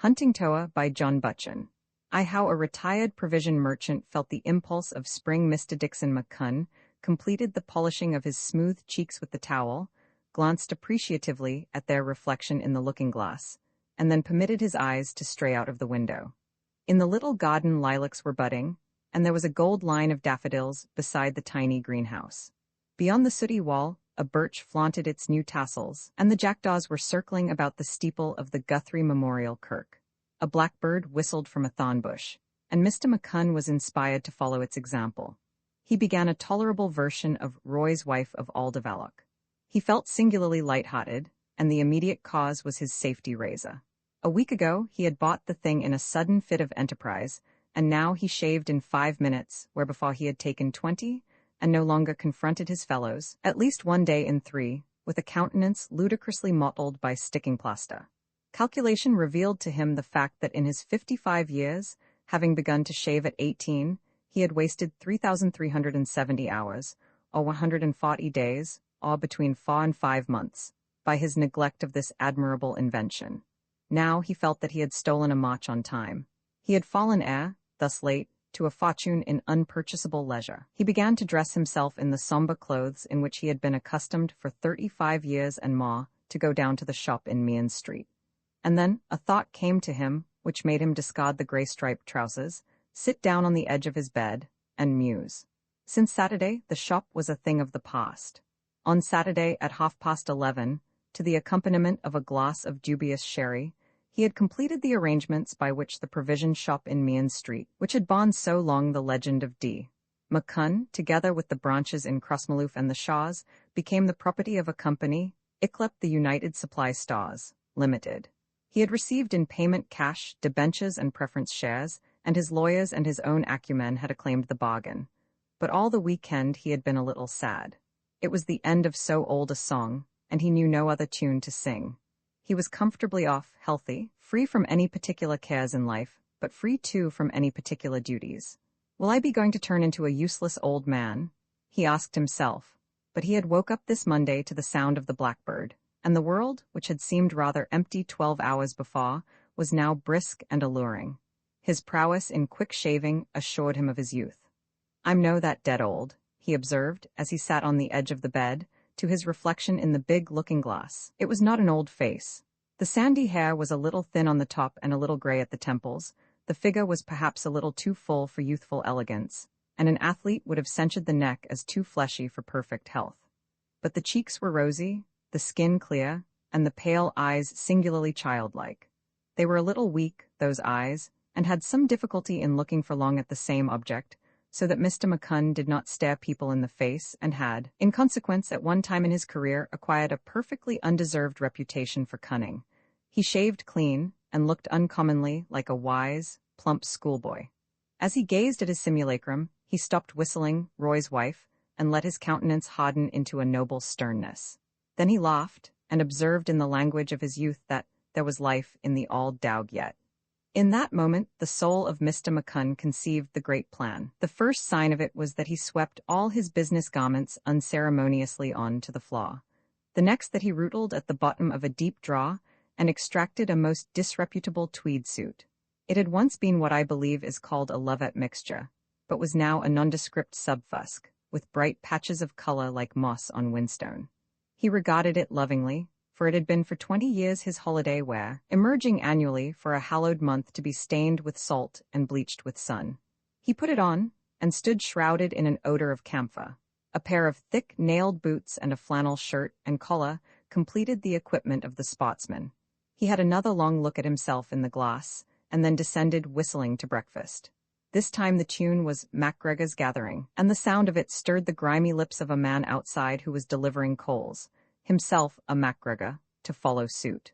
Huntingtower by Buchan. How a retired provision merchant felt the impulse of spring. Mr. Dixon Buchan completed the polishing of his smooth cheeks with the towel, glanced appreciatively at their reflection in the looking-glass, and then permitted his eyes to stray out of the window. In the little garden lilacs were budding, and there was a gold line of daffodils beside the tiny greenhouse. Beyond the sooty wall, a birch flaunted its new tassels, and the jackdaws were circling about the steeple of the Guthrie Memorial Kirk. A blackbird whistled from a thorn bush, and Mr. Buchan was inspired to follow its example. He began a tolerable version of Roy's Wife of Aldervalloch. He felt singularly light-hearted, and the immediate cause was his safety razor. A week ago he had bought the thing in a sudden fit of enterprise, and now he shaved in 5 minutes, where before he had taken 20, and no longer confronted his fellows, at least one day in 3, with a countenance ludicrously mottled by sticking plaster. Calculation revealed to him the fact that in his 55 years, having begun to shave at 18, he had wasted 3,370 hours, or 140 days, or between 4 and 5 months, by his neglect of this admirable invention. Now he felt that he had stolen a march on time. He had fallen heir, thus late, to a fortune in unpurchasable leisure. He began to dress himself in the sombre clothes in which he had been accustomed for 35 years and more to go down to the shop in Meehan Street. And then a thought came to him which made him discard the grey-striped trousers, sit down on the edge of his bed, and muse. Since Saturday, the shop was a thing of the past. On Saturday at 11:30, to the accompaniment of a glass of dubious sherry, he had completed the arrangements by which the provision shop in Meehan Street, which had borne so long the legend of D. Buchan, together with the branches in Crossmaloof and the Shaws, became the property of a company, Iclep the United Supply Stores, Limited. He had received in payment cash, debentures and preference shares, and his lawyers and his own acumen had acclaimed the bargain. But all the weekend he had been a little sad. It was the end of so old a song, and he knew no other tune to sing. He was comfortably off, healthy, free from any particular cares in life, but free too from any particular duties. Will I be going to turn into a useless old man? He asked himself. But he had woke up this Monday to the sound of the blackbird, and the world, which had seemed rather empty 12 hours before, was now brisk and alluring. His prowess in quick shaving assured him of his youth. "I'm no that dead old," he observed, as he sat on the edge of the bed, to his reflection in the big looking-glass. It was not an old face. The sandy hair was a little thin on the top and a little gray at the temples, the figure was perhaps a little too full for youthful elegance, and an athlete would have censured the neck as too fleshy for perfect health. But the cheeks were rosy, the skin clear, and the pale eyes singularly childlike. They were a little weak, those eyes, and had some difficulty in looking for long at the same object, so that Mr. Buchan did not stare people in the face and had, in consequence, at one time in his career, acquired a perfectly undeserved reputation for cunning. He shaved clean, and looked uncommonly like a wise, plump schoolboy. As he gazed at his simulacrum, he stopped whistling Roy's Wife, and let his countenance harden into a noble sternness. Then he laughed, and observed in the language of his youth that there was life in the auld dowg yet. In that moment, the soul of Mr. Buchan conceived the great plan. The first sign of it was that he swept all his business garments unceremoniously on to the floor. The next that he rootled at the bottom of a deep drawer and extracted a most disreputable tweed suit. It had once been what I believe is called a lovette mixture, but was now a nondescript subfusk, with bright patches of color like moss on whinstone. He regarded it lovingly, for it had been for 20 years his holiday wear, emerging annually for a hallowed month to be stained with salt and bleached with sun. He put it on, and stood shrouded in an odor of camphor. A pair of thick, nailed boots and a flannel shirt and collar completed the equipment of the sportsman. He had another long look at himself in the glass, and then descended whistling to breakfast. This time the tune was MacGregor's Gathering, and the sound of it stirred the grimy lips of a man outside who was delivering coals, himself a MacGregor, to follow suit.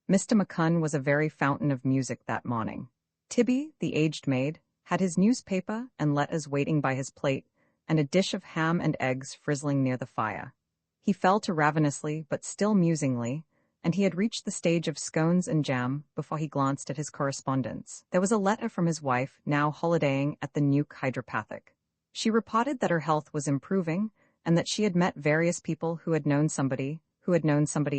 Mr. Buchan was a very fountain of music that morning. Tibby, the aged maid, had his newspaper and letters waiting by his plate, and a dish of ham and eggs frizzling near the fire. He fell to ravenously, but still musingly, and he had reached the stage of scones and jam before he glanced at his correspondence. There was a letter from his wife, now holidaying at the Nuke Hydropathic. She reported that her health was improving, and that she had met various people who had known somebody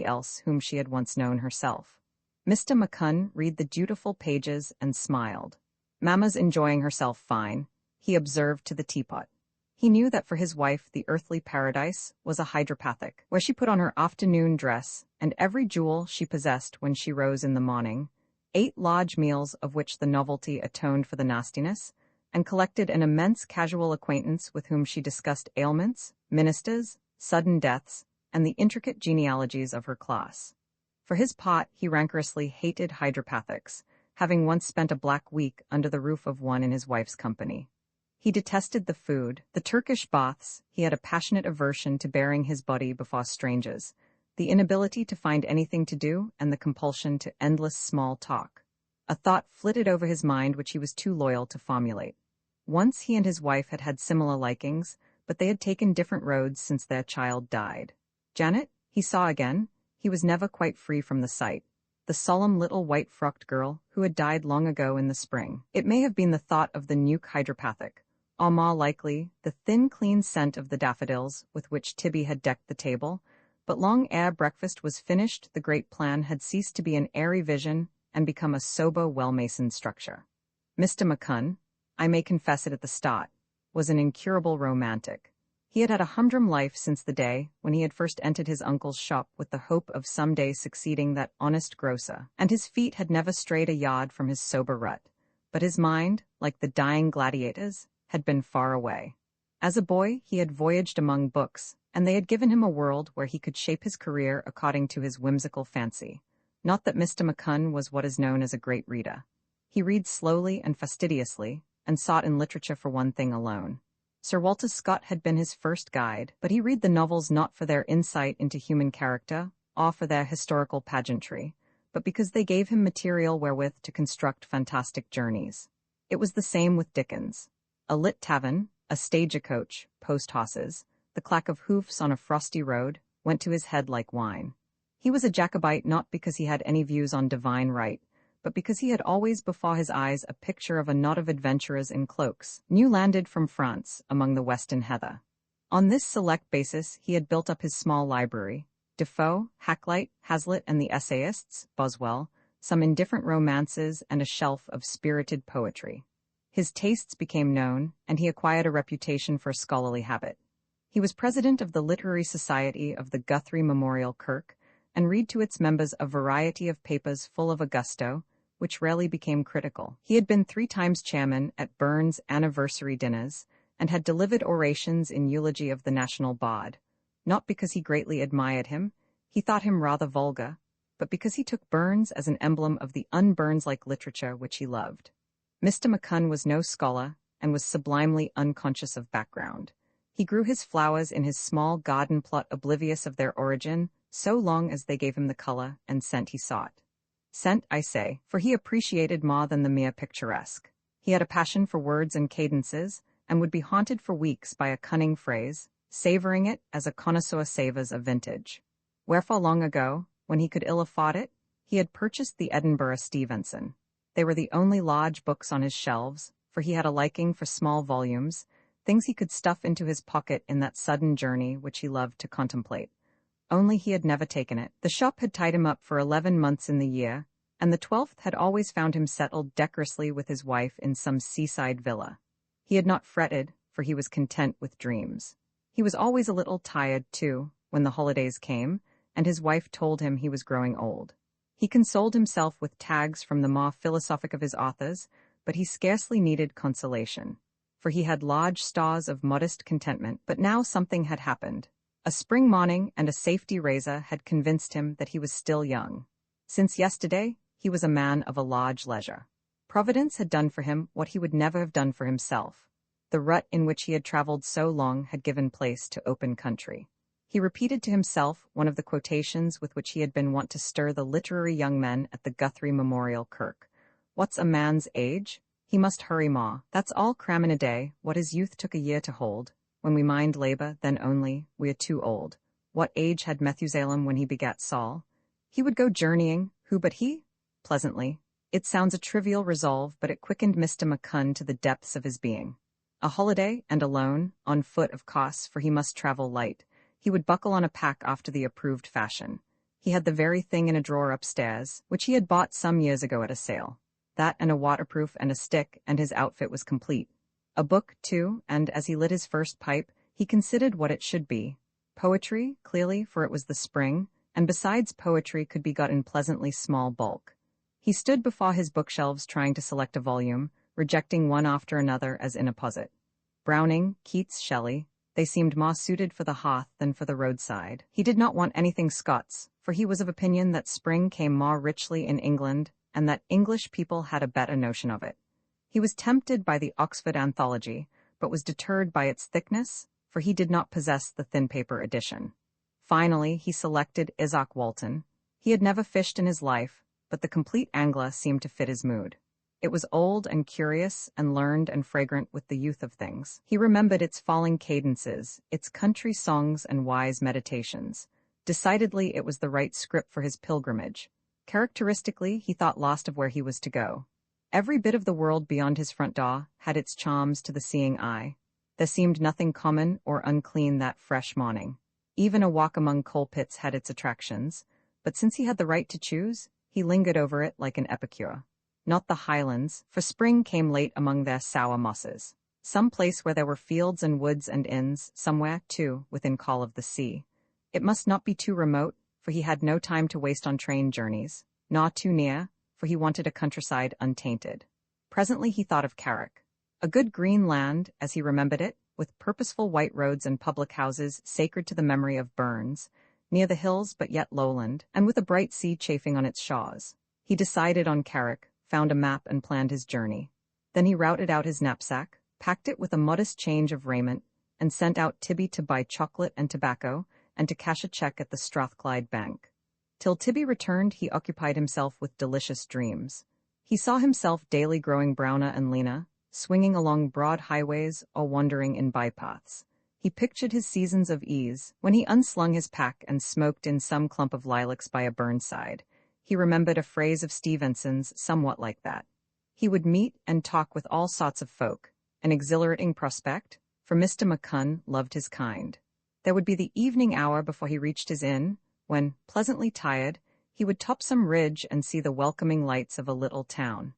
else whom she had once known herself. Mr. McCunn read the dutiful pages and smiled. "Mamma's enjoying herself fine," he observed to the teapot. He knew that for his wife the earthly paradise was a hydropathic, where she put on her afternoon dress and every jewel she possessed when she rose in the morning, ate large meals of which the novelty atoned for the nastiness, and collected an immense casual acquaintance with whom she discussed ailments, ministers, sudden deaths, and the intricate genealogies of her class. For his part, he rancorously hated hydropathics, having once spent a black week under the roof of one in his wife's company. He detested the food, the Turkish baths, he had a passionate aversion to bearing his body before strangers, the inability to find anything to do, and the compulsion to endless small talk. A thought flitted over his mind which he was too loyal to formulate. Once he and his wife had had similar likings, but they had taken different roads since their child died. Janet, he saw again, he was never quite free from the sight. The solemn little white-frocked girl who had died long ago in the spring. It may have been the thought of the nuke hydropathic, or more likely, the thin, clean scent of the daffodils with which Tibby had decked the table, but long ere breakfast was finished the great plan had ceased to be an airy vision and become a sober, well-masoned structure. Mr. McCunn, I may confess it at the start, was an incurable romantic. He had had a humdrum life since the day when he had first entered his uncle's shop with the hope of some day succeeding that honest grocer, and his feet had never strayed a yard from his sober rut, but his mind, like the dying gladiator's, had been far away. As a boy, he had voyaged among books, and they had given him a world where he could shape his career according to his whimsical fancy. Not that Mr. McCunn was what is known as a great reader. He read slowly and fastidiously, and sought in literature for one thing alone. Sir Walter Scott had been his first guide, but he read the novels not for their insight into human character, or for their historical pageantry, but because they gave him material wherewith to construct fantastic journeys. It was the same with Dickens. A lit tavern, a stagecoach, post-horses, the clack of hoofs on a frosty road, went to his head like wine. He was a Jacobite not because he had any views on divine right, but because he had always before his eyes a picture of a knot of adventurers in cloaks, new landed from France among the western heather. On this select basis he had built up his small library, Defoe, Hakluyt, Hazlitt and the essayists, Boswell, some indifferent romances and a shelf of spirited poetry. His tastes became known, and he acquired a reputation for scholarly habit. He was president of the Literary Society of the Guthrie Memorial Kirk, and read to its members a variety of papers full of gusto, which rarely became critical. He had been 3 times chairman at Burns' anniversary dinners, and had delivered orations in eulogy of the national bard, not because he greatly admired him, he thought him rather vulgar, but because he took Burns as an emblem of the un-Burns-like literature which he loved. Mr. McCunn was no scholar, and was sublimely unconscious of background. He grew his flowers in his small garden plot oblivious of their origin, so long as they gave him the color and scent he sought. Scent, I say, for he appreciated more than the mere picturesque. He had a passion for words and cadences, and would be haunted for weeks by a cunning phrase, savoring it as a connoisseur savors a vintage. Wherefore long ago, when he could ill afford it, he had purchased the Edinburgh Stevenson. They were the only large books on his shelves, for he had a liking for small volumes, things he could stuff into his pocket in that sudden journey which he loved to contemplate. Only he had never taken it. The shop had tied him up for 11 months in the year, and the 12th had always found him settled decorously with his wife in some seaside villa. He had not fretted, for he was content with dreams. He was always a little tired, too, when the holidays came, and his wife told him he was growing old. He consoled himself with tags from the more philosophic of his authors, but he scarcely needed consolation, for he had large stores of modest contentment. But now something had happened. A spring morning and a safety razor had convinced him that he was still young. Since yesterday, he was a man of a large leisure. Providence had done for him what he would never have done for himself. The rut in which he had traveled so long had given place to open country. He repeated to himself one of the quotations with which he had been wont to stir the literary young men at the Guthrie Memorial Kirk. "What's a man's age? He must hurry ma. That's all cram in a day, what his youth took a year to hold. When we mind labor, then only, we are too old. What age had Methusalem when he begat Saul? He would go journeying, who but he?" Pleasantly. It sounds a trivial resolve, but it quickened Mr. McCunn to the depths of his being. A holiday, and alone, on foot of course, for he must travel light. He would buckle on a pack after the approved fashion. He had the very thing in a drawer upstairs, which he had bought some years ago at a sale. That and a waterproof and a stick, and his outfit was complete. A book, too, and as he lit his first pipe, he considered what it should be. Poetry, clearly, for it was the spring, and besides poetry could be got in pleasantly small bulk. He stood before his bookshelves trying to select a volume, rejecting one after another as inapposite. Browning, Keats, Shelley, they seemed more suited for the hearth than for the roadside. He did not want anything Scots, for he was of opinion that spring came more richly in England, and that English people had a better notion of it. He was tempted by the Oxford Anthology, but was deterred by its thickness, for he did not possess the thin paper edition. Finally, he selected Izaak Walton. He had never fished in his life, but the Complete Angler seemed to fit his mood. It was old and curious and learned and fragrant with the youth of things. He remembered its falling cadences, its country songs and wise meditations. Decidedly, it was the right script for his pilgrimage. Characteristically, he thought lost of where he was to go. Every bit of the world beyond his front door had its charms to the seeing eye. There seemed nothing common or unclean that fresh morning. Even a walk among coal pits had its attractions, but since he had the right to choose, he lingered over it like an epicure. Not the highlands, for spring came late among their sour mosses. Some place where there were fields and woods and inns, somewhere, too, within call of the sea. It must not be too remote, for he had no time to waste on train journeys, nor too near, for he wanted a countryside untainted. Presently he thought of Carrick. A good green land, as he remembered it, with purposeful white roads and public houses sacred to the memory of Burns, near the hills but yet lowland, and with a bright sea chafing on its shores. He decided on Carrick, found a map and planned his journey. Then he routed out his knapsack, packed it with a modest change of raiment, and sent out Tibby to buy chocolate and tobacco, and to cash a check at the Strathclyde Bank. Till Tibby returned, he occupied himself with delicious dreams. He saw himself daily growing browner and leaner, swinging along broad highways or wandering in bypaths. He pictured his seasons of ease, when he unslung his pack and smoked in some clump of lilacs by a burnside. He remembered a phrase of Stevenson's somewhat like that. He would meet and talk with all sorts of folk, an exhilarating prospect, for Mr. McCunn loved his kind. There would be the evening hour before he reached his inn, when, pleasantly tired, he would top some ridge and see the welcoming lights of a little town.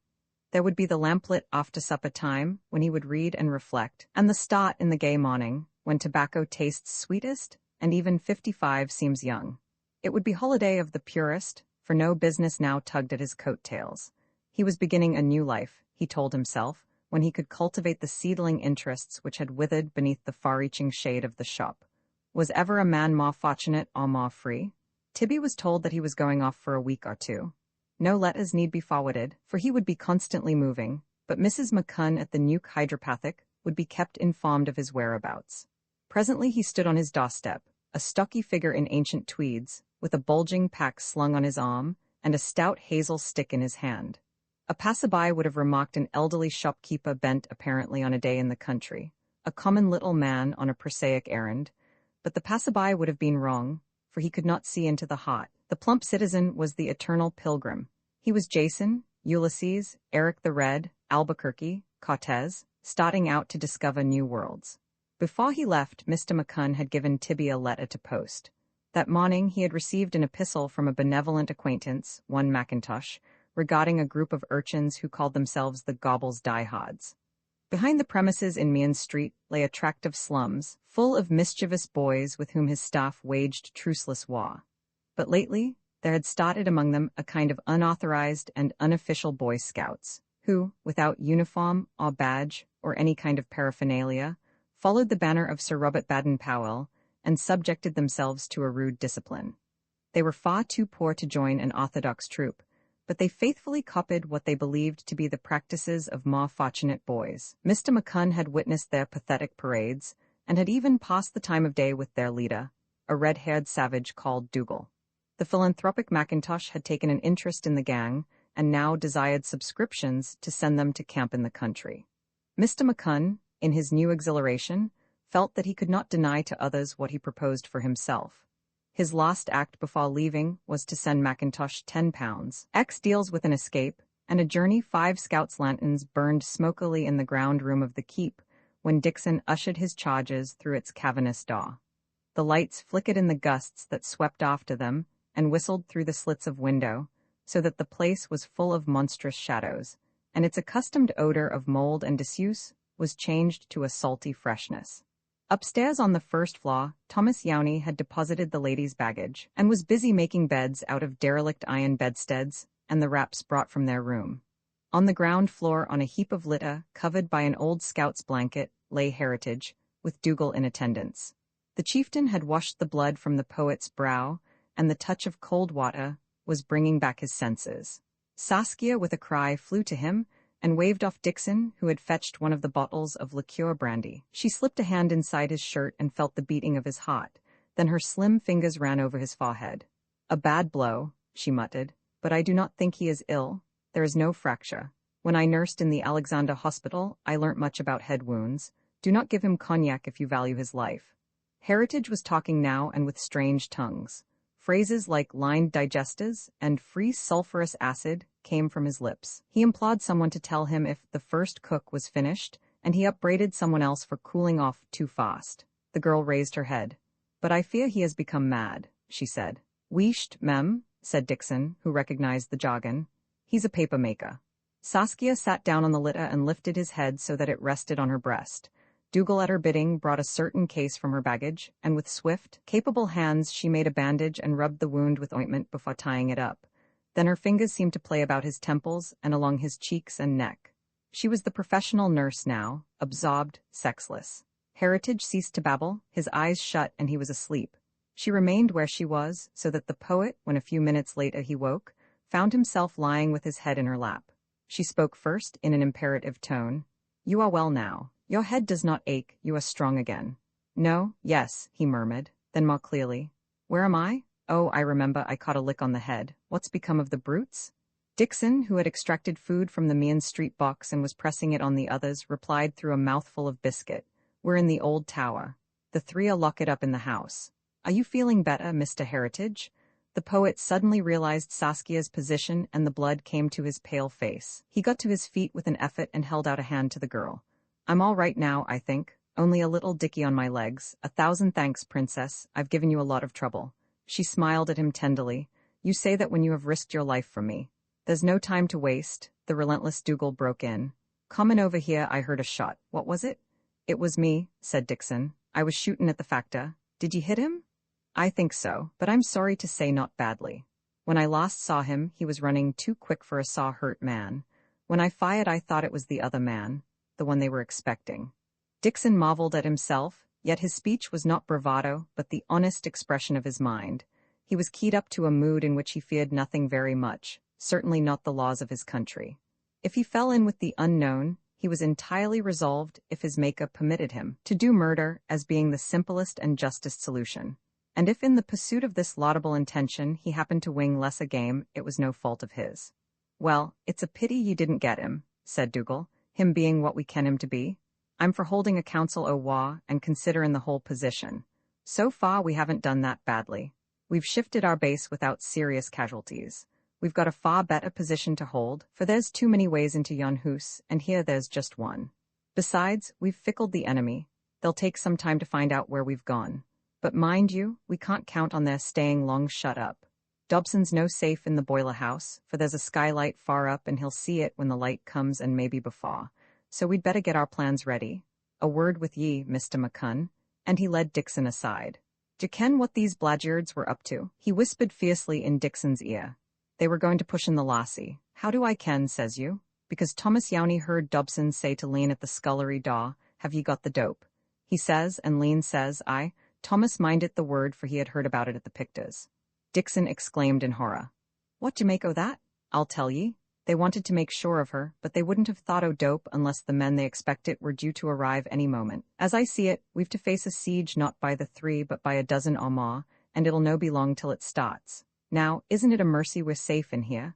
There would be the lamplit after-supper time, when he would read and reflect, and the start in the gay morning, when tobacco tastes sweetest, and even 55 seems young. It would be holiday of the purest, for no business now tugged at his coat-tails. He was beginning a new life, he told himself, when he could cultivate the seedling interests which had withered beneath the far-reaching shade of the shop. Was ever a man more fortunate or more free? Tibby was told that he was going off for a week or two. No letters need be forwarded, for he would be constantly moving, but Mrs. McCunn at the Nuke Hydropathic would be kept informed of his whereabouts. Presently he stood on his doorstep, a stocky figure in ancient tweeds, with a bulging pack slung on his arm, and a stout hazel stick in his hand. A passerby would have remarked an elderly shopkeeper bent apparently on a day in the country, a common little man on a prosaic errand, but the passerby would have been wrong, for he could not see into the heart. The plump citizen was the eternal pilgrim. He was Jason, Ulysses, Eric the Red, Albuquerque, Cortez, starting out to discover new worlds. Before he left, Mr. McCunn had given Tibby a letter to post. That morning he had received an epistle from a benevolent acquaintance, one Mackintosh, regarding a group of urchins who called themselves the Gobbles Diehards. Behind the premises in Meehan Street lay a tract of slums, full of mischievous boys with whom his staff waged truceless war. But lately, there had started among them a kind of unauthorized and unofficial Boy Scouts, who, without uniform or badge or any kind of paraphernalia, followed the banner of Sir Robert Baden-Powell and subjected themselves to a rude discipline. They were far too poor to join an orthodox troop, but they faithfully copied what they believed to be the practices of more fortunate boys. Mr. McCunn had witnessed their pathetic parades, and had even passed the time of day with their leader, a red-haired savage called Dougal. The philanthropic Mackintosh had taken an interest in the gang, and now desired subscriptions to send them to camp in the country. Mr. McCunn, in his new exhilaration, felt that he could not deny to others what he proposed for himself. His last act before leaving was to send Mackintosh £10, X deals with an escape, and a journey. 5 scouts' lanterns burned smokily in the ground room of the keep, when Dixon ushered his charges through its cavernous door. The lights flickered in the gusts that swept after them, and whistled through the slits of window, so that the place was full of monstrous shadows, and its accustomed odor of mold and disuse was changed to a salty freshness. Upstairs on the first floor, Thomas Yowney had deposited the ladies' baggage, and was busy making beds out of derelict iron bedsteads and the wraps brought from their room. On the ground floor, on a heap of litter, covered by an old scout's blanket, lay Heritage, with Dougal in attendance. The chieftain had washed the blood from the poet's brow, and the touch of cold water was bringing back his senses. Saskia, with a cry, flew to him, and waved off Dixon, who had fetched one of the bottles of liqueur brandy. She slipped a hand inside his shirt and felt the beating of his heart. Then her slim fingers ran over his forehead. "A bad blow," she muttered, "but I do not think he is ill. There is no fracture. When I nursed in the Alexander Hospital, I learnt much about head wounds. Do not give him cognac if you value his life." Heritage was talking now and with strange tongues. Phrases like lined digesters and free sulfurous acid came from his lips. He implored someone to tell him if the first cook was finished, and he upbraided someone else for cooling off too fast. The girl raised her head. "But I fear he has become mad," she said. "Wheesht, mem," said Dixon, who recognized the jargon. "He's a paper maker." Saskia sat down on the litter and lifted his head so that it rested on her breast. Dougal, at her bidding, brought a certain case from her baggage, and with swift, capable hands she made a bandage and rubbed the wound with ointment before tying it up. Then her fingers seemed to play about his temples and along his cheeks and neck. She was the professional nurse now, absorbed, sexless. Heritage ceased to babble, his eyes shut, and he was asleep. She remained where she was, so that the poet, when a few minutes later he woke, found himself lying with his head in her lap. She spoke first in an imperative tone. "You are well now. Your head does not ache, you are strong again." "No, yes," he murmured, then more clearly. "Where am I? Oh, I remember, I caught a lick on the head. What's become of the brutes?" Dixon, who had extracted food from the Meehan Street box and was pressing it on the others, replied through a mouthful of biscuit. "We're in the old tower. The three are locked up in the house. Are you feeling better, Mr. Heritage?" The poet suddenly realized Saskia's position, and the blood came to his pale face. He got to his feet with an effort and held out a hand to the girl. "I'm all right now, I think. Only a little dicky on my legs. 1,000 thanks, princess. I've given you a lot of trouble." She smiled at him tenderly. "You say that when you have risked your life for me." "There's no time to waste," the relentless Dougal broke in. "Comin' over here, I heard a shot. What was it?" "It was me," said Dixon. "I was shootin' at the factor. Did you hit him?" "I think so, but I'm sorry to say not badly. When I last saw him, he was running too quick for a saw-hurt man. When I fired, I thought it was the other man, the one they were expecting." Dixon marveled at himself, yet his speech was not bravado, but the honest expression of his mind. He was keyed up to a mood in which he feared nothing very much, certainly not the laws of his country. If he fell in with the unknown, he was entirely resolved, if his maker permitted him, to do murder as being the simplest and justest solution. And if in the pursuit of this laudable intention he happened to wing less a game, it was no fault of his. "Well, it's a pity you didn't get him," said Dougal, "him being what we ken him to be. I'm for holding a council o' war and considerin' the whole position. So far we haven't done that badly. We've shifted our base without serious casualties. We've got a far better position to hold, for there's too many ways into yon hoose, and here there's just one. Besides, we've fickled the enemy. They'll take some time to find out where we've gone. But mind you, we can't count on their staying long shut up. Dobson's no safe in the boiler house, for there's a skylight far up and he'll see it when the light comes and maybe before. So we'd better get our plans ready. A word with ye, Mr. McCunn," and he led Dixon aside. "D'ye ken what these blackguards were up to?" he whispered fiercely in Dixon's ear. "They were going to push in the lassie. How do I ken, says you? Because Thomas Yowney heard Dobson say to Lean at the scullery door, 'Have ye got the dope?' He says, and Lean says, aye. Thomas minded the word, for he had heard about it at the Pictors." Dixon exclaimed in horror. "What d'ye make o' that?" "I'll tell ye. They wanted to make sure of her, but they wouldn't have thought o' dope unless the men they expected were due to arrive any moment. As I see it, we've to face a siege not by the 3 but by a dozen or more, and it'll no be long till it starts. Now, isn't it a mercy we're safe in here?"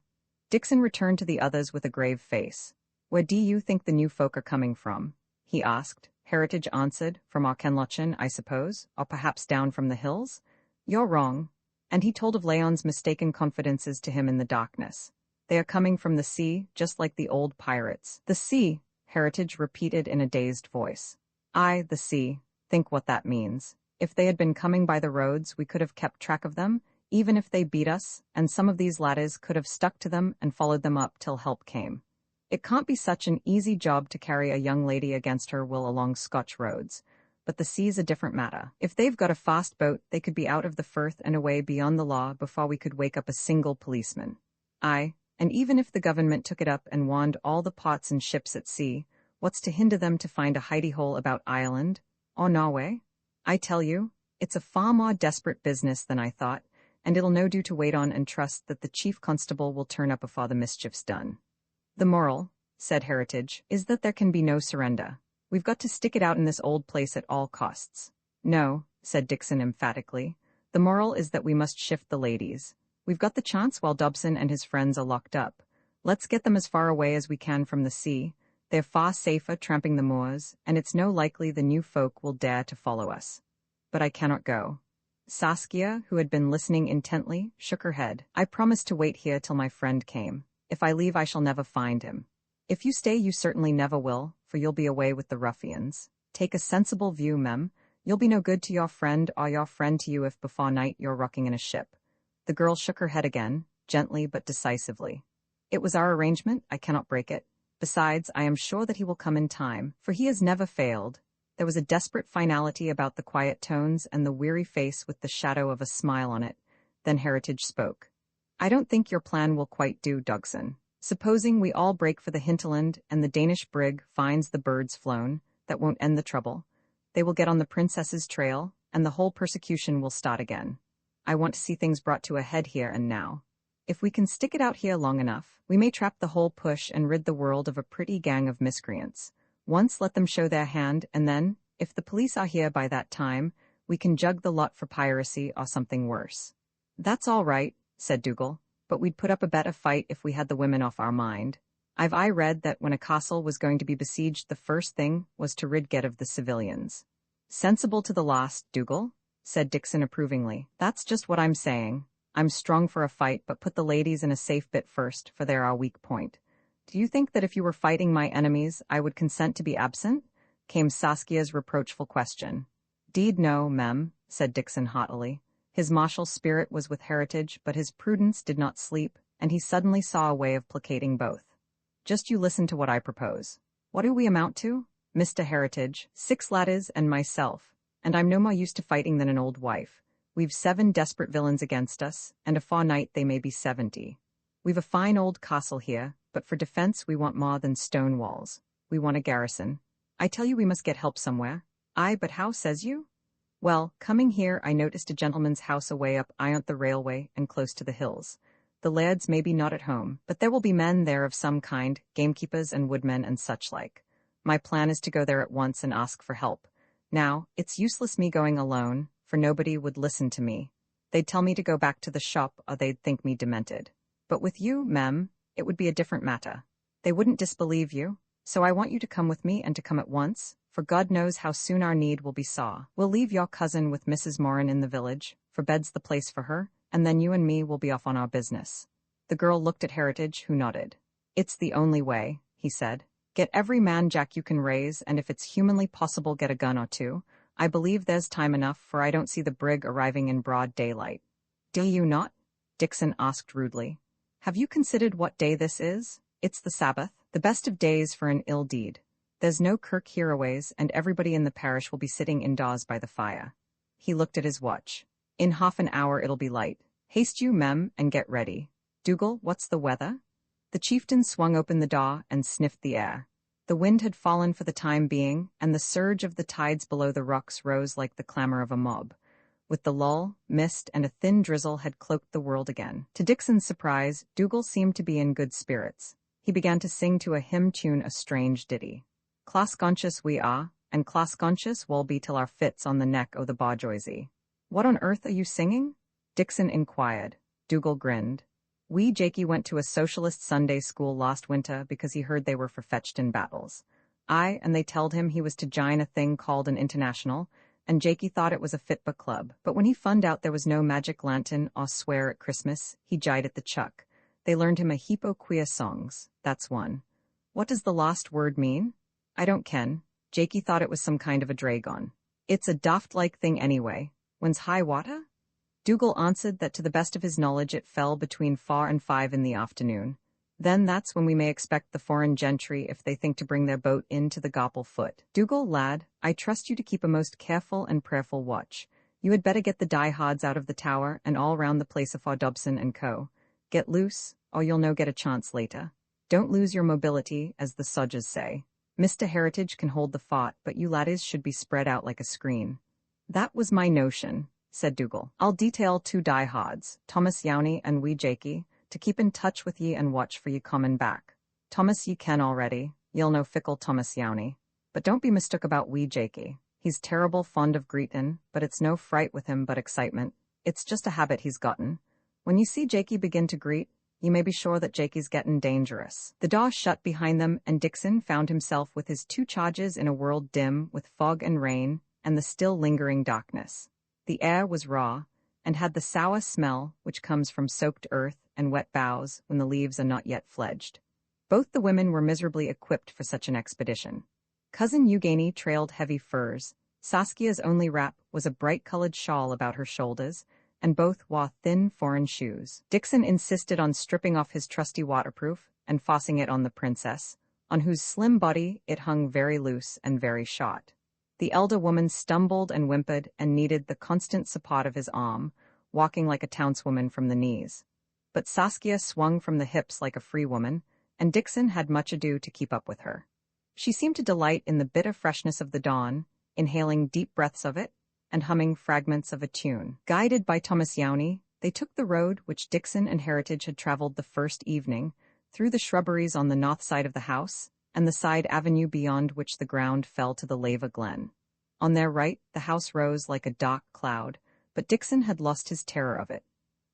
Dixon returned to the others with a grave face. "Where do you think the new folk are coming from?" he asked. Heritage answered, "From Auchenlochin, I suppose, or perhaps down from the hills." "You're wrong." And he told of Leon's mistaken confidences to him in the darkness. "They are coming from the sea, just like the old pirates." "The sea," Heritage repeated in a dazed voice. "Aye, the sea. Think what that means. If they had been coming by the roads, we could have kept track of them, even if they beat us, and some of these laddies could have stuck to them and followed them up till help came. It can't be such an easy job to carry a young lady against her will along Scotch roads. But the sea's a different matter. If they've got a fast boat, they could be out of the Firth and away beyond the law before we could wake up a single policeman. Aye, and even if the government took it up and wanned all the pots and ships at sea, what's to hinder them to find a hidey-hole about Ireland? Or Norway? I tell you, it's a far more desperate business than I thought, and it'll no do to wait on and trust that the chief constable will turn up afore the mischief's done. The moral, said Heritage, is that there can be no surrender. We've got to stick it out in this old place at all costs. No, said Dixon emphatically. The moral is that we must shift the ladies. We've got the chance while Dobson and his friends are locked up. Let's get them as far away as we can from the sea. They're far safer tramping the moors, and it's no likely the new folk will dare to follow us. But I cannot go. Saskia, who had been listening intently, shook her head. I promised to wait here till my friend came. If I leave, I shall never find him. If you stay, you certainly never will, for you'll be away with the ruffians. Take a sensible view, Mem. You'll be no good to your friend or your friend to you if before night you're rocking in a ship. The girl shook her head again, gently but decisively. It was our arrangement, I cannot break it. Besides, I am sure that he will come in time, for he has never failed. There was a desperate finality about the quiet tones and the weary face with the shadow of a smile on it. Then Heritage spoke. I don't think your plan will quite do, Dogson. Supposing we all break for the hinterland and the Danish brig finds the birds flown, that won't end the trouble. They will get on the princess's trail, and the whole persecution will start again. I want to see things brought to a head here and now. If we can stick it out here long enough, we may trap the whole push and rid the world of a pretty gang of miscreants. Once let them show their hand, and then, if the police are here by that time, we can jug the lot for piracy or something worse. That's all right, said Dougal, but we'd put up a better fight if we had the women off our mind. I read that when a castle was going to be besieged, the first thing was to rid get of the civilians. Sensible to the last, Dougal, said Dixon approvingly. That's just what I'm saying. I'm strong for a fight, but put the ladies in a safe bit first, for they're our weak point. Do you think that if you were fighting my enemies, I would consent to be absent? Came Saskia's reproachful question. Deed no, Mem, said Dixon haughtily. His martial spirit was with Heritage, but his prudence did not sleep, and he suddenly saw a way of placating both. Just you listen to what I propose. What do we amount to? Mr. Heritage, 6 laddies and myself, and I'm no more used to fighting than an old wife. We've 7 desperate villains against us, and afore night they may be 70. We've a fine old castle here, but for defense we want more than stone walls. We want a garrison. I tell you we must get help somewhere. Aye, but how, says you? Well, coming here I noticed a gentleman's house away up ayont the railway and close to the hills. The lairds may be not at home, but there will be men there of some kind, gamekeepers and woodmen and such like. My plan is to go there at once and ask for help. Now, it's useless me going alone, for nobody would listen to me. They'd tell me to go back to the shop, or they'd think me demented. But with you, Mem, it would be a different matter. They wouldn't disbelieve you, so I want you to come with me and to come at once, for God knows how soon our need will be saw. We'll leave your cousin with Mrs. Moran in the village, for bed's the place for her, and then you and me will be off on our business. The girl looked at Heritage, who nodded. It's the only way, he said. Get every man jack you can raise, and if it's humanly possible, get a gun or 2. I believe there's time enough, for I don't see the brig arriving in broad daylight. Do you not? Dixon asked rudely. Have you considered what day this is? It's the Sabbath, the best of days for an ill deed. There's no kirk hereaways, and everybody in the parish will be sitting indoors by the fire. He looked at his watch. In half an hour it'll be light. Haste you, Mem, and get ready. Dougal, what's the weather? The chieftain swung open the door and sniffed the air. The wind had fallen for the time being, and the surge of the tides below the rocks rose like the clamor of a mob. With the lull, mist and a thin drizzle had cloaked the world again. To Dixon's surprise, Dougal seemed to be in good spirits. He began to sing to a hymn tune a strange ditty. Clascontious we are, and clascontious we'll be till our fits on the neck o' the Bawjoysy. What on earth are you singing? Dixon inquired. Dougal grinned. Wee Jakey went to a socialist Sunday school last winter because he heard they were for fetched in battles. Aye, and they telled him he was to jine a thing called an international, and Jakey thought it was a fitba club. But when he found out there was no magic lantern or swear at Christmas, he jied at the chuck. They learned him a heap o' queer songs, that's one. What does the last word mean? I don't ken. Jakey thought it was some kind of a dragon. It's a daft-like thing anyway. When's high water? Dougal answered that to the best of his knowledge it fell between 4 and 5 in the afternoon. Then that's when we may expect the foreign gentry if they think to bring their boat into the Gopple foot. Dougal, lad, I trust you to keep a most careful and prayerful watch. You had better get the diehards out of the tower and all round the place afore Dobson and co. Get loose, or you'll no get a chance later. Don't lose your mobility, as the sodgers say. Mr. Heritage can hold the fort, but you laddies should be spread out like a screen. That was my notion, said Dougal. I'll detail 2 diehards, Thomas Yowney and wee Jakey, to keep in touch with ye and watch for ye comin' back. Thomas ye ken already, ye'll know fickle Thomas Yowney. But don't be mistook about wee Jakey. He's terrible fond of greetin', but it's no fright with him but excitement. It's just a habit he's gotten. When you see Jakey begin to greet, you may be sure that Jakey's gettin' dangerous. The door shut behind them, and Dixon found himself with his 2 charges in a world dim with fog and rain, and the still lingering darkness. The air was raw, and had the sour smell which comes from soaked earth and wet boughs when the leaves are not yet fledged. Both the women were miserably equipped for such an expedition. Cousin Eugenie trailed heavy furs. Saskia's only wrap was a bright-colored shawl about her shoulders, and both wore thin foreign shoes. Dixon insisted on stripping off his trusty waterproof and forcing it on the princess, on whose slim body it hung very loose and very short. The elder woman stumbled and whimpered and needed the constant support of his arm, walking like a townswoman from the knees. But Saskia swung from the hips like a free woman, and Dixon had much ado to keep up with her. She seemed to delight in the bitter freshness of the dawn, inhaling deep breaths of it, and humming fragments of a tune. Guided by Thomas Yowney, they took the road which Dixon and Heritage had traveled the first evening, through the shrubberies on the north side of the house, and the side avenue beyond which the ground fell to the lava glen. On their right, the house rose like a dark cloud, but Dixon had lost his terror of it.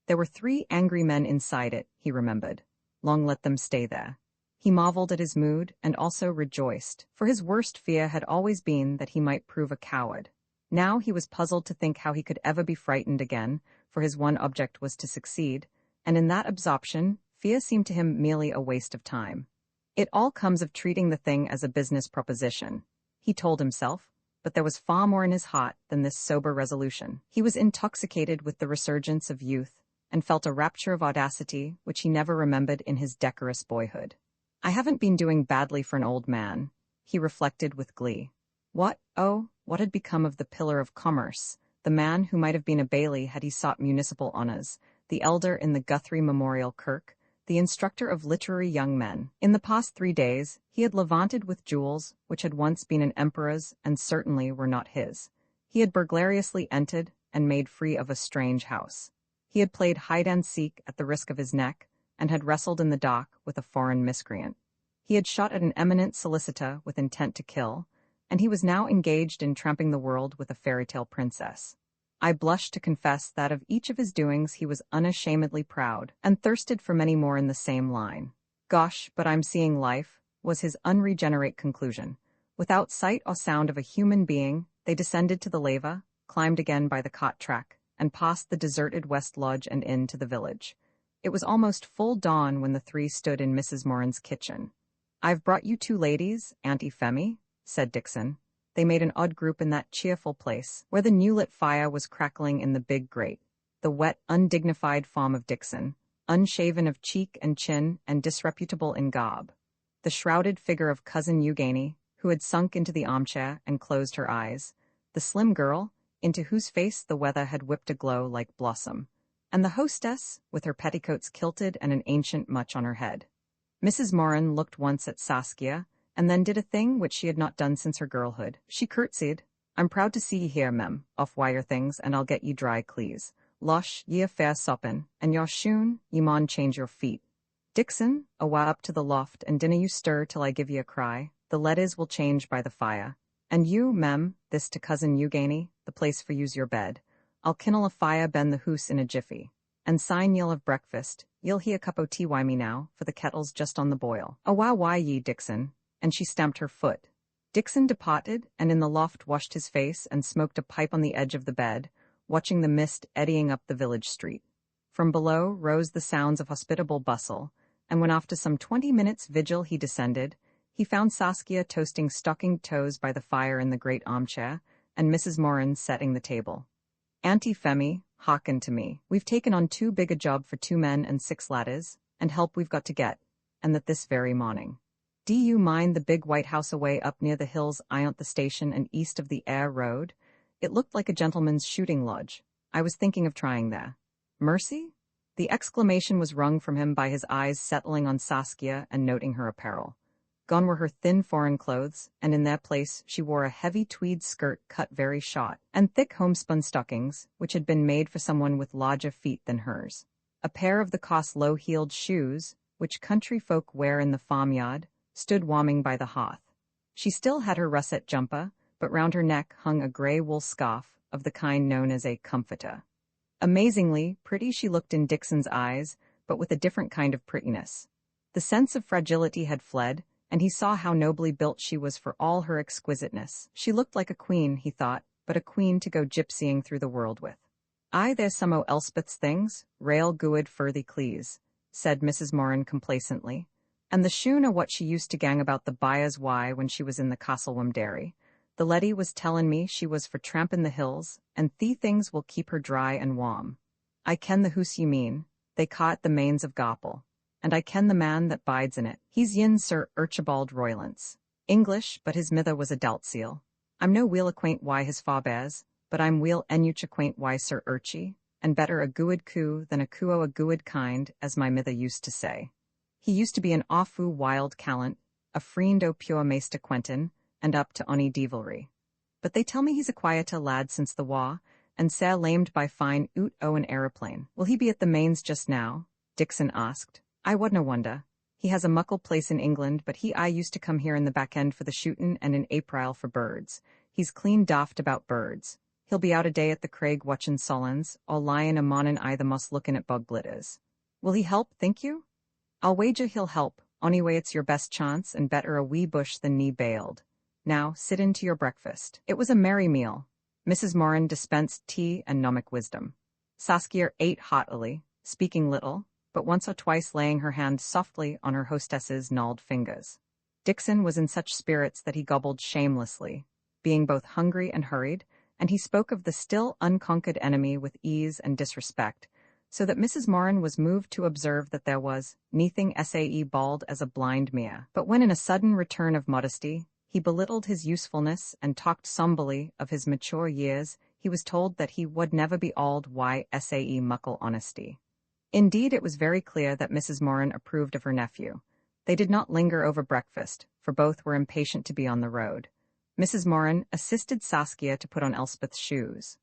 There were 3 angry men inside it, he remembered. Long let them stay there. He marveled at his mood and also rejoiced, for his worst fear had always been that he might prove a coward. Now he was puzzled to think how he could ever be frightened again, for his one object was to succeed, and in that absorption, fear seemed to him merely a waste of time. It all comes of treating the thing as a business proposition, he told himself, but there was far more in his heart than this sober resolution. He was intoxicated with the resurgence of youth, and felt a rapture of audacity which he never remembered in his decorous boyhood. I haven't been doing badly for an old man, he reflected with glee. What had become of the pillar of commerce, the man who might have been a baillie had he sought municipal honours, the elder in the Guthrie Memorial Kirk, the instructor of literary young men? In the past 3 days, he had levanted with jewels which had once been an emperor's and certainly were not his. He had burglariously entered and made free of a strange house. He had played hide-and-seek at the risk of his neck, and had wrestled in the dock with a foreign miscreant. He had shot at an eminent solicitor with intent to kill, and he was now engaged in tramping the world with a fairy-tale princess. I blush to confess that of each of his doings he was unashamedly proud, and thirsted for many more in the same line. Gosh, but I'm seeing life, was his unregenerate conclusion. Without sight or sound of a human being, they descended to the lava, climbed again by the cot track, and passed the deserted West Lodge and into the village. It was almost full dawn when the 3 stood in Mrs. Moran's kitchen. "I've brought you 2 ladies, Auntie Phemy," said Dixon. They made an odd group in that cheerful place, where the new-lit fire was crackling in the big grate. The wet, undignified form of Dixon, unshaven of cheek and chin and disreputable in garb. The shrouded figure of Cousin Eugenie, who had sunk into the armchair and closed her eyes. The slim girl, into whose face the weather had whipped a glow like blossom. And the hostess, with her petticoats kilted and an ancient mutch on her head. Mrs. Moran looked once at Saskia, and then did a thing which she had not done since her girlhood. She curtsied. "I'm proud to see ye here, mem. Off wire things, and I'll get ye dry clees. Losh, ye a fair soppin', and your shoon, ye maun change your feet. Dixon, awa up to the loft, and dinna you stir till I give ye a cry. The leadys will change by the fire. And you, mem," this to Cousin Eugenie, "the place for you's your bed. I'll kinnel a fire ben the hoose in a jiffy. And syne ye'll have breakfast. Ye'll he a cup o' tea wy me now, for the kettle's just on the boil. Awa why ye, Dixon," and she stamped her foot. Dixon departed, and in the loft washed his face and smoked a pipe on the edge of the bed, watching the mist eddying up the village street. From below rose the sounds of hospitable bustle, and when after some 20 minutes' vigil he descended, he found Saskia toasting stockinged toes by the fire in the great armchair, and Mrs. Moran setting the table. Auntie Phemy, hearken to me. We've taken on too big a job for 2 men and 6 ladders, and help we've got to get, and that this very morning. Do you mind the big white house away up near the hills ayont the station and east of the Air Road? It looked like a gentleman's shooting lodge. I was thinking of trying there. Mercy? The exclamation was wrung from him by his eyes settling on Saskia and noting her apparel. Gone were her thin foreign clothes, and in their place she wore a heavy tweed skirt cut very short, and thick homespun stockings, which had been made for someone with larger feet than hers. A pair of the cost low-heeled shoes, which country folk wear in the farmyard, stood warming by the hearth. She still had her russet jumper, but round her neck hung a grey wool scarf of the kind known as a comforter. Amazingly pretty she looked in Dixon's eyes, but with a different kind of prettiness. The sense of fragility had fled, and he saw how nobly built she was for all her exquisiteness. She looked like a queen, he thought, but a queen to go gypsying through the world with. "Aye, there's some o' Elspeth's things, rail good furthy clees," said Mrs. Moran complacently, "and the shoon o' what she used to gang about the Byres Wye when she was in the Castlewam dairy. The leddy was tellin' me she was for trampin' the hills, and thee things will keep her dry and warm. I ken the hoose ye mean, they ca' it the Mains of Gopple, and I ken the man that bides in it. He's yin Sir Archibald Roylance. English, but his mither was a Daltseal. I'm no weel acquaint why his fabears, but I'm weel enuch acquaint why Sir Urchy, and better a guid coo than a coo o' a guid kind, as my mither used to say. He used to be an awfu' wild callant, a friend o' pure Maester Quentin, and up to ony devilry. But they tell me he's a quieta lad since the war, and sair lamed by fine oot o' an aeroplane. Will he be at the Mains just now?" Dixon asked. "I wadna wonder. He has a muckle place in England, but I used to come here in the back end for the shootin' and in April for birds. He's clean daft about birds. He'll be out a day at the Craig watchin' Solons, all lyin' a monin' the moss lookin' at bug blitters. Will he help, think you?" "I'll wager he'll help. Onyway it's your best chance, and better a wee bush than knee bailed. Now, sit in to your breakfast." It was a merry meal. Mrs. Moran dispensed tea and gnomic wisdom. Saskia ate heartily, speaking little, but once or twice laying her hand softly on her hostess's gnawed fingers. Dixon was in such spirits that he gobbled shamelessly, being both hungry and hurried, and he spoke of the still unconquered enemy with ease and disrespect, so that Mrs. Moran was moved to observe that there was "neathing sae bald as a blind mere." But when in a sudden return of modesty, he belittled his usefulness and talked somberly of his mature years, he was told that he would never be auld why sae muckle honesty. Indeed, it was very clear that Mrs. Moran approved of her nephew. They did not linger over breakfast, for both were impatient to be on the road. Mrs. Moran assisted Saskia to put on Elspeth's shoes.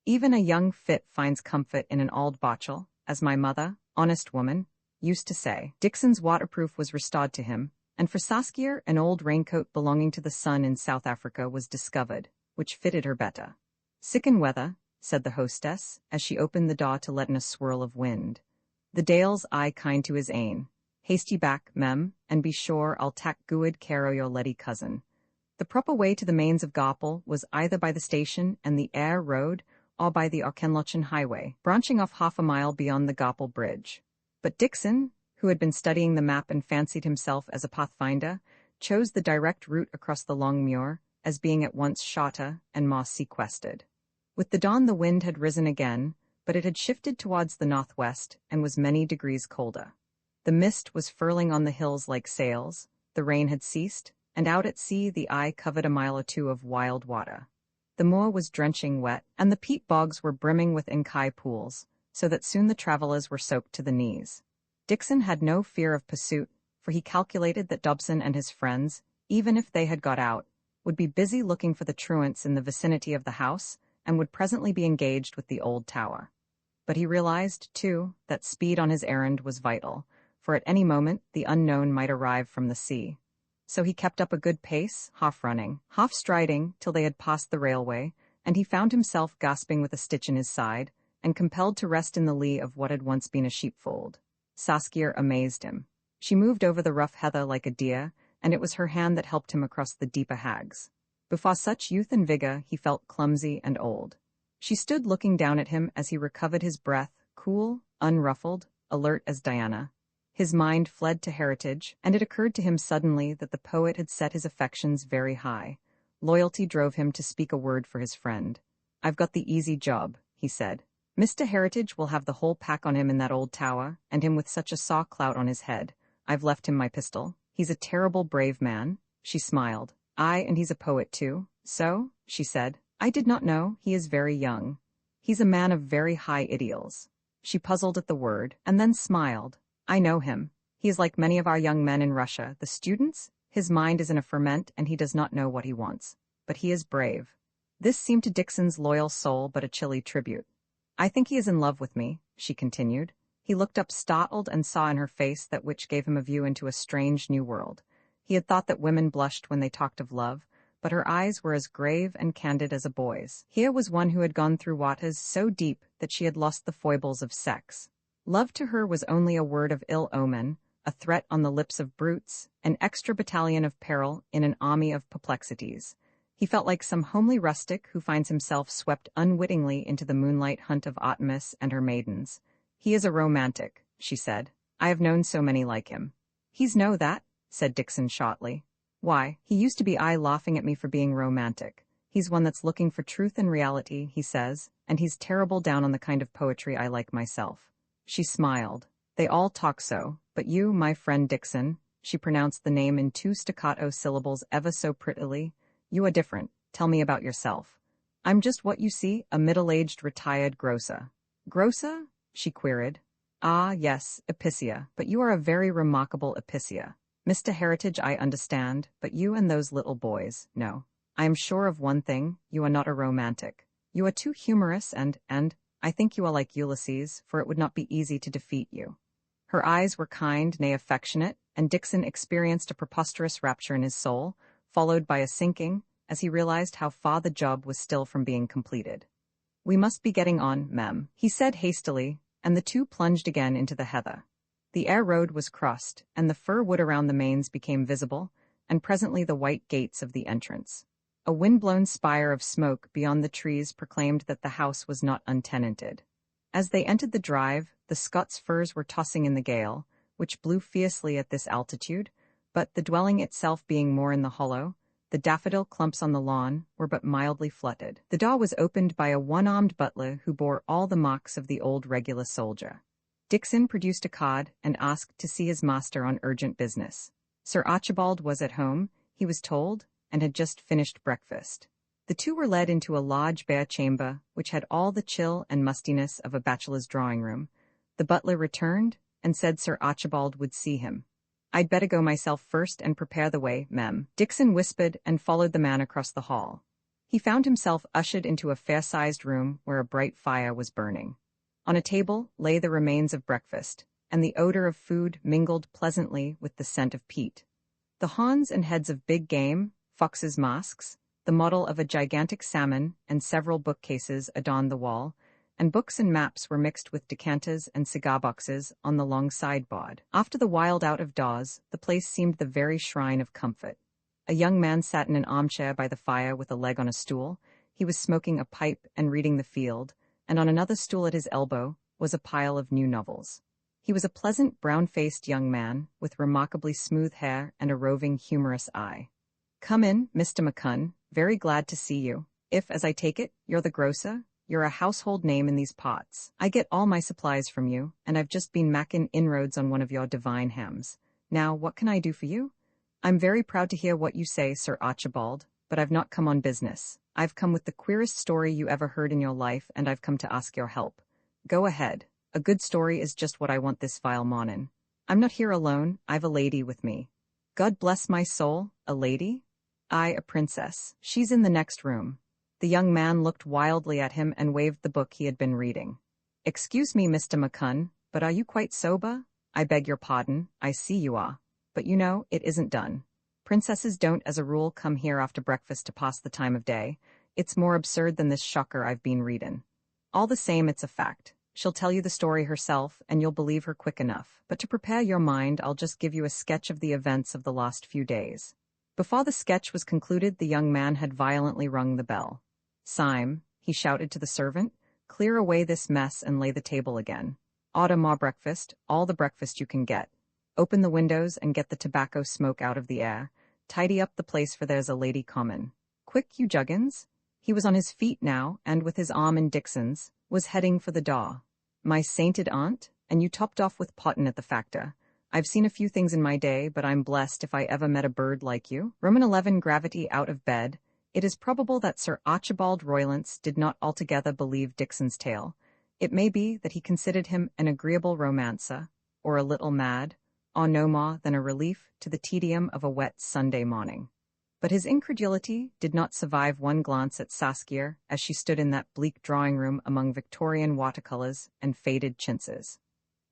"Even a young fit finds comfort in an auld botchel, as my mother, honest woman, used to say." Dixon's waterproof was restored to him, and for Saskia an old raincoat belonging to the son in South Africa was discovered, which fitted her better. "Siccan weather," said the hostess, as she opened the door to let in a swirl of wind. "The Dale's aye kind to his ain. Haste ye back, mem, and be sure I'll tak' guid care o' your leddy cousin." The proper way to the Mains of Gopple was either by the station and the Air Road or by the Auchenlochen Highway, branching off half a mile beyond the Gopple Bridge. But Dixon, who had been studying the map and fancied himself as a pathfinder, chose the direct route across the long muir, as being at once shorter and more sequestered. With the dawn the wind had risen again, but it had shifted towards the northwest and was many degrees colder. The mist was furling on the hills like sails, the rain had ceased, and out at sea the eye covered a mile or two of wild water. The moor was drenching wet, and the peat bogs were brimming with inkai pools, so that soon the travellers were soaked to the knees. Dixon had no fear of pursuit, for he calculated that Dobson and his friends, even if they had got out, would be busy looking for the truants in the vicinity of the house, and would presently be engaged with the old tower. But he realized, too, that speed on his errand was vital, for at any moment the unknown might arrive from the sea. So he kept up a good pace, half running, half striding, till they had passed the railway, and he found himself gasping with a stitch in his side, and compelled to rest in the lee of what had once been a sheepfold. Saskia amazed him. She moved over the rough heather like a deer, and it was her hand that helped him across the deeper hags. Before such youth and vigor, he felt clumsy and old. She stood looking down at him as he recovered his breath, cool, unruffled, alert as Diana. His mind fled to heritage, and it occurred to him suddenly that the poet had set his affections very high. Loyalty drove him to speak a word for his friend. "I've got the easy job," he said. Mr. Heritage will have the whole pack on him in that old tower, and him with such a saw clout on his head. I've left him my pistol. He's a terrible brave man." She smiled. "Aye, and he's a poet too." "So?" she said. "I did not know. He is very young. He's a man of very high ideals." She puzzled at the word, and then smiled. "I know him. He is like many of our young men in Russia, the students. His mind is in a ferment, and he does not know what he wants. But he is brave." This seemed to Dixon's loyal soul but a chilly tribute. "I think he is in love with me," she continued. He looked up startled and saw in her face that which gave him a view into a strange new world. He had thought that women blushed when they talked of love, but her eyes were as grave and candid as a boy's. Here was one who had gone through waters so deep that she had lost the foibles of sex. Love to her was only a word of ill omen, a threat on the lips of brutes, an extra battalion of peril in an army of perplexities. He felt like some homely rustic who finds himself swept unwittingly into the moonlight hunt of Artemis and her maidens. "He is a romantic," she said. "I have known so many like him." "He's no that," said Dixon shortly. "Why, he used to be laughing at me for being romantic. He's one that's looking for truth and reality, he says, and he's terrible down on the kind of poetry I like myself." She smiled. "They all talk so, but you, my friend Dixon," she pronounced the name in 2 staccato syllables ever so prettily, "you are different. Tell me about yourself." "I'm just what you see, a middle-aged retired grocer." "Grocer?" she queried. "Ah, yes, epicea, but you are a very remarkable epicea. Mr. Heritage, I understand, but you and those little boys, no. I am sure of one thing, you are not a romantic. You are too humorous and I think you are like Ulysses, for it would not be easy to defeat you." Her eyes were kind, nay affectionate, and Dixon experienced a preposterous rapture in his soul, followed by a sinking, as he realized how far the job was still from being completed. "We must be getting on, ma'am," he said hastily, and the two plunged again into the heather. The air road was crossed, and the fir wood around the mains became visible, and presently the white gates of the entrance. A wind-blown spire of smoke beyond the trees proclaimed that the house was not untenanted. As they entered the drive, the Scots firs were tossing in the gale, which blew fiercely at this altitude, but the dwelling itself being more in the hollow, the daffodil clumps on the lawn were but mildly fluttered. The door was opened by a one-armed butler who bore all the marks of the old regular soldier. Dixon produced a card and asked to see his master on urgent business. Sir Archibald was at home, he was told, and had just finished breakfast. The two were led into a large bare chamber, which had all the chill and mustiness of a bachelor's drawing-room. The butler returned, and said Sir Archibald would see him. "I'd better go myself first and prepare the way, ma'am," Dixon whispered and followed the man across the hall. He found himself ushered into a fair-sized room where a bright fire was burning. On a table lay the remains of breakfast, and the odor of food mingled pleasantly with the scent of peat. The horns and heads of big game, foxes' masks, the model of a gigantic salmon, and several bookcases adorned the wall, and books and maps were mixed with decanters and cigar boxes on the long sideboard. After the wild out of doors, the place seemed the very shrine of comfort. A young man sat in an armchair by the fire with a leg on a stool. He was smoking a pipe and reading The Field, and on another stool at his elbow was a pile of new novels. He was a pleasant, brown-faced young man, with remarkably smooth hair and a roving, humorous eye. "Come in, Mr. McCunn. Very glad to see you. If, as I take it, you're the grocer, you're a household name in these parts. I get all my supplies from you, and I've just been mackin' inroads on one of your divine hams. Now, what can I do for you?" "I'm very proud to hear what you say, Sir Archibald, but I've not come on business. I've come with the queerest story you ever heard in your life, and I've come to ask your help." "Go ahead. A good story is just what I want this vile mornin'. I'm not here alone, I've a lady with me." "God bless my soul, a lady?" "Aye, a princess. She's in the next room." The young man looked wildly at him and waved the book he had been reading. "Excuse me, Mr. McCunn, but are you quite sober?" "I beg your pardon, I see you are. But you know, it isn't done. Princesses don't as a rule come here after breakfast to pass the time of day. It's more absurd than this shocker I've been readin'. All the same, it's a fact. She'll tell you the story herself, and you'll believe her quick enough. But to prepare your mind, I'll just give you a sketch of the events of the last few days." Before the sketch was concluded, the young man had violently rung the bell. "Syme," he shouted to the servant, "clear away this mess and lay the table again. Order more breakfast, all the breakfast you can get. Open the windows and get the tobacco smoke out of the air. Tidy up the place, for there's a lady comin'. Quick, you juggins." He was on his feet now, and with his arm in Dixon's, was heading for the door. My sainted aunt, and you topped off with Potton at the factor. I've seen a few things in my day, but I'm blessed if I ever met a bird like you. Roman 11 gravity out of bed. It is probable that Sir Archibald Roylance did not altogether believe Dixon's tale. It may be that he considered him an agreeable romancer, or a little mad, or no more than a relief to the tedium of a wet Sunday morning. But his incredulity did not survive one glance at Saskia as she stood in that bleak drawing-room among Victorian watercolors and faded chintzes.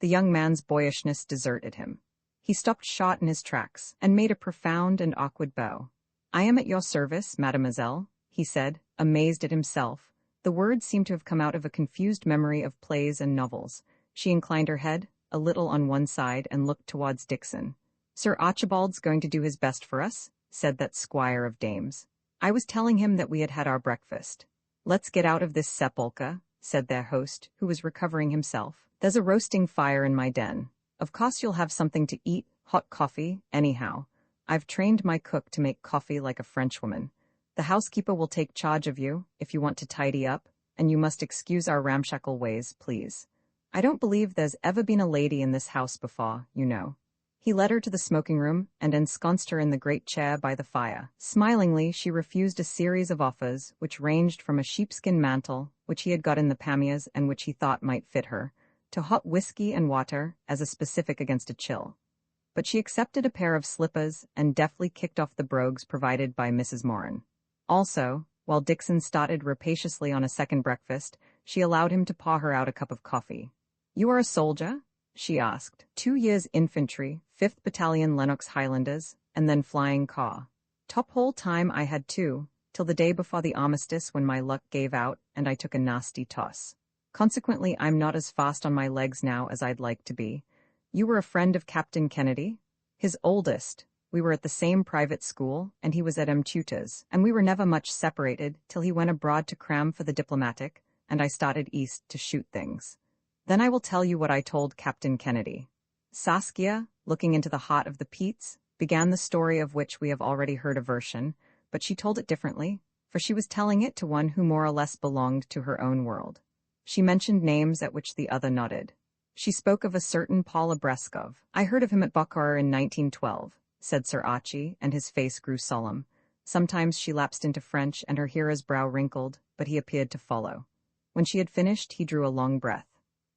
The young man's boyishness deserted him. He stopped short in his tracks and made a profound and awkward bow. "I am at your service, mademoiselle," he said, amazed at himself. The words seemed to have come out of a confused memory of plays and novels. She inclined her head a little on one side and looked towards Dixon. "Sir Archibald's going to do his best for us," said that squire of dames. "I was telling him that we had had our breakfast." "Let's get out of this sepulchre," said their host, who was recovering himself. "There's a roasting fire in my den. Of course you'll have something to eat, hot coffee, anyhow. I've trained my cook to make coffee like a Frenchwoman. The housekeeper will take charge of you, if you want to tidy up, and you must excuse our ramshackle ways, please. I don't believe there's ever been a lady in this house before, you know." He led her to the smoking room and ensconced her in the great chair by the fire. Smilingly, she refused a series of offers, which ranged from a sheepskin mantle, which he had got in the Pamias and which he thought might fit her, to hot whiskey and water as a specific against a chill. But she accepted a pair of slippers and deftly kicked off the brogues provided by Mrs. Moran. Also, while Dixon started rapaciously on a second breakfast, she allowed him to paw her out a cup of coffee. "You are a soldier?" she asked. 2 years infantry, 5th Battalion Lennox Highlanders, and then flying car. Top whole time I had two, till the day before the armistice when my luck gave out and I took a nasty toss. Consequently, I'm not as fast on my legs now as I'd like to be. You were a friend of Captain Kennedy? His oldest. We were at the same private school, and he was at Tutor's, and we were never much separated till he went abroad to cram for the diplomatic, and I started east to shoot things. Then I will tell you what I told Captain Kennedy." Saskia, looking into the heart of the peats, began the story of which we have already heard a version, but she told it differently, for she was telling it to one who more or less belonged to her own world. She mentioned names at which the other nodded. She spoke of a certain Paul Abreskov. "I heard of him at Buchan in 1912, said Sir Archie, and his face grew solemn. Sometimes she lapsed into French, and her hearer's brow wrinkled, but he appeared to follow. When she had finished, he drew a long breath.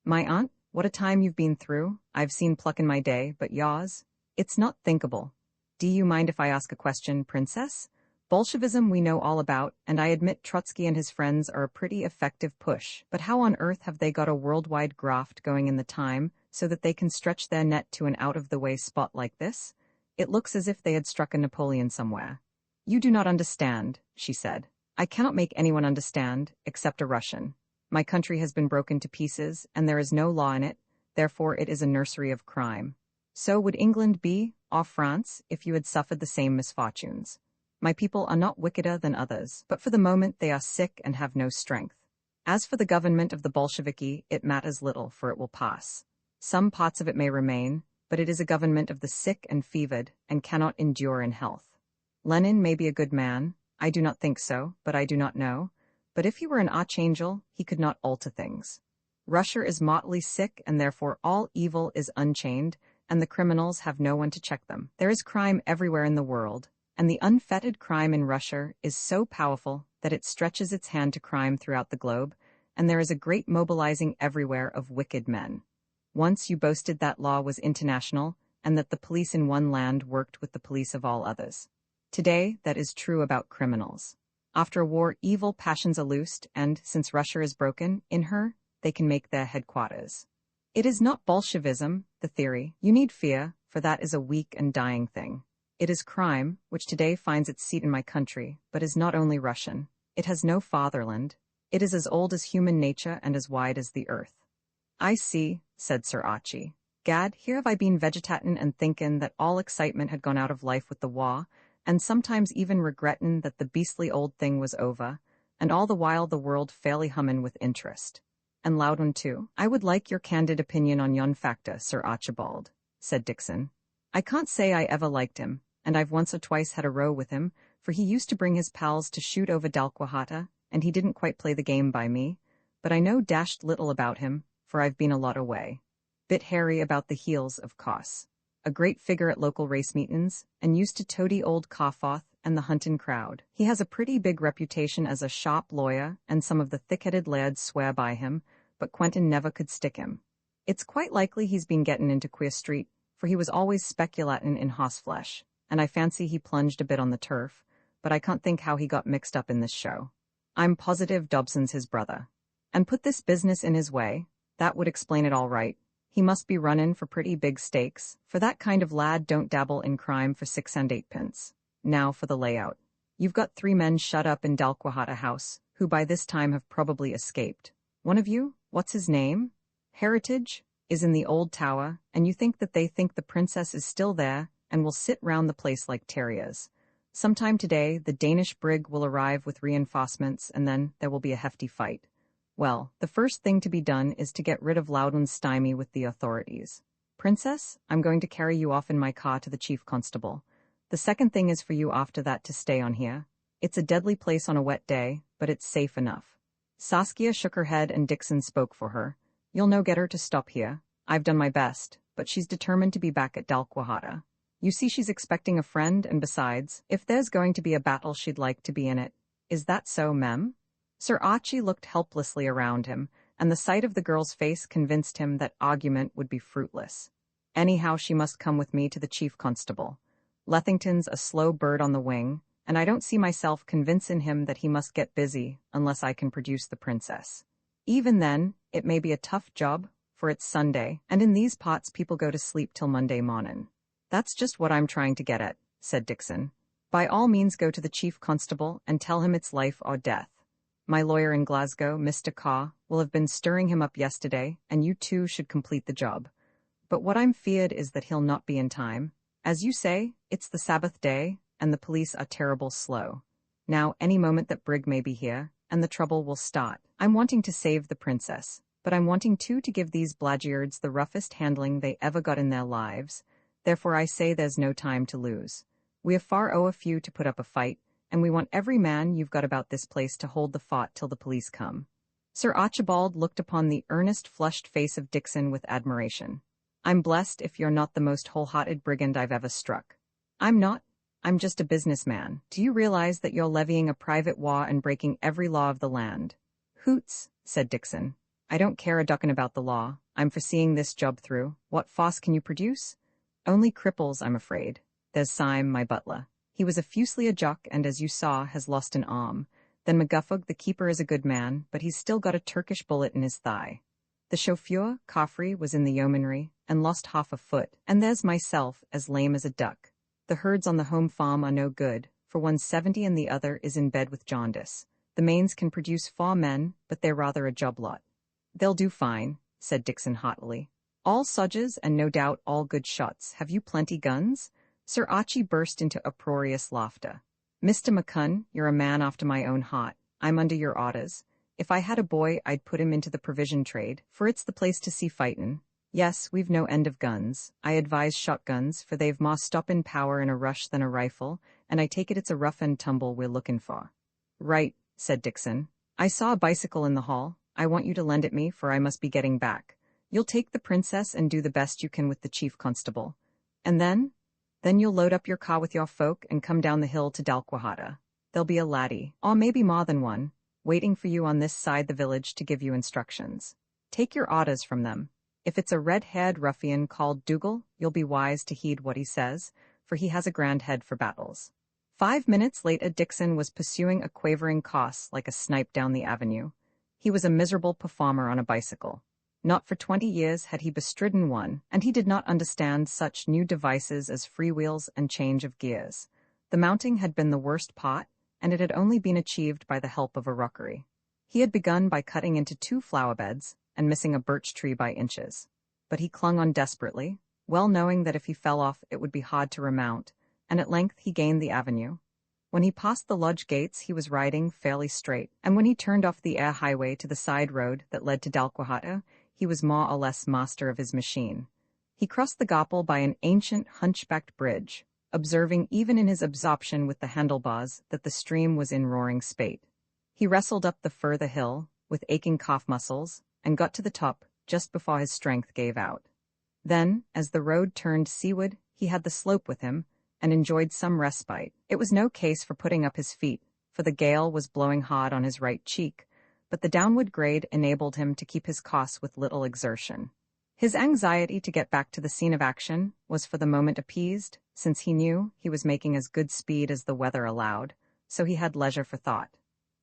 "My aunt, what a time you've been through. I've seen pluck in my day, but yours? It's not thinkable. Do you mind if I ask a question, princess? Bolshevism we know all about, and I admit Trotsky and his friends are a pretty effective push, but how on earth have they got a worldwide graft going in the time so that they can stretch their net to an out-of-the-way spot like this? It looks as if they had struck a Napoleon somewhere." "You do not understand," she said. "I cannot make anyone understand, except a Russian. My country has been broken to pieces, and there is no law in it, therefore it is a nursery of crime. So would England be, or France, if you had suffered the same misfortunes. My people are not wickeder than others, but for the moment they are sick and have no strength. As for the government of the Bolsheviki, it matters little, for it will pass. Some parts of it may remain, but it is a government of the sick and fevered, and cannot endure in health. Lenin may be a good man, I do not think so, but I do not know. But if he were an archangel, he could not alter things. Russia is motley sick, and therefore all evil is unchained, and the criminals have no one to check them. There is crime everywhere in the world, and the unfettered crime in Russia is so powerful that it stretches its hand to crime throughout the globe, and there is a great mobilizing everywhere of wicked men. Once you boasted that law was international, and that the police in one land worked with the police of all others. Today, that is true about criminals. After a war, evil passions are loosed, and, since Russia is broken, in her, they can make their headquarters. It is not Bolshevism, the theory, you need fear, for that is a weak and dying thing. It is crime, which today finds its seat in my country, but is not only Russian. It has no fatherland. It is as old as human nature and as wide as the earth." "I see," said Sir Archie. "Gad, here have I been vegetatin' and thinkin' that all excitement had gone out of life with the war, and sometimes even regrettin' that the beastly old thing was over, and all the while the world fairly hummin' with interest. And loud one too. I would like your candid opinion on yon factor, Sir Archibald," said Dixon. "I can't say I ever liked him, and I've once or twice had a row with him, for he used to bring his pals to shoot over Dalquahata, and he didn't quite play the game by me. but I know dashed little about him, for I've been a lot away. Bit hairy about the heels, of course. A great figure at local race meetings, and used to toady old Cawforth and the huntin' crowd. He has a pretty big reputation as a sharp lawyer, and some of the thick-headed lads swear by him, but Quentin never could stick him. It's quite likely he's been gettin' into queer street, for he was always speculatin' in horseflesh, and I fancy he plunged a bit on the turf, but I can't think how he got mixed up in this show. I'm positive Dobson's his brother. And put this business in his way, that would explain it all right. He must be runnin' for pretty big stakes, for that kind of lad don't dabble in crime for 6 and 8 pence. Now for the layout. You've got 3 men shut up in Dalquahata House, who by this time have probably escaped. One of you, what's his name? Heritage, is in the old tower, and you think that they think the princess is still there, and will sit round the place like terriers. Sometime today, the Danish brig will arrive with reinforcements, and then there will be a hefty fight. Well, the first thing to be done is to get rid of Loudon's stymie with the authorities. Princess, I'm going to carry you off in my car to the chief constable. The second thing is for you after that to stay on here. It's a deadly place on a wet day, but it's safe enough. Saskia shook her head and Dixon spoke for her. You'll no get her to stop here. I've done my best, but she's determined to be back at Dalquahata. You see she's expecting a friend, and besides, if there's going to be a battle she'd like to be in it. Is that so, Mem? Sir Archie looked helplessly around him, and the sight of the girl's face convinced him that argument would be fruitless. Anyhow, she must come with me to the chief constable. Lethington's a slow bird on the wing, and I don't see myself convincing him that he must get busy unless I can produce the princess. Even then, it may be a tough job, for it's Sunday, and in these parts people go to sleep till Monday mornin'. That's just what I'm trying to get at, said Dixon. By all means go to the chief constable and tell him it's life or death. My lawyer in Glasgow, Mr. Carr, will have been stirring him up yesterday, and you two should complete the job. But what I'm feared is that he'll not be in time. As you say, it's the Sabbath day, and the police are terrible slow. Now, any moment that brig may be here, and the trouble will start. I'm wanting to save the princess, but I'm wanting too to give these Blagyards the roughest handling they ever got in their lives. Therefore I say there's no time to lose. We have far a few to put up a fight, and we want every man you've got about this place to hold the fort till the police come. Sir Archibald looked upon the earnest, flushed face of Dixon with admiration. I'm blessed if you're not the most wholehearted brigand I've ever struck. I'm not. I'm just a businessman. Do you realize that you're levying a private war and breaking every law of the land? Hoots, said Dixon. I don't care a duckin' about the law. I'm for seeing this job through. What foss can you produce? Only cripples, I'm afraid. There's Syme, my butler. He was a Fusilier jock and, as you saw, has lost an arm. Then McGuffog, the keeper, is a good man, but he's still got a Turkish bullet in his thigh. The chauffeur, Caffrey, was in the yeomanry, and lost half a foot, and there's myself, as lame as a duck. The herds on the home farm are no good, for one's 70 and the other is in bed with jaundice. The mains can produce 4 men, but they're rather a job lot. They'll do fine, said Dixon haughtily. All sodges and no doubt all good shots. Have you plenty guns? Sir Archie burst into uproarious laughter. Mr. McCunn, you're a man after my own heart. I'm under your orders. If I had a boy, I'd put him into the provision trade, for it's the place to see fightin'. Yes, we've no end of guns. I advise shotguns, for they've more stop-in power in a rush than a rifle, and I take it's a rough and tumble we're lookin' for. Right, said Dixon. I saw a bicycle in the hall. I want you to lend it me, for I must be getting back. You'll take the princess and do the best you can with the chief constable. And then you'll load up your car with your folk and come down the hill to Dalquahata. There'll be a laddie, or maybe more than one, waiting for you on this side the village to give you instructions. Take your orders from them. If it's a red-haired ruffian called Dougal, you'll be wise to heed what he says, for he has a grand head for battles. 5 minutes later, Dixon was pursuing a quavering course like a snipe down the avenue. He was a miserable performer on a bicycle. Not for 20 years had he bestridden one, and he did not understand such new devices as freewheels and change of gears. The mounting had been the worst part, and it had only been achieved by the help of a rockery. He had begun by cutting into 2 flower beds, and missing a birch tree by inches. But he clung on desperately, well knowing that if he fell off it would be hard to remount, and at length he gained the avenue. When he passed the lodge gates he was riding fairly straight, and when he turned off the air highway to the side road that led to Dalquahata, he was more or less master of his machine. He crossed the Goppel by an ancient hunchbacked bridge, observing even in his absorption with the handlebars that the stream was in roaring spate. He wrestled up the further hill, with aching calf muscles, and got to the top just before his strength gave out. Then, as the road turned seaward, he had the slope with him, and enjoyed some respite. It was no case for putting up his feet, for the gale was blowing hard on his right cheek, but the downward grade enabled him to keep his course with little exertion. His anxiety to get back to the scene of action was for the moment appeased, since he knew he was making as good speed as the weather allowed, so he had leisure for thought.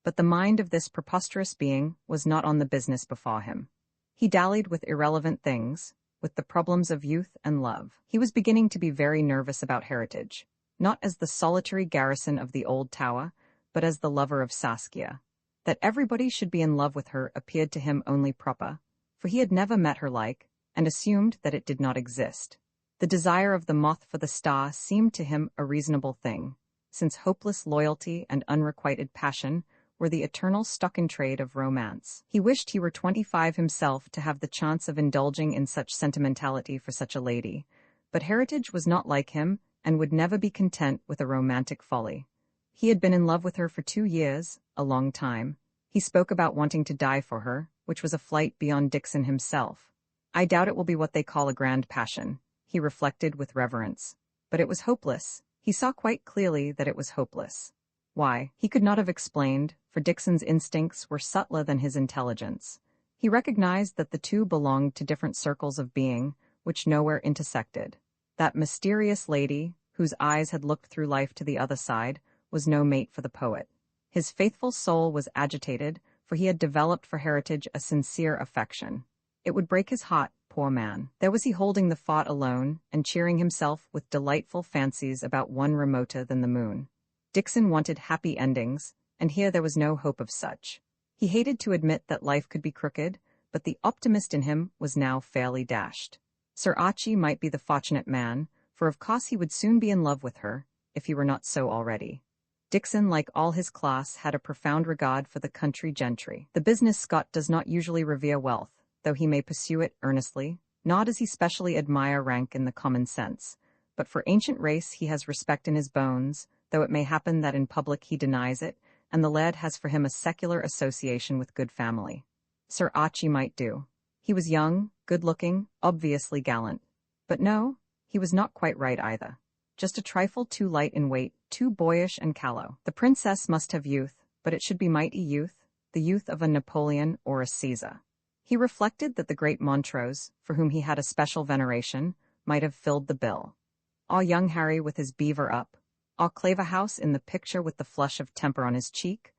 But the mind of this preposterous being was not on the business before him. He dallied with irrelevant things, with the problems of youth and love. He was beginning to be very nervous about Heritage, not as the solitary garrison of the old tower, but as the lover of Saskia. That everybody should be in love with her appeared to him only proper, for he had never met her like, and assumed that it did not exist. The desire of the moth for the star seemed to him a reasonable thing, since hopeless loyalty and unrequited passion were the eternal stock-in-trade of romance. He wished he were 25 himself to have the chance of indulging in such sentimentality for such a lady, but Heritage was not like him and would never be content with a romantic folly. He had been in love with her for 2 years, a long time. He spoke about wanting to die for her, which was a flight beyond Dixon himself. I doubt it will be what they call a grand passion, he reflected with reverence. But it was hopeless. He saw quite clearly that it was hopeless. Why, he could not have explained, for Dixon's instincts were subtler than his intelligence. He recognized that the two belonged to different circles of being, which nowhere intersected. That mysterious lady, whose eyes had looked through life to the other side, was no mate for the poet. His faithful soul was agitated, for he had developed for Heritage a sincere affection. It would break his heart, poor man. There was he holding the fort alone, and cheering himself with delightful fancies about one remoter than the moon. Dixon wanted happy endings, and here there was no hope of such. He hated to admit that life could be crooked, but the optimist in him was now fairly dashed. Sir Archie might be the fortunate man, for of course he would soon be in love with her, if he were not so already. Dixon, like all his class, had a profound regard for the country gentry. The business Scot does not usually revere wealth, though he may pursue it earnestly, not as he specially admire rank in the common sense, but for ancient race he has respect in his bones, though it may happen that in public he denies it, and the lad has for him a secular association with good family. Sir Archie might do. He was young, good-looking, obviously gallant. But no, he was not quite right either. Just a trifle too light in weight, too boyish and callow. The princess must have youth, but it should be mighty youth, the youth of a Napoleon or a Caesar. He reflected that the great Montrose, for whom he had a special veneration, might have filled the bill. Or young Harry with his beaver up, or Claverhouse in the picture with the flush of temper on his cheek.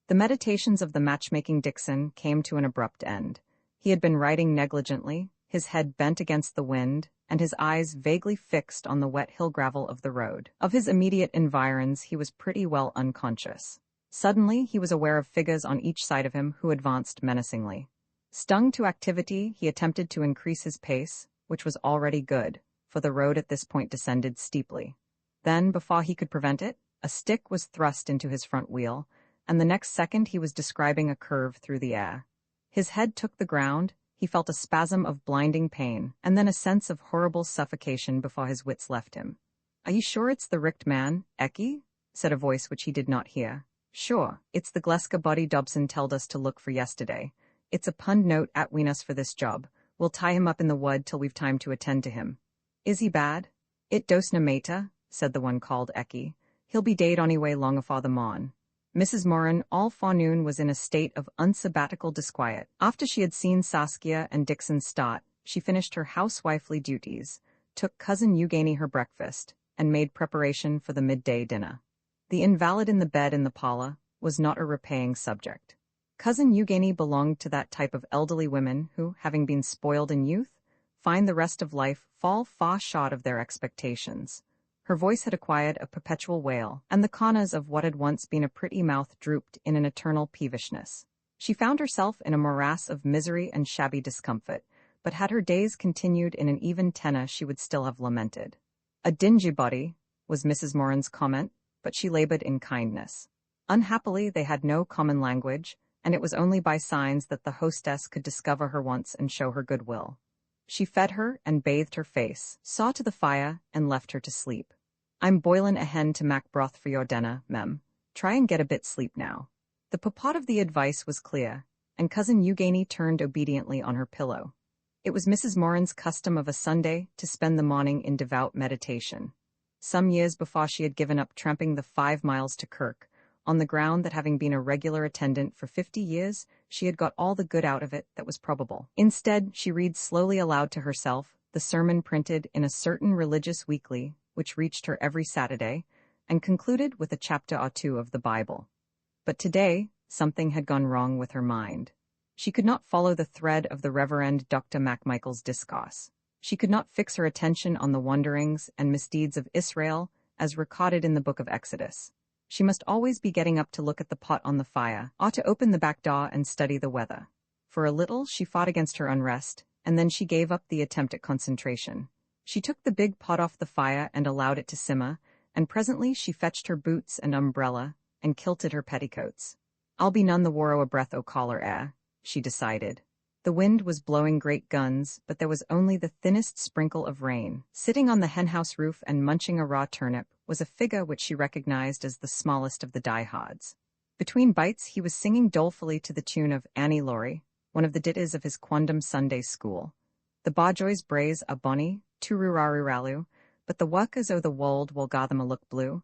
The meditations of the matchmaking Dixon came to an abrupt end. He had been riding negligently, his head bent against the wind, and his eyes vaguely fixed on the wet hill gravel of the road. Of his immediate environs he was pretty well unconscious. Suddenly he was aware of figures on each side of him who advanced menacingly. Stung to activity, he attempted to increase his pace, which was already good, for the road at this point descended steeply. Then, before he could prevent it, a stick was thrust into his front wheel, and the next second he was describing a curve through the air. His head took the ground, he felt a spasm of blinding pain, and then a sense of horrible suffocation before his wits left him. "Are you sure it's the richt man, Ecky?" said a voice which he did not hear. "Sure, it's the Gleska body Dobson telled us to look for yesterday. It's a pund note atween us for this job. We'll tie him up in the wood till we've time to attend to him." "Is he bad?" "It dosna matter," said the one called Ecky. "He'll be daid onyway long afore the morn." Mrs. Moran all forenoon was in a state of unsabbatical disquiet. After she had seen Saskia and Dixon start, she finished her housewifely duties, took Cousin Eugenie her breakfast, and made preparation for the midday dinner. The invalid in the bed in the parlor was not a repaying subject. Cousin Eugenie belonged to that type of elderly women who, having been spoiled in youth, find the rest of life fall far short of their expectations. Her voice had acquired a perpetual wail, and the corners of what had once been a pretty mouth drooped in an eternal peevishness. She found herself in a morass of misery and shabby discomfort, but had her days continued in an even tenor she would still have lamented. "A dingy body," was Mrs. Moran's comment, but she labored in kindness. Unhappily they had no common language, and it was only by signs that the hostess could discover her wants and show her goodwill. She fed her and bathed her face, saw to the fire, and left her to sleep. "I'm boilin' a hen to mak broth for your dinner, mem. Try and get a bit sleep now." The purport of the advice was clear. and Cousin Eugenie turned obediently on her pillow. It was Mrs. Moran's custom of a Sunday to spend the morning in devout meditation. Some years before she had given up tramping the 5 miles to Kirk, on the ground that having been a regular attendant for 50 years, she had got all the good out of it that was probable. Instead, she read slowly aloud to herself the sermon printed in a certain religious weekly, which reached her every Saturday, and concluded with a chapter or two of the Bible. But today, something had gone wrong with her mind. She could not follow the thread of the Reverend Dr. MacMichael's discourse. She could not fix her attention on the wanderings and misdeeds of Israel as recorded in the book of Exodus. She must always be getting up to look at the pot on the fire, or to open the back door and study the weather. For a little, she fought against her unrest, and then she gave up the attempt at concentration. She took the big pot off the fire and allowed it to simmer, and presently she fetched her boots and umbrella, and kilted her petticoats. "I'll be none the waur a breath o' caller air," she decided. The wind was blowing great guns, but there was only the thinnest sprinkle of rain. Sitting on the henhouse roof and munching a raw turnip was a figure which she recognized as the smallest of the diehards. Between bites he was singing dolefully to the tune of Annie Laurie, one of the ditties of his quondam Sunday school. "The barjoys braes a bonny, tururaruralu, but the workers o' the wold will gar them a look blue,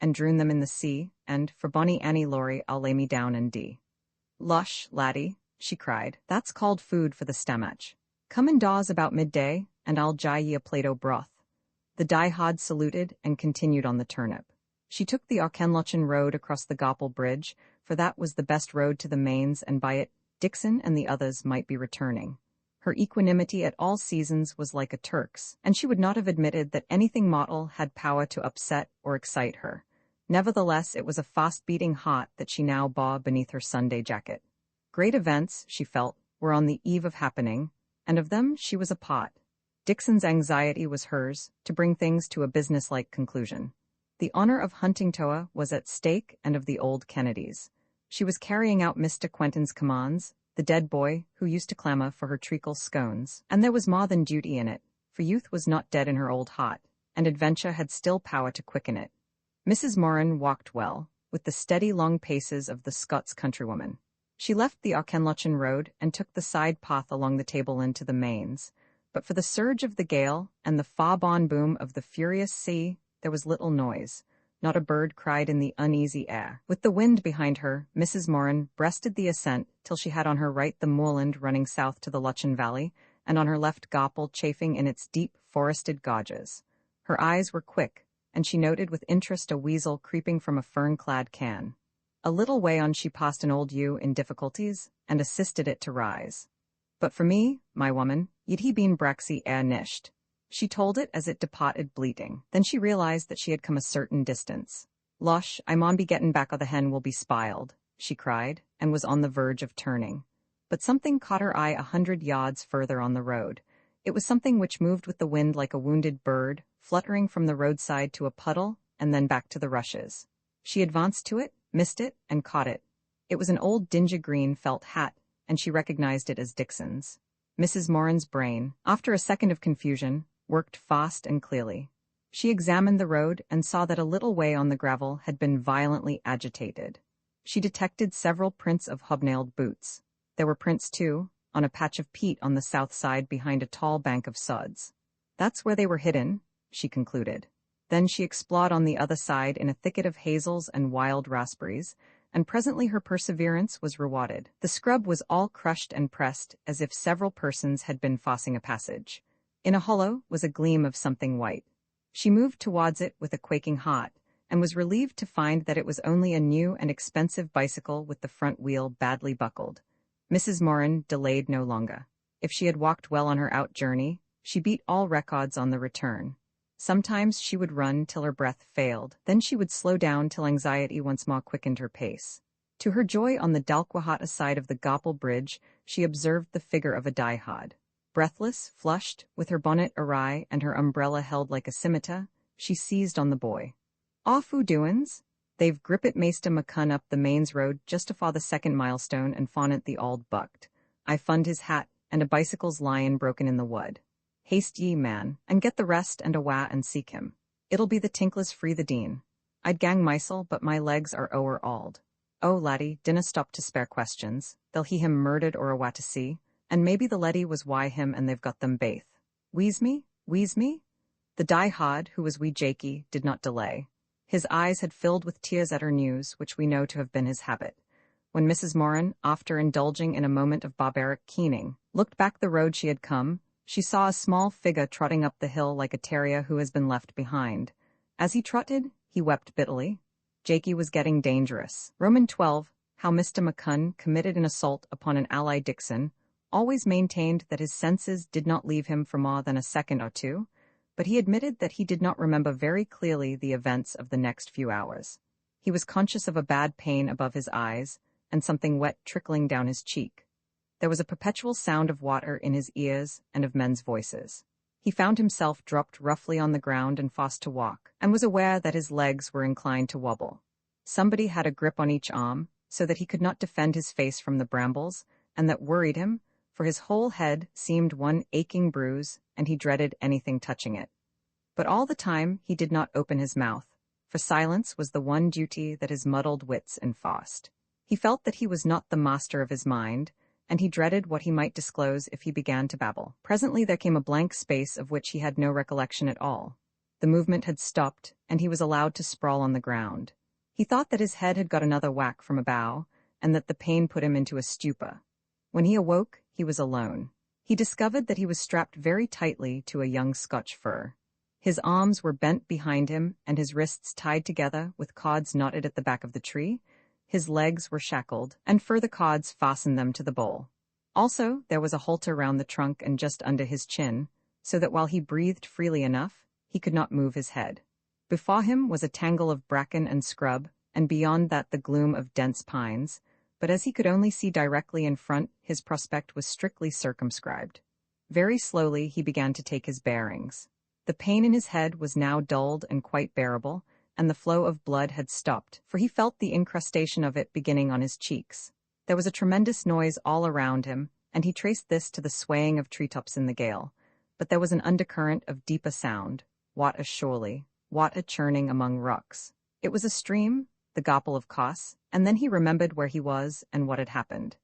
and droon them in the sea, and, for bonny Annie Laurie, I'll lay me down and dee." "Lush, laddie," she cried, "that's called food for the stomach. Come indoors about midday, and I'll gie ye a plate o' broth." The diehard saluted and continued on the turnip. She took the Auchenlochen road across the Goppel Bridge, for that was the best road to the Mains, and by it Dixon and the others might be returning. Her equanimity at all seasons was like a Turk's, and she would not have admitted that anything mortal had power to upset or excite her. Nevertheless, it was a fast-beating heart that she now bore beneath her Sunday jacket. Great events, she felt, were on the eve of happening, and of them she was a part. Dixon's anxiety was hers, to bring things to a businesslike conclusion. The honor of Huntingtower was at stake and of the old Kennedys. She was carrying out Mr. Quentin's commands, the dead boy who used to clamor for her treacle scones, and there was more than duty in it, for youth was not dead in her old heart, and adventure had still power to quicken it. Mrs. Moran walked well, with the steady long paces of the Scots countrywoman. She left the Auchenlochen road and took the side path along the Table into the Mains, but for the surge of the gale and the far-borne boom of the furious sea, there was little noise. Not a bird cried in the uneasy air. With the wind behind her, Mrs. Moran breasted the ascent till she had on her right the moorland running south to the Lochen Valley, and on her left Goppel chafing in its deep forested gorges. Her eyes were quick, and she noted with interest a weasel creeping from a fern-clad cairn. A little way on she passed an old ewe in difficulties, and assisted it to rise. "But for me, my woman, ye'd he been braxy ere nisht," she told it as it departed bleating. Then she realized that she had come a certain distance. "Losh, I maun be getting back o' the hen will be spiled," she cried, and was on the verge of turning. But something caught her eye 100 yards further on the road. It was something which moved with the wind like a wounded bird, fluttering from the roadside to a puddle, and then back to the rushes. She advanced to it, missed it, and caught it. It was an old dingy green felt hat, and she recognized it as Dixon's. Mrs. Moran's brain, after a second of confusion, worked fast and clearly. She examined the road and saw that a little way on the gravel had been violently agitated. She detected several prints of hobnailed boots. There were prints, too, on a patch of peat on the south side behind a tall bank of sods. "That's where they were hidden," she concluded. Then she explored on the other side in a thicket of hazels and wild raspberries, and presently her perseverance was rewarded. The scrub was all crushed and pressed as if several persons had been forcing a passage. In a hollow was a gleam of something white. She moved towards it with a quaking heart, and was relieved to find that it was only a new and expensive bicycle with the front wheel badly buckled. Mrs. Moran delayed no longer. If she had walked well on her out journey, she beat all records on the return. Sometimes she would run till her breath failed, then she would slow down till anxiety once more quickened her pace. To her joy, on the Dalquahata side of the Goppel Bridge, she observed the figure of a diehard. Breathless, flushed, with her bonnet awry and her umbrella held like a scimitar, she seized on the boy. "Off oo doin's? They've grippit Maester McCunn up the Mains road just afore the second milestone and fawnit the auld bucked. I fund his hat, and a bicycle's lyin' broken in the wood. Haste ye, man, and get the rest and awa and seek him. It'll be the tinkles free the dean. I'd gang mysel, but my legs are ower auld." Oh, laddie, dinna stop to spare questions. They'll he him murdered or a what to see, and maybe the leddy was why him and they've got them baith. Wheeze me? Wheeze me? The die-hard, who was wee Jakey, did not delay. His eyes had filled with tears at her news, which we know to have been his habit. When Mrs. Moran, after indulging in a moment of barbaric keening, looked back the road she had come, she saw a small figure trotting up the hill like a terrier who has been left behind. As he trotted, he wept bitterly. Jakey was getting dangerous. Roman 12, how Mr. McCunn committed an assault upon an ally Dixon, always maintained that his senses did not leave him for more than a second or two, but he admitted that he did not remember very clearly the events of the next few hours. He was conscious of a bad pain above his eyes, and something wet trickling down his cheek. There was a perpetual sound of water in his ears and of men's voices. He found himself dropped roughly on the ground and forced to walk, and was aware that his legs were inclined to wobble. Somebody had a grip on each arm, so that he could not defend his face from the brambles, and that worried him, for his whole head seemed one aching bruise, and he dreaded anything touching it. But all the time he did not open his mouth, for silence was the one duty that his muddled wits enforced. He felt that he was not the master of his mind, and he dreaded what he might disclose if he began to babble. Presently there came a blank space of which he had no recollection at all. The movement had stopped, and he was allowed to sprawl on the ground. He thought that his head had got another whack from a bough, and that the pain put him into a stupor. When he awoke, he was alone. He discovered that he was strapped very tightly to a young Scotch fir. His arms were bent behind him, and his wrists tied together with cords knotted at the back of the tree. His legs were shackled, and further cords fastened them to the bole. Also, there was a halter round the trunk and just under his chin, so that while he breathed freely enough, he could not move his head. Before him was a tangle of bracken and scrub, and beyond that the gloom of dense pines, but as he could only see directly in front, his prospect was strictly circumscribed. Very slowly he began to take his bearings. The pain in his head was now dulled and quite bearable, and the flow of blood had stopped, for he felt the incrustation of it beginning on his cheeks. There was a tremendous noise all around him, and he traced this to the swaying of treetops in the gale. But there was an undercurrent of deeper sound, what a surely, what a churning among rocks. It was a stream, the Gopple of Cos, and then he remembered where he was and what had happened.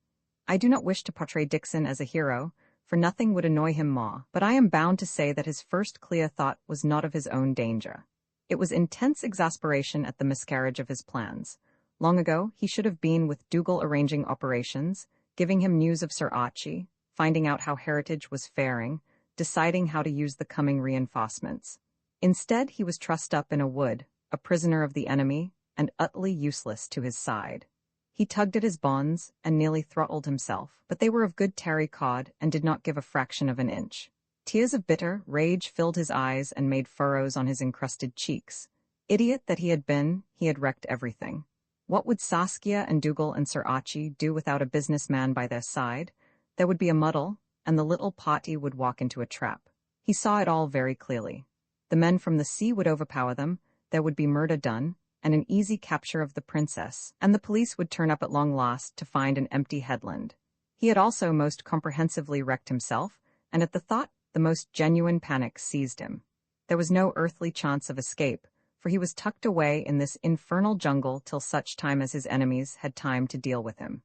I do not wish to portray Dixon as a hero, for nothing would annoy him more, but I am bound to say that his first clear thought was not of his own danger. It was intense exasperation at the miscarriage of his plans. Long ago, he should have been with Dougal arranging operations, giving him news of Sir Archie, finding out how Heritage was faring, deciding how to use the coming reinforcements. Instead, he was trussed up in a wood, a prisoner of the enemy, and utterly useless to his side. He tugged at his bonds and nearly throttled himself, but they were of good terry cod and did not give a fraction of an inch. Tears of bitter rage filled his eyes and made furrows on his encrusted cheeks. Idiot that he had been, he had wrecked everything. What would Saskia and Dougal and Sir Archie do without a businessman by their side? There would be a muddle, and the little party would walk into a trap. He saw it all very clearly. The men from the sea would overpower them, there would be murder done, and an easy capture of the princess, and the police would turn up at long last to find an empty headland. He had also most comprehensively wrecked himself, and at the thought, the most genuine panic seized him. There was no earthly chance of escape, for he was tucked away in this infernal jungle till such time as his enemies had time to deal with him.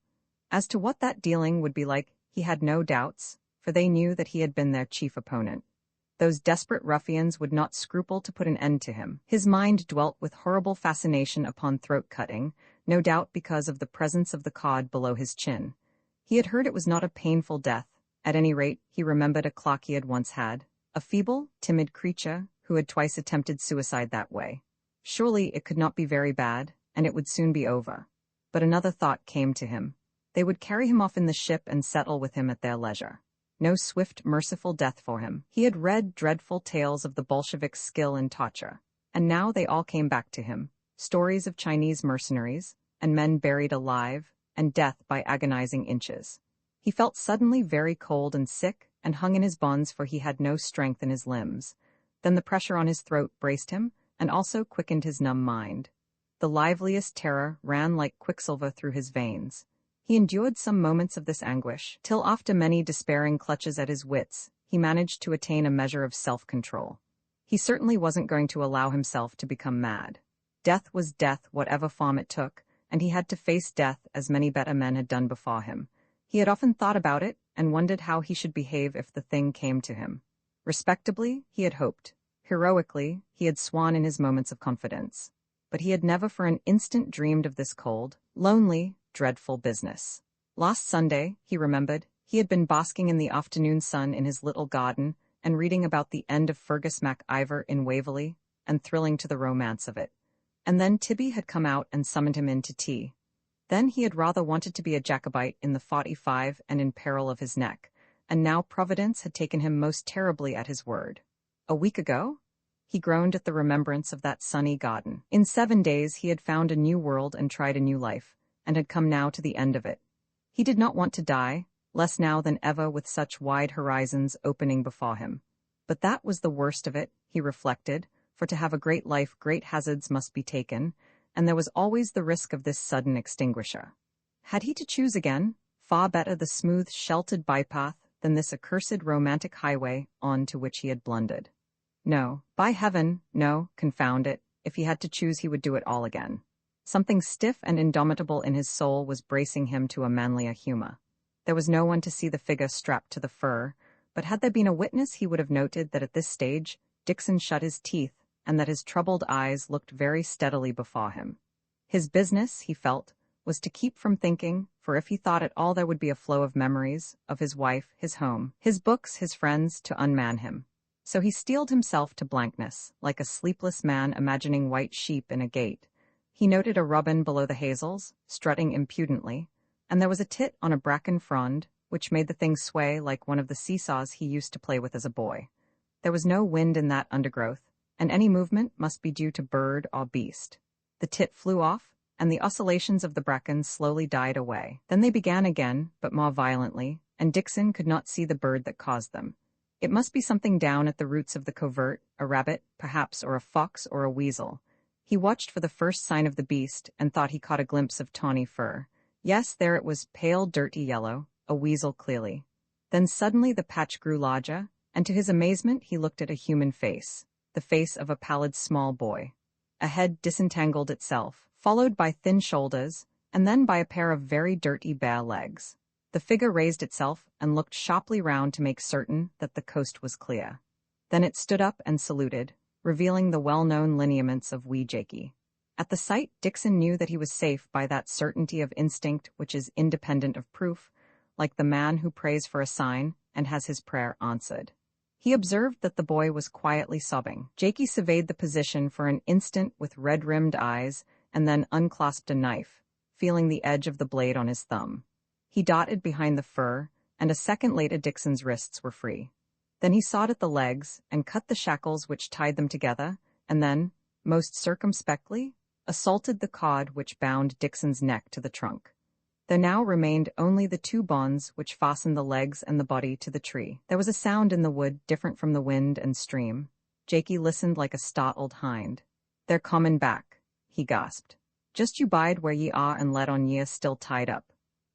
As to what that dealing would be like, he had no doubts, for they knew that he had been their chief opponent. Those desperate ruffians would not scruple to put an end to him. His mind dwelt with horrible fascination upon throat-cutting, no doubt because of the presence of the cod below his chin. He had heard it was not a painful death. At any rate, he remembered a clock he had once had, a feeble, timid creature who had twice attempted suicide that way. Surely it could not be very bad, and it would soon be over. But another thought came to him. They would carry him off in the ship and settle with him at their leisure. No swift, merciful death for him. He had read dreadful tales of the Bolsheviks' skill in torture, and now they all came back to him. Stories of Chinese mercenaries, and men buried alive, and death by agonizing inches. He felt suddenly very cold and sick, and hung in his bonds for he had no strength in his limbs. Then the pressure on his throat braced him, and also quickened his numb mind. The liveliest terror ran like quicksilver through his veins. He endured some moments of this anguish, till after many despairing clutches at his wits, he managed to attain a measure of self-control. He certainly wasn't going to allow himself to become mad. Death was death whatever form it took, and he had to face death as many better men had done before him. He had often thought about it and wondered how he should behave if the thing came to him. Respectably, he had hoped. Heroically, he had sworn in his moments of confidence. But he had never for an instant dreamed of this cold, lonely, dreadful business. Last Sunday, he remembered, he had been basking in the afternoon sun in his little garden and reading about the end of Fergus Mac Ivor in Waverley and thrilling to the romance of it. And then Tibby had come out and summoned him in to tea. Then he had rather wanted to be a Jacobite in the 45 and in peril of his neck, and now Providence had taken him most terribly at his word. A week ago? He groaned at the remembrance of that sunny garden. In 7 days he had found a new world and tried a new life, and had come now to the end of it. He did not want to die, less now than ever with such wide horizons opening before him. But that was the worst of it, he reflected, for to have a great life great hazards must be taken, and there was always the risk of this sudden extinguisher. Had he to choose again, far better the smooth, sheltered bypath than this accursed romantic highway on to which he had blundered. No, by heaven, no, confound it, if he had to choose he would do it all again. Something stiff and indomitable in his soul was bracing him to a manlier humor. There was no one to see the figure strapped to the fur, but had there been a witness he would have noted that at this stage Dixon shut his teeth and that his troubled eyes looked very steadily before him. His business, he felt, was to keep from thinking, for if he thought at all there would be a flow of memories, of his wife, his home, his books, his friends, to unman him. So he steeled himself to blankness, like a sleepless man imagining white sheep in a gate. He noted a robin below the hazels, strutting impudently, and there was a tit on a bracken frond, which made the thing sway like one of the seesaws he used to play with as a boy. There was no wind in that undergrowth, and any movement must be due to bird or beast. The tit flew off, and the oscillations of the bracken slowly died away. Then they began again, but more violently, and Dixon could not see the bird that caused them. It must be something down at the roots of the covert, a rabbit, perhaps, or a fox, or a weasel. He watched for the first sign of the beast, and thought he caught a glimpse of tawny fur. Yes, there it was, pale, dirty yellow, a weasel clearly. Then suddenly the patch grew larger, and to his amazement he looked at a human face, the face of a pallid small boy. A head disentangled itself, followed by thin shoulders, and then by a pair of very dirty bare legs. The figure raised itself and looked sharply round to make certain that the coast was clear. Then it stood up and saluted, revealing the well-known lineaments of wee Jakey. At the sight, Dixon knew that he was safe by that certainty of instinct which is independent of proof, like the man who prays for a sign and has his prayer answered. He observed that the boy was quietly sobbing. Jakey surveyed the position for an instant with red-rimmed eyes and then unclasped a knife, feeling the edge of the blade on his thumb. He darted behind the fur, and a second later Dixon's wrists were free. Then he sawed at the legs and cut the shackles which tied them together, and then, most circumspectly, assaulted the cord which bound Dixon's neck to the trunk. There now remained only the two bonds which fastened the legs and the body to the tree. There was a sound in the wood different from the wind and stream. Jakey listened like a startled hind. "They're comin' back," he gasped. "Just you bide where ye are and let on ye still tied up."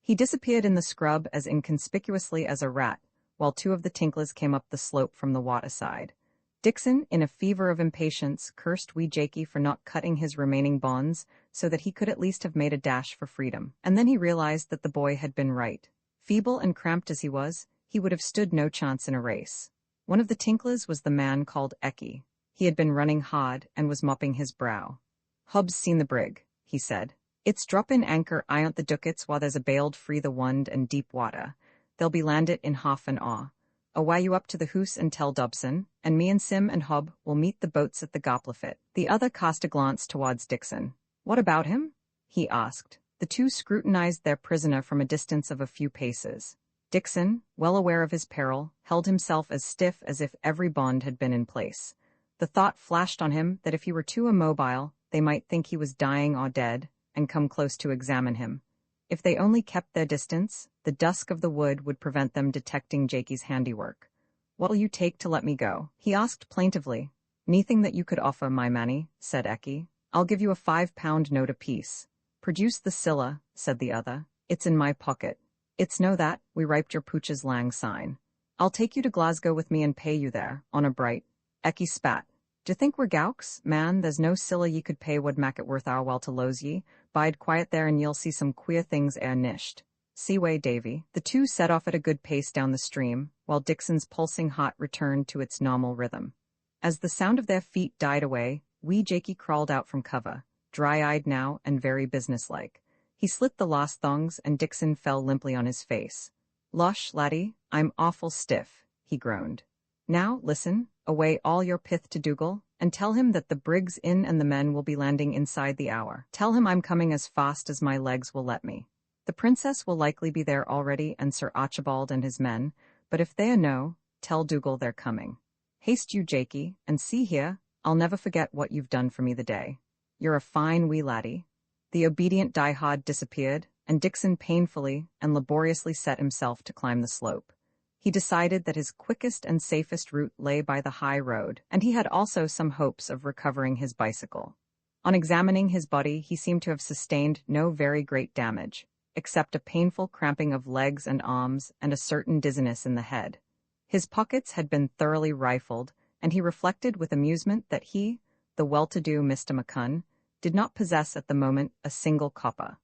He disappeared in the scrub as inconspicuously as a rat, while two of the tinklers came up the slope from the water side. Dixon, in a fever of impatience, cursed wee Jakey for not cutting his remaining bonds so that he could at least have made a dash for freedom. And then he realized that the boy had been right. Feeble and cramped as he was, he would have stood no chance in a race. One of the tinklers was the man called Ecky. He had been running hard and was mopping his brow. "Hub's seen the brig," he said. "It's droppin' anchor ayont the ducats while there's a bailed free the wund and deep water. They'll be landed in half an hour. Awa you up to the hoose and tell Dobson, and me and Sim and Hub will meet the boats at the Goplafit." The other cast a glance towards Dixon. "What about him?" he asked. The two scrutinized their prisoner from a distance of a few paces. Dixon, well aware of his peril, held himself as stiff as if every bond had been in place. The thought flashed on him that if he were too immobile, they might think he was dying or dead, and come close to examine him. If they only kept their distance, the dusk of the wood would prevent them detecting Jakey's handiwork. "What'll you take to let me go?" he asked plaintively. "Nothing that you could offer, my manny," said Ecky. "I'll give you a 5-pound note apiece." "Produce the silla," said the other. "It's in my pocket. It's no that, we riped your pooch's lang sign. I'll take you to Glasgow with me and pay you there, on a bright." Ecky spat. "D'ye think we're gowks? Man, there's no silla ye could pay would mak it worth our while to lose ye. Bide quiet there and ye'll see some queer things ere nisht. Seaway, Davy." The two set off at a good pace down the stream, while Dixon's pulsing heart returned to its normal rhythm. As the sound of their feet died away, wee Jakey crawled out from cover, dry-eyed now and very businesslike. He slit the last thongs and Dixon fell limply on his face. "Losh, laddie, I'm awful stiff," he groaned. "Now, listen, away all your pith to Dougal, and tell him that the brig's in and the men will be landing inside the hour. Tell him I'm coming as fast as my legs will let me. The princess will likely be there already and Sir Archibald and his men, but if they no, tell Dougal they're coming. Haste you, Jakey, and see here, I'll never forget what you've done for me the day. You're a fine wee laddie." The obedient diehard disappeared, and Dixon painfully and laboriously set himself to climb the slope. He decided that his quickest and safest route lay by the high road, and he had also some hopes of recovering his bicycle. On examining his body, he seemed to have sustained no very great damage, except a painful cramping of legs and arms and a certain dizziness in the head. His pockets had been thoroughly rifled, and he reflected with amusement that he, the well-to-do Mr. McCunn, did not possess at the moment a single copper.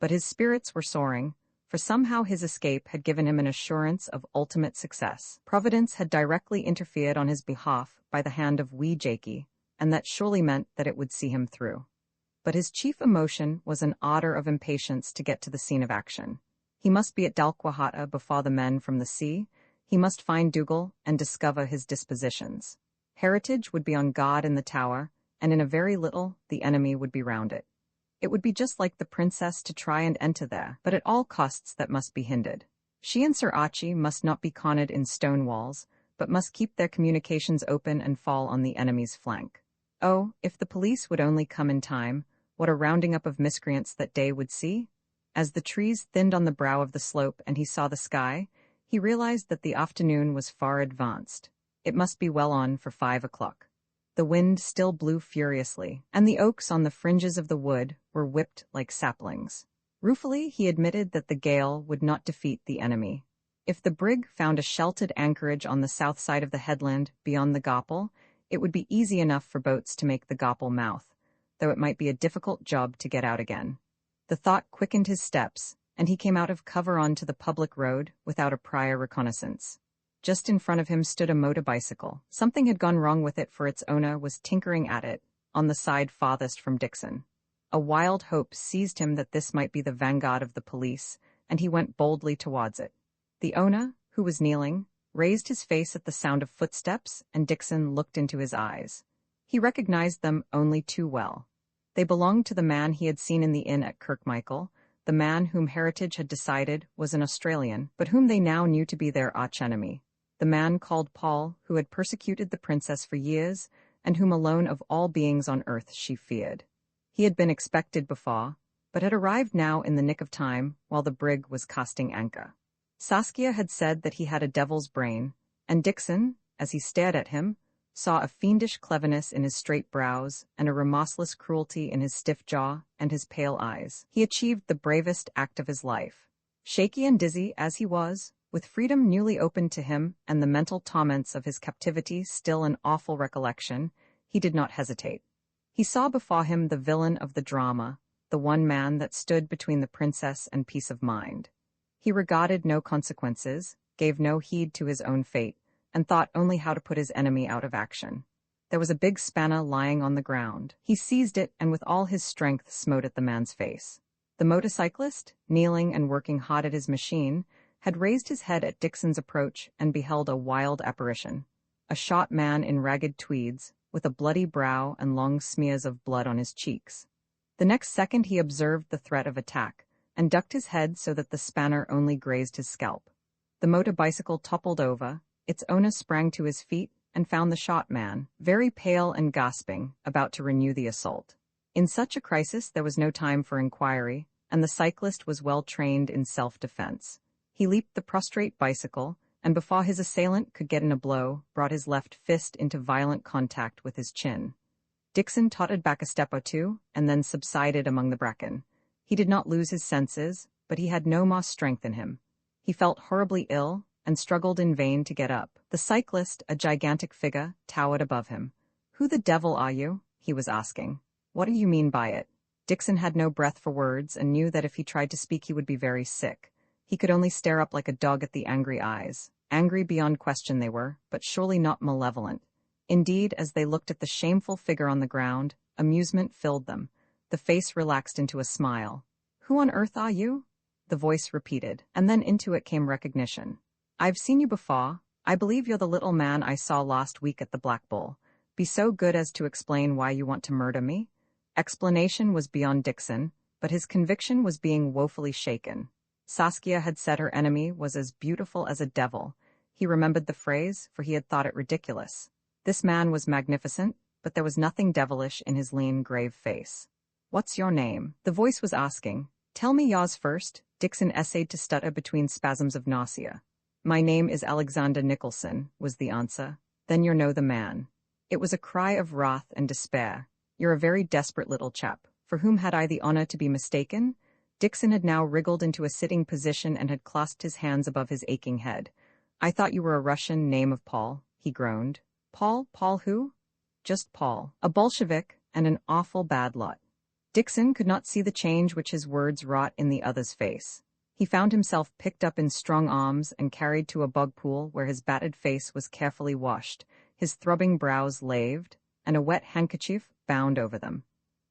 But his spirits were soaring, for somehow his escape had given him an assurance of ultimate success. Providence had directly interfered on his behalf by the hand of wee Jakey, and that surely meant that it would see him through. But his chief emotion was an ardor of impatience to get to the scene of action. He must be at Dalquahata before the men from the sea. He must find Dougal and discover his dispositions. Heritage would be on guard in the tower, and in a very little the enemy would be round it. It would be just like the princess to try and enter there, but at all costs that must be hindered. She and Sir Archie must not be conned in stone walls, but must keep their communications open and fall on the enemy's flank. Oh, if the police would only come in time, what a rounding up of miscreants that day would see! As the trees thinned on the brow of the slope and he saw the sky, he realized that the afternoon was far advanced. It must be well on for 5 o'clock. The wind still blew furiously, and the oaks on the fringes of the wood were whipped like saplings. Ruefully, he admitted that the gale would not defeat the enemy. If the brig found a sheltered anchorage on the south side of the headland beyond the Gopple, it would be easy enough for boats to make the Gopple mouth, though it might be a difficult job to get out again. The thought quickened his steps, and he came out of cover onto the public road without a prior reconnaissance. Just in front of him stood a motor bicycle. Something had gone wrong with it, for its owner was tinkering at it, on the side farthest from Dixon. A wild hope seized him that this might be the vanguard of the police, and he went boldly towards it. The owner, who was kneeling, raised his face at the sound of footsteps, and Dixon looked into his eyes. He recognized them only too well. They belonged to the man he had seen in the inn at Kirkmichael, the man whom Heritage had decided was an Australian, but whom they now knew to be their archenemy. The man called Paul, who had persecuted the princess for years, and whom alone of all beings on earth she feared. He had been expected before, but had arrived now in the nick of time while the brig was casting anchor. Saskia had said that he had a devil's brain, and Dixon, as he stared at him, saw a fiendish cleverness in his straight brows and a remorseless cruelty in his stiff jaw and his pale eyes. He achieved the bravest act of his life. Shaky and dizzy as he was, with freedom newly opened to him and the mental torments of his captivity still an awful recollection, he did not hesitate. He saw before him the villain of the drama, the one man that stood between the princess and peace of mind. He regarded no consequences, gave no heed to his own fate, and thought only how to put his enemy out of action. There was a big spanner lying on the ground. He seized it and with all his strength smote at the man's face. The motorcyclist, kneeling and working hard at his machine, had raised his head at Dixon's approach and beheld a wild apparition. A shot man in ragged tweeds, with a bloody brow and long smears of blood on his cheeks. The next second he observed the threat of attack, and ducked his head so that the spanner only grazed his scalp. The motor bicycle toppled over, its owner sprang to his feet, and found the shot man, very pale and gasping, about to renew the assault. In such a crisis there was no time for inquiry, and the cyclist was well trained in self-defense. He leaped the prostrate bicycle, and before his assailant could get in a blow, brought his left fist into violent contact with his chin. Dixon tottered back a step or two, and then subsided among the bracken. He did not lose his senses, but he had no more strength in him. He felt horribly ill, and struggled in vain to get up. The cyclist, a gigantic figure, towered above him. Who the devil are you? He was asking. What do you mean by it? Dixon had no breath for words and knew that if he tried to speak he would be very sick. He could only stare up like a dog at the angry eyes. Angry beyond question they were, but surely not malevolent. Indeed, as they looked at the shameful figure on the ground, amusement filled them. The face relaxed into a smile. Who on earth are you? The voice repeated, and then into it came recognition. I've seen you before. I believe you're the little man I saw last week at the Black Bull. Be so good as to explain why you want to murder me? Explanation was beyond Dixon, but his conviction was being woefully shaken. Saskia had said her enemy was as beautiful as a devil. He remembered the phrase, for he had thought it ridiculous. This man was magnificent, but there was nothing devilish in his lean, grave face. What's your name? The voice was asking. Tell me yours first. Dixon essayed to stutter between spasms of nausea. My name is Alexander Nicholson, was the answer. Then you know the man. It was a cry of wrath and despair. You're a very desperate little chap. For whom had I the honor to be mistaken? Dixon had now wriggled into a sitting position and had clasped his hands above his aching head. I thought you were a Russian name of Paul, he groaned. Paul? Paul who? Just Paul. A Bolshevik, and an awful bad lot. Dixon could not see the change which his words wrought in the other's face. He found himself picked up in strong arms and carried to a bog pool where his battered face was carefully washed, his throbbing brows laved, and a wet handkerchief bound over them.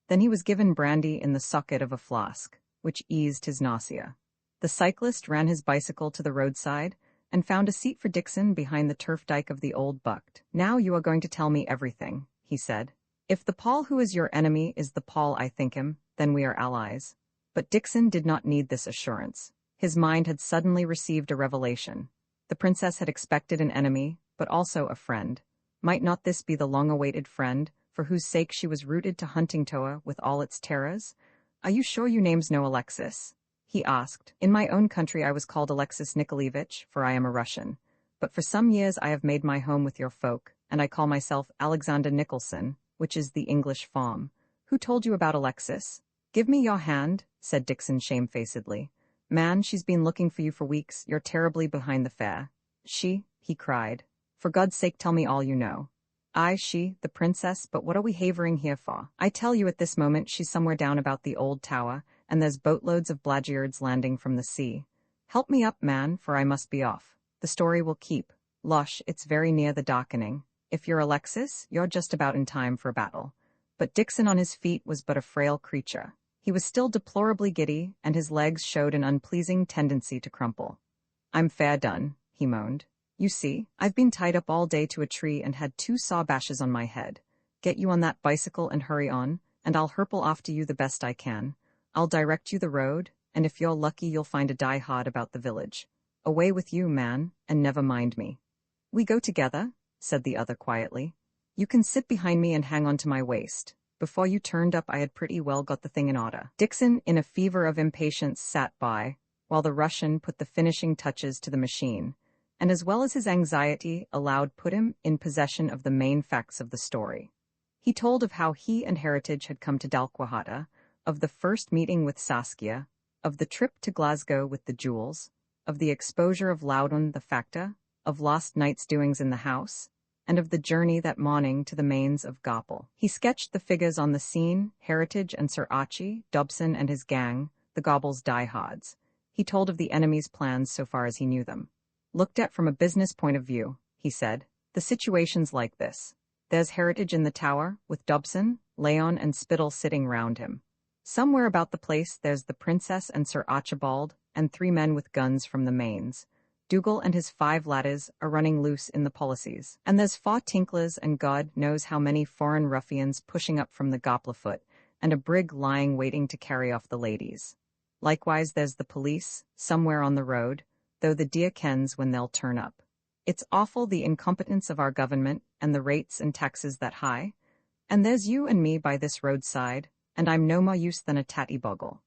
Then he was given brandy in the socket of a flask, which eased his nausea. The cyclist ran his bicycle to the roadside and found a seat for Dixon behind the turf dike of the old Bucht. Now you are going to tell me everything, he said. If the Paul who is your enemy is the Paul I think him, then we are allies. But Dixon did not need this assurance. His mind had suddenly received a revelation. The princess had expected an enemy, but also a friend. Might not this be the long-awaited friend, for whose sake she was rooted to Huntingtower with all its terrors? Are you sure you names no Alexis? He asked. In my own country I was called Alexis Nikolaevich, for I am a Russian. But for some years I have made my home with your folk, and I call myself Alexander Nicholson, which is the English form. Who told you about Alexis? Give me your hand, said Dixon shamefacedly. Man, she's been looking for you for weeks. You're terribly behind the fair. She? He cried. For God's sake tell me all you know. She, the princess, but what are we havering here for? I tell you at this moment she's somewhere down about the old tower, and there's boatloads of blackguards landing from the sea. Help me up, man, for I must be off. The story will keep. Lush, it's very near the darkening. If you're Alexis, you're just about in time for a battle. But Dixon on his feet was but a frail creature. He was still deplorably giddy, and his legs showed an unpleasing tendency to crumple. I'm fair done, he moaned. You see, I've been tied up all day to a tree and had 2 saw bashes on my head. Get you on that bicycle and hurry on, and I'll hurple after you the best I can. I'll direct you the road, and if you're lucky you'll find a die-hard about the village. Away with you, man, and never mind me. We go together, said the other quietly. You can sit behind me and hang on to my waist. Before you turned up I had pretty well got the thing in order. Dixon, in a fever of impatience, sat by, while the Russian put the finishing touches to the machine, and as well as his anxiety allowed put him in possession of the main facts of the story. He told of how he and Heritage had come to Dalquahata, of the first meeting with Saskia, of the trip to Glasgow with the jewels, of the exposure of Loudon the factor, of last night's doings in the house, and of the journey that morning to the mains of Goppel. He sketched the figures on the scene, Heritage and Sir Archie, Dobson and his gang, the Gobbel's diehards. He told of the enemy's plans so far as he knew them. Looked at from a business point of view, he said, the situation's like this. There's Heritage in the tower, with Dobson, Leon and Spittle sitting round him. Somewhere about the place there's the princess and Sir Archibald, and 3 men with guns from the mains. Dougal and his 5 laddies are running loose in the policies. And there's 4 tinklers and God knows how many foreign ruffians pushing up from the Goplafoot, and a brig lying waiting to carry off the ladies. Likewise there's the police, somewhere on the road, though the dear kens when they'll turn up. It's awful the incompetence of our government, and the rates and taxes that high. And there's you and me by this roadside, and I'm no more use than a tatty-boggle.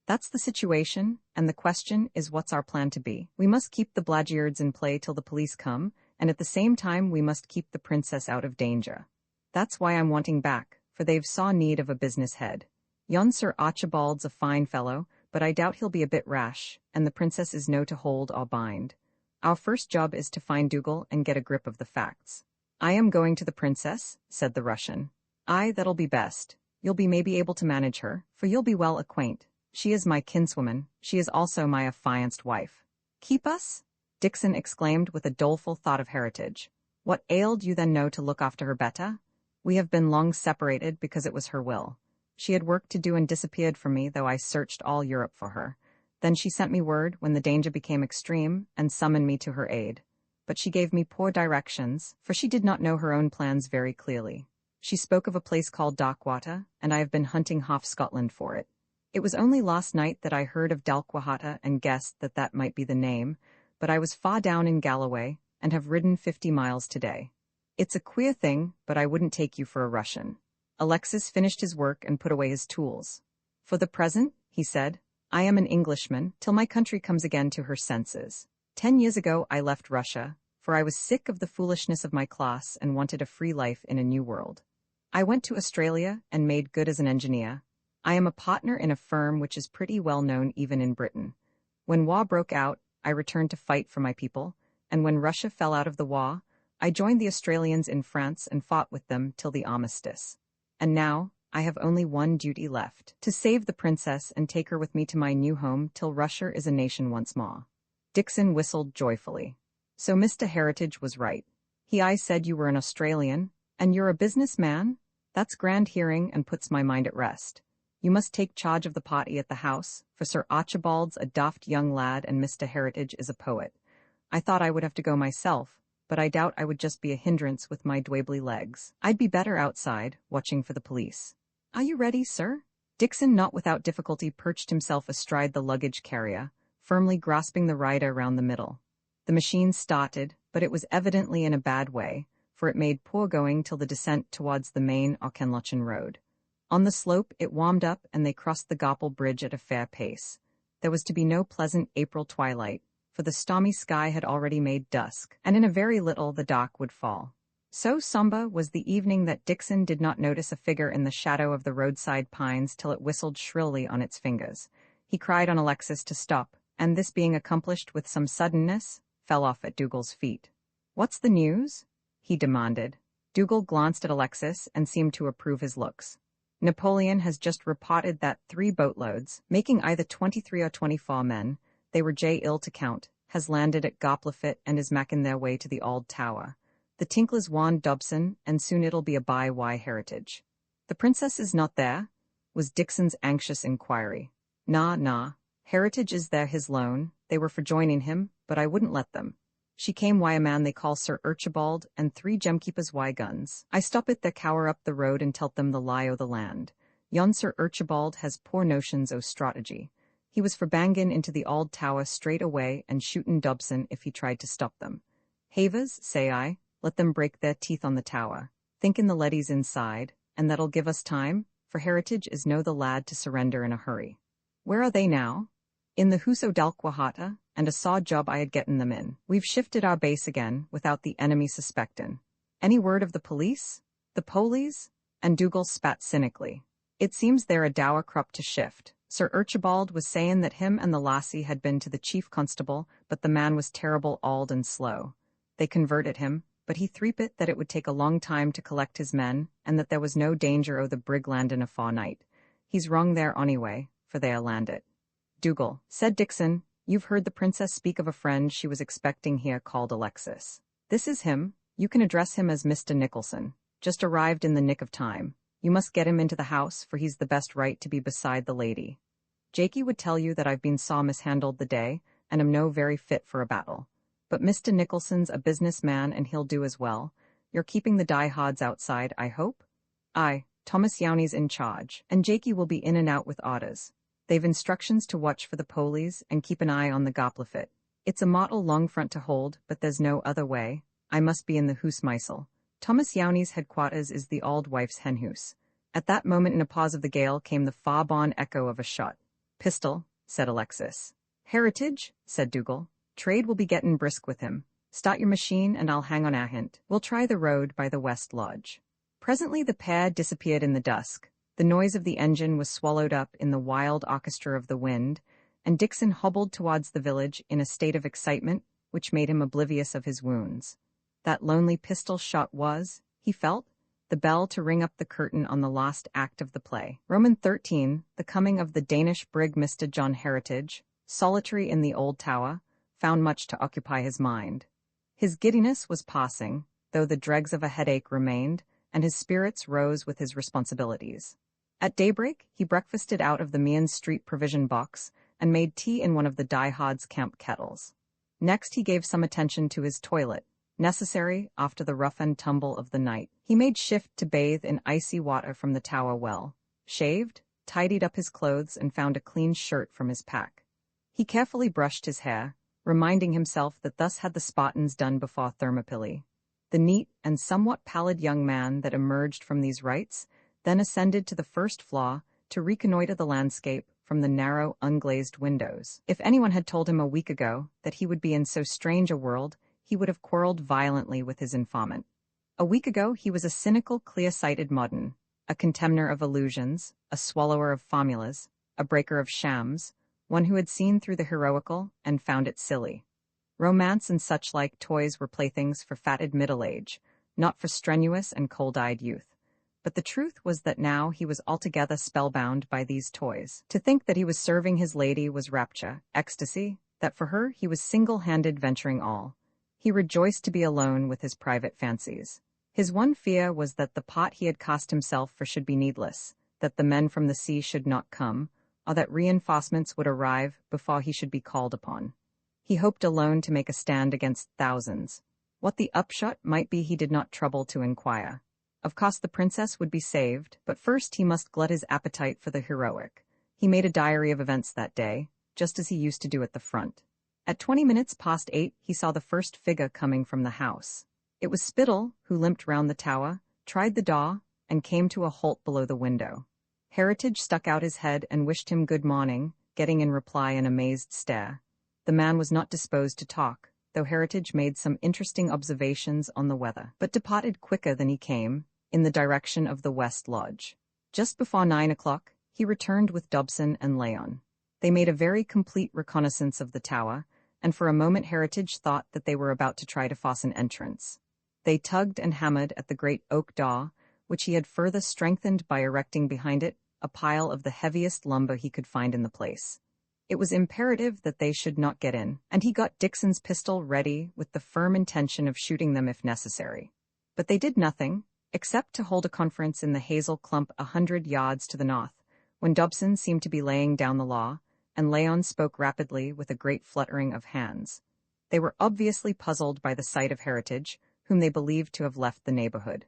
That's the situation, and the question is what's our plan to be? We must keep the blackguards in play till the police come, and at the same time we must keep the princess out of danger. That's why I'm wanting back, for they've saw need of a business head. Yon Sir Archibald's a fine fellow, but I doubt he'll be a bit rash, and the princess is no to hold or bind. Our first job is to find Dougal and get a grip of the facts. I am going to the princess, said the Russian. Aye, that'll be best. You'll be maybe able to manage her, for you'll be well acquaint. She is my kinswoman, she is also my affianced wife. Keep us? Dixon exclaimed with a doleful thought of Heritage. What ailed you then know to look after her better? We have been long separated because it was her will. She had work to do and disappeared from me, though I searched all Europe for her. Then she sent me word when the danger became extreme, and summoned me to her aid. But she gave me poor directions, for she did not know her own plans very clearly. She spoke of a place called Darkwater, and I have been hunting half Scotland for it. It was only last night that I heard of Dalquahata and guessed that that might be the name, but I was far down in Galloway, and have ridden 50 miles today. It's a queer thing, but I wouldn't take you for a Russian. Alexis finished his work and put away his tools. For the present, he said, I am an Englishman, till my country comes again to her senses. 10 years ago I left Russia, for I was sick of the foolishness of my class and wanted a free life in a new world. I went to Australia and made good as an engineer. I am a partner in a firm which is pretty well known even in Britain. When war broke out, I returned to fight for my people, and when Russia fell out of the war, I joined the Australians in France and fought with them till the armistice. And now, I have only one duty left, to save the princess and take her with me to my new home till Russia is a nation once more. Dixon whistled joyfully. So Mr. Heritage was right. I said you were an Australian, and you're a businessman? That's grand hearing and puts my mind at rest. You must take charge of the party at the house, for Sir Archibald's a daft young lad and Mr. Heritage is a poet. I thought I would have to go myself, but I doubt I would just be a hindrance with my dwably legs. I'd be better outside, watching for the police. Are you ready, sir? Dixon not without difficulty perched himself astride the luggage carrier, firmly grasping the rider round the middle. The machine started, but it was evidently in a bad way, for it made poor going till the descent towards the main Auchenlochen road. On the slope it warmed up and they crossed the Goppel Bridge at a fair pace. There was to be no pleasant April twilight, for the stormy sky had already made dusk, and in a very little the dark would fall. So sombre was the evening that Dixon did not notice a figure in the shadow of the roadside pines till it whistled shrilly on its fingers. He cried on Alexis to stop, and this being accomplished with some suddenness, fell off at Dougal's feet. "What's the news?" he demanded. Dougal glanced at Alexis and seemed to approve his looks. "Napoleon has just reported that 3 boatloads, making either 23 or 24 men, they were ill to count, has landed at Goplafit and is making their way to the Auld Tower. The Tinklers warned Dobson, and soon it'll be a by Heritage." "The princess is not there?" was Dixon's anxious inquiry. Nah. Heritage is there his loan, they were for joining him, but I wouldn't let them. She came a man they call Sir Archibald, and 3 gemkeepers guns. I stop at their cower up the road and tell them the lie o' the land. Yon Sir Archibald has poor notions o' strategy. He was for bangin' into the Auld Tower straight away and shootin' Dobson if he tried to stop them. Havers, say I, let them break their teeth on the tower, thinkin' the leady's inside, and that'll give us time, for Heritage is no the lad to surrender in a hurry. Where are they now? In the House o' Dalquahata, and a saw job I had getten them in. We've shifted our base again, without the enemy suspectin'. Any word of the police? The police? And Dougal spat cynically. It seems they're a dour crop to shift. Sir Archibald was sayin' that him and the lassie had been to the chief constable, but the man was terrible auld and slow. They converted him, but he threepit that it would take a long time to collect his men, and that there was no danger o' the brig landin' afa' night. He's wrong there onyway, for they a landed. "Dougal," said Dixon, "you've heard the princess speak of a friend she was expecting here called Alexis. This is him. You can address him as Mr. Nicholson. Just arrived in the nick of time. You must get him into the house, for he's the best right to be beside the lady. Jakey would tell you that I've been saw mishandled the day, and am no very fit for a battle. But Mr. Nicholson's a businessman and he'll do as well. You're keeping the diehards outside, I hope?" "Aye, Thomas Yowney's in charge, and Jakey will be in and out with orders. They've instructions to watch for the polies and keep an eye on the Goplafit. It's a mottle long front to hold, but there's no other way. I must be in the hoose mysel. Thomas Yowney's headquarters is the auld wife's hen hoose." At that moment in a pause of the gale came the far-born echo of a shot. "Pistol," said Alexis. "Heritage," said Dougal. "Trade will be gettin' brisk with him. Start your machine and I'll hang on a hint. We'll try the road by the West Lodge." Presently the pair disappeared in the dusk. The noise of the engine was swallowed up in the wild orchestra of the wind, and Dixon hobbled towards the village in a state of excitement which made him oblivious of his wounds. That lonely pistol shot was, he felt, the bell to ring up the curtain on the last act of the play. Roman 13, the coming of the Danish brig Mr. John Heritage, solitary in the old tower, found much to occupy his mind. His giddiness was passing, though the dregs of a headache remained, and his spirits rose with his responsibilities. At daybreak, he breakfasted out of the Meehan Street provision box and made tea in one of the diehard's camp kettles. Next he gave some attention to his toilet, necessary after the rough and tumble of the night. He made shift to bathe in icy water from the tower well, shaved, tidied up his clothes, and found a clean shirt from his pack. He carefully brushed his hair, reminding himself that thus had the Spartans done before Thermopylae. The neat and somewhat pallid young man that emerged from these rites then ascended to the first floor to reconnoiter the landscape from the narrow, unglazed windows. If anyone had told him a week ago that he would be in so strange a world, he would have quarreled violently with his informant. A week ago he was a cynical, clear-sighted modern, a contemner of illusions, a swallower of formulas, a breaker of shams, one who had seen through the heroical and found it silly. Romance and such-like toys were playthings for fatted middle age, not for strenuous and cold-eyed youth. But the truth was that now he was altogether spellbound by these toys. To think that he was serving his lady was rapture, ecstasy, that for her he was single-handed venturing all. He rejoiced to be alone with his private fancies. His one fear was that the pot he had cast himself for should be needless, that the men from the sea should not come, or that reinforcements would arrive before he should be called upon. He hoped alone to make a stand against thousands. What the upshot might be he did not trouble to inquire. Of course the princess would be saved, but first he must glut his appetite for the heroic. He made a diary of events that day, just as he used to do at the front. At 20 minutes past 8 he saw the first figure coming from the house. It was Spittle, who limped round the tower, tried the door, and came to a halt below the window. Heritage stuck out his head and wished him good morning, getting in reply an amazed stare. The man was not disposed to talk, though Heritage made some interesting observations on the weather, but departed quicker than he came, in the direction of the West Lodge. Just before 9 o'clock, he returned with Dobson and Leon. They made a very complete reconnaissance of the tower, and for a moment Heritage thought that they were about to try to force an entrance. They tugged and hammered at the great oak door, which he had further strengthened by erecting behind it a pile of the heaviest lumber he could find in the place. It was imperative that they should not get in, and he got Dixon's pistol ready with the firm intention of shooting them if necessary. But they did nothing, except to hold a conference in the hazel clump 100 yards to the north, when Dobson seemed to be laying down the law, and Leon spoke rapidly with a great fluttering of hands. They were obviously puzzled by the sight of Heritage, whom they believed to have left the neighborhood.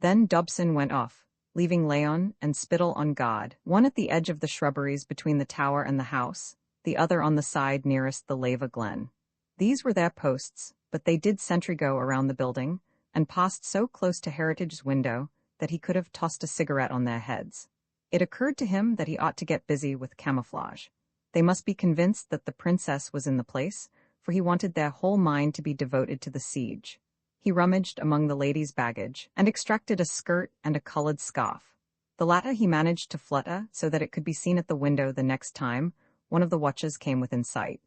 Then Dobson went off, leaving Leon and Spittle on guard, one at the edge of the shrubberies between the tower and the house, the other on the side nearest the lava glen. These were their posts, but they did sentry-go around the building, and passed so close to Heritage's window that he could have tossed a cigarette on their heads. It occurred to him that he ought to get busy with camouflage. They must be convinced that the princess was in the place, for he wanted their whole mind to be devoted to the siege. He rummaged among the ladies' baggage, and extracted a skirt and a colored scarf. The latter he managed to flutter so that it could be seen at the window the next time one of the watches came within sight.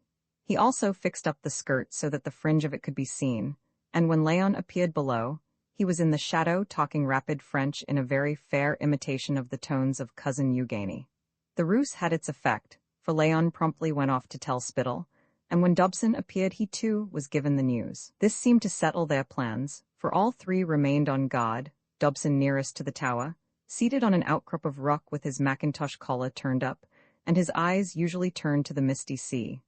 He also fixed up the skirt so that the fringe of it could be seen, and when Leon appeared below, he was in the shadow talking rapid French in a very fair imitation of the tones of Cousin Eugenie. The ruse had its effect, for Leon promptly went off to tell Spittle, and when Dobson appeared he too was given the news. This seemed to settle their plans, for all three remained on guard, Dobson nearest to the tower, seated on an outcrop of rock with his mackintosh collar turned up, and his eyes usually turned to the misty sea.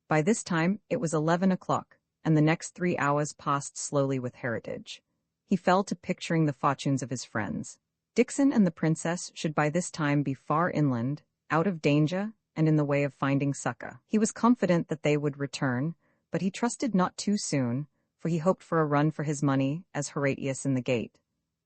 By this time it was 11 o'clock, and the next 3 hours passed slowly with Heritage. He fell to picturing the fortunes of his friends. Dixon and the princess should by this time be far inland, out of danger, and in the way of finding succor. He was confident that they would return, but he trusted not too soon, for he hoped for a run for his money as Horatius in the gate.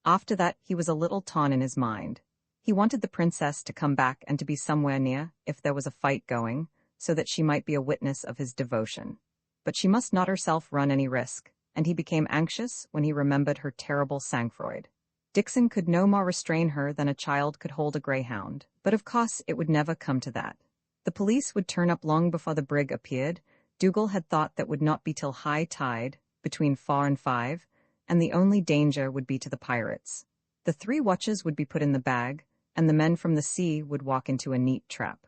After that he was a little torn in his mind. He wanted the princess to come back and to be somewhere near, if there was a fight going, so that she might be a witness of his devotion. But she must not herself run any risk, and he became anxious when he remembered her terrible sang-froid. Dixon could no more restrain her than a child could hold a greyhound, but of course it would never come to that. The police would turn up long before the brig appeared. Dougal had thought that would not be till high tide, between 4 and 5, and the only danger would be to the pirates. The 3 watches would be put in the bag, and the men from the sea would walk into a neat trap.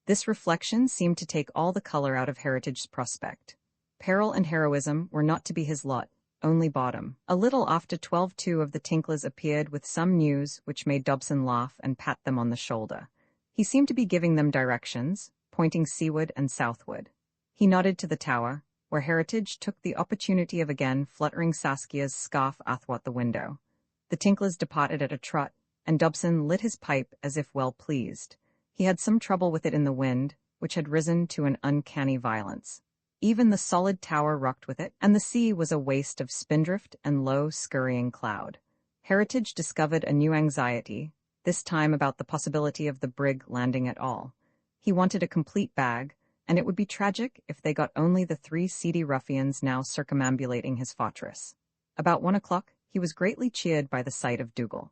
This reflection seemed to take all the color out of Heritage's prospect. Peril and heroism were not to be his lot, only bottom. A little after 12, 2 of the tinklers appeared with some news which made Dobson laugh and pat them on the shoulder. He seemed to be giving them directions, pointing seaward and southward. He nodded to the tower, where Heritage took the opportunity of again fluttering Saskia's scarf athwart the window. The tinklers departed at a trot, and Dobson lit his pipe as if well pleased. He had some trouble with it in the wind, which had risen to an uncanny violence. Even the solid tower rocked with it, and the sea was a waste of spindrift and low, scurrying cloud. Heritage discovered a new anxiety, this time about the possibility of the brig landing at all. He wanted a complete bag, and it would be tragic if they got only the 3 seedy ruffians now circumambulating his fortress. About 1 o'clock, he was greatly cheered by the sight of Dougal.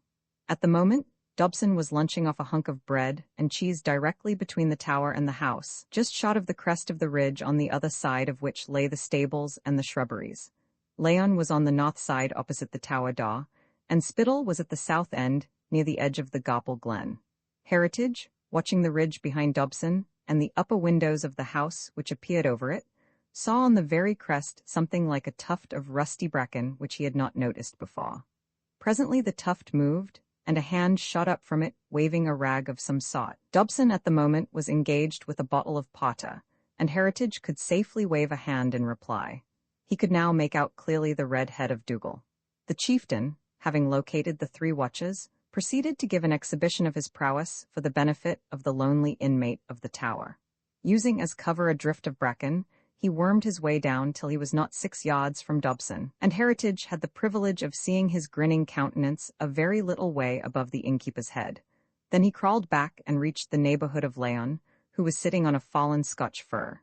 At the moment, Dobson was lunching off a hunk of bread and cheese directly between the tower and the house, just short of the crest of the ridge on the other side of which lay the stables and the shrubberies. Leon was on the north side opposite the tower door, and Spittle was at the south end, near the edge of the Gopple Glen. Heritage, watching the ridge behind Dobson and the upper windows of the house which appeared over it, saw on the very crest something like a tuft of rusty bracken which he had not noticed before. Presently the tuft moved, and a hand shot up from it, waving a rag of some sort. Dobson at the moment was engaged with a bottle of porter, and Heritage could safely wave a hand in reply. He could now make out clearly the red head of Dougal. The chieftain, having located the 3 watches, proceeded to give an exhibition of his prowess for the benefit of the lonely inmate of the tower. Using as cover a drift of bracken, he wormed his way down till he was not 6 yards from Dobson, and Heritage had the privilege of seeing his grinning countenance a very little way above the innkeeper's head. Then he crawled back and reached the neighborhood of Leon, who was sitting on a fallen Scotch fir.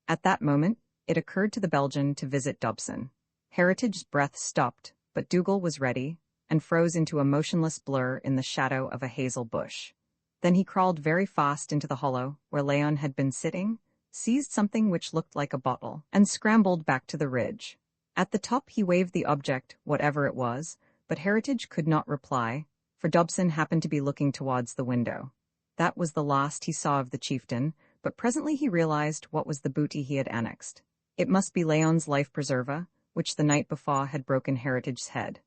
At that moment, it occurred to the Belgian to visit Dobson. Heritage's breath stopped, but Dougal was ready, and froze into a motionless blur in the shadow of a hazel bush. Then he crawled very fast into the hollow where Leon had been sitting, seized something which looked like a bottle, and scrambled back to the ridge. At the top he waved the object, whatever it was, but Heritage could not reply, for Dobson happened to be looking towards the window. That was the last he saw of the chieftain, but presently he realized what was the booty he had annexed. It must be Leon's life-preserver, which the night before had broken Heritage's head.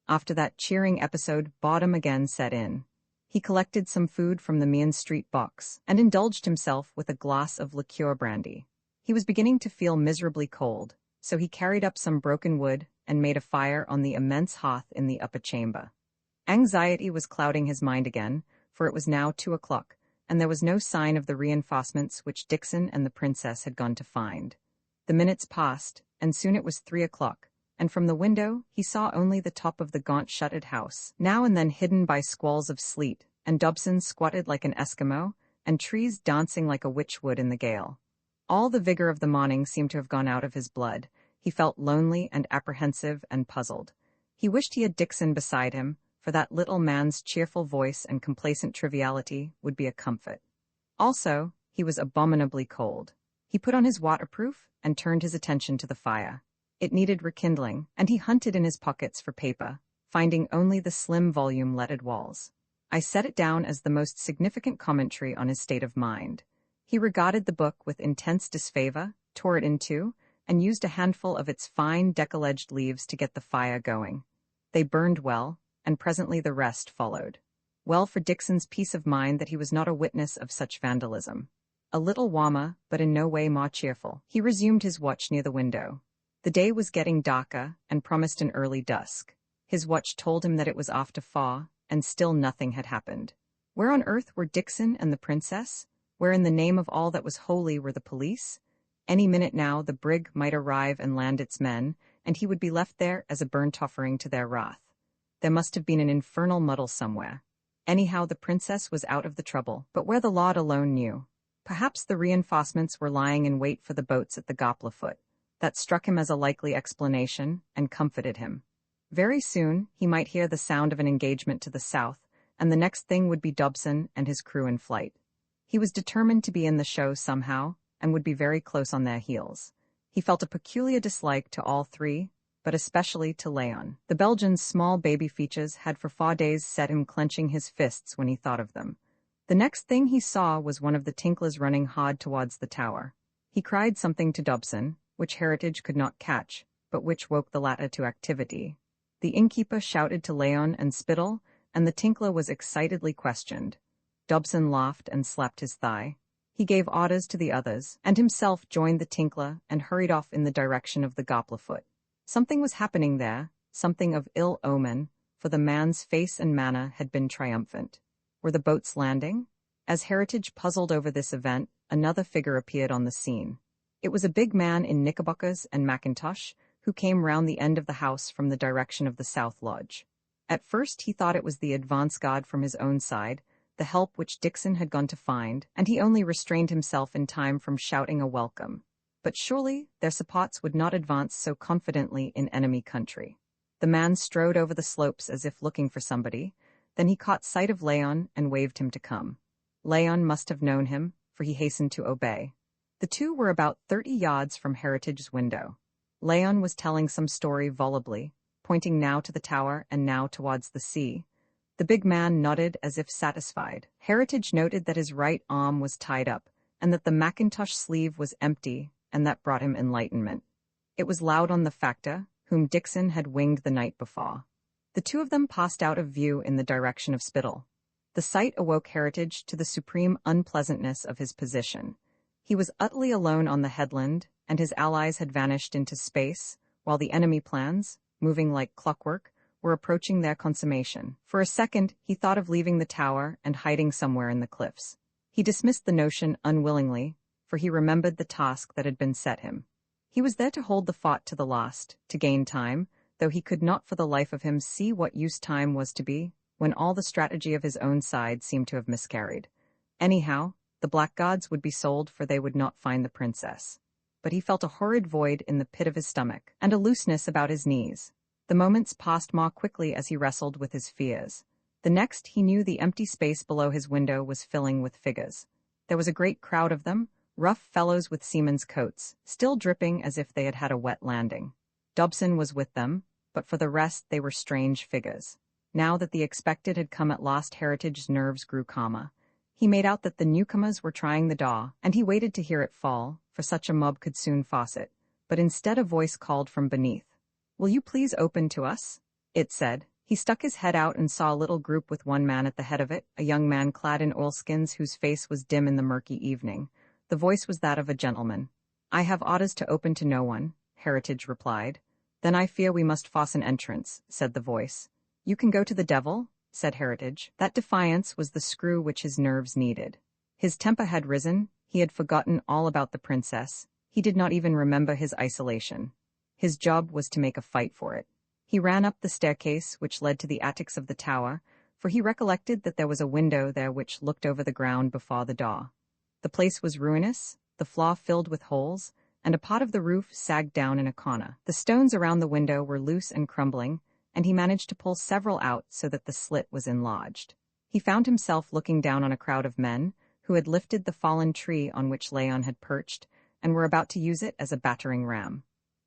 After that cheering episode, boredom again set in. He collected some food from the Mean Street box, and indulged himself with a glass of liqueur brandy. He was beginning to feel miserably cold, so he carried up some broken wood and made a fire on the immense hearth in the upper chamber. Anxiety was clouding his mind again, for it was now 2 o'clock, and there was no sign of the reinforcements which Dixon and the princess had gone to find. The minutes passed, and soon it was 3 o'clock, and from the window he saw only the top of the gaunt-shuttered house, now and then hidden by squalls of sleet, and Dobson squatted like an Eskimo, and trees dancing like a witchwood in the gale. All the vigor of the morning seemed to have gone out of his blood. He felt lonely and apprehensive and puzzled. He wished he had Dixon beside him, for that little man's cheerful voice and complacent triviality would be a comfort. Also, he was abominably cold. He put on his waterproof and turned his attention to the fire. It needed rekindling, and he hunted in his pockets for paper, finding only the slim volume leaded walls. I set it down as the most significant commentary on his state of mind. He regarded the book with intense disfavor, tore it in two, and used a handful of its fine decollaged leaves to get the fire going. They burned well, and presently the rest followed. Well for Dixon's peace of mind that he was not a witness of such vandalism. A little warmer, but in no way more cheerful, he resumed his watch near the window. The day was getting darker and promised an early dusk. His watch told him that it was after 4, and still nothing had happened. Where on earth were Dixon and the princess? Where in the name of all that was holy were the police? Any minute now the brig might arrive and land its men, and he would be left there as a burnt offering to their wrath. There must have been an infernal muddle somewhere. Anyhow, the princess was out of the trouble, but where the Lord alone knew. Perhaps the reinforcements were lying in wait for the boats at the Gopla foot. That struck him as a likely explanation, and comforted him. Very soon he might hear the sound of an engagement to the south, and the next thing would be Dobson and his crew in flight. He was determined to be in the show somehow, and would be very close on their heels. He felt a peculiar dislike to all 3, but especially to Leon. The Belgian's small baby features had for 4 days set him clenching his fists when he thought of them. The next thing he saw was one of the tinklers running hard towards the tower. He cried something to Dobson, which Heritage could not catch, but which woke the latter to activity. The innkeeper shouted to Leon and Spittle, and the tinkler was excitedly questioned. Dobson laughed and slapped his thigh. He gave orders to the others, and himself joined the tinkler and hurried off in the direction of the Goplerfoot. Something was happening there, something of ill omen, for the man's face and manner had been triumphant. Were the boats landing? As Heritage puzzled over this event, another figure appeared on the scene. It was a big man in knickerbockers and mackintosh, who came round the end of the house from the direction of the South Lodge. At first he thought it was the advance guard from his own side, the help which Dixon had gone to find, and he only restrained himself in time from shouting a welcome. But surely their supports would not advance so confidently in enemy country. The man strode over the slopes as if looking for somebody, then he caught sight of Leon and waved him to come. Leon must have known him, for he hastened to obey. The two were about 30 yards from Heritage's window. Leon was telling some story volubly, pointing now to the tower and now towards the sea. The big man nodded as if satisfied. Heritage noted that his right arm was tied up, and that the mackintosh sleeve was empty, and that brought him enlightenment. It was loud on the factor, whom Dixon had winged the night before. The two of them passed out of view in the direction of Spittle. The sight awoke Heritage to the supreme unpleasantness of his position. He was utterly alone on the headland, and his allies had vanished into space, while the enemy plans, moving like clockwork, were approaching their consummation. For a second, he thought of leaving the tower and hiding somewhere in the cliffs. He dismissed the notion unwillingly, for he remembered the task that had been set him. He was there to hold the fort to the last, to gain time, though he could not for the life of him see what use time was to be, when all the strategy of his own side seemed to have miscarried. Anyhow, the blackguards would be sold, for they would not find the princess. But he felt a horrid void in the pit of his stomach, and a looseness about his knees. The moments passed more quickly as he wrestled with his fears. The next he knew the empty space below his window was filling with figures. There was a great crowd of them, rough fellows with seamen's coats, still dripping as if they had had a wet landing. Dobson was with them, but for the rest they were strange figures. Now that the expected had come at last, Heritage's nerves grew calmer. He made out that the newcomers were trying the door, and he waited to hear it fall, for such a mob could soon force it. But instead a voice called from beneath. "Will you please open to us?" it said. He stuck his head out and saw a little group with one man at the head of it, a young man clad in oilskins whose face was dim in the murky evening. The voice was that of a gentleman. "I have orders to open to no one," Heritage replied. "Then I fear we must force an entrance," said the voice. "You can go to the devil," said Heritage. That defiance was the screw which his nerves needed. His temper had risen, he had forgotten all about the princess, he did not even remember his isolation. His job was to make a fight for it. He ran up the staircase which led to the attics of the tower, for he recollected that there was a window there which looked over the ground before the door. The place was ruinous, the floor filled with holes, and a part of the roof sagged down in a corner. The stones around the window were loose and crumbling, and he managed to pull several out so that the slit was enlarged. He found himself looking down on a crowd of men who had lifted the fallen tree on which Leon had perched and were about to use it as a battering ram.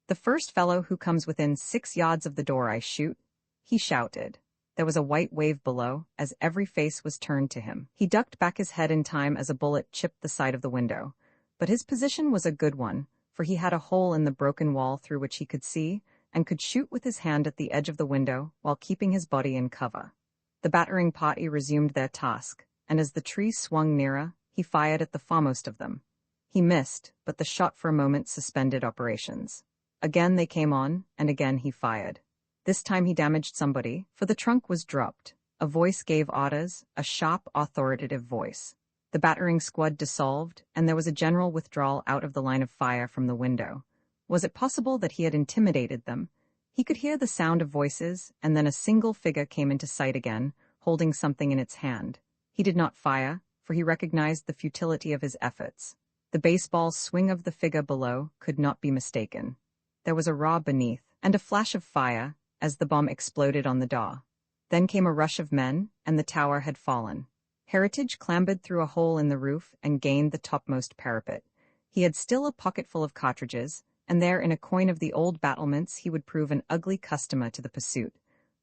"The first fellow who comes within 6 yards of the door I shoot," he shouted. There was a white wave below, as every face was turned to him. He ducked back his head in time as a bullet chipped the side of the window. But his position was a good one, for he had a hole in the broken wall through which he could see, and could shoot with his hand at the edge of the window while keeping his body in cover. The battering party resumed their task, and as the tree swung nearer, he fired at the foremost of them. He missed, but the shot for a moment suspended operations. Again they came on, and again he fired. This time he damaged somebody, for the trunk was dropped. A voice gave orders, a sharp, authoritative voice. The battering squad dissolved, and there was a general withdrawal out of the line of fire from the window. Was it possible that he had intimidated them? He could hear the sound of voices, and then a single figure came into sight again, holding something in its hand. He did not fire, for he recognized the futility of his efforts. The baseball swing of the figure below could not be mistaken. There was a roar beneath, and a flash of fire, as the bomb exploded on the door. Then came a rush of men, and the tower had fallen. Heritage clambered through a hole in the roof and gained the topmost parapet. He had still a pocketful of cartridges, and there in a coin of the old battlements he would prove an ugly customer to the pursuit.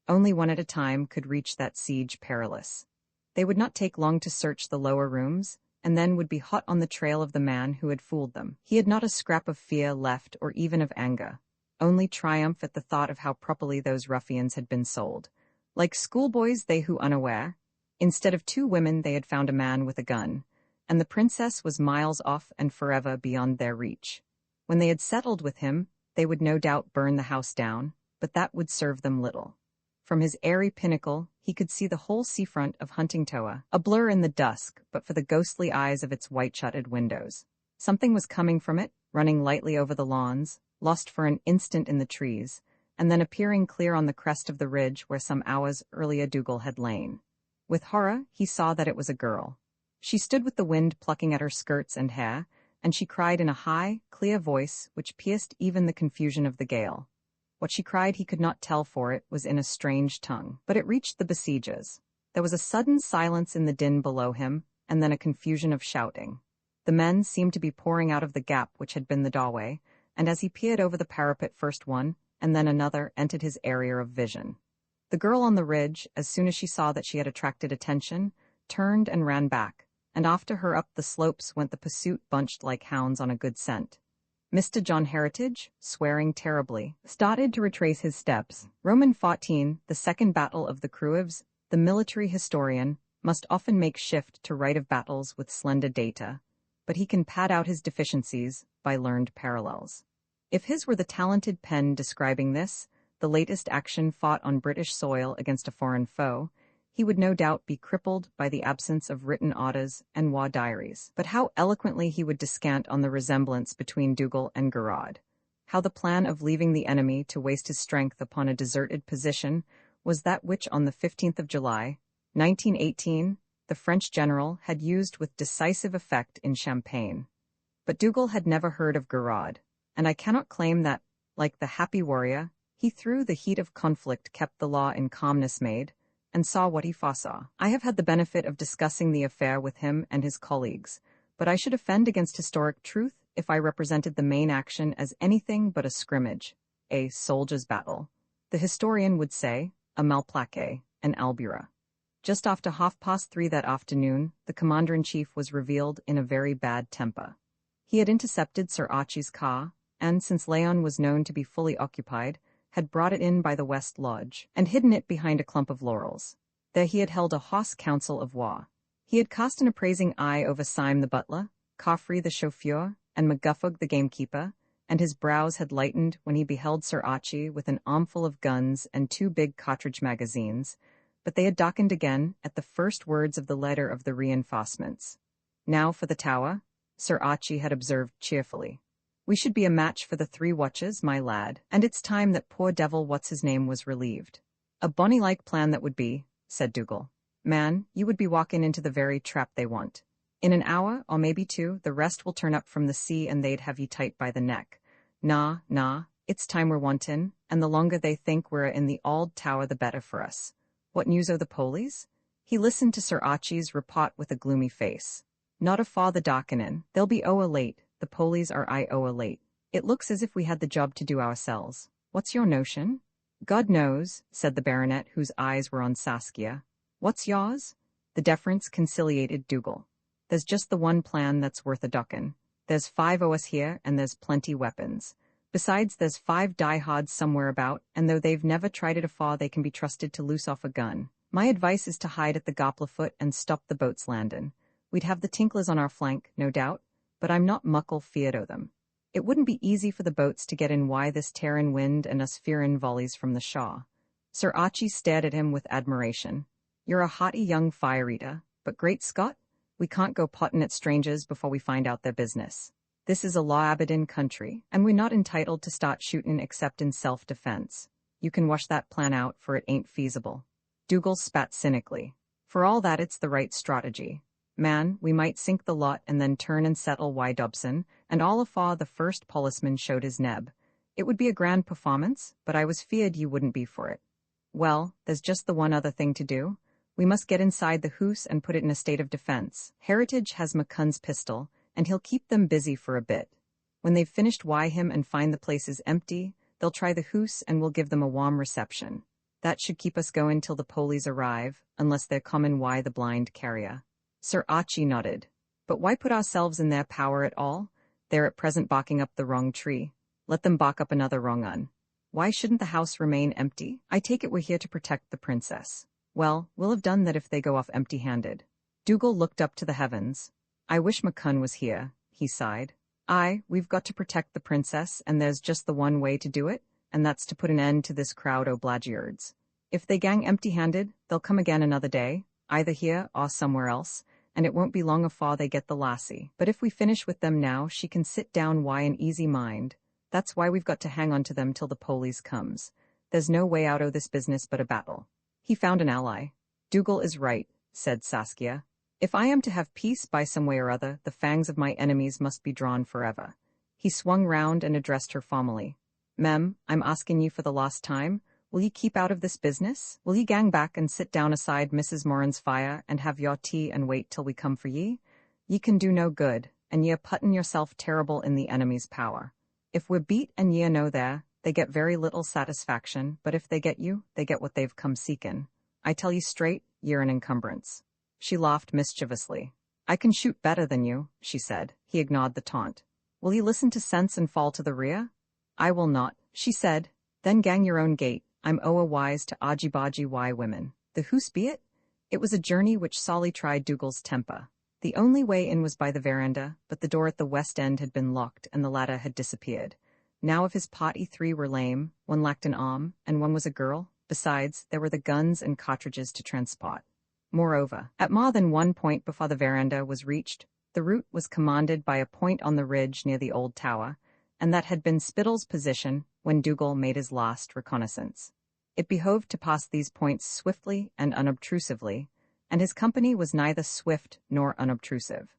Only one at a time could reach that siege perilous. They would not take long to search the lower rooms, and then would be hot on the trail of the man who had fooled them. He had not a scrap of fear left or even of anger, only triumph at the thought of how properly those ruffians had been sold. Like schoolboys they who unaware, instead of 2 women they had found a man with a gun, and the princess was miles off and forever beyond their reach. When they had settled with him, they would no doubt burn the house down, but that would serve them little. From his airy pinnacle, he could see the whole seafront of Huntingtower, a blur in the dusk, but for the ghostly eyes of its white-shuttered windows. Something was coming from it, running lightly over the lawns, lost for an instant in the trees, and then appearing clear on the crest of the ridge where some hours earlier Dougal had lain. With horror, he saw that it was a girl. She stood with the wind plucking at her skirts and hair, and she cried in a high, clear voice which pierced even the confusion of the gale. What she cried he could not tell, for it was in a strange tongue, but it reached the besiegers. There was a sudden silence in the din below him, and then a confusion of shouting. The men seemed to be pouring out of the gap which had been the doorway, and as he peered over the parapet, first one, and then another, entered his area of vision. The girl on the ridge, as soon as she saw that she had attracted attention, turned and ran back, and after her up the slopes went the pursuit, bunched like hounds on a good scent. Mr. John Heritage, swearing terribly, started to retrace his steps. Roman 14, the second battle of the Crewves, the military historian, must often make shift to write of battles with slender data, but he can pad out his deficiencies by learned parallels. If his were the talented pen describing this, the latest action fought on British soil against a foreign foe, he would no doubt be crippled by the absence of written orders and war diaries. But how eloquently he would descant on the resemblance between Dougal and Garrod. How the plan of leaving the enemy to waste his strength upon a deserted position was that which on the 15th of July, 1918, the French general had used with decisive effect in Champagne. But Dougal had never heard of Garrod, and I cannot claim that, like the happy warrior, he through the heat of conflict kept the law in calmness made, and saw what he foresaw. I have had the benefit of discussing the affair with him and his colleagues, but I should offend against historic truth if I represented the main action as anything but a scrimmage, a soldier's battle. The historian would say, a malplaquet, an albura. Just after 3:30 that afternoon, the commander-in-chief was revealed in a very bad temper. He had intercepted Sir Archie's car, and since Leon was known to be fully occupied, had brought it in by the West Lodge, and hidden it behind a clump of laurels. There he had held a hausse council of war. He had cast an appraising eye over Syme the butler, Coffrey the chauffeur, and McGuffog the gamekeeper, and his brows had lightened when he beheld Sir Archie with an armful of guns and 2 big cartridge magazines, but they had darkened again at the first words of the letter of the reinforcements. Now for the Tower, Sir Archie had observed cheerfully. We should be a match for the 3 watches, my lad, and it's time that poor devil what's-his-name was relieved. A bonny-like plan that would be, said Dougal. Man, you would be walking into the very trap they want. In an hour, or maybe 2, the rest will turn up from the sea and they'd have you tight by the neck. Nah, it's time we're wantin', and the longer they think we're in the auld tower the better for us. What news o' the polies? He listened to Sir Archie's report with a gloomy face. Not afar the darkenin', they'll be o'a late. The polies are o'a late. It looks as if we had the job to do ourselves. What's your notion? God knows, said the baronet, whose eyes were on Saskia. What's yours? The deference conciliated Dougal. There's just the one plan that's worth a duckin'. There's 5 o' us here, and there's plenty weapons. Besides, there's 5 diehards somewhere about, and though they've never tried it afore, they can be trusted to loose off a gun. My advice is to hide at the Gopla foot and stop the boats landin'. We'd have the Tinklers on our flank, no doubt, but I'm not muckle feared o' them. It wouldn't be easy for the boats to get in why this tearin' wind and us fearin' volleys from the Shaw. Sir Archie stared at him with admiration. You're a haughty young fire-eater, but great Scott, we can't go pottin' at strangers before we find out their business. This is a law-abidin' country, and we're not entitled to start shootin' except in self-defense. You can wash that plan out, for it ain't feasible. Dougal spat cynically. For all that, it's the right strategy. Man, we might sink the lot and then turn and settle Y. Dobson, and all afar the first policeman showed his neb. It would be a grand performance, but I was feared you wouldn't be for it. Well, there's just the one other thing to do. We must get inside the hoose and put it in a state of defense. Heritage has McCunn's pistol, and he'll keep them busy for a bit. When they've finished why him and find the place is empty, they'll try the hoose and we'll give them a warm reception. That should keep us going till the police arrive, unless they're common why the blind carrier. Sir Archie nodded. But why put ourselves in their power at all? They're at present barking up the wrong tree. Let them bark up another wrong un. Why shouldn't the house remain empty? I take it we're here to protect the princess. Well, we'll have done that if they go off empty-handed. Dougal looked up to the heavens. I wish Buchan was here, he sighed. Aye, we've got to protect the princess, and there's just the one way to do it, and that's to put an end to this crowd o' blagyards. If they gang empty-handed, they'll come again another day, either here or somewhere else, and it won't be long afore they get the lassie. But if we finish with them now, she can sit down why an easy mind. That's why we've got to hang on to them till the police comes. There's no way out o' this business but a battle. He found an ally. Dougal is right, said Saskia. If I am to have peace by some way or other, the fangs of my enemies must be drawn forever. He swung round and addressed her formally. Mem, I'm asking you for the last time, will ye keep out of this business? Will ye gang back and sit down aside Mrs. Moran's fire and have your tea and wait till we come for ye? Ye can do no good, and ye are puttin' yourself terrible in the enemy's power. If we're beat and ye are no there, they get very little satisfaction, but if they get you, they get what they've come seekin'. I tell ye straight, ye're an encumbrance. She laughed mischievously. I can shoot better than you, she said. He ignored the taunt. Will ye listen to sense and fall to the rear? I will not, she said. Then gang your own gait. I'm oa wise to argy-bargy why women. The who's be it? It was a journey which sorely tried Dougal's temper. The only way in was by the veranda, but the door at the west end had been locked and the ladder had disappeared. Now of his party 3 were lame, 1 lacked an arm, and 1 was a girl. Besides, there were the guns and cartridges to transport. Moreover, at more than one point before the veranda was reached, the route was commanded by a point on the ridge near the old tower, and that had been Spittle's position when Dougal made his last reconnaissance. It behoved to pass these points swiftly and unobtrusively, and his company was neither swift nor unobtrusive.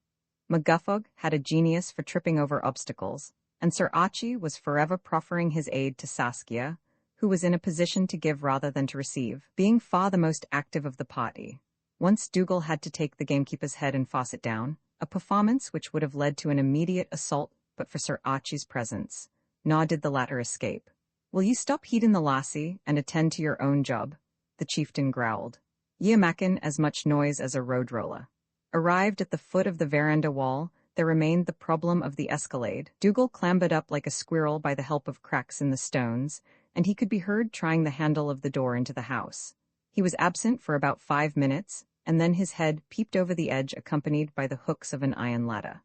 McGuffog had a genius for tripping over obstacles, and Sir Archie was forever proffering his aid to Saskia, who was in a position to give rather than to receive, being far the most active of the party. Once Dougal had to take the gamekeeper's head and force it down, a performance which would have led to an immediate assault but for Sir Archie's presence. Nor did the latter escape. Will ye stop heeding the lassie and attend to your own job? The chieftain growled. Ye makin' as much noise as a road roller. Arrived at the foot of the veranda wall, there remained the problem of the escalade. Dougal clambered up like a squirrel by the help of cracks in the stones, and he could be heard trying the handle of the door into the house. He was absent for about 5 minutes, and then his head peeped over the edge accompanied by the hooks of an iron ladder.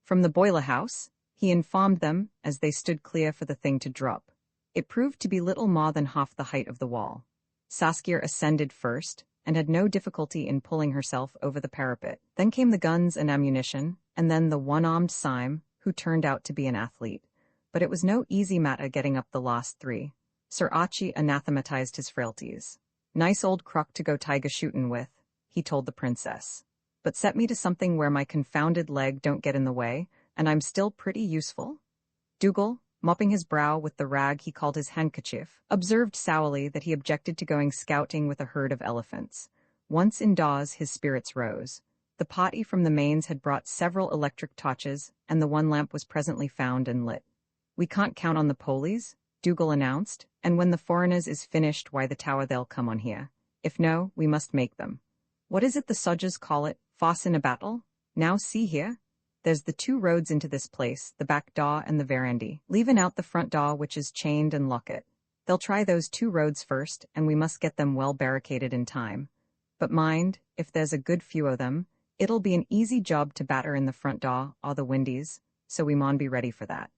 From the boiler house, he informed them as they stood clear for the thing to drop. It proved to be little more than half the height of the wall. Saskia ascended first, and had no difficulty in pulling herself over the parapet. Then came the guns and ammunition, and then the one-armed Syme, who turned out to be an athlete. But it was no easy matter getting up the last 3. Sir Archie anathematized his frailties. Nice old crock to go tiger shootin' with, he told the princess. But set me to something where my confounded leg don't get in the way, and I'm still pretty useful? Dougal, mopping his brow with the rag he called his handkerchief, observed sourly that he objected to going scouting with a herd of elephants. Once indoors, his spirits rose. The party from the mains had brought several electric torches, and the one lamp was presently found and lit. We can't count on the polies, Dougal announced, and when the foreigners is finished why the tower they'll come on here. If no, we must make them. What is it the sodgers call it, foss in a battle? Now see here. There's the 2 roads into this place, the back door and the verandy, leavin' out the front door which is chained and locket. They'll try those 2 roads first, and we must get them well barricaded in time. But mind, if there's a good few o' them, it'll be an easy job to batter in the front door or the windies, so we maun be ready for that.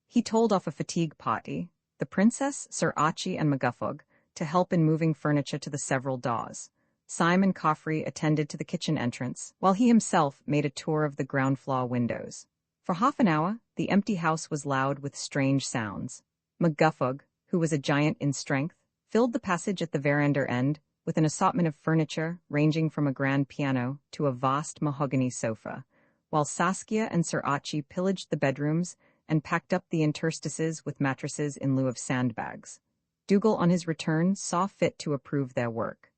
He told off a fatigue party, the princess, Sir Archie and McGuffog, to help in moving furniture to the several doors. Syme and Coffrey attended to the kitchen entrance, while he himself made a tour of the ground floor windows. For half an hour, the empty house was loud with strange sounds. McGuffog, who was a giant in strength, filled the passage at the veranda end with an assortment of furniture ranging from a grand piano to a vast mahogany sofa, while Saskia and Sir Archie pillaged the bedrooms and packed up the interstices with mattresses in lieu of sandbags. Dougal on his return saw fit to approve their work.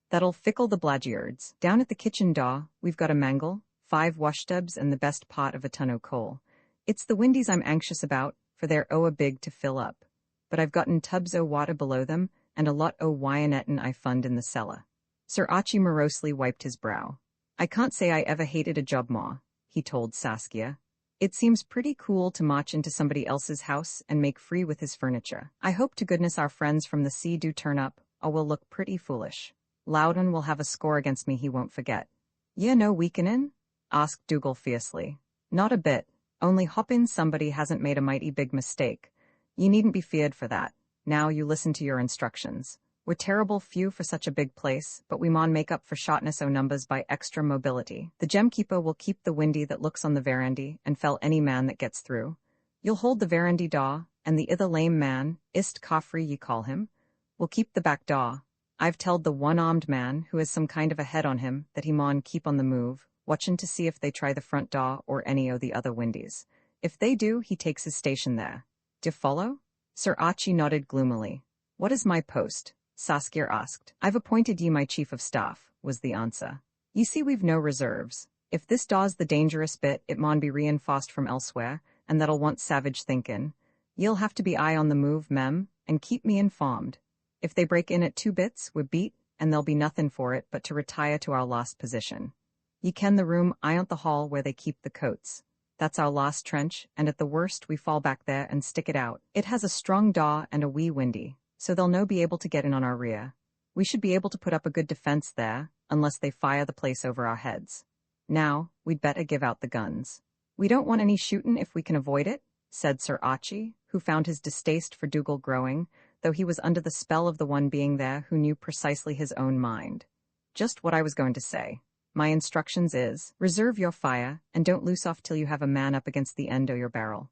That'll fickle the blagyards. Down at the kitchen door, we've got a mangle, 5 washtubs and the best pot of a ton o' coal. It's the windies I'm anxious about, for they're a big to fill up. But I've gotten tubs o' water below them, and a lot o' wyanetin I fund in the cellar. Sir Archie morosely wiped his brow. I can't say I ever hated a job more, he told Saskia. It seems pretty cool to march into somebody else's house and make free with his furniture. I hope to goodness our friends from the sea do turn up, or we'll look pretty foolish. Loudon will have a score against me he won't forget. "Ye no weakenin'?" asked Dougal fiercely. "Not a bit, only hoppin' somebody hasn't made a mighty big mistake. Ye needn't be feared for that. Now you listen to your instructions. We're terrible few for such a big place, but we maun make up for shortness o' numbers by extra mobility. The gemkeeper will keep the windy that looks on the verandy and fell any man that gets through. You'll hold the verandy daw, and the ither lame man, ist Coffrey ye call him, will keep the back daw. I've telled the one-armed man, who has some kind of a head on him, that he maun keep on the move, watchin' to see if they try the front daw or any o' the other windies. If they do, he takes his station there. D'ye follow?" Sir Archie nodded gloomily. "What is my post?" Saskia asked. "I've appointed ye my chief of staff," was the answer. "Ye see we've no reserves. If this daw's the dangerous bit, it maun be reinforced from elsewhere, and that'll want savage thinkin'. Ye'll have to be aye on the move, mem, and keep me informed. If they break in at 2 bits, we're beat, and there'll be nothin' for it but to retire to our last position. Ye ken the room ayont the hall where they keep the coats. That's our last trench, and at the worst we fall back there and stick it out. It has a strong daw and a wee windy, so they'll no be able to get in on our rear. We should be able to put up a good defense there, unless they fire the place over our heads. Now, we'd better give out the guns." "We don't want any shootin' if we can avoid it," said Sir Archie, who found his distaste for Dougal growing, though he was under the spell of the one being there who knew precisely his own mind. "Just what I was going to say. My instructions is, reserve your fire, and don't loose off till you have a man up against the end o' your barrel.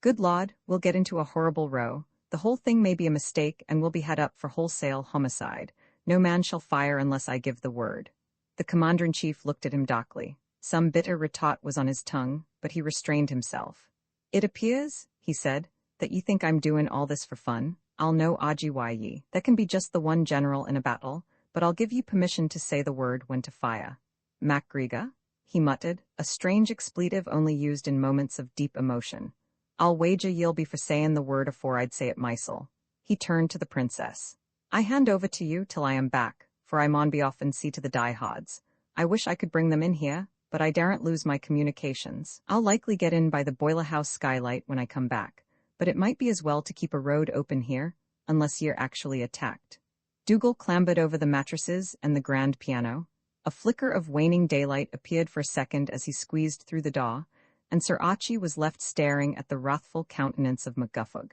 Good Lord, we'll get into a horrible row. The whole thing may be a mistake, and we'll be had up for wholesale homicide. No man shall fire unless I give the word." The commander-in-chief looked at him darkly. Some bitter retort was on his tongue, but he restrained himself. "It appears," he said, "that ye think I'm doin' all this for fun. I'll no argy why ye. There can be just the one general in a battle, but I'll give ye permission to say the word when to fire." "Macgregor," he muttered, a strange expletive only used in moments of deep emotion. "I'll wager ye'll be for sayin' the word afore I'd say it mysel." He turned to the princess. "I hand over to you till I am back, for I maun be off and see to the diehards. I wish I could bring them in here, but I daren't lose my communications. I'll likely get in by the boiler house skylight when I come back, but it might be as well to keep a road open here, unless ye're actually attacked." Dougal clambered over the mattresses and the grand piano. A flicker of waning daylight appeared for a second as he squeezed through the door, and Sir Archie was left staring at the wrathful countenance of MacGuffog.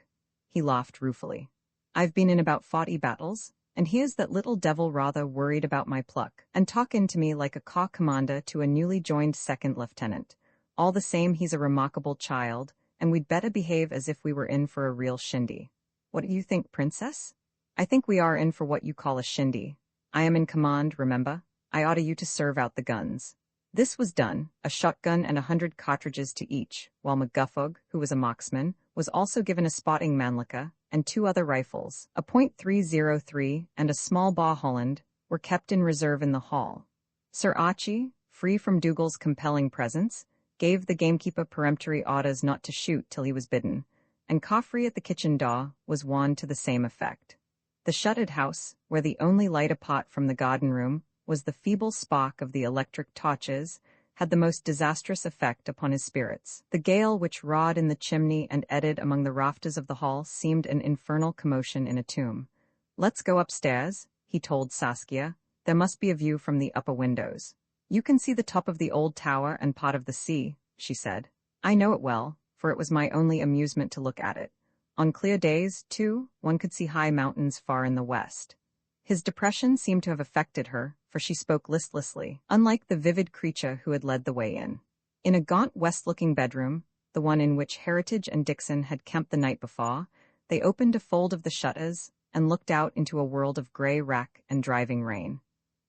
He laughed ruefully. "I've been in about 40 battles, and here's that little devil rather worried about my pluck, and talkin' to me like a corps commander to a newly joined second lieutenant. All the same, he's a remarkable child, and we'd better behave as if we were in for a real shindy. What do you think, princess?" "I think we are in for what you call a shindy. I am in command, remember. I order you to serve out the guns." This was done, a shotgun and 100 cartridges to each, while MacGuffog, who was a marksman, was also given a spotting mannlicher, and 2 other rifles, a .303 and a small bow Holland, were kept in reserve in the hall. Sir Archie, free from Dougal's compelling presence, gave the gamekeeper peremptory orders not to shoot till he was bidden, and Coffrey at the kitchen door was warned to the same effect. The shuttered house, where the only light apart from the garden room was the feeble spark of the electric torches, had the most disastrous effect upon his spirits. The gale which roared in the chimney and eddied among the rafters of the hall seemed an infernal commotion in a tomb. "Let's go upstairs," he told Saskia. "There must be a view from the upper windows." "You can see the top of the old tower and part of the sea," she said. "I know it well, for it was my only amusement to look at it. On clear days, too, one could see high mountains far in the west." His depression seemed to have affected her, for she spoke listlessly, unlike the vivid creature who had led the way in. In a gaunt west-looking bedroom, the one in which Heritage and Dixon had camped the night before, they opened a fold of the shutters and looked out into a world of grey wrack and driving rain.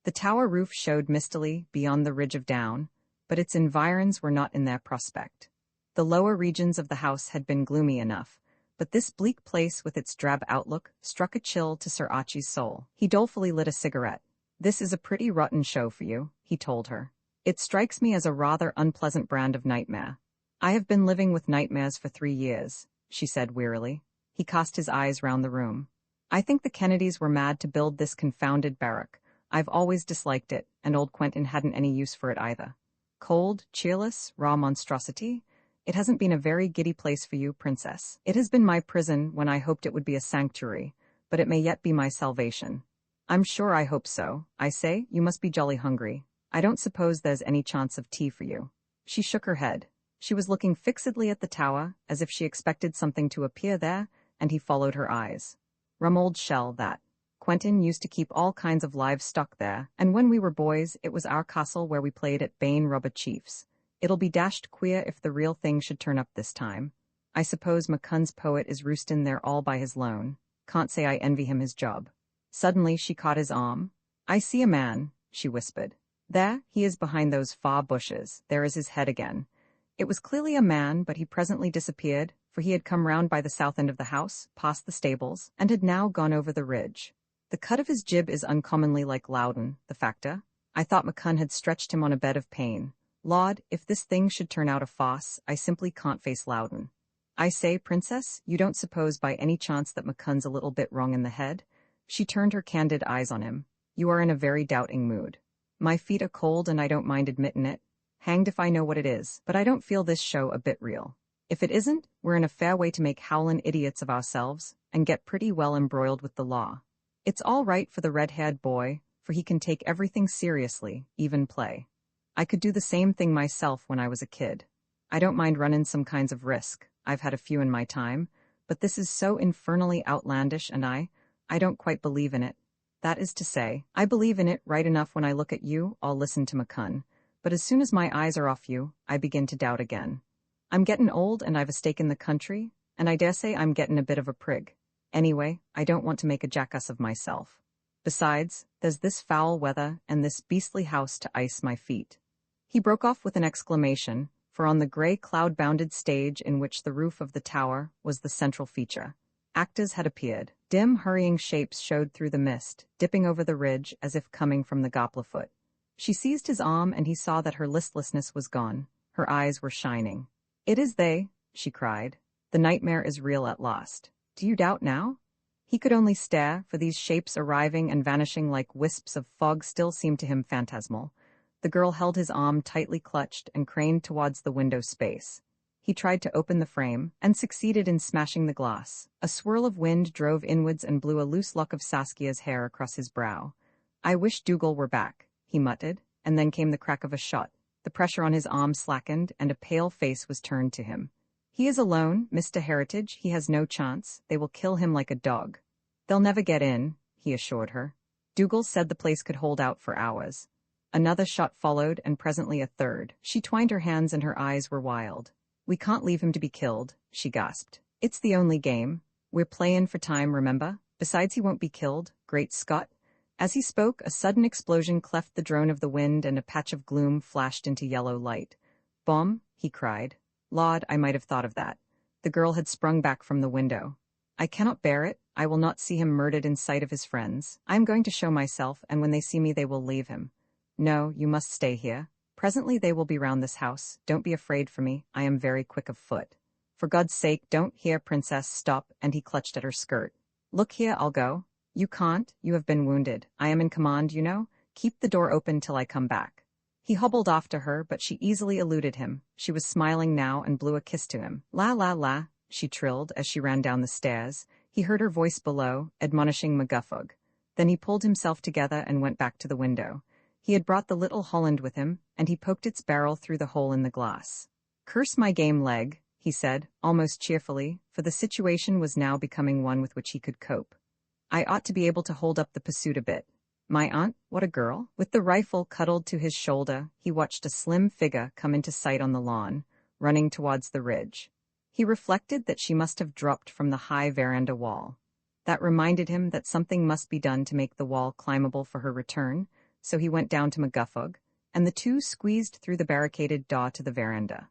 The tower roof showed mistily beyond the ridge of down, but its environs were not in their prospect. The lower regions of the house had been gloomy enough, but this bleak place with its drab outlook struck a chill to Sir Archie's soul. He dolefully lit a cigarette. "This is a pretty rotten show for you," he told her. "It strikes me as a rather unpleasant brand of nightmare. I have been living with nightmares for 3 years, she said wearily. He cast his eyes round the room. I think the Kennedys were mad to build this confounded barrack. I've always disliked it, and old Quentin hadn't any use for it either. Cold, cheerless, raw monstrosity? It hasn't been a very giddy place for you, princess. It has been my prison when I hoped it would be a sanctuary, but it may yet be my salvation. I'm sure I hope so. I say, you must be jolly hungry. I don't suppose there's any chance of tea for you. She shook her head. She was looking fixedly at the tower, as if she expected something to appear there, and he followed her eyes. Rum old shell, that. Quentin used to keep all kinds of livestock there, and when we were boys, it was our castle where we played at Bane Robber Chiefs. It'll be dashed queer if the real thing should turn up this time. I suppose McCunn's poet is roostin' there all by his lone. Can't say I envy him his job. Suddenly she caught his arm. I see a man, she whispered. There, he is behind those far bushes. There is his head again. It was clearly a man, but he presently disappeared, for he had come round by the south end of the house, past the stables, and had now gone over the ridge. The cut of his jib is uncommonly like Loudon, the factor. I thought McCunn had stretched him on a bed of pain. Laud, if this thing should turn out a farce, I simply can't face Loudon. I say, princess, you don't suppose by any chance that McCunn's a little bit wrong in the head? She turned her candid eyes on him. You are in a very doubting mood. My feet are cold and I don't mind admittin' it. Hanged if I know what it is, but I don't feel this show a bit real. If it isn't, we're in a fair way to make howlin' idiots of ourselves, and get pretty well embroiled with the law. It's all right for the red-haired boy, for he can take everything seriously, even play. I could do the same thing myself when I was a kid. I don't mind runnin' some kinds of risk. I've had a few in my time, but this is so infernally outlandish and I don't quite believe in it. That is to say, I believe in it right enough when I look at you, I'll listen to McCunn, but as soon as my eyes are off you, I begin to doubt again. I'm gettin' old and I've a stake in the country, and I dare say I'm gettin' a bit of a prig. Anyway, I don't want to make a jackass of myself. Besides, there's this foul weather and this beastly house to ice my feet. He broke off with an exclamation, for on the gray cloud-bounded stage in which the roof of the tower was the central feature, actors had appeared. Dim, hurrying shapes showed through the mist, dipping over the ridge as if coming from the Goplerfoot. She seized his arm and he saw that her listlessness was gone. Her eyes were shining. It is they, she cried. The nightmare is real at last. Do you doubt now? He could only stare, for these shapes arriving and vanishing like wisps of fog still seemed to him phantasmal. The girl held his arm tightly clutched and craned towards the window space. He tried to open the frame, and succeeded in smashing the glass. A swirl of wind drove inwards and blew a loose lock of Saskia's hair across his brow. I wish Dougal were back, he muttered, and then came the crack of a shot. The pressure on his arm slackened, and a pale face was turned to him. He is alone, Mr. Heritage, he has no chance, they will kill him like a dog. They'll never get in, he assured her. Dougal said the place could hold out for hours. Another shot followed, and presently a third. She twined her hands and her eyes were wild. We can't leave him to be killed, she gasped. It's the only game. We're playin' for time, remember? Besides, he won't be killed, great Scott. As he spoke, a sudden explosion cleft the drone of the wind and a patch of gloom flashed into yellow light. Bomb, he cried. Laud, I might have thought of that. The girl had sprung back from the window. I cannot bear it. I will not see him murdered in sight of his friends. I am going to show myself, and when they see me they will leave him. No, you must stay here. Presently they will be round this house. Don't be afraid for me. I am very quick of foot. For God's sake, don't here, princess, stop, and he clutched at her skirt. Look here, I'll go. You can't, you have been wounded. I am in command, you know. Keep the door open till I come back. He hobbled after her, but she easily eluded him. She was smiling now and blew a kiss to him. La la la, she trilled as she ran down the stairs. He heard her voice below, admonishing McGuffog. Then he pulled himself together and went back to the window. He had brought the little Holland with him, and he poked its barrel through the hole in the glass. Curse my game leg, he said, almost cheerfully, for the situation was now becoming one with which he could cope. I ought to be able to hold up the pursuit a bit. My aunt, what a girl. With the rifle cuddled to his shoulder, he watched a slim figure come into sight on the lawn, running towards the ridge. He reflected that she must have dropped from the high veranda wall. That reminded him that something must be done to make the wall climbable for her return, so he went down to McGuffog, and the two squeezed through the barricaded door to the veranda.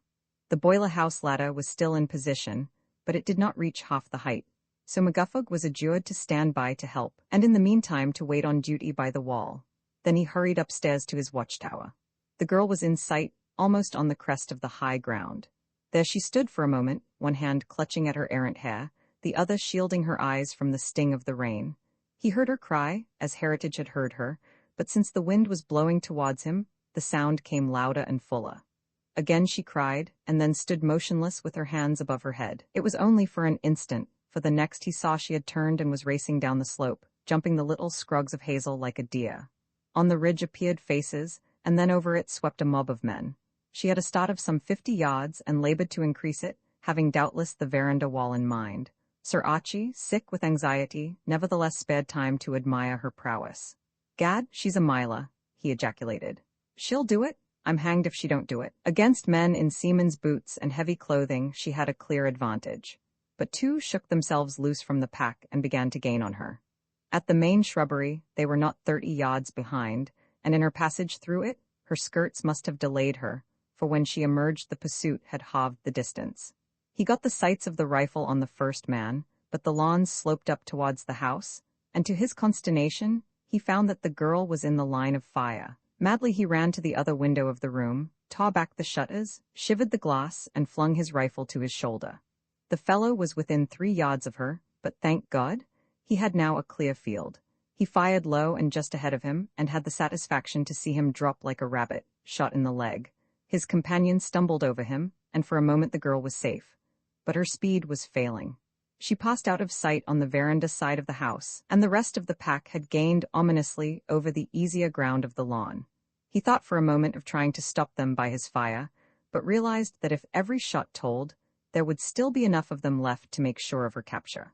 The boiler house ladder was still in position, but it did not reach half the height, so McGuffog was adjured to stand by to help, and in the meantime to wait on duty by the wall. Then he hurried upstairs to his watchtower. The girl was in sight, almost on the crest of the high ground. There she stood for a moment, one hand clutching at her errant hair, the other shielding her eyes from the sting of the rain. He heard her cry, as Heritage had heard her, but since the wind was blowing towards him, the sound came louder and fuller. Again she cried, and then stood motionless with her hands above her head. It was only for an instant, for the next he saw she had turned and was racing down the slope, jumping the little scrugs of hazel like a deer. On the ridge appeared faces, and then over it swept a mob of men. She had a start of some 50 yards and labored to increase it, having doubtless the veranda wall in mind. Sir Archie, sick with anxiety, nevertheless spared time to admire her prowess. "Gad, she's a miler," he ejaculated. "She'll do it? I'm hanged if she don't do it." Against men in seaman's boots and heavy clothing she had a clear advantage. But two shook themselves loose from the pack and began to gain on her. At the main shrubbery they were not 30 yards behind, and in her passage through it, her skirts must have delayed her, for when she emerged the pursuit had halved the distance. He got the sights of the rifle on the first man, but the lawns sloped up towards the house, and to his consternation, he found that the girl was in the line of fire. Madly he ran to the other window of the room, tore back the shutters, shivered the glass, and flung his rifle to his shoulder. The fellow was within 3 yards of her, but thank God, he had now a clear field. He fired low and just ahead of him, and had the satisfaction to see him drop like a rabbit, shot in the leg. His companion stumbled over him, and for a moment the girl was safe. But her speed was failing. She passed out of sight on the veranda side of the house, and the rest of the pack had gained ominously over the easier ground of the lawn. He thought for a moment of trying to stop them by his fire, but realized that if every shot told, there would still be enough of them left to make sure of her capture.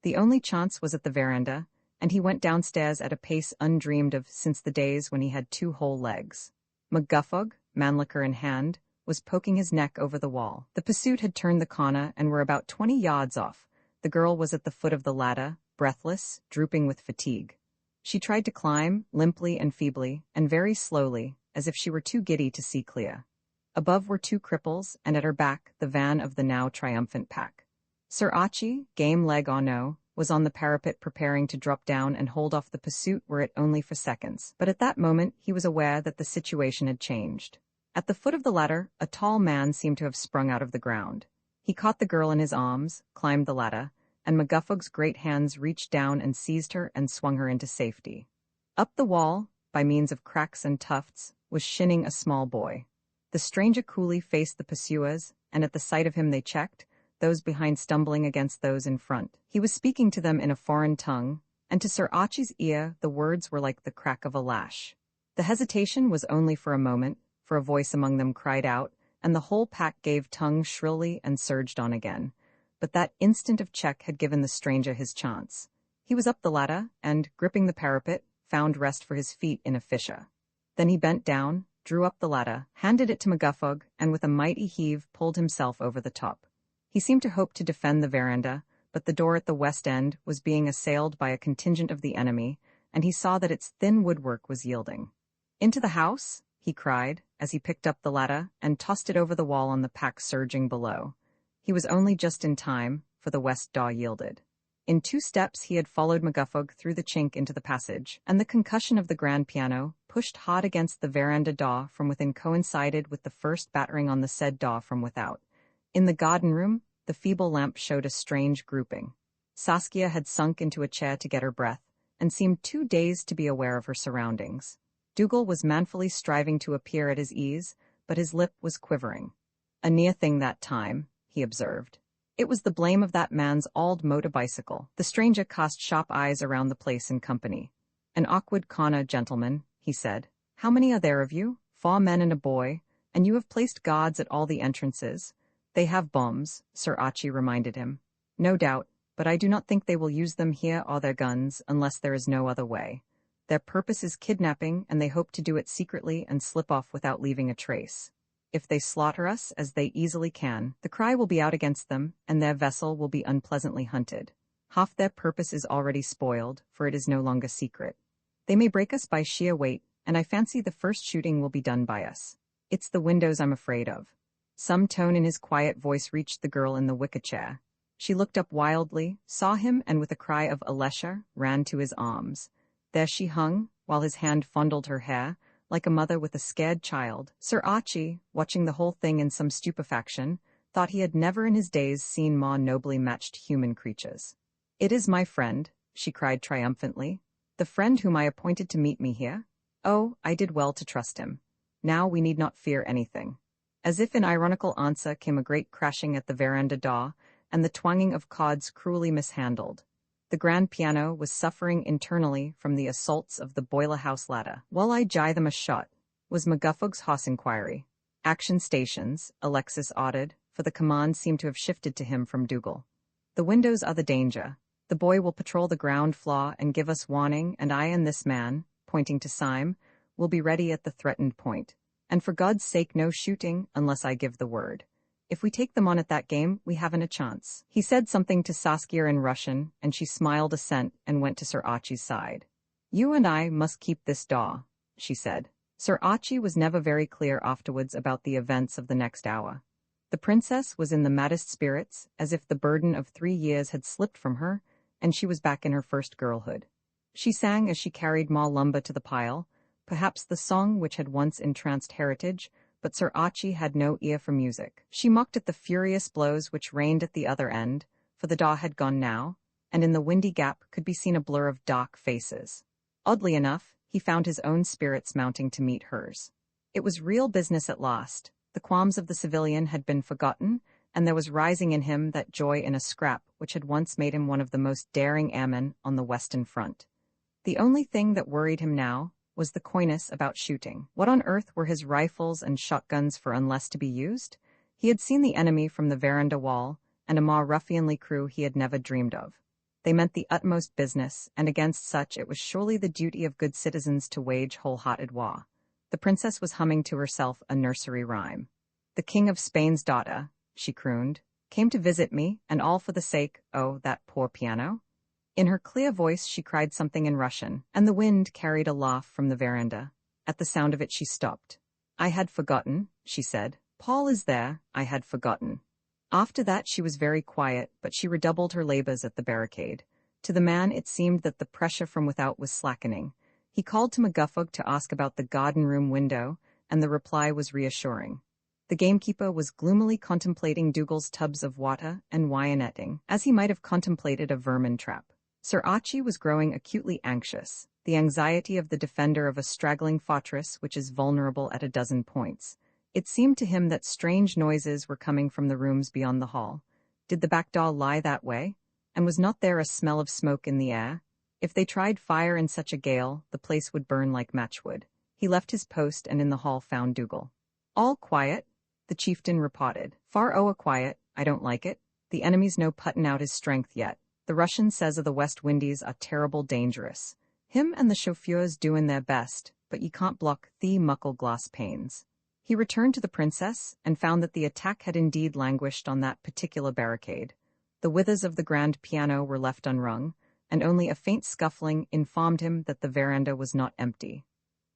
The only chance was at the veranda, and he went downstairs at a pace undreamed of since the days when he had 2 whole legs. McGuffog, Mannlicher in hand, was poking his neck over the wall. The pursuit had turned the corner and were about 20 yards off. The girl was at the foot of the ladder, breathless, drooping with fatigue. She tried to climb, limply and feebly, and very slowly, as if she were too giddy to see clear. Above were 2 cripples, and at her back the van of the now triumphant pack. Sir Archie, game leg or no, was on the parapet preparing to drop down and hold off the pursuit were it only for seconds. But at that moment he was aware that the situation had changed. At the foot of the ladder, a tall man seemed to have sprung out of the ground. He caught the girl in his arms, climbed the ladder, and McGuffog's great hands reached down and seized her and swung her into safety. Up the wall, by means of cracks and tufts, was shinning a small boy. The stranger coolly faced the pursuers, and at the sight of him they checked, those behind stumbling against those in front. He was speaking to them in a foreign tongue, and to Sir Archie's ear the words were like the crack of a lash. The hesitation was only for a moment, for a voice among them cried out, and the whole pack gave tongue shrilly and surged on again. But that instant of check had given the stranger his chance. He was up the ladder, and, gripping the parapet, found rest for his feet in a fissure. Then he bent down, drew up the ladder, handed it to McGuffog, and with a mighty heave pulled himself over the top. He seemed to hope to defend the veranda, but the door at the west end was being assailed by a contingent of the enemy, and he saw that its thin woodwork was yielding. "Into the house?" he cried, as he picked up the ladder and tossed it over the wall on the pack surging below. He was only just in time, for the west door yielded. In 2 steps he had followed McGuffog through the chink into the passage, and the concussion of the grand piano, pushed hard against the veranda door from within, coincided with the first battering on the said door from without. In the garden room, the feeble lamp showed a strange grouping. Saskia had sunk into a chair to get her breath, and seemed too dazed to be aware of her surroundings. Dougal was manfully striving to appear at his ease, but his lip was quivering. "A near thing that time," he observed. "It was the blame of that man's auld motor bicycle." The stranger cast sharp eyes around the place in company. "An awkward corner, gentlemen," he said. "How many are there of you? 4 men and a boy, and you have placed guards at all the entrances." "They have bombs," Sir Archie reminded him. "No doubt, but I do not think they will use them here or their guns unless there is no other way. Their purpose is kidnapping, and they hope to do it secretly and slip off without leaving a trace. If they slaughter us, as they easily can, the cry will be out against them, and their vessel will be unpleasantly hunted. Half their purpose is already spoiled, for it is no longer secret. They may break us by sheer weight, and I fancy the first shooting will be done by us. It's the windows I'm afraid of." Some tone in his quiet voice reached the girl in the wicker chair. She looked up wildly, saw him, and with a cry of Alesha, ran to his arms. There she hung, while his hand fondled her hair, like a mother with a scared child. Sir Archie, watching the whole thing in some stupefaction, thought he had never in his days seen more nobly matched human creatures. "It is my friend," she cried triumphantly. "The friend whom I appointed to meet me here? Oh, I did well to trust him. Now we need not fear anything." As if in ironical answer came a great crashing at the veranda door, and the twanging of chords cruelly mishandled. The grand piano was suffering internally from the assaults of the boiler-house ladder. "While I gie them a shot," was McGuffog's hoarse inquiry. "Action stations," Alexis ordered, for the command seemed to have shifted to him from Dougal. "The windows are the danger. The boy will patrol the ground floor and give us warning, and I and this man," pointing to Syme, "will be ready at the threatened point. And for God's sake no shooting unless I give the word. If we take them on at that game, we haven't a chance." He said something to Saskia in Russian, and she smiled assent and went to Sir Archie's side. "You and I must keep this door," she said. Sir Archie was never very clear afterwards about the events of the next hour. The princess was in the maddest spirits, as if the burden of 3 years had slipped from her, and she was back in her first girlhood. She sang as she carried more lumber to the pile, perhaps the song which had once entranced Heritage, but Sir Archie had no ear for music. She mocked at the furious blows which rained at the other end, for the door had gone now, and in the windy gap could be seen a blur of dark faces. Oddly enough, he found his own spirits mounting to meet hers. It was real business at last. The qualms of the civilian had been forgotten, and there was rising in him that joy in a scrap which had once made him one of the most daring airmen on the Western Front. The only thing that worried him now was the coyness about shooting. What on earth were his rifles and shotguns for unless to be used? He had seen the enemy from the veranda wall, and a more ruffianly crew he had never dreamed of. They meant the utmost business, and against such it was surely the duty of good citizens to wage wholehearted war. The princess was humming to herself a nursery rhyme. "The King of Spain's daughter," she crooned, "came to visit me, and all for the sake, oh, that poor piano." In her clear voice she cried something in Russian, and the wind carried a laugh from the veranda. At the sound of it she stopped. "I had forgotten," she said. "Paul is there, I had forgotten." After that she was very quiet, but she redoubled her labors at the barricade. To the man it seemed that the pressure from without was slackening. He called to McGuffog to ask about the garden-room window, and the reply was reassuring. The gamekeeper was gloomily contemplating Dougal's tubs of water and wyanetting, as he might have contemplated a vermin trap. Sir Archie was growing acutely anxious, the anxiety of the defender of a straggling fortress which is vulnerable at a dozen points. It seemed to him that strange noises were coming from the rooms beyond the hall. Did the back door lie that way? And was not there a smell of smoke in the air? If they tried fire in such a gale, the place would burn like matchwood. He left his post and in the hall found Dougal. "All quiet," the chieftain reported. "Far ower quiet, I don't like it. The enemy's no puttin' out his strength yet. The Russian says of the West Windies are terrible dangerous. Him and the chauffeurs doin' their best, but ye can't block the muckle glass panes." He returned to the princess, and found that the attack had indeed languished on that particular barricade. The withers of the grand piano were left unrung, and only a faint scuffling informed him that the veranda was not empty.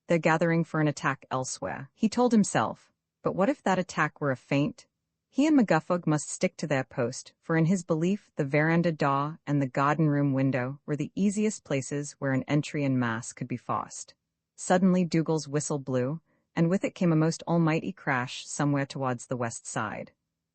"They're gathering for an attack elsewhere," he told himself. But what if that attack were a feint? He and McGuffog must stick to their post, for in his belief the veranda door and the garden-room window were the easiest places where an entry en masse could be forced. Suddenly Dougal's whistle blew, and with it came a most almighty crash somewhere towards the west side.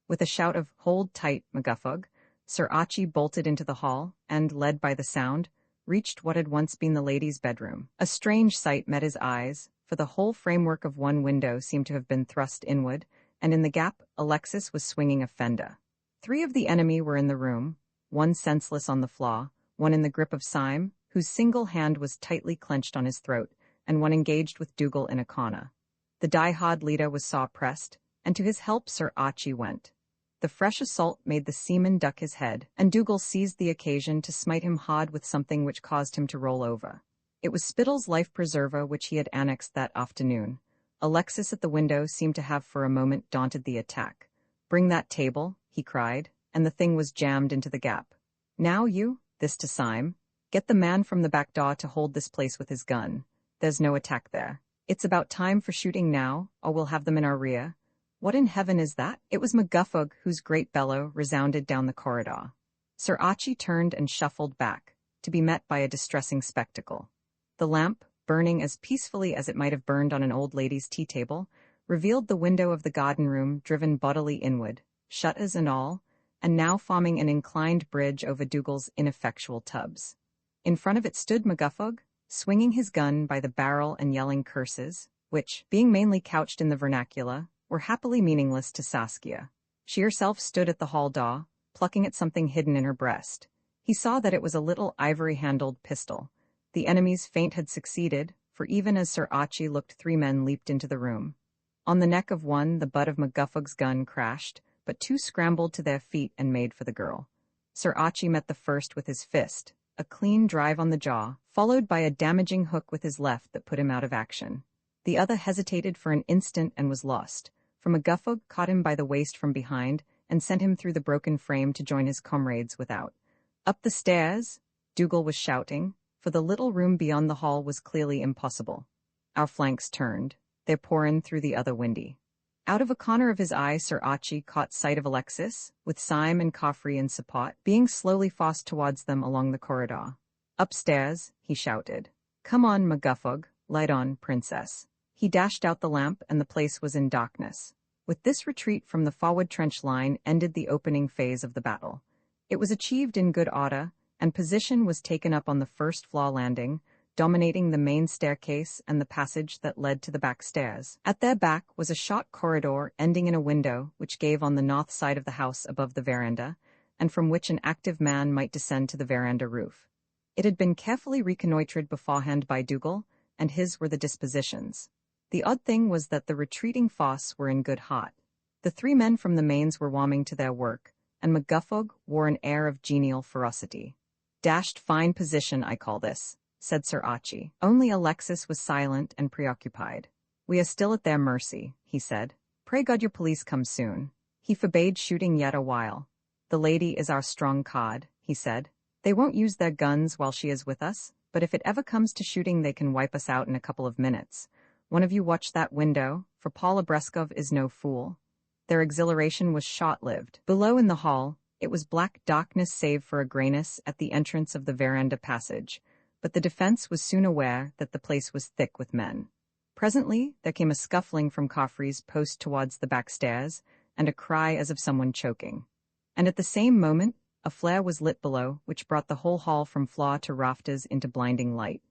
With a shout of "Hold tight, McGuffog," Sir Archie bolted into the hall, and, led by the sound, reached what had once been the ladies' bedroom. A strange sight met his eyes, for the whole framework of one window seemed to have been thrust inward, and in the gap Alexis was swinging a fender. 3 of the enemy were in the room, one senseless on the floor, one in the grip of Syme, whose single hand was tightly clenched on his throat, and one engaged with Dougal in a corner. The die-hard leader was saw-pressed, and to his help Sir Archie went. The fresh assault made the seaman duck his head, and Dougal seized the occasion to smite him hard with something which caused him to roll over. It was Spittle's life-preserver which he had annexed that afternoon. Alexis at the window seemed to have for a moment daunted the attack. "Bring that table," he cried, and the thing was jammed into the gap. "Now you," this to Syme, "get the man from the back door to hold this place with his gun. There's no attack there. It's about time for shooting now, or we'll have them in our rear." What in heaven is that? It was McGuffog whose great bellow resounded down the corridor. Sir Archie turned and shuffled back, to be met by a distressing spectacle. The lamp, burning as peacefully as it might have burned on an old lady's tea-table, revealed the window of the garden-room driven bodily inward, shutters and all, and now forming an inclined bridge over Dougal's ineffectual tubs. In front of it stood McGuffog, swinging his gun by the barrel and yelling curses, which, being mainly couched in the vernacular, were happily meaningless to Saskia. She herself stood at the hall door, plucking at something hidden in her breast. He saw that it was a little ivory-handled pistol. The enemy's feint had succeeded, for even as Sir Archie looked, 3 men leaped into the room. On the neck of one, the butt of McGuffog's gun crashed, but 2 scrambled to their feet and made for the girl. Sir Archie met the first with his fist, a clean drive on the jaw, followed by a damaging hook with his left that put him out of action. The other hesitated for an instant and was lost, for McGuffog caught him by the waist from behind and sent him through the broken frame to join his comrades without. Up the stairs, Dougal was shouting, for the little room beyond the hall was clearly impossible. Our flanks turned. They're pouring through the other windy. Out of a corner of his eye, Sir Archie caught sight of Alexis, with Syme and Coffrey in support, being slowly forced towards them along the corridor. Upstairs, he shouted. Come on, McGuffog, light on, princess. He dashed out the lamp and the place was in darkness. With this retreat from the forward trench line ended the opening phase of the battle. It was achieved in good order, and position was taken up on the first-floor landing, dominating the main staircase and the passage that led to the back stairs. At their back was a short corridor ending in a window which gave on the north side of the house above the veranda, and from which an active man might descend to the veranda roof. It had been carefully reconnoitred beforehand by Dougal, and his were the dispositions. The odd thing was that the retreating force were in good heart. The 3 men from the mains were warming to their work, and McGuffog wore an air of genial ferocity. Dashed fine position, I call this, said Sir Archie. Only Alexis was silent and preoccupied. We are still at their mercy, he said. Pray God your police come soon. He forbade shooting yet a while. The lady is our strong card, he said. They won't use their guns while she is with us, but if it ever comes to shooting they can wipe us out in a couple of minutes. One of you watch that window, for Paul Abreskov is no fool. Their exhilaration was short-lived. Below in the hall, it was black darkness save for a grayness at the entrance of the veranda passage, but the defense was soon aware that the place was thick with men. Presently, there came a scuffling from Coffrey's post towards the back stairs, and a cry as of someone choking. And at the same moment, a flare was lit below, which brought the whole hall from floor to rafters into blinding light.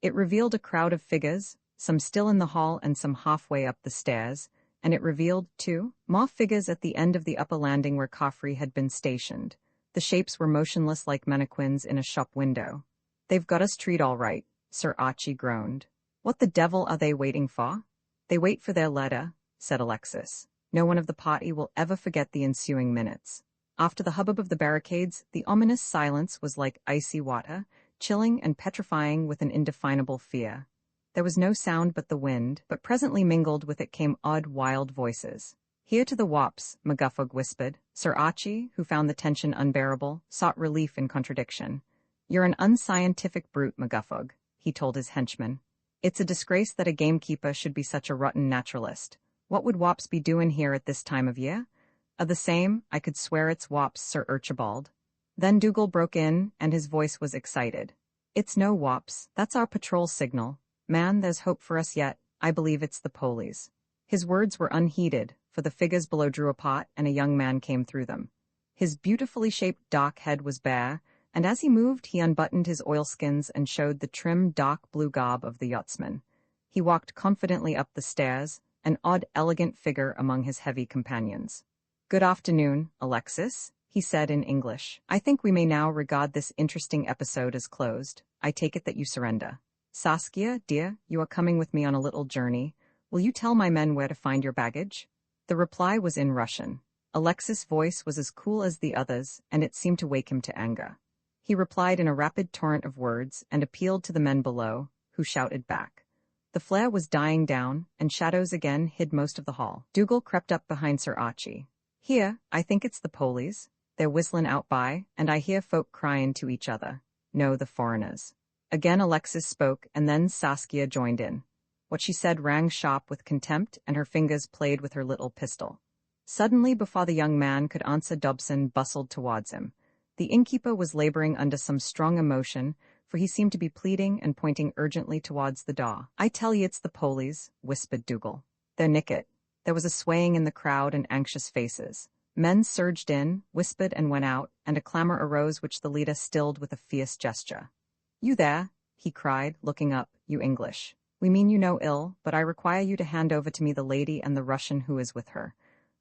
It revealed a crowd of figures, some still in the hall and some halfway up the stairs, and it revealed, too, more figures at the end of the upper landing where Coffrey had been stationed. The shapes were motionless like mannequins in a shop window. They've got us treed all right, Sir Archie groaned. What the devil are they waiting for? They wait for their letter, said Alexis. No one of the party will ever forget the ensuing minutes. After the hubbub of the barricades, the ominous silence was like icy water, chilling and petrifying with an indefinable fear. There was no sound but the wind, but presently mingled with it came odd, wild voices. Here to the wops, McGuffog whispered. Sir Archie, who found the tension unbearable, sought relief in contradiction. You're an unscientific brute, McGuffog, he told his henchman. It's a disgrace that a gamekeeper should be such a rotten naturalist. What would wops be doing here at this time of year? The same, I could swear it's wops, Sir Archibald. Then Dougal broke in, and his voice was excited. It's no wops, that's our patrol signal. Man, there's hope for us yet. I believe it's the police. His words were unheeded, for the figures below drew apart and a young man came through them. His beautifully shaped dark head was bare, and as he moved he unbuttoned his oilskins and showed the trim dark blue garb of the yachtsman. He walked confidently up the stairs, an odd elegant figure among his heavy companions. Good afternoon, Alexis, he said in English. I think we may now regard this interesting episode as closed. I take it that you surrender. Saskia, dear, you are coming with me on a little journey. Will you tell my men where to find your baggage? The reply was in Russian. Alexis' voice was as cool as the others, and it seemed to wake him to anger. He replied in a rapid torrent of words and appealed to the men below, who shouted back. The flare was dying down, and shadows again hid most of the hall. Dougal crept up behind Sir Archie. Here, I think it's the police. They're whistling out by, and I hear folk crying to each other. No, the foreigners. Again Alexis spoke, and then Saskia joined in. What she said rang sharp with contempt, and her fingers played with her little pistol. Suddenly, before the young man could answer, Dobson bustled towards him. The innkeeper was laboring under some strong emotion, for he seemed to be pleading and pointing urgently towards the door. I tell ye it's the police, whispered Dougal. They're nicket. There was a swaying in the crowd and anxious faces. Men surged in, whispered and went out, and a clamor arose which the leader stilled with a fierce gesture. "You there," he cried, looking up, "you English. We mean you no ill, but I require you to hand over to me the lady and the Russian who is with her.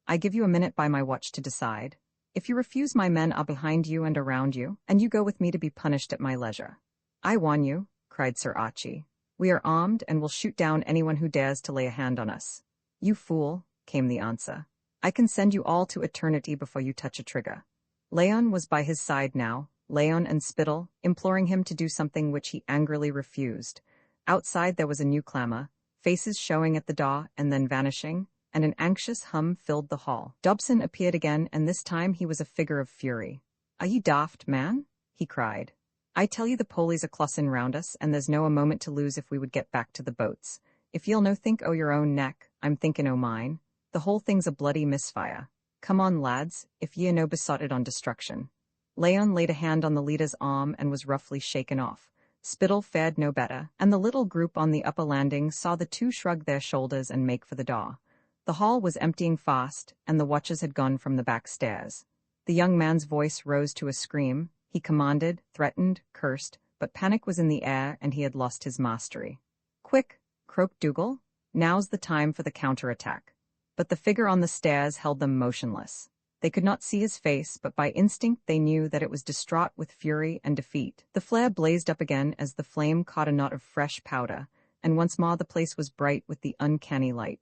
I give you a minute by my watch to decide. If you refuse, my men are behind you and around you, and you go with me to be punished at my leisure." "I warn you," cried Sir Archie. "We are armed and will shoot down anyone who dares to lay a hand on us." "You fool," came the answer. "I can send you all to eternity before you touch a trigger." Leon was by his side now, Leon and Spittle, imploring him to do something which he angrily refused. Outside there was a new clamor, faces showing at the door and then vanishing, and an anxious hum filled the hall. Dobson appeared again, and this time he was a figure of fury. "Are ye daft, man?" he cried. "I tell you the polies are clossin' round us, and there's no a moment to lose if we would get back to the boats. If ye'll no think o' your own neck, I'm thinking o' mine. The whole thing's a bloody misfire. Come on, lads, if ye are no besotted on destruction." Leon laid a hand on the leader's arm and was roughly shaken off. Spittle fared no better, and the little group on the upper landing saw the two shrug their shoulders and make for the door. The hall was emptying fast, and the watchers had gone from the back stairs. The young man's voice rose to a scream. He commanded, threatened, cursed, but panic was in the air and he had lost his mastery. "Quick!" croaked Dougal. "Now's the time for the counter-attack." But the figure on the stairs held them motionless. They could not see his face, but by instinct they knew that it was distraught with fury and defeat. The flare blazed up again as the flame caught a knot of fresh powder, and once more the place was bright with the uncanny light.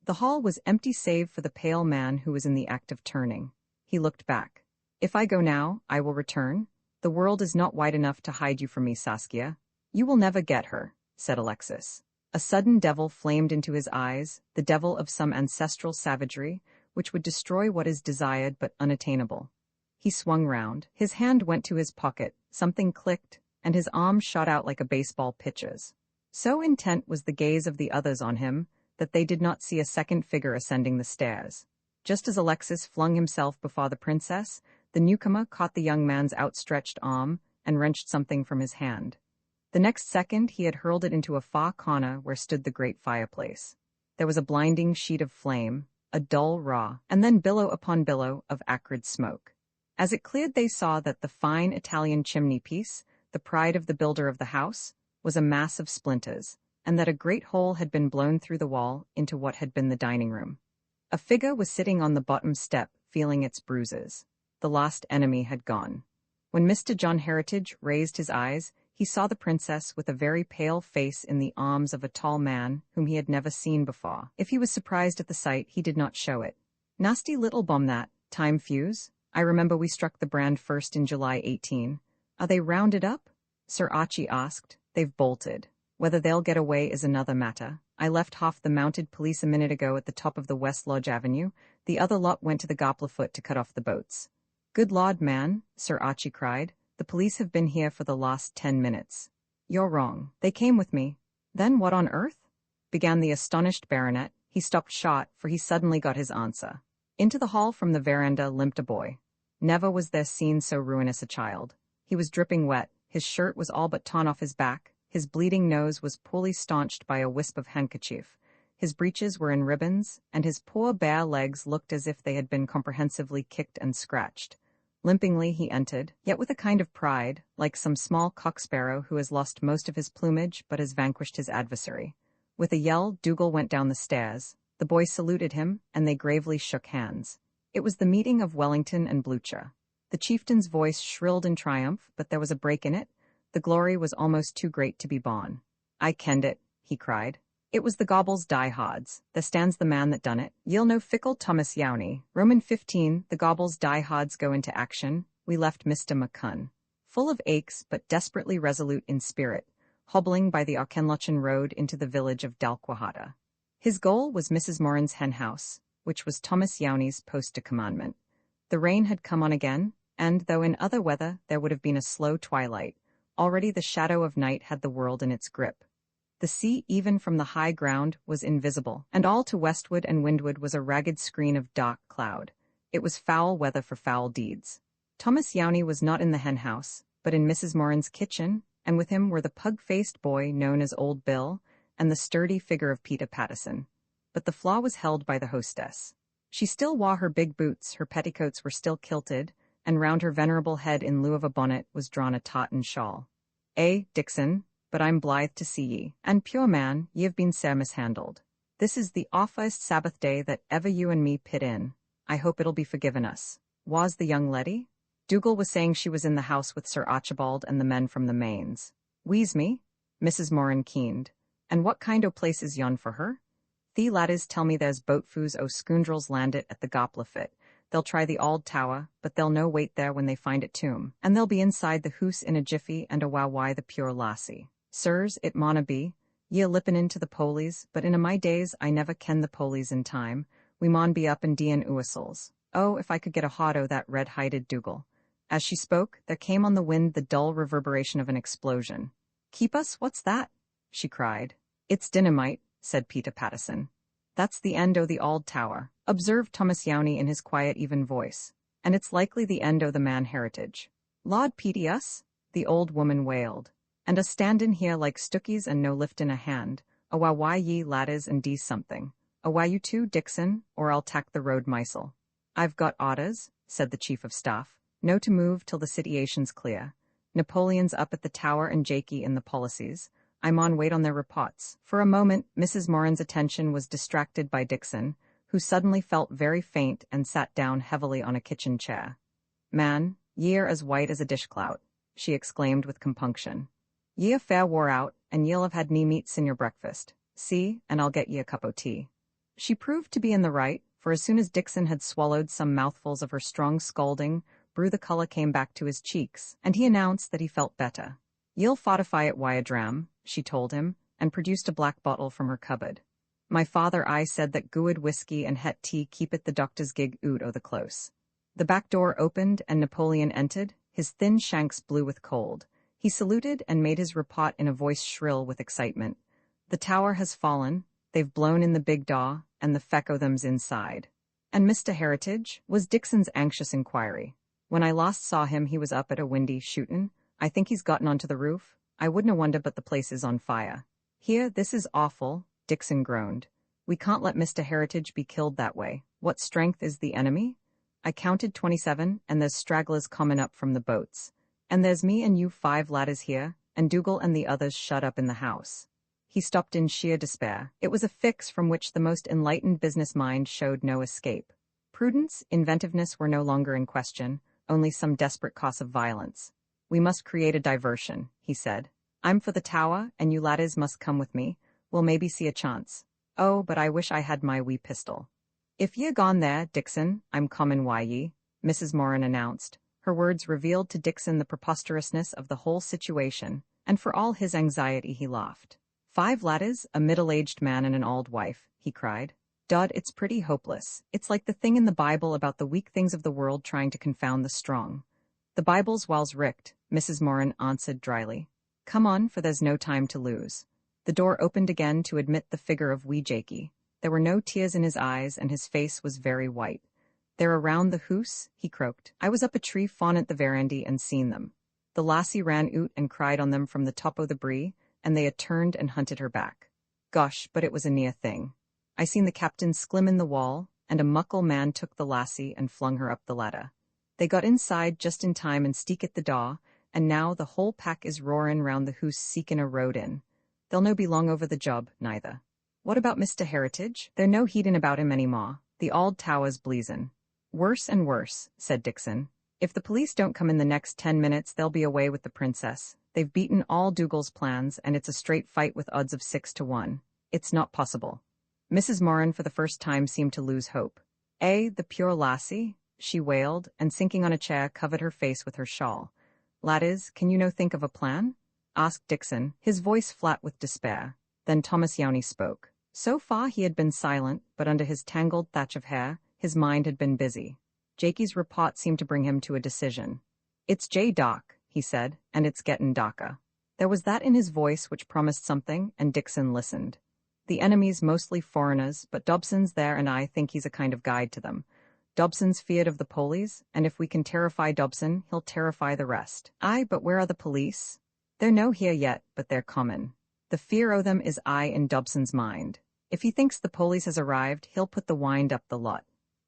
The hall was empty save for the pale man who was in the act of turning. He looked back. "If I go now, I will return. The world is not wide enough to hide you from me, Saskia." "You will never get her," said Alexis. A sudden devil flamed into his eyes, the devil of some ancestral savagery, which would destroy what is desired but unattainable. He swung round. His hand went to his pocket, something clicked, and his arm shot out like a baseball pitcher's. So intent was the gaze of the others on him that they did not see a second figure ascending the stairs. Just as Alexis flung himself before the princess, the newcomer caught the young man's outstretched arm and wrenched something from his hand. The next second he had hurled it into a far corner where stood the great fireplace. There was a blinding sheet of flame, a dull raw, and then billow upon billow of acrid smoke. As it cleared they saw that the fine Italian chimney-piece, the pride of the builder of the house, was a mass of splinters, and that a great hole had been blown through the wall into what had been the dining room. A figure was sitting on the bottom step, feeling its bruises. The lost enemy had gone. When Mr. John Heritage raised his eyes, he saw the princess with a very pale face in the arms of a tall man whom he had never seen before. If he was surprised at the sight, he did not show it. "Nasty little bomb that, time fuse. I remember we struck the brand first in July 18. Are they rounded up?" Sir Archie asked. "They've bolted. Whether they'll get away is another matter. I left half the mounted police a minute ago at the top of the West Lodge Avenue. The other lot went to the Goplerfoot to cut off the boats." "Good Lord, man," Sir Archie cried. "The police have been here for the last 10 minutes. "You're wrong. They came with me." "Then what on earth?" began the astonished baronet. He stopped short, for he suddenly got his answer. Into the hall from the veranda limped a boy. Never was there seen so ruinous a child. He was dripping wet, his shirt was all but torn off his back, his bleeding nose was poorly staunched by a wisp of handkerchief, his breeches were in ribbons, and his poor bare legs looked as if they had been comprehensively kicked and scratched. Limpingly he entered, yet with a kind of pride, like some small cock-sparrow who has lost most of his plumage but has vanquished his adversary. With a yell, Dougal went down the stairs. The boy saluted him, and they gravely shook hands. It was the meeting of Wellington and Blucher. The chieftain's voice shrilled in triumph, but there was a break in it. The glory was almost too great to be borne. "I kenned it," he cried. "It was the Gobbles diehards. There stands the man that done it. Ye'll no fickle Thomas Yowney. Roman 15, the Gobbles diehards go into action. We left Mr. McCunn, full of aches but desperately resolute in spirit, hobbling by the Auchenlochen road into the village of Dalquahada. His goal was Mrs. Moran's hen house, which was Thomas Yowney's post de commandment. The rain had come on again, and though in other weather there would have been a slow twilight, already the shadow of night had the world in its grip. The sea, even from the high ground, was invisible, and all to westward and windward was a ragged screen of dark cloud. It was foul weather for foul deeds. Thomas Yowney was not in the hen-house, but in Mrs. Moran's kitchen, and with him were the pug-faced boy known as Old Bill and the sturdy figure of Peter Pattison. But the flaw was held by the hostess. She still wore her big boots, her petticoats were still kilted, and round her venerable head in lieu of a bonnet was drawn a tartan shawl. Dixon, but I'm blithe to see ye, and pure man, ye have been sair mishandled. This is the awfullest Sabbath day that ever you and me pit in. I hope it'll be forgiven us. Was the young leddy? Dougal was saying she was in the house with Sir Archibald and the men from the Mains. Wheeze me? Mrs. Moran keened. And what kind o' place is yon for her? The laddies tell me there's boatfoos o' scoundrels landed at the Goplafit. They'll try the Auld Tower, but they'll no wait there when they find it tomb, and they'll be inside the hoose in a jiffy and a why the pure lassie. Sirs, it mauna be. Ye a lippin into the polies, but in a my days I never ken the polies in time. We maun be up and dean uasels. Oh, if I could get a hod o' that red-hided Dougal. As she spoke, there came on the wind the dull reverberation of an explosion. Keep us, what's that? She cried. It's dynamite, said Peter Pattison. That's the end o' the Auld Tower, observed Thomas Yowney in his quiet, even voice. And it's likely the end o' the man heritage. Laud pity us, the old woman wailed. And us standin' here like stookies and no liftin' a hand. Why ye laddies and dee something. Why you too, Dixon, or I'll tack the road mysel. I've got orders, said the chief of staff. No to move till the situation's clear. Napoleon's up at the Tower and Jakey in the policies. I'm on wait on their reports. For a moment, Mrs. Moran's attention was distracted by Dixon, who suddenly felt very faint and sat down heavily on a kitchen chair. Man, ye're as white as a dishclout, she exclaimed with compunction. Ye a fair wore out, and ye'll have had nae meats in your breakfast. See, and I'll get ye a cup o' tea. She proved to be in the right, for as soon as Dixon had swallowed some mouthfuls of her strong scalding brew, the colour came back to his cheeks, and he announced that he felt better. Ye'll fortify it wy a dram, she told him, and produced a black bottle from her cupboard. My father I said that gooid whiskey and het tea keepeth the doctor's gig oot o' the close. The back door opened and Napoleon entered, his thin shanks blue with cold. He saluted and made his report in a voice shrill with excitement. The tower has fallen, they've blown in the big daw, and the feck o' them's inside. And Mr. Heritage? Was Dixon's anxious inquiry. When I last saw him he was up at a windy shootin'. I think he's gotten onto the roof. I wouldna wonder but the place is on fire. Here, this is awful, Dixon groaned. We can't let Mr. Heritage be killed that way. What strength is the enemy? I counted 27, and there's stragglers comin' up from the boats. And there's me and you 5 laddies here, and Dougal and the others shut up in the house. He stopped in sheer despair. It was a fix from which the most enlightened business mind showed no escape. Prudence, inventiveness were no longer in question, only some desperate cause of violence. We must create a diversion, he said. I'm for the Tower, and you laddies must come with me. We'll maybe see a chance. Oh, but I wish I had my wee pistol. If ye gone there, Dixon, I'm comin' wy ye, Mrs. Moran announced. Her words revealed to Dixon the preposterousness of the whole situation, and for all his anxiety he laughed. 5 laddies, a middle-aged man and an auld wife, he cried. Dod, it's pretty hopeless. It's like the thing in the Bible about the weak things of the world trying to confound the strong. The Bible's wall's richt, Mrs. Moran answered dryly. Come on, for there's no time to lose. The door opened again to admit the figure of wee Jakey. There were no tears in his eyes, and his face was very white. They're around the hoose, he croaked. I was up a tree fawn at the verandy and seen them. The lassie ran oot and cried on them from the top o' the bree, and they had turned and hunted her back. Gosh, but it was a near thing. I seen the captain sklim in the wall, and a muckle man took the lassie and flung her up the ladder. They got inside just in time and steek at the daw, and now the whole pack is roarin' round the hoose seekin' a road in. They'll no be long over the job, neither. What about Mr. Heritage? They're no heedin' about him any more. The Auld Tower's bleezin'. Worse and worse, said Dixon. If the police don't come in the next 10 minutes, they'll be away with the princess. They've beaten all Dougal's plans, and it's a straight fight with odds of 6 to 1. It's not possible. Mrs. Moran for the first time seemed to lose hope. The pure lassie? She wailed, and sinking on a chair covered her face with her shawl. Laddies, can you no think of a plan? Asked Dixon, his voice flat with despair. Then Thomas Yowney spoke. So far he had been silent, but under his tangled thatch of hair, his mind had been busy. Jakey's report seemed to bring him to a decision. It's Doc, he said, and it's gettin' darker. There was that in his voice which promised something, and Dixon listened. The enemy's mostly foreigners, but Dobson's there and I think he's a kind of guide to them. Dobson's feared of the police, and if we can terrify Dobson, he'll terrify the rest. Aye, but where are the police? They're no here yet, but they're comin'. The fear o' them is in Dobson's mind. If he thinks the police has arrived, he'll put the wind up the lot.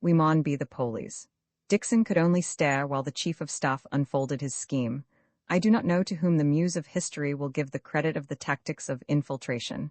we maun be the police. Dixon could only stare while the chief of staff unfolded his scheme. I do not know to whom the muse of history will give the credit of the tactics of infiltration,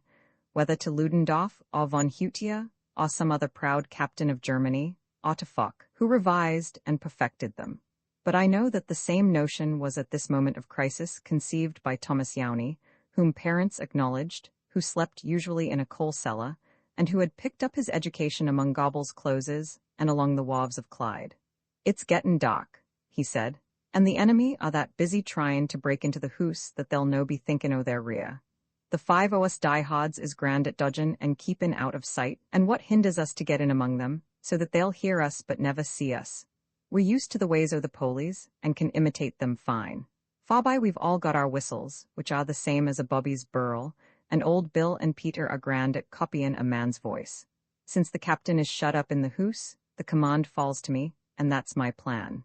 whether to Ludendorff or von Hutier, or some other proud captain of Germany, or to Foch, who revised and perfected them. But I know that the same notion was at this moment of crisis conceived by Thomas Yowney, whom parents acknowledged, who slept usually in a coal cellar, and who had picked up his education among Gobble's closes and along the wharves of Clyde. "It's gettin' dark," he said, "and the enemy are that busy tryin' to break into the hoose that they'll no be thinkin' o' their rear. The 5 o' us diehards is grand at dodgin' and keepin' out of sight, and what hinders us to get in among them, so that they'll hear us but never see us? We're used to the ways o' the polies, and can imitate them fine. Forby we've all got our whistles, which are the same as a bobby's burl, and old Bill and Peter are grand at copyin' a man's voice. Since the captain is shut up in the hoose, the command falls to me, and that's my plan."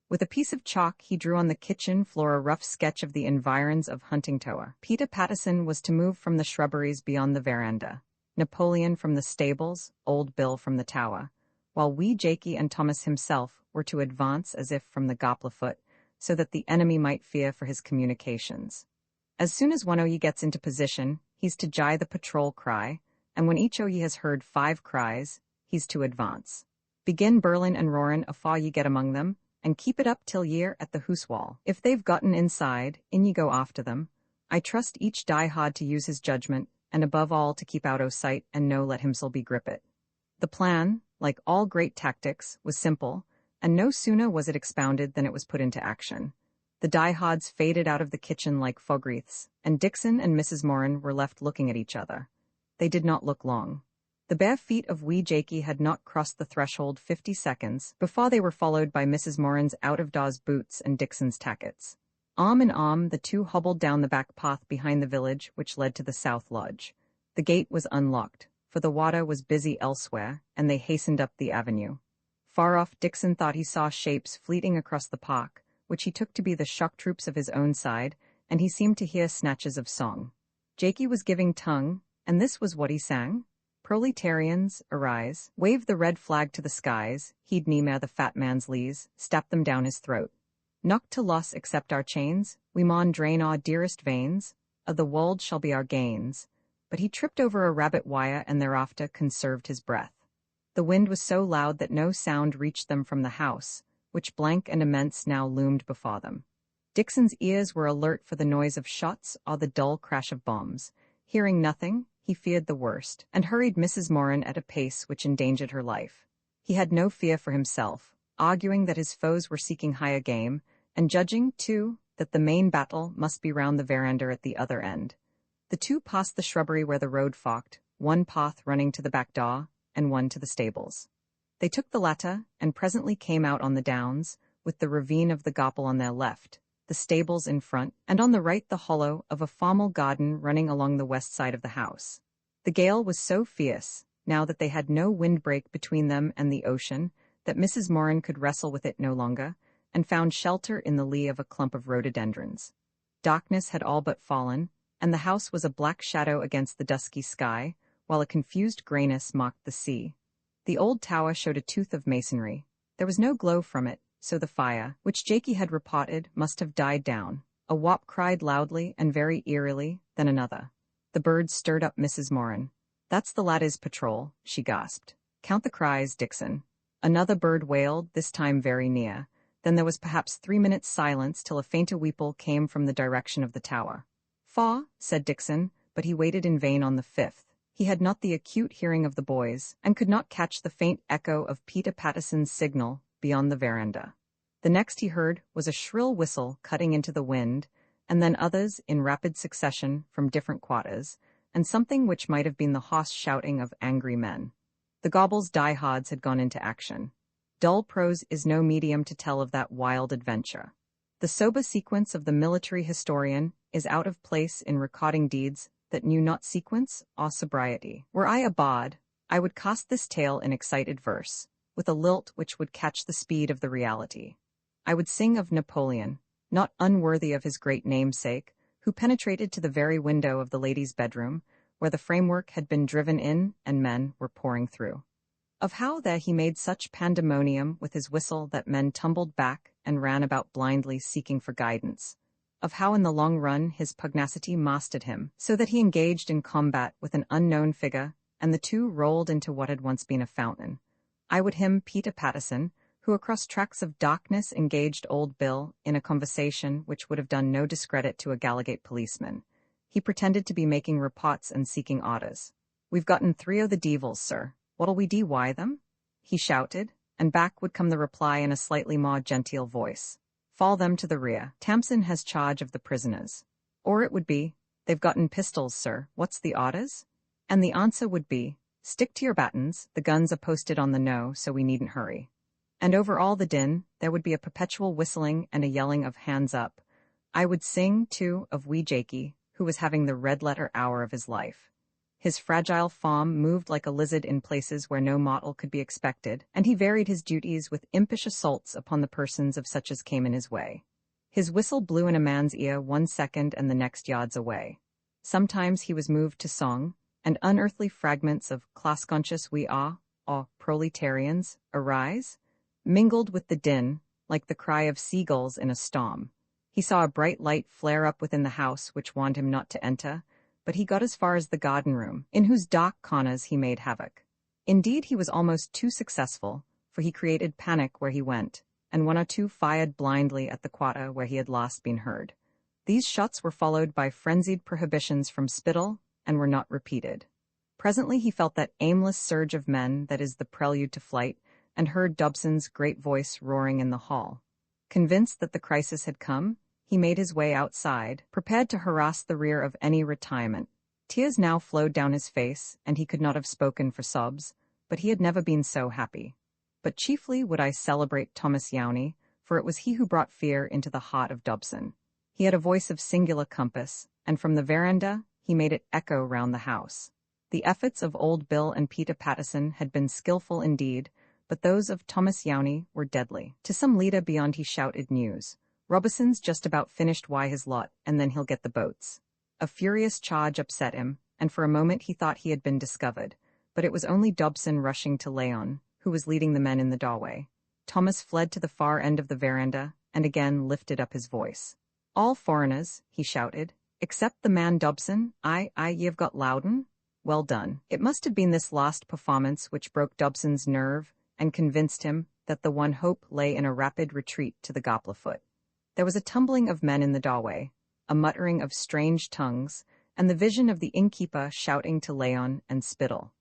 With a piece of chalk he drew on the kitchen floor a rough sketch of the environs of Huntingtower. Peter Patterson was to move from the shrubberies beyond the veranda, Napoleon from the stables, old Bill from the tower, while wee Jakey and Thomas himself were to advance as if from the gopla foot, so that the enemy might fear for his communications. As soon as one o' ye gets into position, he's to gie the patrol cry, and when each o' ye has heard 5 cries, he's to advance. Begin burlin' and roarin' afore ye get among them, and keep it up till ye're at the hoose wall. If they've gotten inside, in ye go after them. I trust each diehard to use his judgment, and above all to keep out o' sight and no let himsel be grip it. The plan, like all great tactics, was simple, and no sooner was it expounded than it was put into action. The diehards faded out of the kitchen like fog wreaths, and Dixon and Mrs. Moran were left looking at each other. They did not look long. The bare feet of wee Jakey had not crossed the threshold 50 seconds before they were followed by Mrs. Moran's out-of-doors boots and Dixon's tackets. Arm in arm, the two hobbled down the back path behind the village which led to the south lodge. The gate was unlocked, for the water was busy elsewhere, and they hastened up the avenue. Far off, Dixon thought he saw shapes fleeting across the park, which he took to be the shock troops of his own side, and he seemed to hear snatches of song. Jakey was giving tongue, and this was what he sang. "Proletarians, arise, wave the red flag to the skies, heed ne'er the fat man's lees, stap them down his throat. Knock to loss accept our chains, we maun drain our dearest veins, of the wold shall be our gains." But he tripped over a rabbit wire and thereafter conserved his breath. The wind was so loud that no sound reached them from the house, which blank and immense now loomed before them. Dixon's ears were alert for the noise of shots or the dull crash of bombs. Hearing nothing, he feared the worst, and hurried Mrs. Moran at a pace which endangered her life. He had no fear for himself, arguing that his foes were seeking higher game, and judging, too, that the main battle must be round the veranda at the other end. The two passed the shrubbery where the road forked, one path running to the back door, and one to the stables. They took the latter, and presently came out on the downs, with the ravine of the Gopple on their left, the stables in front, and on the right the hollow of a formal garden running along the west side of the house. The gale was so fierce, now that they had no windbreak between them and the ocean, that Mrs. Moran could wrestle with it no longer, and found shelter in the lee of a clump of rhododendrons. Darkness had all but fallen, and the house was a black shadow against the dusky sky, while a confused grayness mocked the sea. The old tower showed a tooth of masonry. There was no glow from it, so the fire, which Jakey had reported, must have died down. A wop cried loudly and very eerily, then another. The birds stirred up Mrs. Moran. "That's the lad's patrol," she gasped. "Count the cries, Dixon." Another bird wailed, this time very near. Then there was perhaps 3 minutes' silence till a fainter weeple came from the direction of the tower. "Faw," said Dixon, but he waited in vain on the 5th. He had not the acute hearing of the boys, and could not catch the faint echo of Peter Patterson's signal beyond the veranda. The next he heard was a shrill whistle cutting into the wind, and then others in rapid succession from different quarters, and something which might have been the hoarse shouting of angry men. The Gobble's diehards had gone into action. Dull prose is no medium to tell of that wild adventure. The sober sequence of the military historian is out of place in recording deeds that knew not sequence or sobriety. Were I a bard, I would cast this tale in excited verse, with a lilt which would catch the speed of the reality. I would sing of Napoleon, not unworthy of his great namesake, who penetrated to the very window of the lady's bedroom, where the framework had been driven in and men were pouring through. Of how there he made such pandemonium with his whistle that men tumbled back and ran about blindly seeking for guidance. Of how in the long run his pugnacity mastered him, so that he engaged in combat with an unknown figure, and the two rolled into what had once been a fountain. I would him Peter Patterson, who across tracts of darkness engaged old Bill in a conversation which would have done no discredit to a Gallagate policeman. He pretended to be making reports and seeking orders. "We've gotten 3 o' the devils, sir. What'll we DY them?" he shouted, and back would come the reply in a slightly more genteel voice. "Fall them to the rear. Tamsin has charge of the prisoners." Or it would be, "They've gotten pistols, sir. What's the orders?" And the answer would be, "Stick to your battens. The guns are posted on the no, so we needn't hurry." And over all the din, there would be a perpetual whistling and a yelling of hands up. I would sing, too, of wee Jakey, who was having the red-letter hour of his life. His fragile form moved like a lizard in places where no mortal could be expected, and he varied his duties with impish assaults upon the persons of such as came in his way. His whistle blew in a man's ear 1 second and the next yards away. Sometimes he was moved to song, and unearthly fragments of class-conscious we are, or proletarians, arise, mingled with the din, like the cry of seagulls in a storm. He saw a bright light flare up within the house which warned him not to enter, but he got as far as the garden room, in whose dark corners he made havoc. Indeed, he was almost too successful, for he created panic where he went, and 1 or 2 fired blindly at the quarter where he had last been heard. These shots were followed by frenzied prohibitions from spittle, and were not repeated. Presently he felt that aimless surge of men that is the prelude to flight, and heard Dobson's great voice roaring in the hall. Convinced that the crisis had come, he made his way outside, prepared to harass the rear of any retirement. Tears now flowed down his face, and he could not have spoken for sobs, but he had never been so happy. But chiefly would I celebrate Thomas Yowney, for it was he who brought fear into the heart of Dobson. He had a voice of singular compass, and from the veranda he made it echo round the house. The efforts of old Bill and Peter Patterson had been skilful indeed, but those of Thomas Yowney were deadly. To some leader beyond he shouted news. "Robison's just about finished his lot, and then he'll get the boats." A furious charge upset him, and for a moment he thought he had been discovered, but it was only Dobson rushing to Leon, who was leading the men in the doorway. Thomas fled to the far end of the veranda, and again lifted up his voice. "All foreigners," he shouted, "except the man Dobson. Ye've got Loudon? Well done." It must have been this last performance which broke Dobson's nerve, and convinced him that the one hope lay in a rapid retreat to the Goplerfoot. There was a tumbling of men in the doorway, a muttering of strange tongues, and the vision of the innkeeper shouting to Leon and Spittle.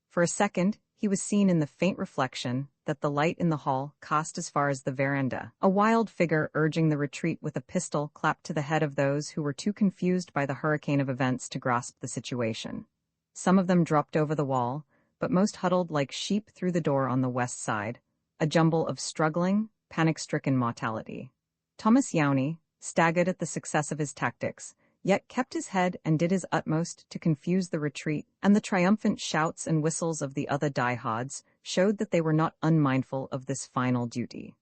For a second, he was seen in the faint reflection that the light in the hall cast as far as the veranda, a wild figure urging the retreat with a pistol clapped to the head of those who were too confused by the hurricane of events to grasp the situation. Some of them dropped over the wall, but most huddled like sheep through the door on the west side, a jumble of struggling, panic-stricken mortality. Thomas Yowney, staggered at the success of his tactics, yet kept his head and did his utmost to confuse the retreat, and the triumphant shouts and whistles of the other diehards showed that they were not unmindful of this final duty.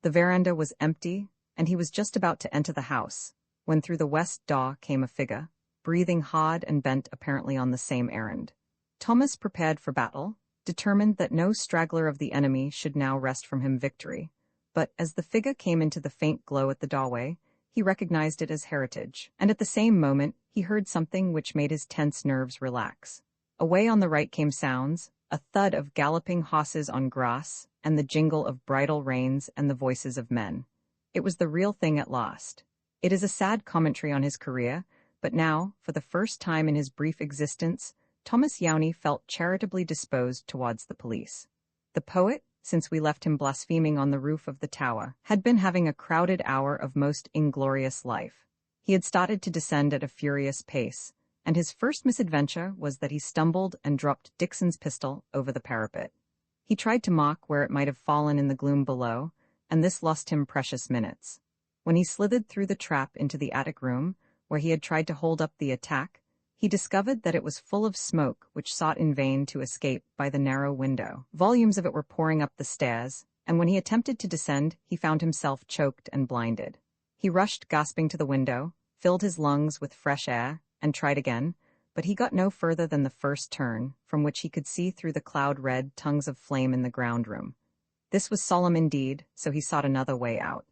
The veranda was empty, and he was just about to enter the house, when through the west door came a figure, breathing hard and bent apparently on the same errand. Thomas prepared for battle, determined that no straggler of the enemy should now wrest from him victory. But as the figure came into the faint glow at the doorway, he recognized it as Heritage, and at the same moment he heard something which made his tense nerves relax. Away on the right came sounds, a thud of galloping horses on grass, and the jingle of bridle reins and the voices of men. It was the real thing at last. It is a sad commentary on his career, but now, for the first time in his brief existence, Thomas Yowney felt charitably disposed towards the police. The poet, since we left him blaspheming on the roof of the tower, had been having a crowded hour of most inglorious life. He had started to descend at a furious pace, and his first misadventure was that he stumbled and dropped Dixon's pistol over the parapet. He tried to mock where it might have fallen in the gloom below, and this lost him precious minutes. When he slithered through the trap into the attic room, where he had tried to hold up the attack, he discovered that it was full of smoke which sought in vain to escape by the narrow window. Volumes of it were pouring up the stairs, and when he attempted to descend, he found himself choked and blinded. He rushed gasping to the window, filled his lungs with fresh air, and tried again, but he got no further than the first turn, from which he could see through the cloud-red tongues of flame in the ground room. This was solemn indeed, so he sought another way out.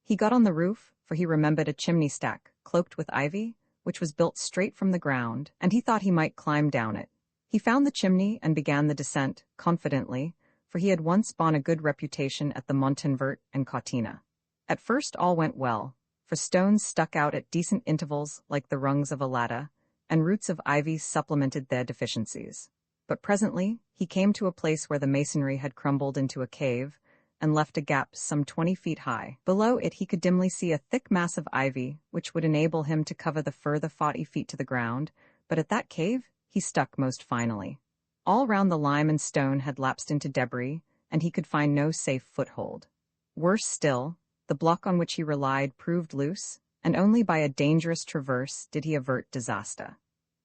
He got on the roof, for he remembered a chimney stack, cloaked with ivy, which was built straight from the ground, and he thought he might climb down it. He found the chimney and began the descent, confidently, for he had once borne a good reputation at the Montanvert and Cortina. At first all went well, for stones stuck out at decent intervals like the rungs of a ladder, and roots of ivy supplemented their deficiencies. But presently he came to a place where the masonry had crumbled into a cave, and left a gap some 20 feet high. Below it he could dimly see a thick mass of ivy, which would enable him to cover the further 40 feet to the ground, but at that cave he stuck most finally. All round the lime and stone had lapsed into debris, and he could find no safe foothold. Worse still, the block on which he relied proved loose, and only by a dangerous traverse did he avert disaster.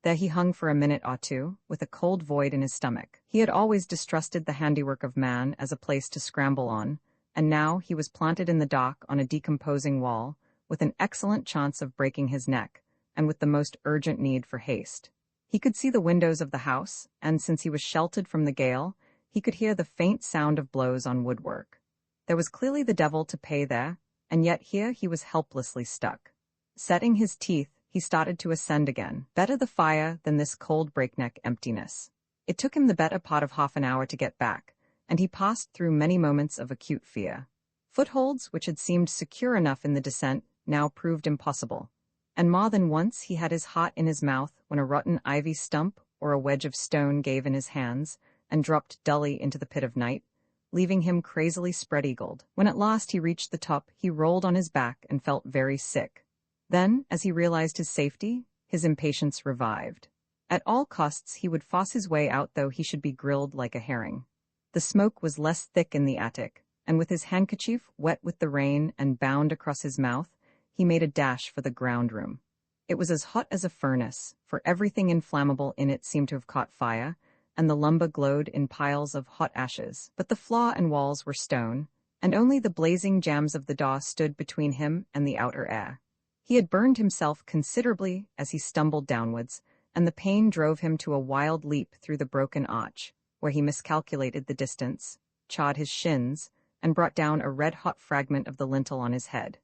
There he hung for a minute or two, with a cold void in his stomach. He had always distrusted the handiwork of man as a place to scramble on, and now he was planted in the dock on a decomposing wall, with an excellent chance of breaking his neck, and with the most urgent need for haste. He could see the windows of the house, and since he was sheltered from the gale, he could hear the faint sound of blows on woodwork. There was clearly the devil to pay there, and yet here he was helplessly stuck. Setting his teeth, he started to ascend again. Better the fire than this cold breakneck emptiness. It took him the better part of half an hour to get back, and he passed through many moments of acute fear. Footholds, which had seemed secure enough in the descent, now proved impossible, and more than once he had his heart in his mouth when a rotten ivy stump or a wedge of stone gave in his hands, and dropped dully into the pit of night, leaving him crazily spread-eagled. When at last he reached the top, he rolled on his back and felt very sick. Then, as he realized his safety, his impatience revived. At all costs he would force his way out, though he should be grilled like a herring. The smoke was less thick in the attic, and with his handkerchief wet with the rain and bound across his mouth, he made a dash for the ground room. It was as hot as a furnace, for everything inflammable in it seemed to have caught fire, and the lumber glowed in piles of hot ashes. But the floor and walls were stone, and only the blazing jambs of the door stood between him and the outer air. He had burned himself considerably as he stumbled downwards, and the pain drove him to a wild leap through the broken arch, where he miscalculated the distance, chawed his shins, and brought down a red-hot fragment of the lintel on his head.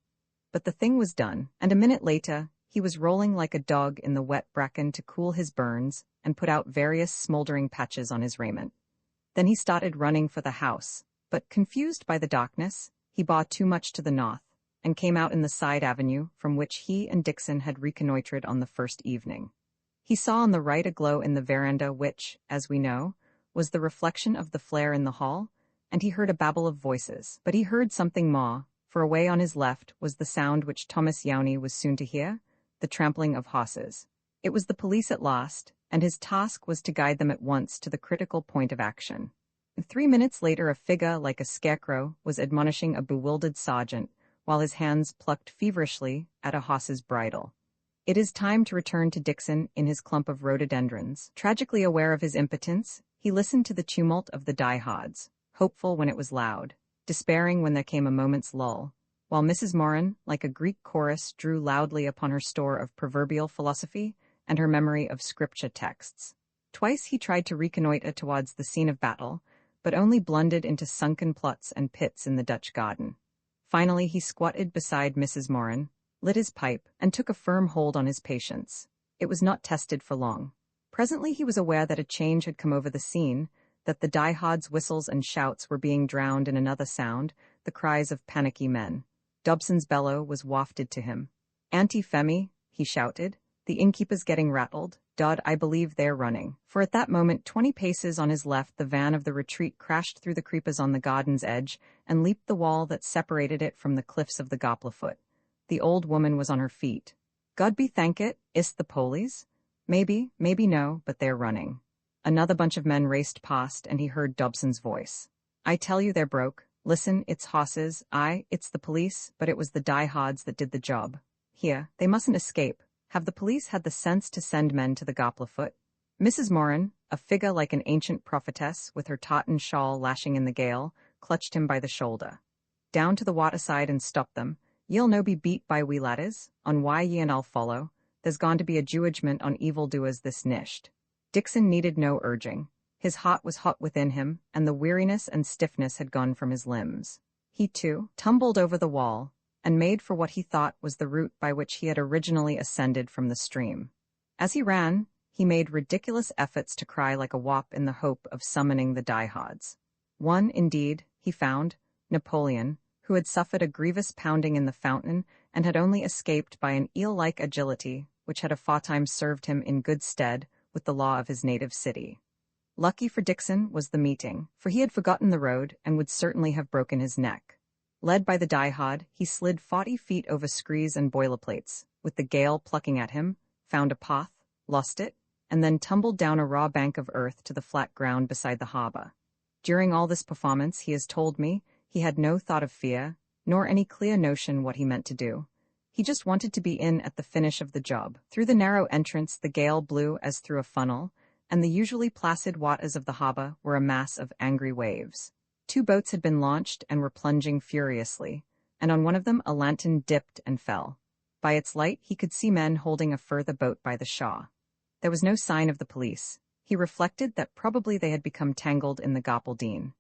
But the thing was done, and a minute later he was rolling like a dog in the wet bracken to cool his burns and put out various smoldering patches on his raiment. Then he started running for the house, but confused by the darkness, he bore too much to the north, and came out in the side avenue from which he and Dixon had reconnoitred on the first evening. He saw on the right a glow in the veranda which, as we know, was the reflection of the flare in the hall, and he heard a babble of voices. But he heard something more, for away on his left was the sound which Thomas Yowney was soon to hear, the trampling of horses. It was the police at last, and his task was to guide them at once to the critical point of action. 3 minutes later a figure like a scarecrow was admonishing a bewildered sergeant, while his hands plucked feverishly at a horse's bridle. It is time to return to Dixon in his clump of rhododendrons. Tragically aware of his impotence, he listened to the tumult of the diehards, hopeful when it was loud, despairing when there came a moment's lull, while Mrs. Moran, like a Greek chorus, drew loudly upon her store of proverbial philosophy and her memory of scripture texts. Twice he tried to reconnoiter towards the scene of battle, but only blundered into sunken plots and pits in the Dutch garden. Finally he squatted beside Mrs. Moran, lit his pipe, and took a firm hold on his patience. It was not tested for long. Presently he was aware that a change had come over the scene, that the diehards' whistles and shouts were being drowned in another sound, the cries of panicky men. Dobson's bellow was wafted to him. "Auntie Femi," he shouted, "the innkeeper's getting rattled. Dod, I believe they're running." For at that moment, 20 paces on his left, the van of the retreat crashed through the creepers on the garden's edge and leaped the wall that separated it from the cliffs of the Goplerfoot. The old woman was on her feet. "God be thank it, ist the police? Maybe no, but they're running." Another bunch of men raced past, and he heard Dobson's voice. "I tell you they're broke. Listen, it's hosses. Aye, it's the police, but it was the diehards that did the job. Here, they mustn't escape. Have the police had the sense to send men to the Goplerfoot?" Mrs. Moran, a figure like an ancient prophetess with her tartan shawl lashing in the gale, clutched him by the shoulder. "Down to the waterside and stop them. Ye'll no be beat by we ladders, on why ye and I'll follow. there's going to be a judgment on evildoers this nisht. Dixon needed no urging. His heart was hot within him, and the weariness and stiffness had gone from his limbs. He, too, tumbled over the wall, and made for what he thought was the route by which he had originally ascended from the stream. As he ran, he made ridiculous efforts to cry like a wop in the hope of summoning the diehards. One, indeed, he found, Napoleon, who had suffered a grievous pounding in the fountain and had only escaped by an eel-like agility which had aforetime served him in good stead with the law of his native city. Lucky for Dixon was the meeting, for he had forgotten the road and would certainly have broken his neck. Led by the diehard, he slid 40 feet over screes and boilerplates, with the gale plucking at him, found a path, lost it, and then tumbled down a raw bank of earth to the flat ground beside the harbor. During all this performance, he has told me, he had no thought of fear, nor any clear notion what he meant to do. He just wanted to be in at the finish of the job. Through the narrow entrance the gale blew as through a funnel, and the usually placid waters of the harbor were a mass of angry waves. 2 boats had been launched and were plunging furiously, and on one of them a lantern dipped and fell. By its light he could see men holding a further boat by the shaw. There was no sign of the police. He reflected that probably they had become tangled in the Gapaldine.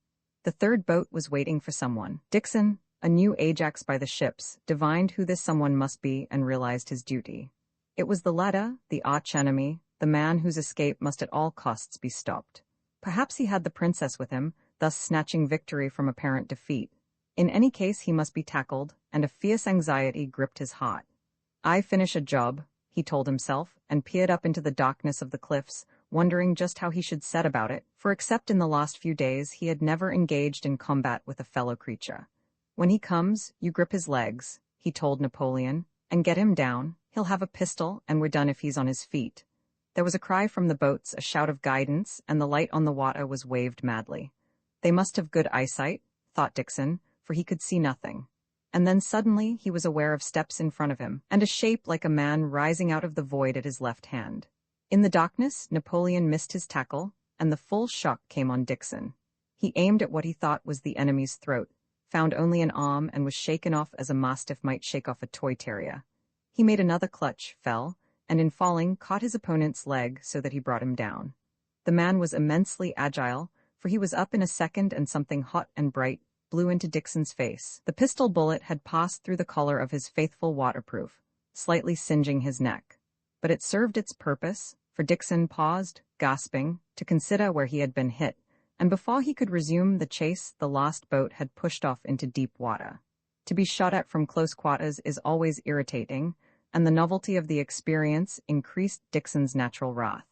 The 3rd boat was waiting for someone. Dixon, a new Ajax by the ships, divined who this someone must be and realized his duty. It was the latter, the arch-enemy, the man whose escape must at all costs be stopped. Perhaps he had the princess with him, thus snatching victory from apparent defeat. In any case he must be tackled, and a fierce anxiety gripped his heart. "I finish a job," he told himself, and peered up into the darkness of the cliffs, wondering just how he should set about it, for except in the last few days he had never engaged in combat with a fellow creature. "When he comes, you grip his legs," he told Napoleon, "and get him down. He'll have a pistol, and we're done if he's on his feet." There was a cry from the boats, a shout of guidance, and the light on the water was waved madly. They must have good eyesight, thought Dixon, for he could see nothing. And then suddenly he was aware of steps in front of him, and a shape like a man rising out of the void at his left hand. In the darkness, Napoleon missed his tackle, and the full shock came on Dixon. He aimed at what he thought was the enemy's throat, found only an arm, and was shaken off as a mastiff might shake off a toy terrier. He made another clutch, fell, and in falling caught his opponent's leg so that he brought him down. The man was immensely agile, for he was up in a second and something hot and bright blew into Dixon's face. The pistol bullet had passed through the collar of his faithful waterproof, slightly singeing his neck. But it served its purpose, for Dixon paused, gasping, to consider where he had been hit, and before he could resume the chase the lost boat had pushed off into deep water. To be shot at from close quarters is always irritating, and the novelty of the experience increased Dixon's natural wrath.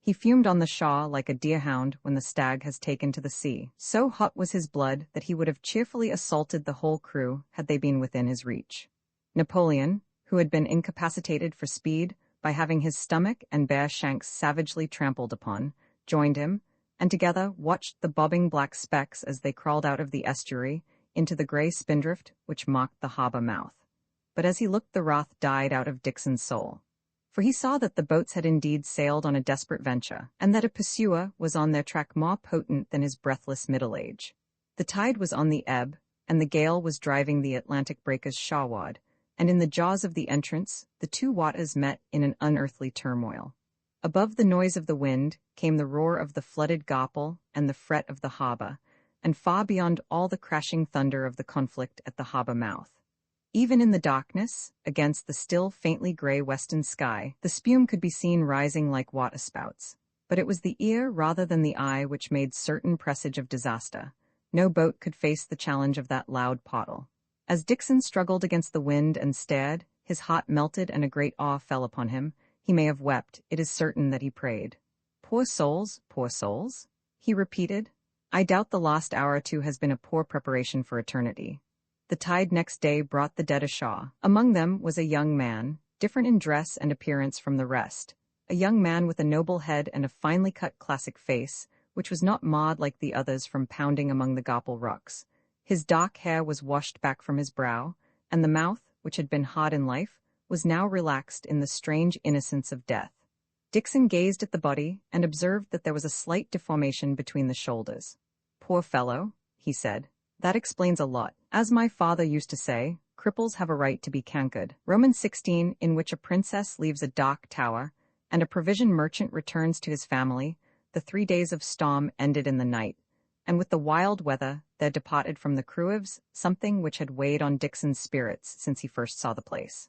He fumed on the shaw like a deerhound when the stag has taken to the sea. So hot was his blood that he would have cheerfully assaulted the whole crew had they been within his reach. Napoleon, who had been incapacitated for speed by having his stomach and bare shanks savagely trampled upon, joined him, and together watched the bobbing black specks as they crawled out of the estuary into the grey spindrift which marked the harbour mouth. But as he looked the wrath died out of Dixon's soul. For he saw that the boats had indeed sailed on a desperate venture, and that a pursuer was on their track more potent than his breathless middle age. The tide was on the ebb, and the gale was driving the Atlantic breakers shoreward, and in the jaws of the entrance the 2 waters met in an unearthly turmoil. Above the noise of the wind came the roar of the flooded Gapel and the fret of the harbour, and far beyond all the crashing thunder of the conflict at the harbour mouth. Even in the darkness, against the still faintly grey western sky, the spume could be seen rising like waterspouts. But it was the ear rather than the eye which made certain presage of disaster. No boat could face the challenge of that loud pottle. As Dixon struggled against the wind and stared, his heart melted and a great awe fell upon him. He may have wept, it is certain that he prayed. Poor souls, he repeated. I doubt the last hour or 2 has been a poor preparation for eternity. The tide next day brought the dead ashore. Among them was a young man, different in dress and appearance from the rest, a young man with a noble head and a finely cut classic face, which was not marred like the others from pounding among the Gapel rocks. His dark hair was washed back from his brow, and the mouth, which had been hard in life, was now relaxed in the strange innocence of death. Dixon gazed at the body and observed that there was a slight deformation between the shoulders. Poor fellow, he said. That explains a lot. As my father used to say, cripples have a right to be cankered. Romans 16, in which a princess leaves a dark tower, and a provision merchant returns to his family, the 3 days of storm ended in the night, and with the wild weather there departed from the Cruives something which had weighed on Dixon's spirits since he first saw the place.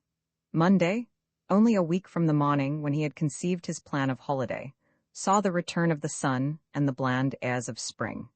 Monday, only a week from the morning when he had conceived his plan of holiday, saw the return of the sun and the bland airs of spring.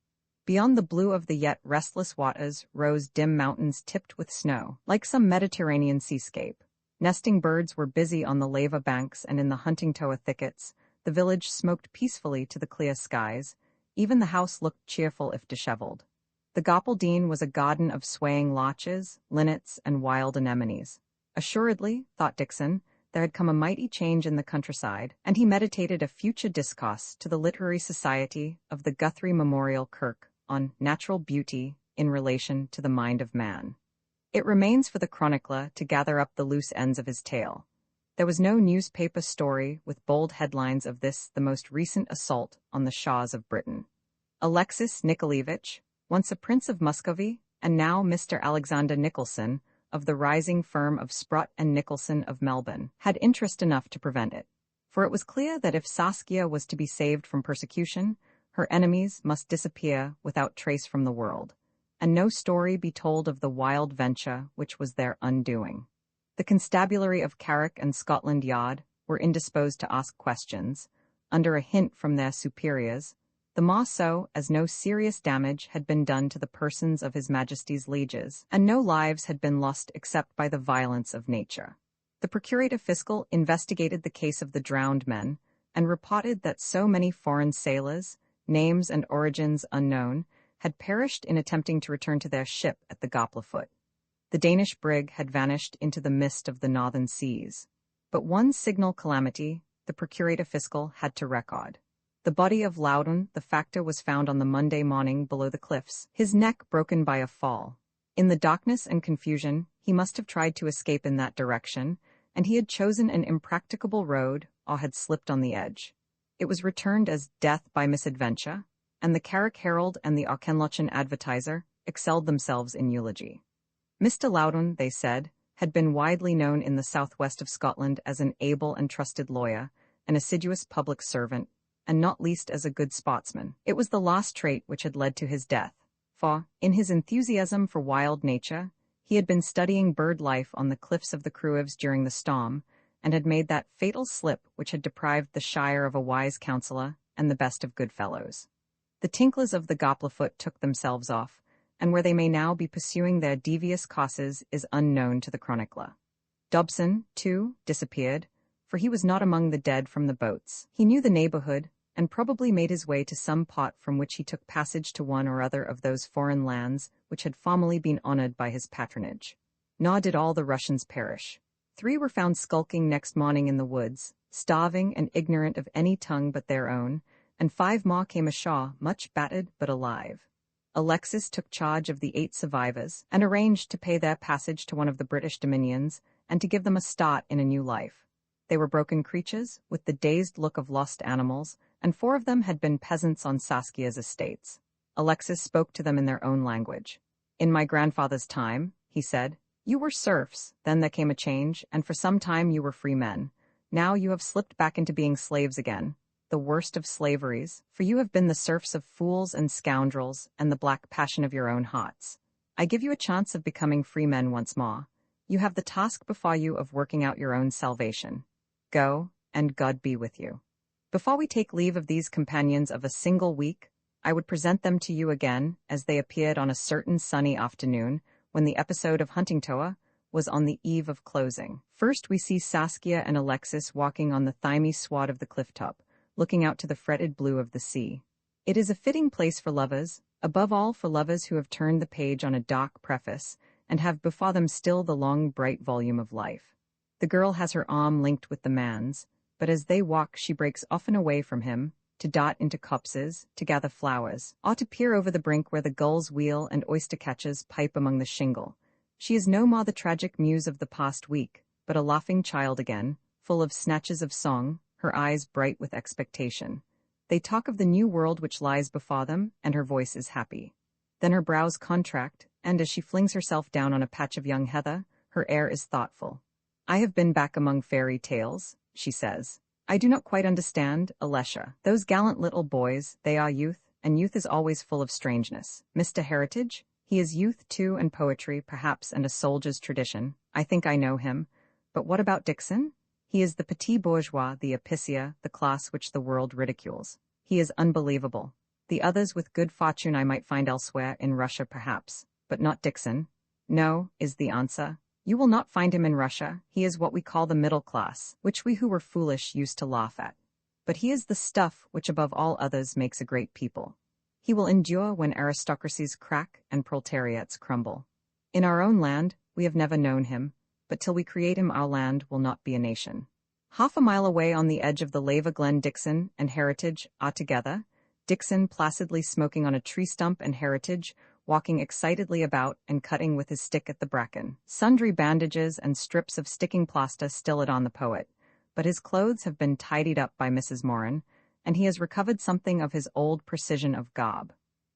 Beyond the blue of the yet restless waters rose dim mountains tipped with snow, like some Mediterranean seascape. Nesting birds were busy on the lava banks and in the Huntingtower thickets. The village smoked peacefully to the clear skies. Even the house looked cheerful if disheveled. The Goppeldine was a garden of swaying larches, linnets, and wild anemones. Assuredly, thought Dixon, there had come a mighty change in the countryside, and he meditated a future discourse to the Literary Society of the Guthrie Memorial Kirk on natural beauty in relation to the mind of man. It remains for the chronicler to gather up the loose ends of his tale. There was no newspaper story with bold headlines of this, the most recent assault on the Shahs of Britain. Alexis Nikolaevich, once a Prince of Muscovy, and now Mr. Alexander Nicholson, of the rising firm of Sprott and Nicholson of Melbourne, had interest enough to prevent it. For it was clear that if Saskia was to be saved from persecution, her enemies must disappear without trace from the world, and no story be told of the wild venture which was their undoing. The constabulary of Carrick and Scotland Yard were indisposed to ask questions, under a hint from their superiors, the more so as no serious damage had been done to the persons of His Majesty's lieges, and no lives had been lost except by the violence of nature. The Procurator Fiscal investigated the case of the drowned men, and reported that so many foreign sailors, names and origins unknown, had perished in attempting to return to their ship at the Gopla Foot. The Danish brig had vanished into the mist of the northern seas. But one signal calamity the Procurator Fiscal had to record. The body of Loudon, the factor, was found on the Monday morning below the cliffs, his neck broken by a fall. In the darkness and confusion, he must have tried to escape in that direction, and he had chosen an impracticable road or had slipped on the edge. It was returned as death by misadventure, and the Carrick Herald and the Auchenlochen Advertiser excelled themselves in eulogy. Mr. Loudon, they said, had been widely known in the southwest of Scotland as an able and trusted lawyer, an assiduous public servant, and not least as a good sportsman. It was the last trait which had led to his death, for, in his enthusiasm for wild nature, he had been studying bird life on the cliffs of the Cruives during the storm, and had made that fatal slip which had deprived the shire of a wise counsellor and the best of good fellows. The tinklers of the Gopla Foot took themselves off, and where they may now be pursuing their devious courses is unknown to the chronicler. Dobson, too, disappeared, for he was not among the dead from the boats. He knew the neighbourhood, and probably made his way to some pot from which he took passage to one or other of those foreign lands which had formerly been honoured by his patronage. Nor did all the Russians perish. 3 were found skulking next morning in the woods, starving and ignorant of any tongue but their own, and 5 more came ashore, much battered but alive. Alexis took charge of the 8 survivors, and arranged to pay their passage to one of the British dominions, and to give them a start in a new life. They were broken creatures, with the dazed look of lost animals, and 4 of them had been peasants on Saskia's estates. Alexis spoke to them in their own language. "In my grandfather's time," he said, "you were serfs, then there came a change, and for some time you were free men. Now you have slipped back into being slaves again, the worst of slaveries, for you have been the serfs of fools and scoundrels and the black passion of your own hearts. I give you a chance of becoming free men once more. You have the task before you of working out your own salvation. Go, and God be with you." Before we take leave of these companions of a single week, I would present them to you again as they appeared on a certain sunny afternoon when the episode of Huntingtower was on the eve of closing. First we see Saskia and Alexis walking on the thymy sward of the cliff top, looking out to the fretted blue of the sea. It is a fitting place for lovers, above all for lovers who have turned the page on a dark preface and have before them still the long bright volume of life. The girl has her arm linked with the man's, but as they walk she breaks often away from him, to dart into copses, to gather flowers, or to peer over the brink where the gulls wheel and oyster-catchers pipe among the shingle. She is no more the tragic muse of the past week, but a laughing child again, full of snatches of song, her eyes bright with expectation. They talk of the new world which lies before them, and her voice is happy. Then her brows contract, and as she flings herself down on a patch of young heather, her air is thoughtful. "I have been back among fairy tales," she says. "I do not quite understand, Alesha. Those gallant little boys, they are youth, and youth is always full of strangeness. Mr. Heritage? He is youth too, and poetry, perhaps, and a soldier's tradition. I think I know him. But what about Dixon? He is the petit bourgeois, the epicea, the class which the world ridicules. He is unbelievable. The others with good fortune I might find elsewhere, in Russia perhaps, but not Dixon. No, is the answer. You will not find him in Russia. He is what we call the middle class, which we who were foolish used to laugh at. But he is the stuff which above all others makes a great people. He will endure when aristocracies crack and proletariats crumble. In our own land, we have never known him, but till we create him our land will not be a nation." Half a mile away on the edge of the lava glen, Dixon and Heritage are together, Dixon placidly smoking on a tree stump and Heritage walking excitedly about and cutting with his stick at the bracken. Sundry bandages and strips of sticking plaster still it on the poet, but his clothes have been tidied up by Mrs. Moran, and he has recovered something of his old precision of garb.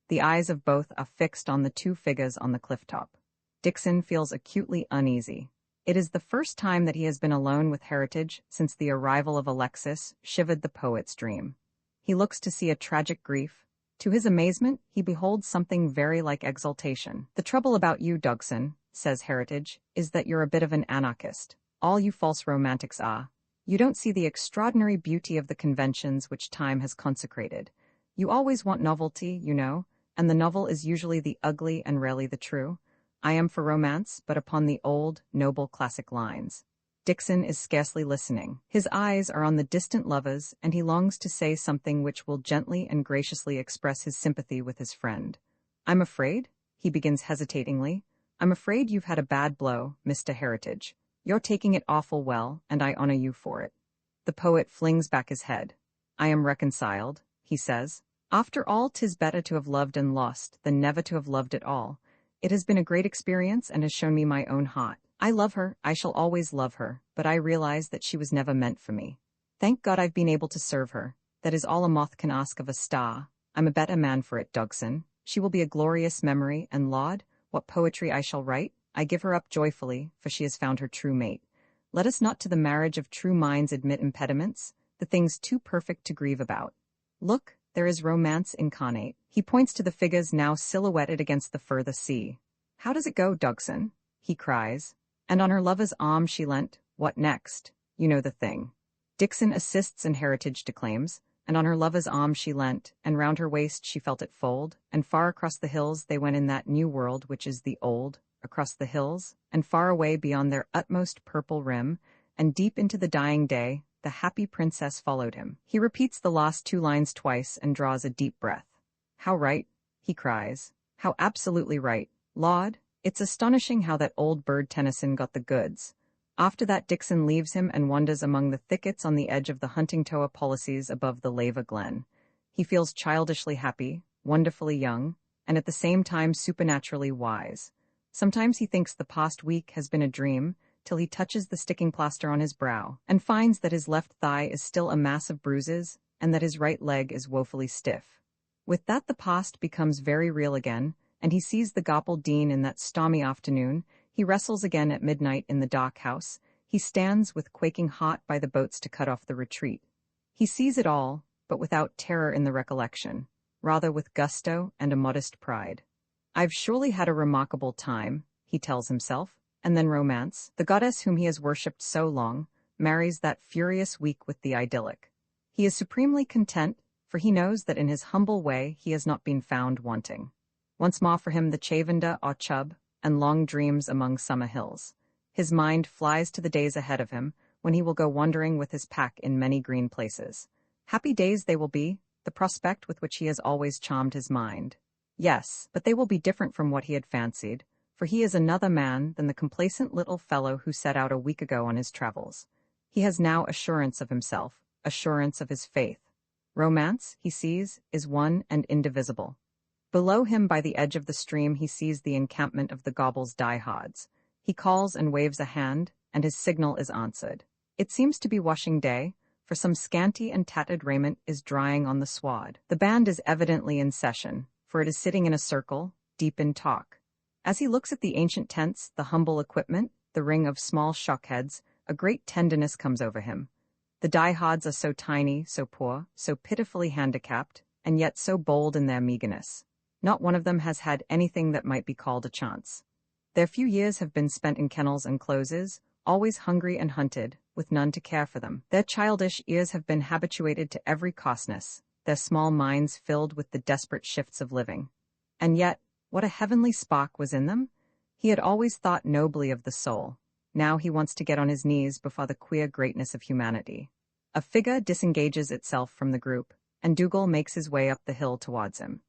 The eyes of both are fixed on the two figures on the cliff top. Dixon feels acutely uneasy. It is the first time that he has been alone with Heritage since the arrival of Alexis shivered the poet's dream. He looks to see a tragic grief. To his amazement, he beholds something very like exultation. "The trouble about you, Dugson," says Heritage, "is that you're a bit of an anarchist. All you false romantics are. You don't see the extraordinary beauty of the conventions which time has consecrated. You always want novelty, you know, and the novel is usually the ugly and rarely the true. I am for romance, but upon the old, noble classic lines." Dixon is scarcely listening. His eyes are on the distant lovers, and he longs to say something which will gently and graciously express his sympathy with his friend. "I'm afraid," he begins hesitatingly, "I'm afraid you've had a bad blow, Mr. Heritage. You're taking it awful well, and I honor you for it." The poet flings back his head. "I am reconciled," he says. "After all, 'tis better to have loved and lost than never to have loved at all. It has been a great experience and has shown me my own heart. I love her, I shall always love her, but I realize that she was never meant for me. Thank God I've been able to serve her. That is all a moth can ask of a star. I'm a better man for it, Dugson. She will be a glorious memory, and laud, what poetry I shall write. I give her up joyfully, for she has found her true mate. Let us not to the marriage of true minds admit impediments, the things too perfect to grieve about. Look, there is romance incarnate." He points to the figures now silhouetted against the further sea. "How does it go, Dugson?" he cries. "And on her lover's arm she leant, what next? You know the thing." Dixon assists and Heritage declaims, "And on her lover's arm she leant, and round her waist she felt it fold, and far across the hills they went in that new world which is the old, across the hills, and far away beyond their utmost purple rim, and deep into the dying day, the happy princess followed him." He repeats the last two lines twice and draws a deep breath. "How right," he cries. "How absolutely right. Laud, it's astonishing how that old bird Tennyson got the goods." After that Dixon leaves him and wanders among the thickets on the edge of the Huntingtower policies above the lava glen. He feels childishly happy, wonderfully young, and at the same time supernaturally wise. Sometimes he thinks the past week has been a dream, till he touches the sticking plaster on his brow, and finds that his left thigh is still a mass of bruises, and that his right leg is woefully stiff. With that the past becomes very real again, and he sees the Goppel Dean in that stormy afternoon. He wrestles again at midnight in the dock house. He stands with quaking heart by the boats to cut off the retreat. He sees it all, but without terror in the recollection, rather with gusto and a modest pride. "I've surely had a remarkable time," he tells himself, and then romance, the goddess whom he has worshipped so long, marries that furious week with the idyllic. He is supremely content, for he knows that in his humble way he has not been found wanting. Once more for him the Chavenda or Chub, and long dreams among summer hills. His mind flies to the days ahead of him, when he will go wandering with his pack in many green places. Happy days they will be, the prospect with which he has always charmed his mind. Yes, but they will be different from what he had fancied, for he is another man than the complacent little fellow who set out a week ago on his travels. He has now assurance of himself, assurance of his faith. Romance, he sees, is one and indivisible. Below him by the edge of the stream he sees the encampment of the Gobble's diehards. He calls and waves a hand, and his signal is answered. It seems to be washing day, for some scanty and tattered raiment is drying on the sward. The band is evidently in session, for it is sitting in a circle, deep in talk. As he looks at the ancient tents, the humble equipment, the ring of small shockheads, a great tenderness comes over him. The diehards are so tiny, so poor, so pitifully handicapped, and yet so bold in their meagerness. Not one of them has had anything that might be called a chance. Their few years have been spent in kennels and closes, always hungry and hunted, with none to care for them. Their childish ears have been habituated to every costness, their small minds filled with the desperate shifts of living. And yet, what a heavenly spark was in them? He had always thought nobly of the soul. Now he wants to get on his knees before the queer greatness of humanity. A figure disengages itself from the group, and Dougal makes his way up the hill towards him.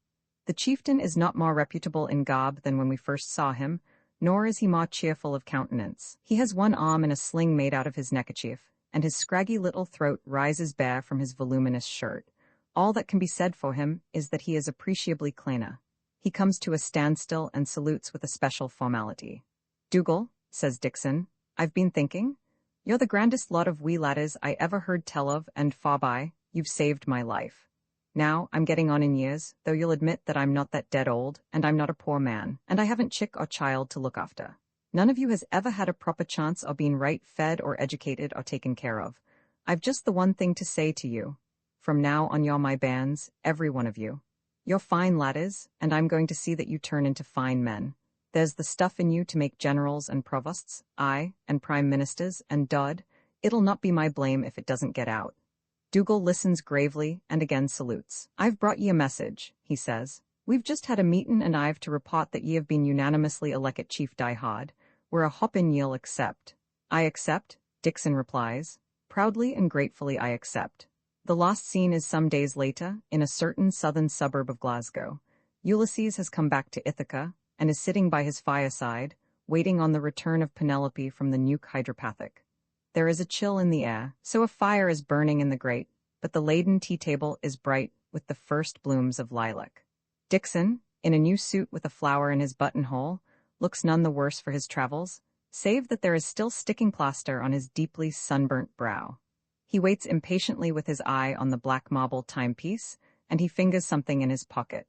The chieftain is not more reputable in garb than when we first saw him, nor is he more cheerful of countenance. He has one arm in a sling made out of his neckerchief, and his scraggy little throat rises bare from his voluminous shirt. All that can be said for him is that he is appreciably cleaner. He comes to a standstill and salutes with a special formality. "Dougal," says Dixon, "I've been thinking. You're the grandest lot of wee ladders I ever heard tell of, and forby, you've saved my life. Now, I'm getting on in years, though you'll admit that I'm not that dead old, and I'm not a poor man, and I haven't chick or child to look after. None of you has ever had a proper chance of being right fed or educated or taken care of. I've just the one thing to say to you. From now on you're my bands, every one of you. You're fine ladders, and I'm going to see that you turn into fine men. There's the stuff in you to make generals and provosts, aye, and prime ministers, and dod, it'll not be my blame if it doesn't get out." Dougal listens gravely and again salutes. "I've brought ye a message," he says. "We've just had a meetin' and I've to report that ye have been unanimously elected Chief Diehard. We're a hoppin' ye'll accept." "I accept," Dixon replies. "Proudly and gratefully I accept." The last scene is some days later, in a certain southern suburb of Glasgow. Ulysses has come back to Ithaca, and is sitting by his fireside, waiting on the return of Penelope from the nuke hydropathic. There is a chill in the air, so a fire is burning in the grate, but the laden tea table is bright with the first blooms of lilac. Dixon, in a new suit with a flower in his buttonhole, looks none the worse for his travels, save that there is still sticking plaster on his deeply sunburnt brow. He waits impatiently with his eye on the black marble timepiece, and he fingers something in his pocket.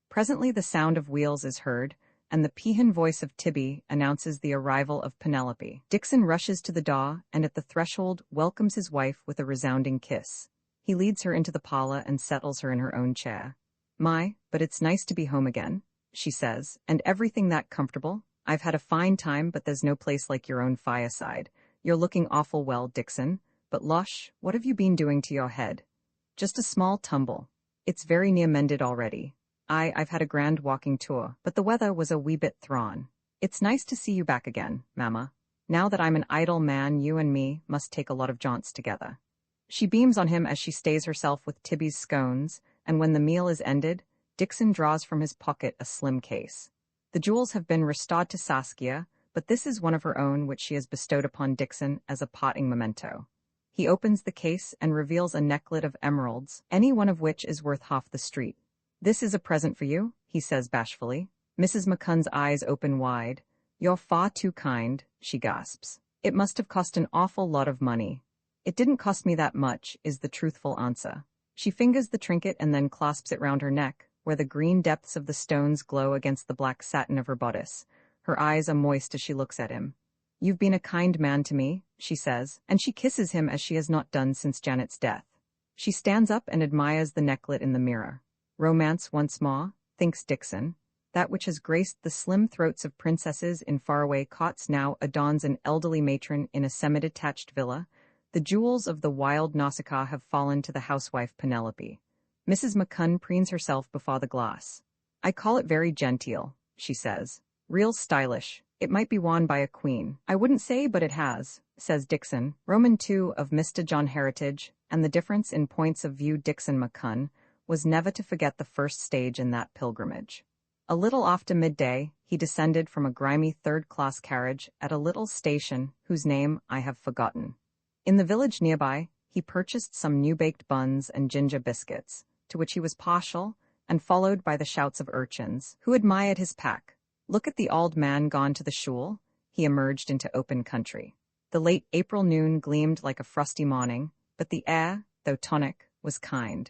Presently the sound of wheels is heard, and the peehan voice of Tibby announces the arrival of Penelope. Dixon rushes to the door, and at the threshold welcomes his wife with a resounding kiss. He leads her into the parlor and settles her in her own chair. "My, but it's nice to be home again," she says, "and everything that comfortable. I've had a fine time, but there's no place like your own fireside. You're looking awful well, Dixon, but Losh, what have you been doing to your head?" "Just a small tumble. It's very near mended already. I've had a grand walking tour, but the weather was a wee bit thrawn. It's nice to see you back again, Mamma. Now that I'm an idle man, you and me must take a lot of jaunts together." She beams on him as she stays herself with Tibby's scones, and when the meal is ended, Dixon draws from his pocket a slim case. The jewels have been restored to Saskia, but this is one of her own which she has bestowed upon Dixon as a parting memento. He opens the case and reveals a necklet of emeralds, any one of which is worth half the street. "This is a present for you," he says bashfully. Mrs. McCunn's eyes open wide. "You're far too kind," she gasps. "It must have cost an awful lot of money." "It didn't cost me that much," is the truthful answer. She fingers the trinket and then clasps it round her neck, where the green depths of the stones glow against the black satin of her bodice. Her eyes are moist as she looks at him. "You've been a kind man to me," she says, and she kisses him as she has not done since Janet's death. She stands up and admires the necklet in the mirror. Romance once more, thinks Dixon. That which has graced the slim throats of princesses in faraway cots now adorns an elderly matron in a semi-detached villa. The jewels of the wild Nausicaa have fallen to the housewife Penelope. Mrs. McCunn preens herself before the glass. "I call it very genteel," she says. "Real stylish. It might be worn by a queen." "I wouldn't say, but it has," says Dixon. Roman II of Mr. John heritage, and the difference in points of view Dixon McCunn was never to forget the first stage in that pilgrimage. A little after midday, he descended from a grimy third-class carriage at a little station whose name I have forgotten. In the village nearby, he purchased some new-baked buns and ginger biscuits, to which he was partial, and followed by the shouts of urchins, who admired his pack. Look at the old man gone to the shul. He emerged into open country. The late April noon gleamed like a frosty morning, but the air, though tonic, was kind.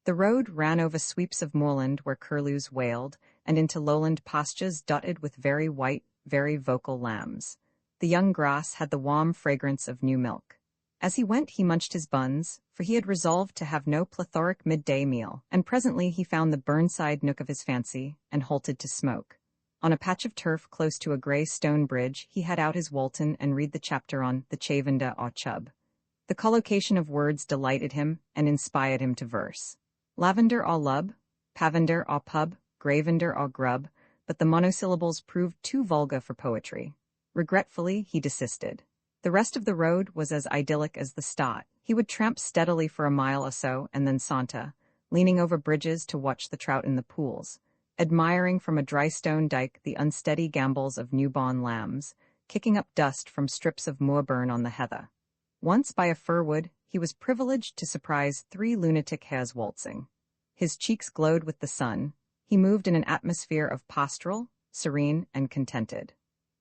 The road ran over sweeps of moorland where curlews wailed, and into lowland pastures dotted with very white, very vocal lambs. The young grass had the warm fragrance of new milk. As he went, he munched his buns, for he had resolved to have no plethoric midday meal, and presently he found the burnside nook of his fancy, and halted to smoke. On a patch of turf close to a grey stone bridge, he had out his Walton and read the chapter on the Chavender or Chub. The collocation of words delighted him and inspired him to verse. Lavender or lub, pavender or pub, gravender or grub, but the monosyllables proved too vulgar for poetry. Regretfully, he desisted. The rest of the road was as idyllic as the start. He would tramp steadily for a mile or so and then saunter, leaning over bridges to watch the trout in the pools, admiring from a dry stone dike the unsteady gambols of newborn lambs, kicking up dust from strips of moorburn on the heather. Once by a fir wood, he was privileged to surprise 3 lunatic hares waltzing. His cheeks glowed with the sun. He moved in an atmosphere of pastoral, serene, and contented.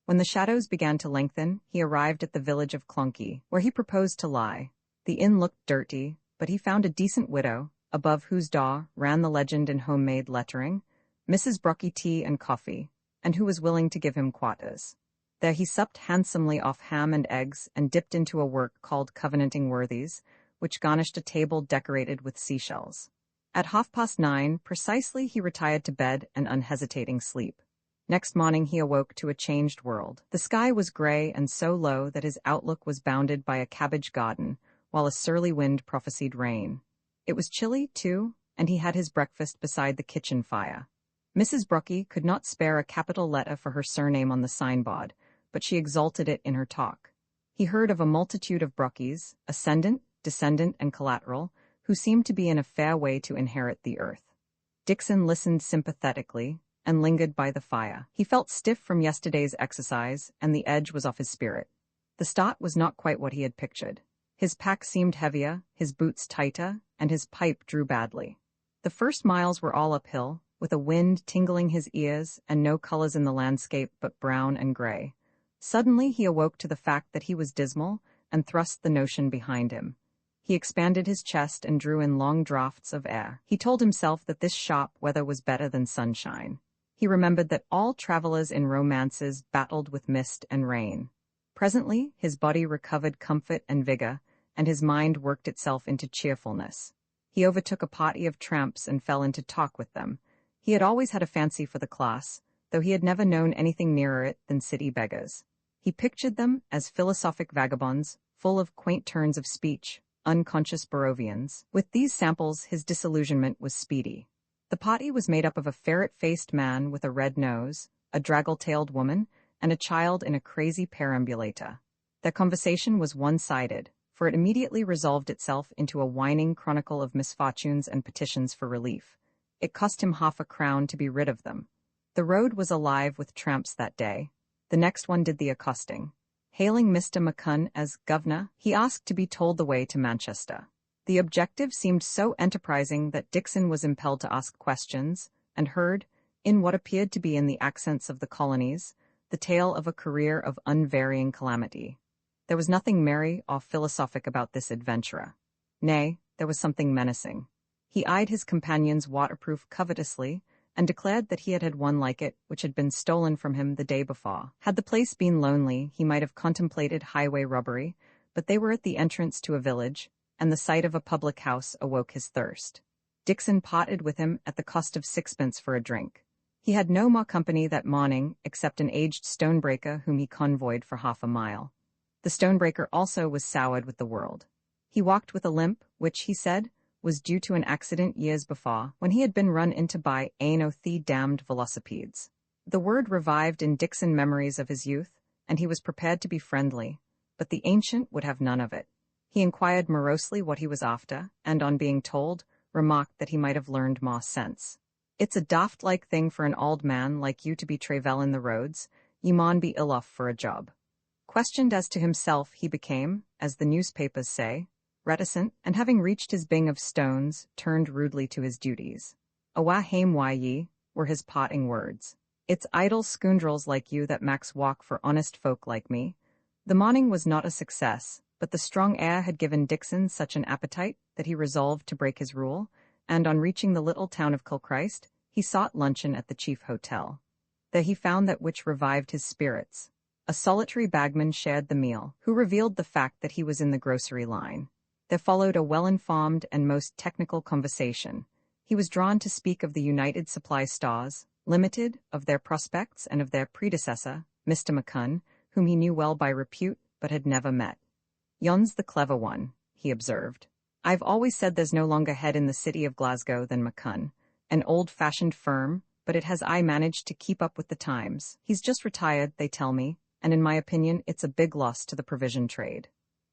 When the shadows began to lengthen, he arrived at the village of Clonky, where he proposed to lie. The inn looked dirty, but he found a decent widow, above whose door ran the legend in homemade lettering, Mrs. Brocky tea and coffee, and who was willing to give him quarters. There he supped handsomely off ham and eggs and dipped into a work called Covenanting Worthies, which garnished a table decorated with seashells. At 9:30 precisely he retired to bed and unhesitating sleep. Next morning he awoke to a changed world. The sky was grey and so low that his outlook was bounded by a cabbage garden, while a surly wind prophesied rain. It was chilly, too, and he had his breakfast beside the kitchen fire. Mrs. Brocky could not spare a capital letter for her surname on the signboard, but she exalted it in her talk. He heard of a multitude of Brockys, ascendant, descendant, and collateral, who seemed to be in a fair way to inherit the earth. Dixon listened sympathetically, and lingered by the fire. He felt stiff from yesterday's exercise, and the edge was off his spirit. The start was not quite what he had pictured. His pack seemed heavier, his boots tighter, and his pipe drew badly. The first miles were all uphill, with a wind tingling his ears and no colors in the landscape but brown and gray. Suddenly he awoke to the fact that he was dismal, and thrust the notion behind him. He expanded his chest and drew in long draughts of air. He told himself that this sharp weather was better than sunshine. He remembered that all travelers in romances battled with mist and rain. Presently, his body recovered comfort and vigor, and his mind worked itself into cheerfulness. He overtook a party of tramps and fell into talk with them. He had always had a fancy for the class, though he had never known anything nearer it than city beggars. He pictured them as philosophic vagabonds, full of quaint turns of speech, unconscious Barovians. With these samples, his disillusionment was speedy. The party was made up of a ferret-faced man with a red nose, a draggle-tailed woman, and a child in a crazy perambulator. Their conversation was one-sided, for it immediately resolved itself into a whining chronicle of misfortunes and petitions for relief. It cost him 1/2 crown to be rid of them. The road was alive with tramps that day. The next one did the accosting. Hailing Mr. Buchan as governor, he asked to be told the way to Manchester. The objective seemed so enterprising that Dixon was impelled to ask questions, and heard, in what appeared to be in the accents of the colonies, the tale of a career of unvarying calamity. There was nothing merry or philosophic about this adventurer. Nay, there was something menacing. He eyed his companion's waterproof covetously, and declared that he had had one like it, which had been stolen from him the day before. Had the place been lonely, he might have contemplated highway robbery, but they were at the entrance to a village, and the sight of a public house awoke his thirst. Dixon parted with him at the cost of 6pence for a drink. He had no more company that morning except an aged stonebreaker whom he convoyed for 1/2 mile. The stonebreaker also was soured with the world. He walked with a limp, which, he said, was due to an accident years before, when he had been run into by ane o' the damned velocipedes. The word revived in Dixon memories of his youth, and he was prepared to be friendly, but the ancient would have none of it. He inquired morosely what he was after, and on being told, remarked that he might have learned more sense. "It's a daft-like thing for an auld man like you to be travelling the roads. Ye maun be ill off for a job." Questioned as to himself, he became, as the newspapers say, reticent, and having reached his bing of stones, turned rudely to his duties. "Awa hame why ye," were his parting words. "It's idle scoundrels like you that maks walk for honest folk like me." The morning was not a success, but the strong air had given Dixon such an appetite that he resolved to break his rule, and on reaching the little town of Kilchrist, He sought luncheon at the chief hotel. There he found that which revived his spirits. A solitary bagman shared the meal, who revealed the fact that he was in the grocery line. There followed a well-informed and most technical conversation. He was drawn to speak of the United Supply Stores, Limited, of their prospects and of their predecessor, Mr. Buchan, whom he knew well by repute but had never met. "Yon's the clever one," he observed. "I've always said there's no longer head in the city of Glasgow than Buchan. An old-fashioned firm, but it has managed to keep up with the times. He's just retired, they tell me, and in my opinion it's a big loss to the provision trade."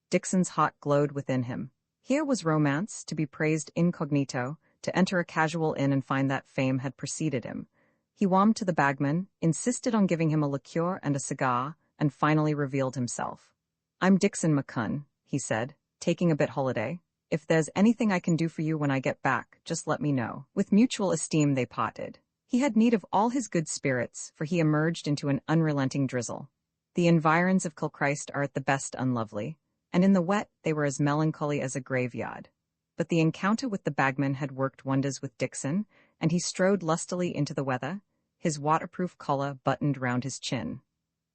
Dixon's heart glowed within him. Here was romance, to be praised incognito, to enter a casual inn and find that fame had preceded him. He warmed to the bagman, insisted on giving him a liqueur and a cigar, and finally revealed himself. "I'm Dixon Buchan," he said, "taking a bit holiday. If there's anything I can do for you when I get back, just let me know." With mutual esteem they parted. He had need of all his good spirits, for he emerged into an unrelenting drizzle. The environs of Kilchrist are at the best unlovely, and in the wet they were as melancholy as a graveyard. But the encounter with the bagman had worked wonders with Dixon, and he strode lustily into the weather, his waterproof collar buttoned round his chin.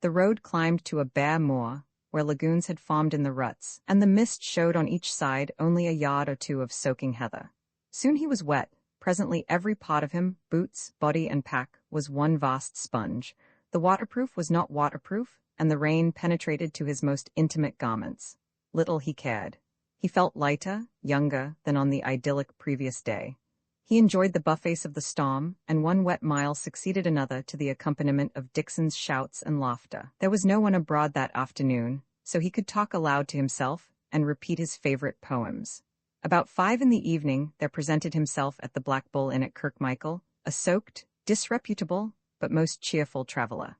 The road climbed to a bare moor, where lagoons had formed in the ruts, and the mist showed on each side only a yard or two of soaking heather. Soon he was wet. Presently every part of him, boots, body, and pack, was one vast sponge. The waterproof was not waterproof, and the rain penetrated to his most intimate garments. Little he cared. He felt lighter, younger, than on the idyllic previous day. He enjoyed the buffets of the storm, and one wet mile succeeded another to the accompaniment of Dixon's shouts and laughter. There was no one abroad that afternoon, so he could talk aloud to himself and repeat his favorite poems. About 5 in the evening there presented himself at the Black Bull Inn at Kirkmichael, a soaked, disreputable, but most cheerful traveller.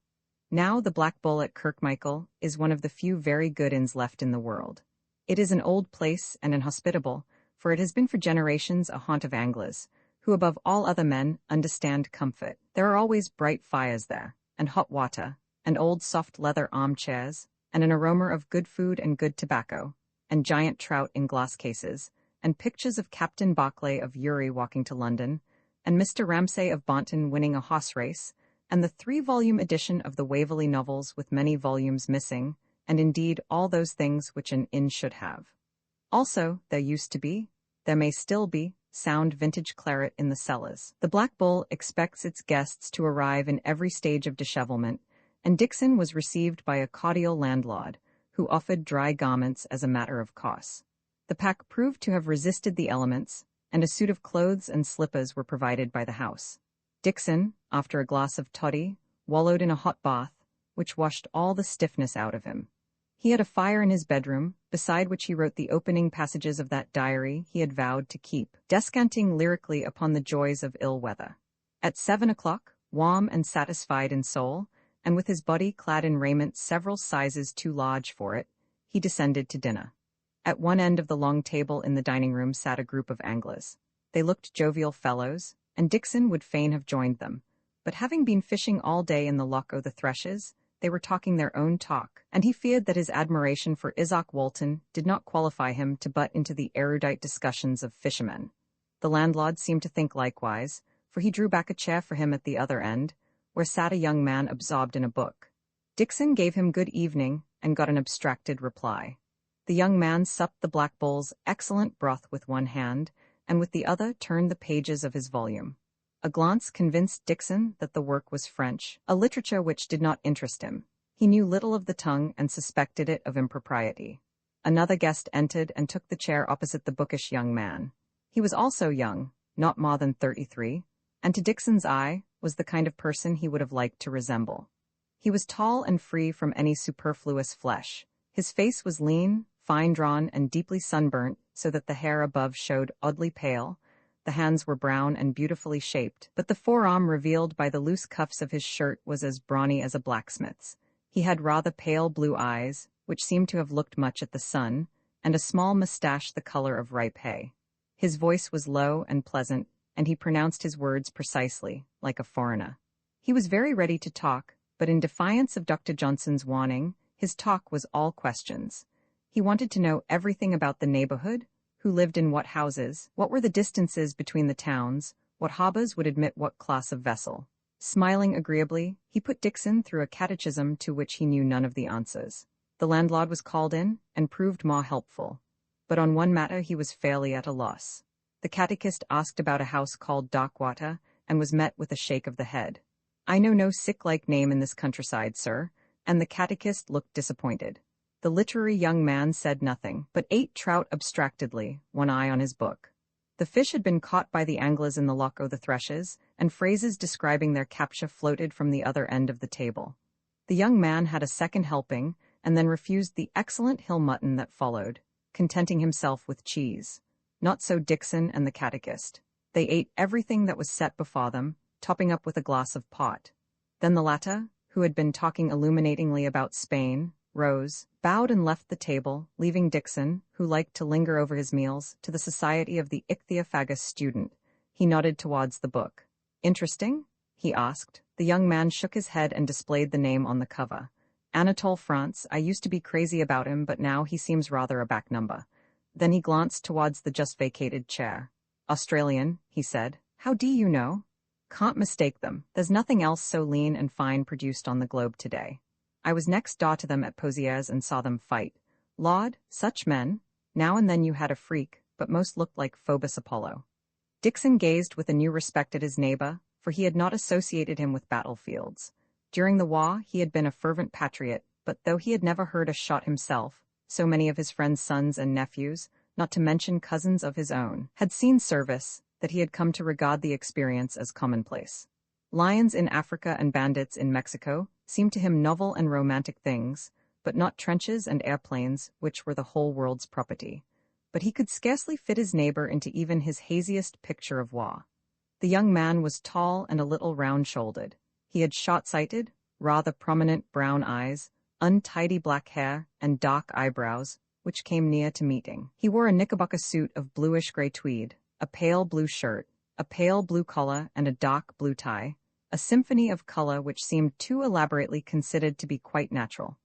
Now the Black Bull at Kirkmichael is one of the few very good inns left in the world. It is an old place and inhospitable, for it has been for generations a haunt of anglers, who above all other men understand comfort. There are always bright fires there, and hot water, and old soft leather armchairs, and an aroma of good food and good tobacco, and giant trout in glass cases, and pictures of Captain Barclay of Uri walking to London, and Mr. Ramsay of Bonton winning a horse race, and the 3-volume edition of the Waverley novels with many volumes missing, and indeed all those things which an inn should have. Also, there used to be, there may still be, sound vintage claret in the cellars. The Black Bull expects its guests to arrive in every stage of dishevelment, and Dixon was received by a cordial landlord, who offered dry garments as a matter of course. The pack proved to have resisted the elements, and a suit of clothes and slippers were provided by the house. Dixon, after a glass of toddy, wallowed in a hot bath, which washed all the stiffness out of him. He had a fire in his bedroom, beside which he wrote the opening passages of that diary he had vowed to keep, descanting lyrically upon the joys of ill weather. At 7 o'clock, warm and satisfied in soul, and with his body clad in raiment several sizes too large for it, he descended to dinner. At one end of the long table in the dining-room sat a group of anglers. They looked jovial fellows, and Dixon would fain have joined them, but having been fishing all day in the Loch o' the Threshes, they were talking their own talk, and he feared that his admiration for Izaak Walton did not qualify him to butt into the erudite discussions of fishermen. The landlord seemed to think likewise, for he drew back a chair for him at the other end, where sat a young man absorbed in a book. Dixon gave him good evening, and got an abstracted reply. The young man supped the Black Bull's excellent broth with one hand, and with the other turned the pages of his volume. A glance convinced Dixon that the work was French, a literature which did not interest him. He knew little of the tongue and suspected it of impropriety. Another guest entered and took the chair opposite the bookish young man. He was also young, not more than 33, and to Dixon's eye was the kind of person he would have liked to resemble. He was tall and free from any superfluous flesh. His face was lean, fine-drawn, and deeply sunburnt, so that the hair above showed oddly pale. The hands were brown and beautifully shaped, but the forearm revealed by the loose cuffs of his shirt was as brawny as a blacksmith's. He had rather pale blue eyes, which seemed to have looked much at the sun, and a small moustache the color of ripe hay. His voice was low and pleasant, and he pronounced his words precisely, like a foreigner. He was very ready to talk, but in defiance of Dr. Johnson's warning, his talk was all questions. He wanted to know everything about the neighborhood, who lived in what houses, what were the distances between the towns, What Habas would admit what class of vessel. Smiling agreeably, he put Dixon through a catechism to which he knew none of the answers. The landlord was called in, and proved more helpful. But on one matter he was fairly at a loss. The catechist asked about a house called Darkwater, and was met with a shake of the head. "I know no sick-like name in this countryside, sir," and the catechist looked disappointed. The literary young man said nothing, but ate trout abstractedly, one eye on his book. The fish had been caught by the anglers in the Loch o' the Threshes, and phrases describing their capture floated from the other end of the table. The young man had a second helping, and then refused the excellent hill mutton that followed, contenting himself with cheese. Not so Dixon and the catechist. They ate everything that was set before them, topping up with a glass of port. Then the latter, who had been talking illuminatingly about Spain, rose, bowed and left the table, leaving Dixon, who liked to linger over his meals, to the society of the ichthyophagous student. He nodded towards the book. "Interesting?" he asked. The young man shook his head and displayed the name on the cover. "Anatole France. I used to be crazy about him, but now he seems rather a back number." Then he glanced towards the just vacated chair. "Australian," he said. "How do you know?" "Can't mistake them. There's nothing else so lean and fine produced on the globe today. I was next door to them at Posier's and saw them fight. Lord, such men! Now and then you had a freak, but most looked like Phobos Apollo." Dixon gazed with a new respect at his neighbor, for he had not associated him with battlefields. During the war he had been a fervent patriot, but though he had never heard a shot himself, so many of his friends' sons and nephews, not to mention cousins of his own, had seen service, that he had come to regard the experience as commonplace. Lions in Africa and bandits in Mexico seemed to him novel and romantic things, but not trenches and airplanes, which were the whole world's property. But he could scarcely fit his neighbor into even his haziest picture of war. The young man was tall and a little round-shouldered. He had short-sighted, rather prominent brown eyes, untidy black hair, and dark eyebrows, which came near to meeting. He wore a knickerbocker suit of bluish-gray tweed, a pale blue shirt, a pale blue collar, and a dark blue tie, a symphony of color which seemed too elaborately considered to be quite natural.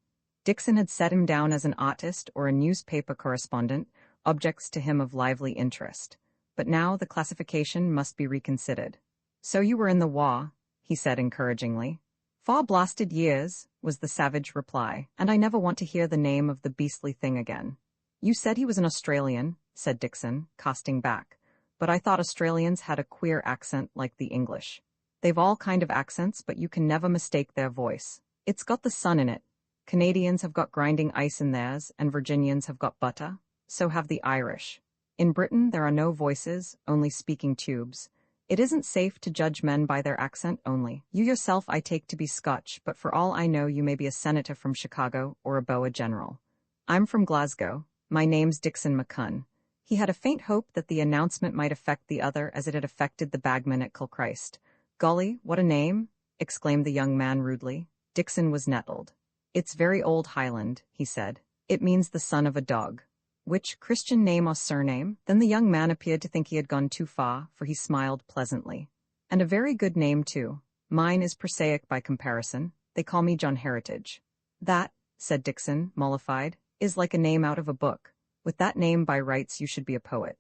Dixon had set him down as an artist or a newspaper correspondent, objects to him of lively interest. But now the classification must be reconsidered. "So you were in the war," he said encouragingly. "4 blasted years," was the savage reply, "and I never want to hear the name of the beastly thing again." "You said he was an Australian," said Dixon, casting back, "but I thought Australians had a queer accent like the English. They've all kind of accents, but you can never mistake their voice. It's got the sun in it. Canadians have got grinding ice in theirs, and Virginians have got butter. So have the Irish. In Britain there are no voices, only speaking tubes. It isn't safe to judge men by their accent only. You yourself I take to be Scotch, but for all I know you may be a senator from Chicago or a BOA general. I'm from Glasgow. My name's Dixon McCunn." He had a faint hope that the announcement might affect the other as it had affected the bagman at Kilchrist. "Golly, what a name!" exclaimed the young man rudely. Dixon was nettled. "It's very old Highland," he said. "It means the son of a dog." "Which Christian name or surname?" Then the young man appeared to think he had gone too far, for he smiled pleasantly. "And a very good name, too. Mine is prosaic by comparison. They call me John Heritage." "That," said Dixon, mollified, "is like a name out of a book. With that name by rights you should be a poet."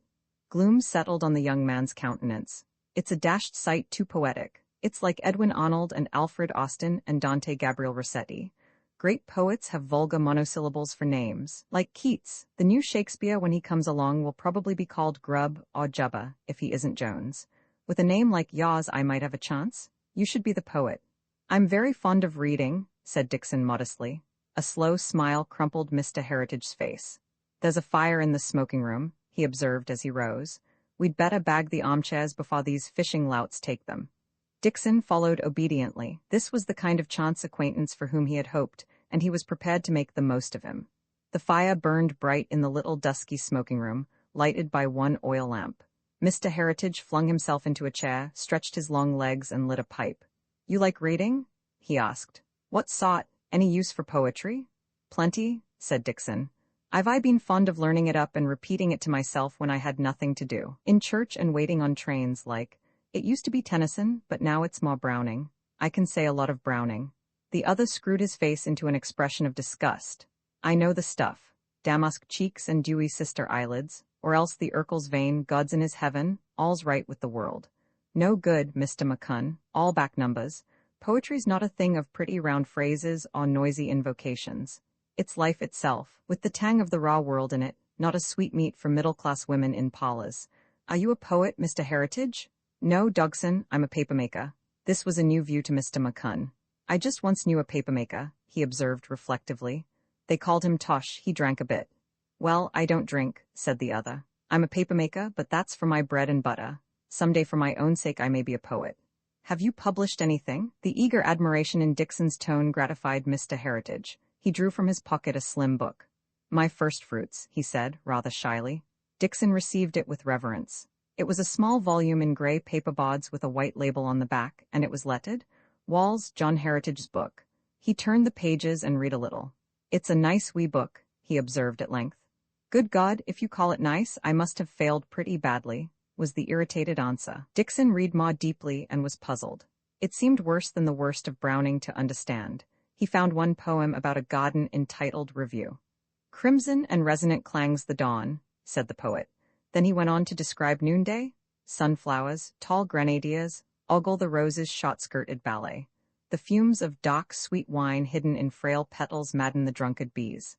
Gloom settled on the young man's countenance. "It's a dashed sight too poetic. It's like Edwin Arnold and Alfred Austin and Dante Gabriel Rossetti. Great poets have vulgar monosyllables for names. Like Keats, the new Shakespeare when he comes along will probably be called Grubb or Jubba, if he isn't Jones. With a name like yours I might have a chance. You should be the poet." "I'm very fond of reading," said Dixon modestly. A slow smile crumpled Mr. Heritage's face. "There's a fire in the smoking room," he observed as he rose. "We'd better bag the armchairs before these fishing louts take them." Dixon followed obediently. This was the kind of chance acquaintance for whom he had hoped, and he was prepared to make the most of him. The fire burned bright in the little dusky smoking room, lighted by one oil lamp. Mr. Heritage flung himself into a chair, stretched his long legs, and lit a pipe. "You like reading?" he asked. "What sort? Any use for poetry?" "Plenty," said Dixon. "I've been fond of learning it up and repeating it to myself when I had nothing to do. In church and waiting on trains, like. It used to be Tennyson, but now it's more Browning. I can say a lot of Browning." The other screwed his face into an expression of disgust. "I know the stuff. Damask cheeks and dewy sister eyelids, or else the Urkel's vein, God's in his heaven, all's right with the world. No good, Mr. McCunn, all back numbers. Poetry's not a thing of pretty round phrases or noisy invocations. It's life itself, with the tang of the raw world in it, not a sweetmeat for middle-class women in parlors. Are you a poet, Mr. Heritage? No, Dogson, I'm a papermaker. This was a new view to Mr. McCunn. I just once knew a papermaker, he observed reflectively. They called him Tosh, he drank a bit. Well, I don't drink, said the other. I'm a papermaker, but that's for my bread and butter. Someday for my own sake I may be a poet. Have you published anything? The eager admiration in Dixon's tone gratified Mr. Heritage. He drew from his pocket a slim book. My first fruits, he said, rather shyly. Dixon received it with reverence. It was a small volume in grey paperboards with a white label on the back, and it was lettered, Walls, John Heritage's book. He turned the pages and read a little. It's a nice wee book, he observed at length. Good God, if you call it nice, I must have failed pretty badly, was the irritated answer. Dixon read more deeply and was puzzled. It seemed worse than the worst of Browning to understand. He found one poem about a garden entitled Review. Crimson and resonant clangs the dawn, said the poet. Then he went on to describe noonday, sunflowers, tall grenadiers, ogle the roses shot-skirted ballet. The fumes of dark, sweet wine hidden in frail petals madden the drunkard bees.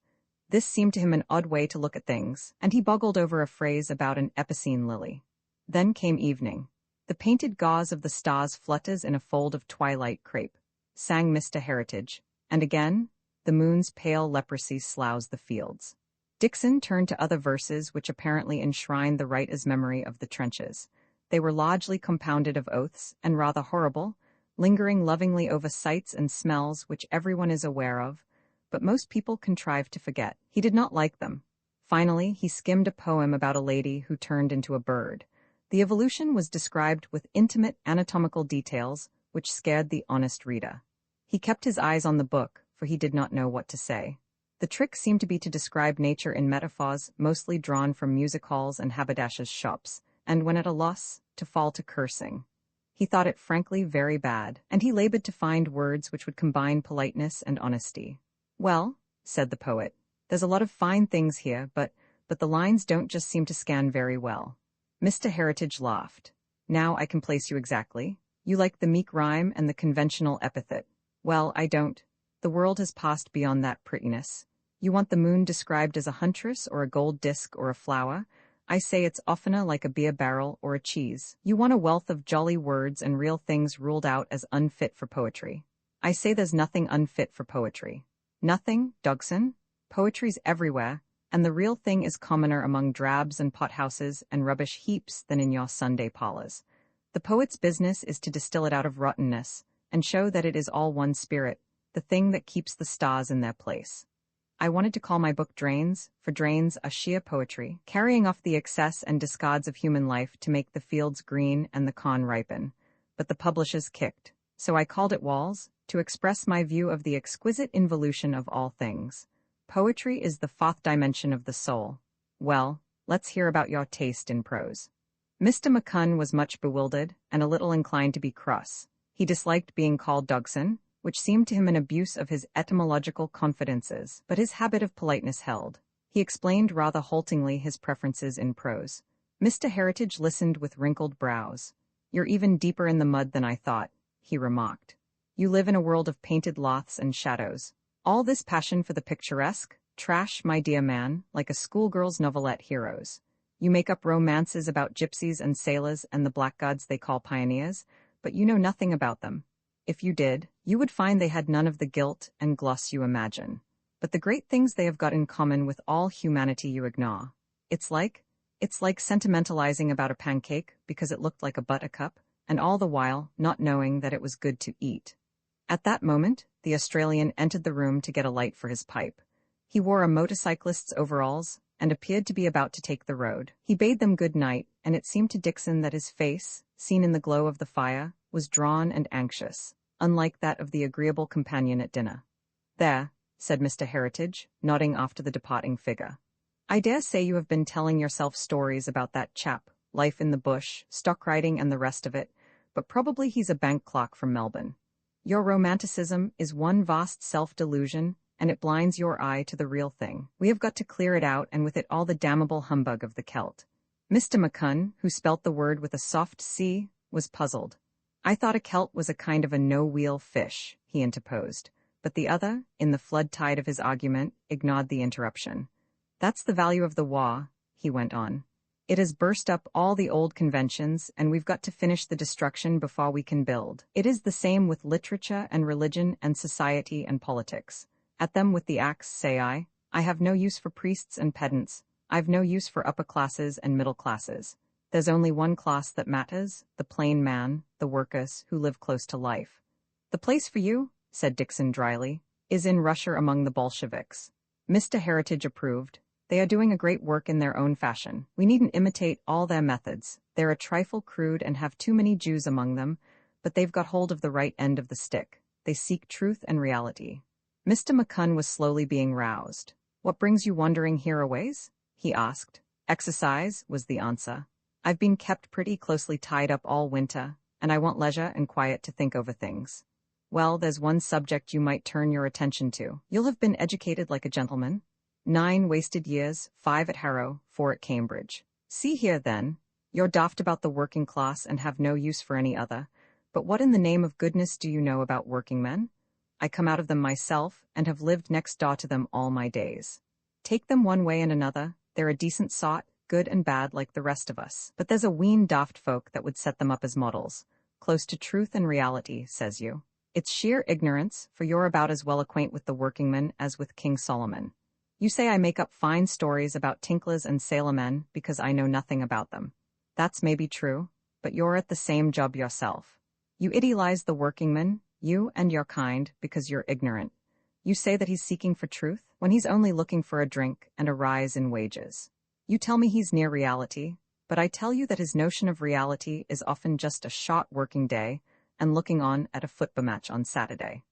This seemed to him an odd way to look at things, and he boggled over a phrase about an epicene lily. Then came evening. The painted gauze of the stars flutters in a fold of twilight crepe, sang Mr. Heritage, and again, the moon's pale leprosy sloughs the fields. Dixon turned to other verses which apparently enshrined the writer's memory of the trenches. They were largely compounded of oaths, and rather horrible, lingering lovingly over sights and smells which everyone is aware of, but most people contrive to forget. He did not like them. Finally, he skimmed a poem about a lady who turned into a bird. The evolution was described with intimate anatomical details, which scared the honest reader. He kept his eyes on the book, for he did not know what to say. The trick seemed to be to describe nature in metaphors mostly drawn from music halls and haberdashers' shops, and when at a loss, to fall to cursing. He thought it frankly very bad, and he labored to find words which would combine politeness and honesty. Well, said the poet, there's a lot of fine things here, but the lines don't just seem to scan very well. Mr. Heritage laughed. Now I can place you exactly. You like the meek rhyme and the conventional epithet. Well, I don't. The world has passed beyond that prettiness. You want the moon described as a huntress or a gold disc or a flower? I say it's oftener like a beer barrel or a cheese. You want a wealth of jolly words and real things ruled out as unfit for poetry. I say there's nothing unfit for poetry. Nothing, Dogson. Poetry's everywhere, and the real thing is commoner among drabs and pothouses and rubbish heaps than in your Sunday parlors. The poet's business is to distill it out of rottenness, and show that it is all one spirit, the thing that keeps the stars in their place. I wanted to call my book Drains, for drains are sheer poetry, carrying off the excess and discards of human life to make the fields green and the corn ripen. But the publishers kicked, so I called it Walls, to express my view of the exquisite involution of all things. Poetry is the fourth dimension of the soul. Well, let's hear about your taste in prose. Mr. McCunn was much bewildered and a little inclined to be cross. He disliked being called Dogson, which seemed to him an abuse of his etymological confidences, but his habit of politeness held. He explained rather haltingly his preferences in prose. Mr. Heritage listened with wrinkled brows. You're even deeper in the mud than I thought, he remarked. You live in a world of painted laths and shadows. All this passion for the picturesque? Trash, my dear man, like a schoolgirl's novelette heroes. You make up romances about gypsies and sailors and the blackguards they call pioneers, but you know nothing about them. If you did, you would find they had none of the gilt and gloss you imagine. But the great things they have got in common with all humanity you ignore. It's like sentimentalizing about a pancake because it looked like a buttercup, and all the while not knowing that it was good to eat. At that moment, the Australian entered the room to get a light for his pipe. He wore a motorcyclist's overalls and appeared to be about to take the road. He bade them good night, and it seemed to Dixon that his face, seen in the glow of the fire, was drawn and anxious, unlike that of the agreeable companion at dinner. There, said Mr. Heritage, nodding after the departing figure. I dare say you have been telling yourself stories about that chap, life in the bush, stock riding and the rest of it, but probably he's a bank clerk from Melbourne. Your romanticism is one vast self-delusion, and it blinds your eye to the real thing. We have got to clear it out, and with it all the damnable humbug of the Celt. Mr. McCunn, who spelt the word with a soft C, was puzzled. I thought a kelt was a kind of a no-wheel fish, he interposed. But the other, in the flood tide of his argument, ignored the interruption. That's the value of the war, he went on. It has burst up all the old conventions, and we've got to finish the destruction before we can build. It is the same with literature and religion and society and politics. At them with the axe, say I. I have no use for priests and pedants. I've no use for upper classes and middle classes. There's only one class that matters, the plain man, the workers who live close to life. The place for you, said Dixon dryly, is in Russia among the Bolsheviks. Mr. Heritage approved. They are doing a great work in their own fashion. We needn't imitate all their methods. They're a trifle crude and have too many Jews among them, but they've got hold of the right end of the stick. They seek truth and reality. Mr. Buchan was slowly being roused. What brings you wandering hereaways? He asked. Exercise, was the answer. I've been kept pretty closely tied up all winter, and I want leisure and quiet to think over things. Well, there's one subject you might turn your attention to. You'll have been educated like a gentleman. 9 wasted years, 5 at Harrow, 4 at Cambridge. See here, then. You're daft about the working class and have no use for any other. But what in the name of goodness do you know about working men? I come out of them myself, and have lived next door to them all my days. Take them one way and another, they're a decent sort, good and bad like the rest of us. But there's a wheen daft folk that would set them up as models. Close to truth and reality, says you. It's sheer ignorance, for you're about as well acquaint with the workingmen as with King Solomon. You say I make up fine stories about tinklers and sailormen because I know nothing about them. That's maybe true, but you're at the same job yourself. You idealize the workingman, you and your kind, because you're ignorant. You say that he's seeking for truth when he's only looking for a drink and a rise in wages. You tell me he's near reality, but I tell you that his notion of reality is often just a short working day and looking on at a football match on Saturday.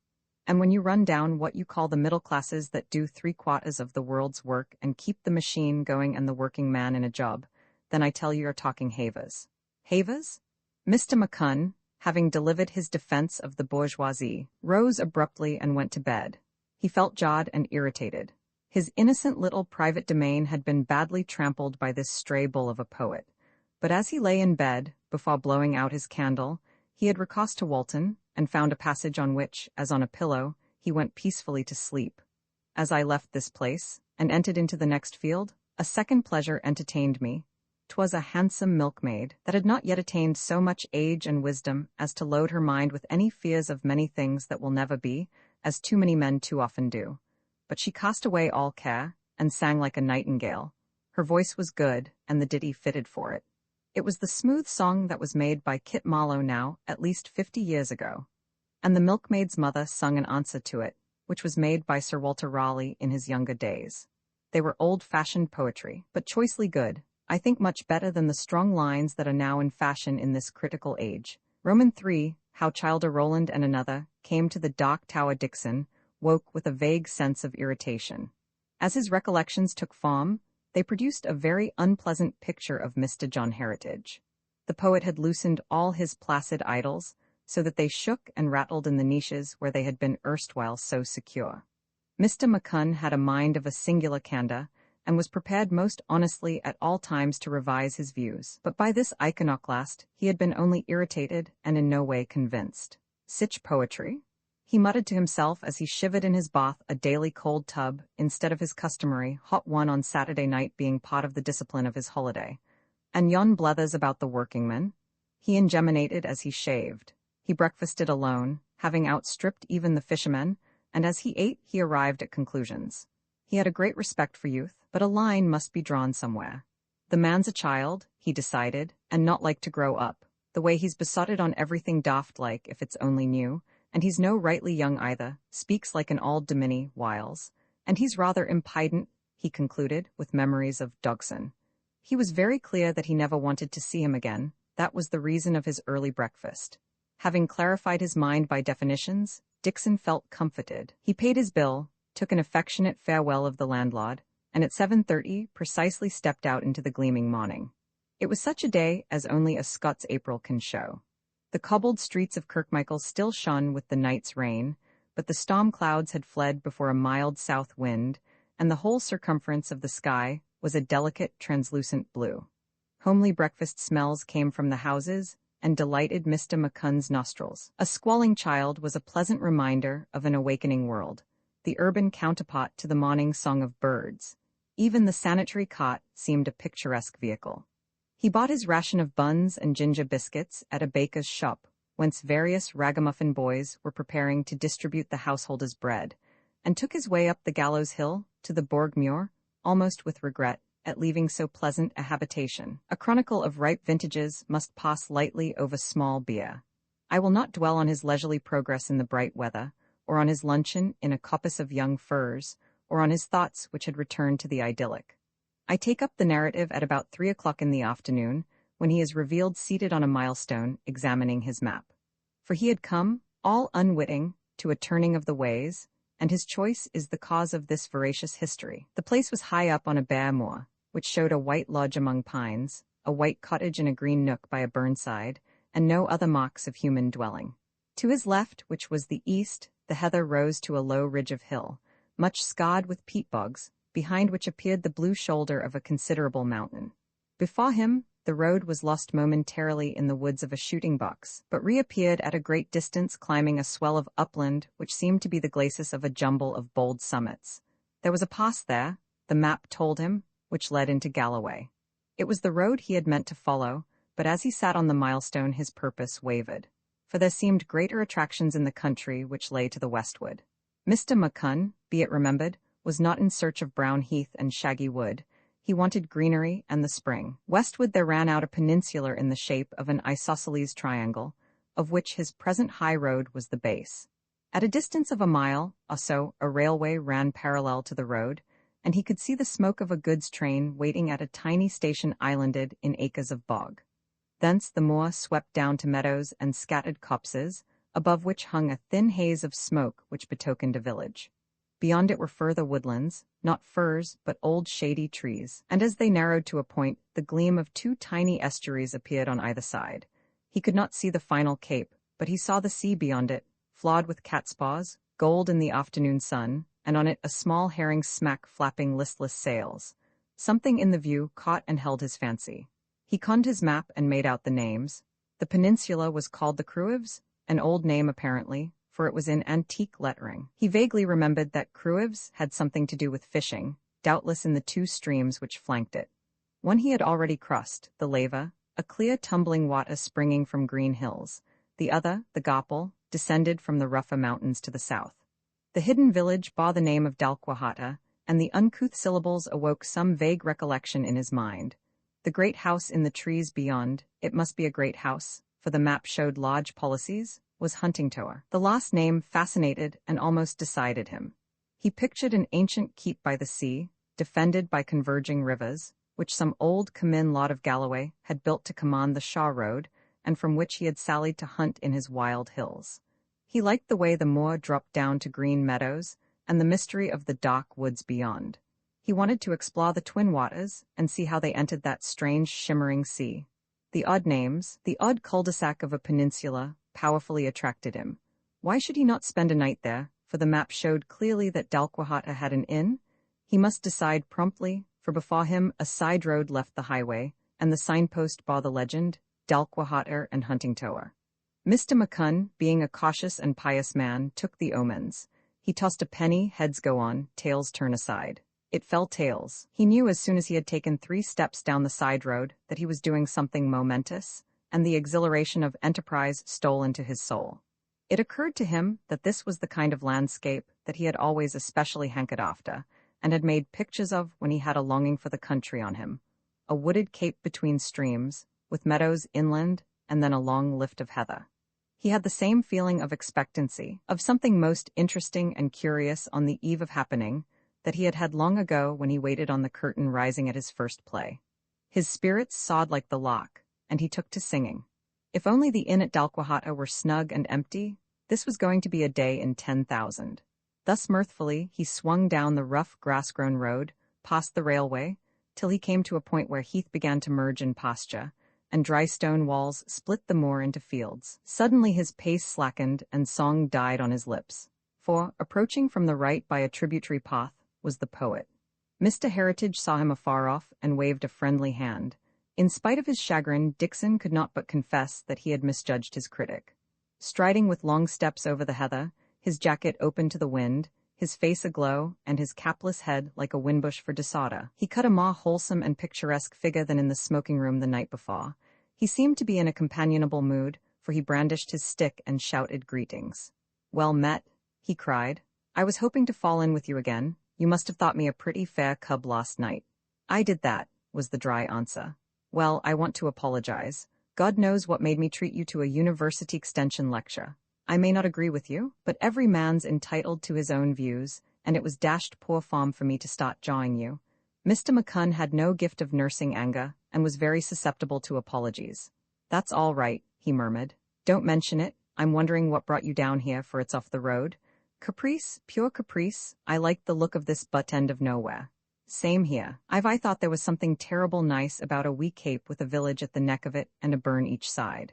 And when you run down what you call the middle classes that do 3/4 of the world's work and keep the machine going and the working man in a job, then I tell you you're talking havers. Havers? Mr. Buchan, having delivered his defense of the bourgeoisie, rose abruptly and went to bed. He felt jarred and irritated. His innocent little private domain had been badly trampled by this stray bull of a poet. But as he lay in bed, before blowing out his candle, he had recourse to Walton, and found a passage on which, as on a pillow, he went peacefully to sleep. As I left this place, and entered into the next field, a second pleasure entertained me. 'Twas a handsome milkmaid, that had not yet attained so much age and wisdom as to load her mind with any fears of many things that will never be, as too many men too often do. But she cast away all care, and sang like a nightingale. Her voice was good, and the ditty fitted for it. It was the smooth song that was made by Kit Marlowe now, at least 50 years ago. And the milkmaid's mother sung an answer to it, which was made by Sir Walter Raleigh in his younger days. They were old-fashioned poetry, but choicely good, I think much better than the strong lines that are now in fashion in this critical age. Roman 3, How Childer Rowland and Another came to the dark tower Dixon, woke with a vague sense of irritation. As his recollections took form, they produced a very unpleasant picture of Mr. John Heritage. The poet had loosened all his placid idols, so that they shook and rattled in the niches where they had been erstwhile so secure. Mr. Buchan had a mind of a singular candor, and was prepared most honestly at all times to revise his views. But by this iconoclast he had been only irritated and in no way convinced. Sich poetry? He muttered to himself as he shivered in his bath, a daily cold tub, instead of his customary hot one on Saturday night being part of the discipline of his holiday. And yon blethers about the workingmen? He ingeminated as he shaved. He breakfasted alone, having outstripped even the fishermen, and as he ate he arrived at conclusions. He had a great respect for youth, but a line must be drawn somewhere. The man's a child, he decided, and not like to grow up. The way he's besotted on everything daft-like if it's only new, and he's no rightly young either, speaks like an auld domini whiles, and he's rather impident, he concluded, with memories of Dogson. He was very clear that he never wanted to see him again. That was the reason of his early breakfast. Having clarified his mind by definitions, Dixon felt comforted. He paid his bill, took an affectionate farewell of the landlord, and at 7:30 precisely stepped out into the gleaming morning. It was such a day as only a Scots April can show. The cobbled streets of Kirkmichael still shone with the night's rain, but the storm clouds had fled before a mild south wind, and the whole circumference of the sky was a delicate, translucent blue. Homely breakfast smells came from the houses, and delighted Mr. McCunn's nostrils. A squalling child was a pleasant reminder of an awakening world, the urban counterpart to the morning song of birds. Even the sanitary cot seemed a picturesque vehicle. He bought his ration of buns and ginger biscuits at a baker's shop, whence various ragamuffin boys were preparing to distribute the householders' bread, and took his way up the gallows hill to the Borg Muir, almost with regret at leaving so pleasant a habitation. A chronicle of ripe vintages must pass lightly over small beer. I will not dwell on his leisurely progress in the bright weather, or on his luncheon in a coppice of young firs, or on his thoughts which had returned to the idyllic. I take up the narrative at about 3 o'clock in the afternoon, when he is revealed seated on a milestone examining his map. For he had come, all unwitting, to a turning of the ways, and his choice is the cause of this veracious history. The place was high up on a bare moor, which showed a white lodge among pines, a white cottage in a green nook by a burnside, and no other marks of human dwelling. To his left, which was the east, the heather rose to a low ridge of hill, much scarred with peat bogs, behind which appeared the blue shoulder of a considerable mountain. Before him, the road was lost momentarily in the woods of a shooting box, but reappeared at a great distance climbing a swell of upland which seemed to be the glacis of a jumble of bold summits. There was a pass there, the map told him, which led into Galloway. It was the road he had meant to follow, but as he sat on the milestone his purpose wavered, for there seemed greater attractions in the country which lay to the westward. Mr. McCunn, be it remembered, was not in search of brown heath and shaggy wood. He wanted greenery and the spring. Westward there ran out a peninsula in the shape of an isosceles triangle, of which his present high road was the base. At a distance of a mile or so a railway ran parallel to the road, and he could see the smoke of a goods train waiting at a tiny station islanded in acres of bog. Thence the moor swept down to meadows and scattered copses, above which hung a thin haze of smoke which betokened a village. Beyond it were further woodlands, not firs, but old shady trees, and as they narrowed to a point, the gleam of 2 tiny estuaries appeared on either side. He could not see the final cape, but he saw the sea beyond it, flawed with catspaws, gold in the afternoon sun, and on it a small herring smack flapping listless sails. Something in the view caught and held his fancy. He conned his map and made out the names. The peninsula was called the Cruives, an old name apparently, for it was in antique lettering. He vaguely remembered that Cruives had something to do with fishing, doubtless in the 2 streams which flanked it. One he had already crossed, the Leva, a clear tumbling water springing from green hills. The other, the Goppel, descended from the rougher mountains to the south. The hidden village bore the name of Dalquahata, and the uncouth syllables awoke some vague recollection in his mind. The great house in the trees beyond, it must be a great house, for the map showed large policies, was Huntingtower. The last name fascinated and almost decided him. He pictured an ancient keep by the sea, defended by converging rivers, which some old Comin lot of Galloway had built to command the Shaw Road, and from which he had sallied to hunt in his wild hills. He liked the way the moor dropped down to green meadows, and the mystery of the dark woods beyond. He wanted to explore the twin waters and see how they entered that strange shimmering sea. The odd names, the odd cul-de-sac of a peninsula, powerfully attracted him. Why should he not spend a night there, for the map showed clearly that Dalquahata had an inn? He must decide promptly, for before him a side road left the highway, and the signpost bore the legend, Dalquahata and Huntingtower. Mr. McCunn, being a cautious and pious man, took the omens. He tossed a penny, heads go on, tails turn aside. It fell tails. He knew as soon as he had taken 3 steps down the side road that he was doing something momentous, and the exhilaration of enterprise stole into his soul. It occurred to him that this was the kind of landscape that he had always especially hankered after, and had made pictures of when he had a longing for the country on him. A wooded cape between streams, with meadows inland, and then a long lift of heather. He had the same feeling of expectancy, of something most interesting and curious on the eve of happening, that he had had long ago when he waited on the curtain rising at his first play. His spirits soared like the loch, and he took to singing. If only the inn at Dalquahata were snug and empty, this was going to be a day in 10,000. Thus mirthfully he swung down the rough grass-grown road, past the railway, till he came to a point where heath began to merge in pasture, and dry stone walls split the moor into fields. Suddenly his pace slackened and song died on his lips, for, approaching from the right by a tributary path, was the poet. Mr. Heritage saw him afar off and waved a friendly hand, In spite of his chagrin, Dixon could not but confess that he had misjudged his critic. Striding with long steps over the heather, his jacket open to the wind, his face aglow, and his capless head like a windbush for Desada, he cut a more wholesome and picturesque figure than in the smoking room the night before. He seemed to be in a companionable mood, for he brandished his stick and shouted greetings. "Well met," he cried. "I was hoping to fall in with you again. You must have thought me a pretty fair cub last night." "I did that," was the dry answer. "Well, I want to apologize. God knows what made me treat you to a university extension lecture. I may not agree with you, but every man's entitled to his own views, and it was dashed poor form for me to start jawing you." Mr. McCunn had no gift of nursing anger, and was very susceptible to apologies. "That's all right," he murmured. "Don't mention it. I'm wondering what brought you down here, for it's off the road." "Caprice, pure caprice. I liked the look of this butt end of nowhere." "Same here. I thought there was something terrible nice about a wee cape with a village at the neck of it and a burn each side."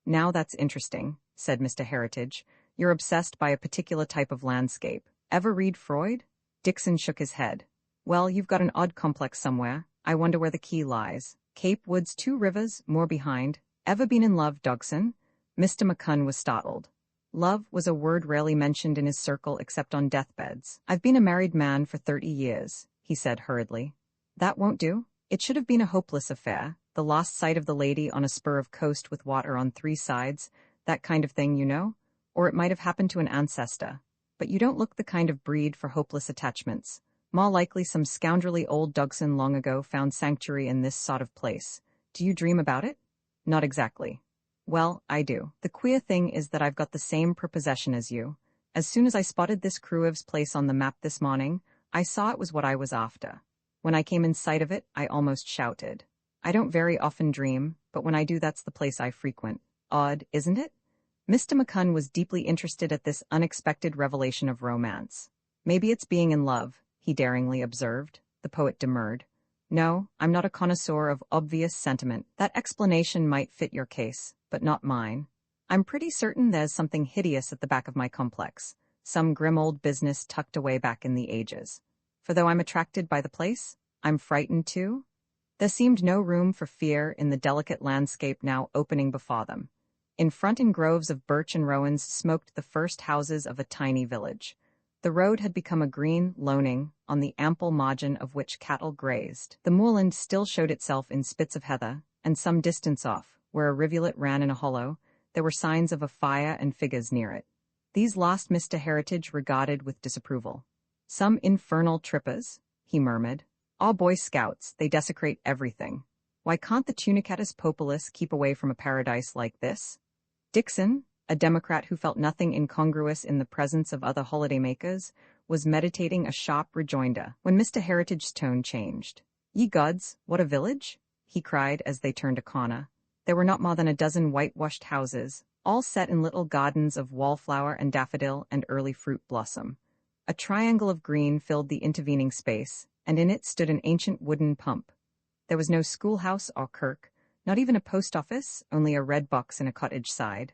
"Now that's interesting," said Mr. Heritage. "You're obsessed by a particular type of landscape. Ever read Freud?" Dixon shook his head. "Well, you've got an odd complex somewhere. I wonder where the key lies. Cape, woods, 2 rivers, more behind. Ever been in love, Dogson?" Mr. McCunn was startled. Love was a word rarely mentioned in his circle except on deathbeds. "I've been a married man for 30 years, he said hurriedly. "That won't do. It should have been a hopeless affair, the lost sight of the lady on a spur of coast with water on 3 sides, that kind of thing, you know? Or it might have happened to an ancestor. But you don't look the kind of breed for hopeless attachments. More likely some scoundrelly old Dogson long ago found sanctuary in this sort of place. Do you dream about it?" "Not exactly." "Well, I do. The queer thing is that I've got the same prepossession as you. As soon as I spotted this Kruev's place on the map this morning, I saw it was what I was after. When I came in sight of it, I almost shouted. I don't very often dream, but when I do, that's the place I frequent. Odd, isn't it?" Mr. McCunn was deeply interested at this unexpected revelation of romance. "Maybe it's being in love," he daringly observed. The poet demurred. "No, I'm not a connoisseur of obvious sentiment. That explanation might fit your case, but not mine. I'm pretty certain there's something hideous at the back of my complex, some grim old business tucked away back in the ages. For though I'm attracted by the place, I'm frightened too." There seemed no room for fear in the delicate landscape now opening before them. In front, in groves of birch and rowans, smoked the first houses of a tiny village. The road had become a green loaning, on the ample margin of which cattle grazed. The moorland still showed itself in spits of heather, and some distance off, where a rivulet ran in a hollow, there were signs of a fire and figures near it. These last Mr. Heritage regarded with disapproval. "Some infernal trippers," he murmured. "All Boy Scouts, they desecrate everything. Why can't the Tunicatus Populus keep away from a paradise like this?" Dixon, a Democrat who felt nothing incongruous in the presence of other holidaymakers, was meditating a sharp rejoinder when Mr. Heritage's tone changed. "Ye gods, what a village!" he cried as they turned a corner. There were not more than a dozen whitewashed houses, all set in little gardens of wallflower and daffodil and early fruit blossom. A triangle of green filled the intervening space, and in it stood an ancient wooden pump. There was no schoolhouse or kirk, not even a post office, only a red box in a cottage side.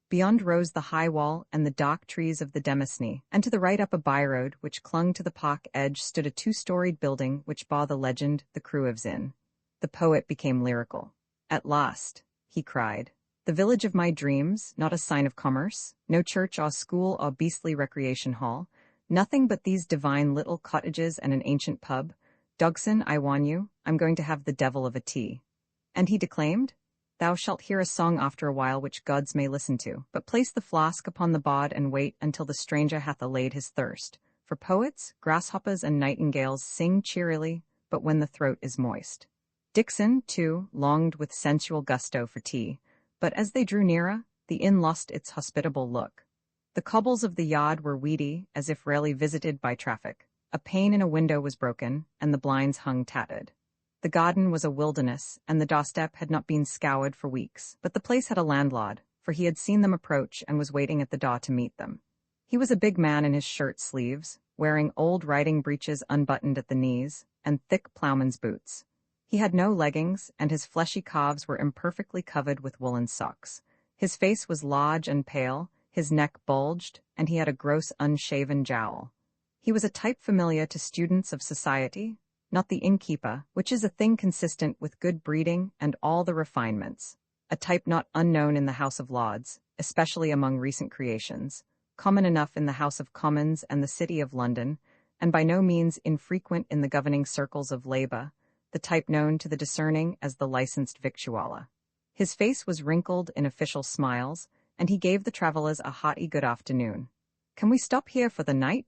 Beyond rose the high wall and the dark trees of the Demosne, and to the right up a byroad which clung to the park edge stood a 2-storied building which bore the legend, the Kruev's Inn. The poet became lyrical. "At last," he cried. "The village of my dreams, not a sign of commerce, no church or school or beastly recreation hall, nothing but these divine little cottages and an ancient pub. Dogson, I warn you, I'm going to have the devil of a tea." And he declaimed, "Thou shalt hear a song after a while which gods may listen to, but place the flask upon the bod and wait until the stranger hath allayed his thirst. For poets, grasshoppers, and nightingales sing cheerily, but when the throat is moist." Dixon, too, longed with sensual gusto for tea, but as they drew nearer, the inn lost its hospitable look. The cobbles of the yard were weedy, as if rarely visited by traffic. A pane in a window was broken, and the blinds hung tattered. The garden was a wilderness, and the doorstep had not been scoured for weeks, but the place had a landlord, for he had seen them approach and was waiting at the door to meet them. He was a big man in his shirt sleeves, wearing old riding breeches unbuttoned at the knees, and thick ploughman's boots. He had no leggings, and his fleshy calves were imperfectly covered with woolen socks. His face was large and pale, his neck bulged, and he had a gross unshaven jowl. He was a type familiar to students of society, not the innkeeper, which is a thing consistent with good breeding and all the refinements. A type not unknown in the House of Lords, especially among recent creations, common enough in the House of Commons and the City of London, and by no means infrequent in the governing circles of Labour, the type known to the discerning as the licensed victualler. His face was wrinkled in official smiles, and he gave the travellers a hearty good afternoon. "Can we stop here for the night?"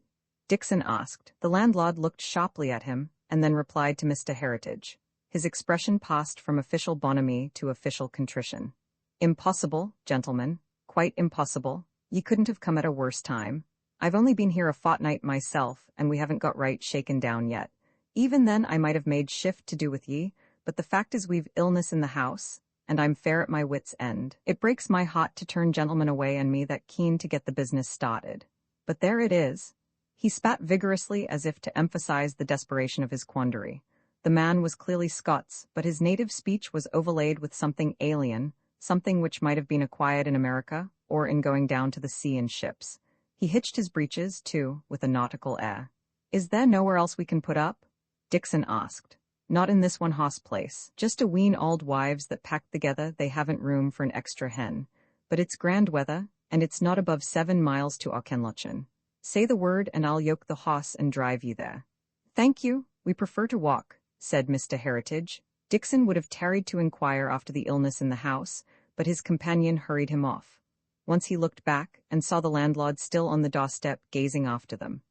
Dixon asked. The landlord looked sharply at him, and then replied to Mr. Heritage. His expression passed from official bonhomie to official contrition. "Impossible, gentlemen, quite impossible. Ye couldn't have come at a worse time. I've only been here a fortnight myself, and we haven't got right shaken down yet. Even then I might have made shift to do with ye, but the fact is we've illness in the house, and I'm fair at my wits' end. It breaks my heart to turn gentlemen away and me that keen to get the business started. But there it is." He spat vigorously as if to emphasize the desperation of his quandary. The man was clearly Scots, but his native speech was overlaid with something alien, something which might have been acquired in America, or in going down to the sea in ships. He hitched his breeches, too, with a nautical air. "Is there nowhere else we can put up?" Dixon asked. "Not in this one-hoss place. Just a ween auld wives that packed together they haven't room for an extra hen. But it's grand weather, and it's not above 7 miles to Auchenlochen. Say the word and I'll yoke the hoss and drive you there." "Thank you, we prefer to walk," said Mr. Heritage. Dixon would have tarried to inquire after the illness in the house, but his companion hurried him off. Once he looked back and saw the landlord still on the doorstep gazing after them.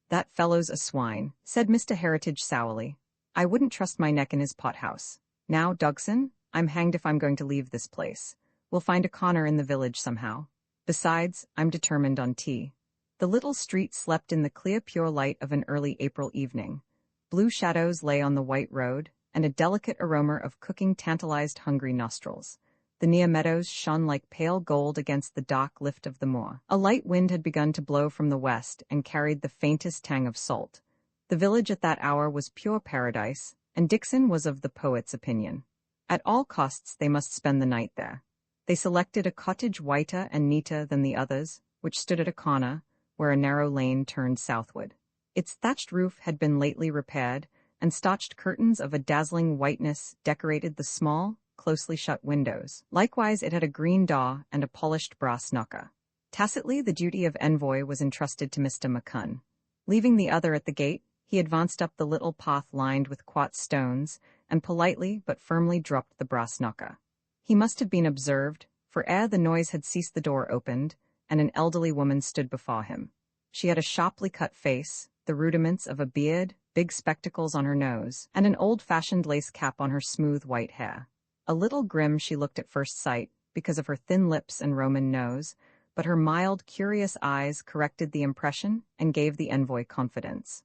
"That fellow's a swine," said Mr. Heritage sourly. "I wouldn't trust my neck in his pothouse. Now, Dogson, I'm hanged if I'm going to leave this place. We'll find a corner in the village somehow. Besides, I'm determined on tea." The little street slept in the clear pure light of an early April evening. Blue shadows lay on the white road, and a delicate aroma of cooking tantalized hungry nostrils. The near meadows shone like pale gold against the dark lift of the moor. A light wind had begun to blow from the west and carried the faintest tang of salt. The village at that hour was pure paradise, and Dixon was of the poet's opinion. At all costs they must spend the night there. They selected a cottage whiter and neater than the others, which stood at a corner, where a narrow lane turned southward. Its thatched roof had been lately repaired, and starched curtains of a dazzling whiteness decorated the small, closely shut windows. Likewise it had a green door and a polished brass knocker. Tacitly the duty of envoy was entrusted to Mr. Buchan. Leaving the other at the gate, he advanced up the little path lined with quartz stones, and politely but firmly dropped the brass knocker. He must have been observed, for ere the noise had ceased the door opened, and an elderly woman stood before him. She had a sharply cut face, the rudiments of a beard, big spectacles on her nose, and an old-fashioned lace cap on her smooth white hair. A little grim she looked at first sight, because of her thin lips and Roman nose, but her mild, curious eyes corrected the impression and gave the envoy confidence.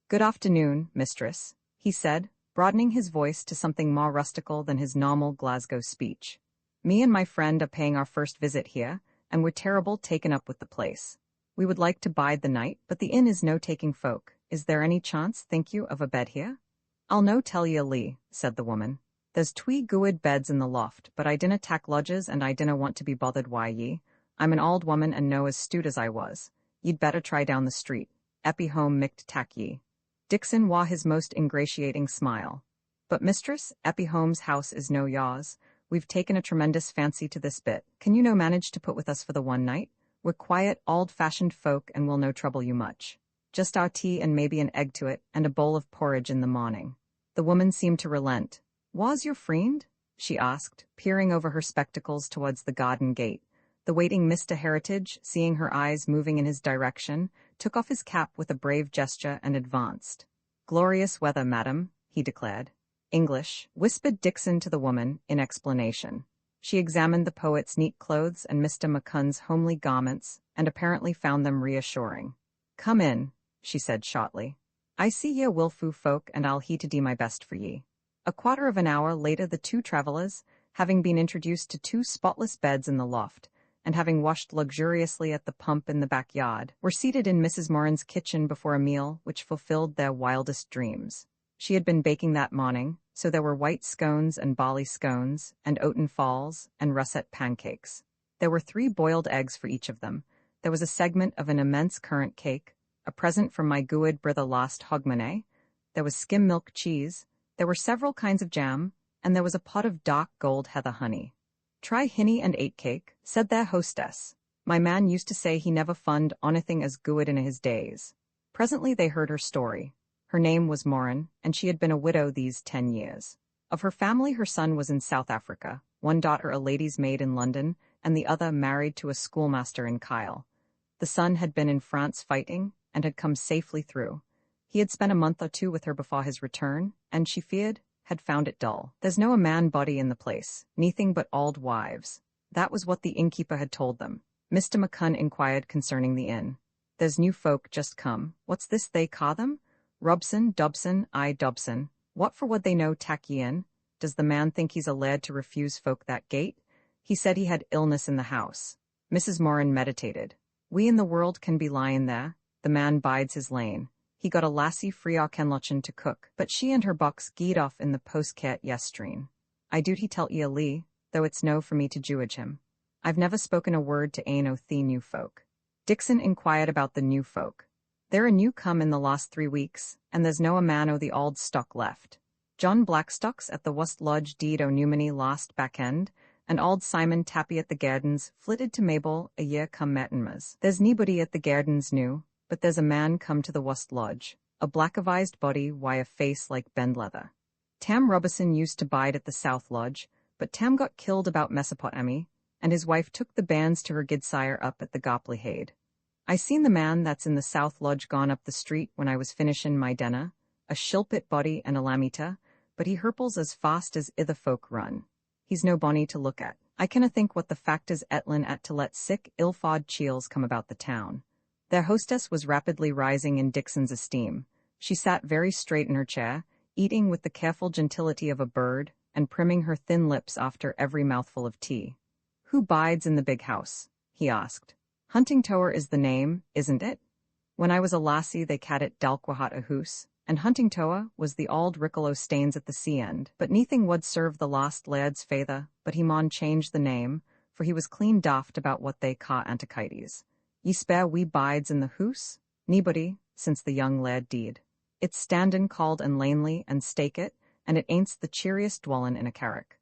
"Good afternoon, mistress," he said, broadening his voice to something more rustical than his normal Glasgow speech. "Me and my friend are paying our first visit here, and we're terrible taken up with the place. We would like to bide the night, but the inn is no taking folk. Is there any chance, think you, of a bed here?" "I'll no tell ye a lee," said the woman. "There's 2 good beds in the loft, but I dinna tak lodges and I dinna want to be bothered why ye. I'm an auld woman and no as stute as I was. Ye'd better try down the street. Eppy home micht tak ye." Dixon wore his most ingratiating smile. "But mistress, Eppy Home's house is no yours. We've taken a tremendous fancy to this bit. Can you no manage to put with us for the one night? We're quiet, old-fashioned folk and will no trouble you much. Just our tea and maybe an egg to it, and a bowl of porridge in the morning." The woman seemed to relent. "Was your friend?" she asked, peering over her spectacles towards the garden gate. The waiting Mr. Heritage, seeing her eyes moving in his direction, took off his cap with a brave gesture and advanced. "Glorious weather, madam," he declared. "English," whispered Dixon to the woman, in explanation. She examined the poet's neat clothes and Mr. Buchan's homely garments, and apparently found them reassuring. "Come in," she said shortly. "I see ye wilfu folk, and I'll he to do my best for ye." A quarter of an hour later the 2 travellers, having been introduced to 2 spotless beds in the loft, and having washed luxuriously at the pump in the backyard, were seated in Mrs. Moran's kitchen before a meal which fulfilled their wildest dreams. She had been baking that morning, so there were white scones and barley scones, and oaten falls, and russet pancakes. There were 3 boiled eggs for each of them. There was a segment of an immense currant cake, a present from my good brither last hogmanay. there was skim milk cheese, there were several kinds of jam, and there was a pot of dark gold heather honey. "Try hinny and 8 cake," said their hostess. "My man used to say he never fund onything as good in his days." Presently they heard her story. Her name was Morin, and she had been a widow these 10 years. Of her family, her son was in South Africa, one daughter a lady's maid in London, and the other married to a schoolmaster in Kyle. The son had been in France fighting, and had come safely through. He had spent a month or 2 with her before his return, and she feared, had found it dull. "There's no a man body in the place, neathing but auld wives." That was what the innkeeper had told them. Mr. McCunn inquired concerning the inn. "There's new folk just come. What's this they ca' them? Robson, Dobson, I Dobson. What for would they know tack ye in? Does the man think he's a lad to refuse folk that gate? He said he had illness in the house." Mrs. Morin meditated. "We in the world can be lying there. The man bides his lane. He got a lassie free our Kenlochin to cook, but she and her box gied off in the postcart yestreen. I duty tell ye a lee, though it's no for me to jewage him. I've never spoken a word to ane o' the new folk." Dixon inquired about the new folk. "They're a new come in the last 3 weeks, and there's no a man o' the auld stock left. John Blackstock's at the West Lodge deed o' Newmany last back end, and auld Simon Tappy at the Gardens flitted to Mabel a year come Martinmas. There's naebody at the Gardens new, but there's a man come to the West Lodge, a black-avised body wi' a face like bend leather. Tam Robison used to bide at the South Lodge, but Tam got killed about Mesopotamie, and his wife took the bands to her gidsire up at the Gopley Haid. I seen the man that's in the South Lodge gone up the street when I was finishin' my dinner, a shilpit body and a lamita, but he hurples as fast as ither folk run. He's no bonny to look at. I canna think what the fact is etlin at to let sick, ill-fawed chiels come about the town." Their hostess was rapidly rising in Dixon's esteem. She sat very straight in her chair, eating with the careful gentility of a bird, and primming her thin lips after every mouthful of tea. "Who bides in the big house?" he asked. "Huntingtower is the name, isn't it? When I was a lassie they ca'd it Dalquahat a hoose, and Huntingtower was the auld rickle o' stanes at the sea end, but neathing wad serve the last lad's feyther, but he maun change the name, for he was clean daft about what they ca' Antichides. Ye spare we bides in the hoose? Naebody, since the young lad deed. It's standin' called and lanely and stake it, and it ain't's the cheeriest dwellin' in a carrick."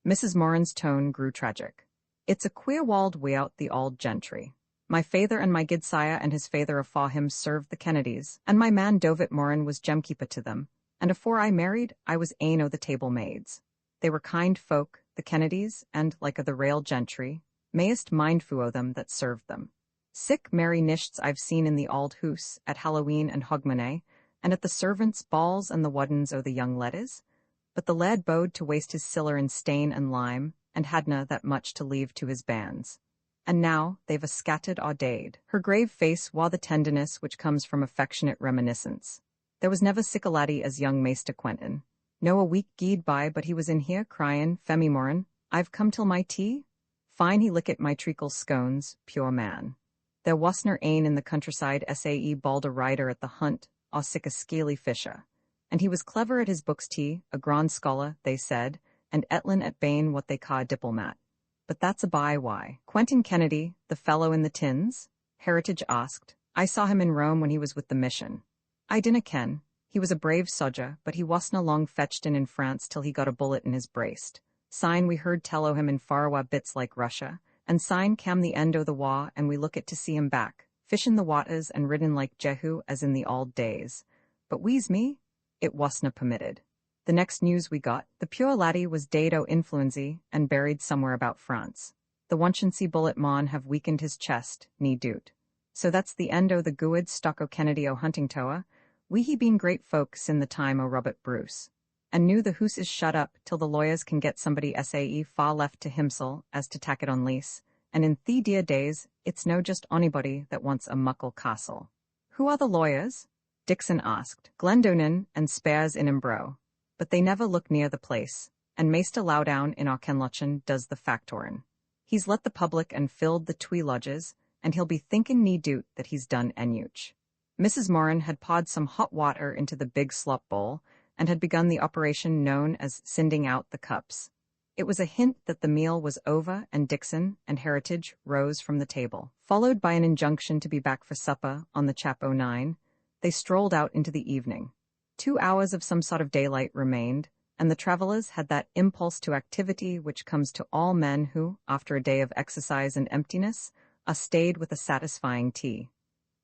Mrs. Morin's tone grew tragic. "It's a queer walled way out the auld gentry. My feyther and my gidsire and his feyther afore him served the Kennedys, and my man Dovit Morin was gemkeeper to them, and afore I married I was ane o' the table maids. They were kind folk, the Kennedys, and, like o' the rail gentry, mayest mindfu o' them that served them. Sick merry nichts I've seen in the auld hoose, at Halloween and Hogmanay, and at the servants' balls and the wuddens o' the young leddies, but the lad bode to waste his siller in stain and lime, and hadna that much to leave to his bands. And now they've a scattered audade." Her grave face wore the tenderness which comes from affectionate reminiscence. "There was never sic a laddie as young Maester Quentin. No a week gied by but he was in here cryin', 'Femmy Morin, I've come till my tea?' Fine he lickit my treacle scones, pure man. There wasner ane in the countryside sae bald a rider at the hunt, or sic a scaly fisher. And he was clever at his books tea, a grand scholar, they said, and etlin at bane what they ca' a diplomat. But that's a by why." "Quentin Kennedy, the fellow in the tins?" Heritage asked. "I saw him in Rome when he was with the mission." "I dinna ken. He was a brave sodger, but he wasna long fetched in France till he got a bullet in his braist. Syne we heard tell o' him in farawa bits like Russia, and syne cam the end o' the wa and we lookit to see him back, fishin' the waters and ridden like Jehu as in the auld days. But we's me, it wasna permitted. The next news we got, the pure laddie was dead o' influenzy and buried somewhere about France. The Wunchancy bullet maun have weakened his chest, nae doot. So that's the end o' the guid stock o' Kennedy o' Huntingtower. We he been great folk sin the time o' Robert Bruce. And new the hoose is shut up till the lawyers can get somebody sae fa left to himsel as to tak it on lease, and in the dear days it's no just onybody that wants a muckle castle." "Who are the lawyers?" Dixon asked. "Glendonan and Spares in Embro. But they never look near the place, and Maester Lowdown in Auchenlochin does the factorin'. He's let the public and filled the twee lodges, and he'll be thinkin' nae doot that he's done enyuch." Mrs. Morin had poured some hot water into the big slop bowl, and had begun the operation known as sinding out the cups. It was a hint that the meal was over, and Dixon and Heritage rose from the table. Followed by an injunction to be back for supper on the chap 09, they strolled out into the evening. 2 hours of some sort of daylight remained, and the travelers had that impulse to activity which comes to all men who, after a day of exercise and emptiness, are stayed with a satisfying tea.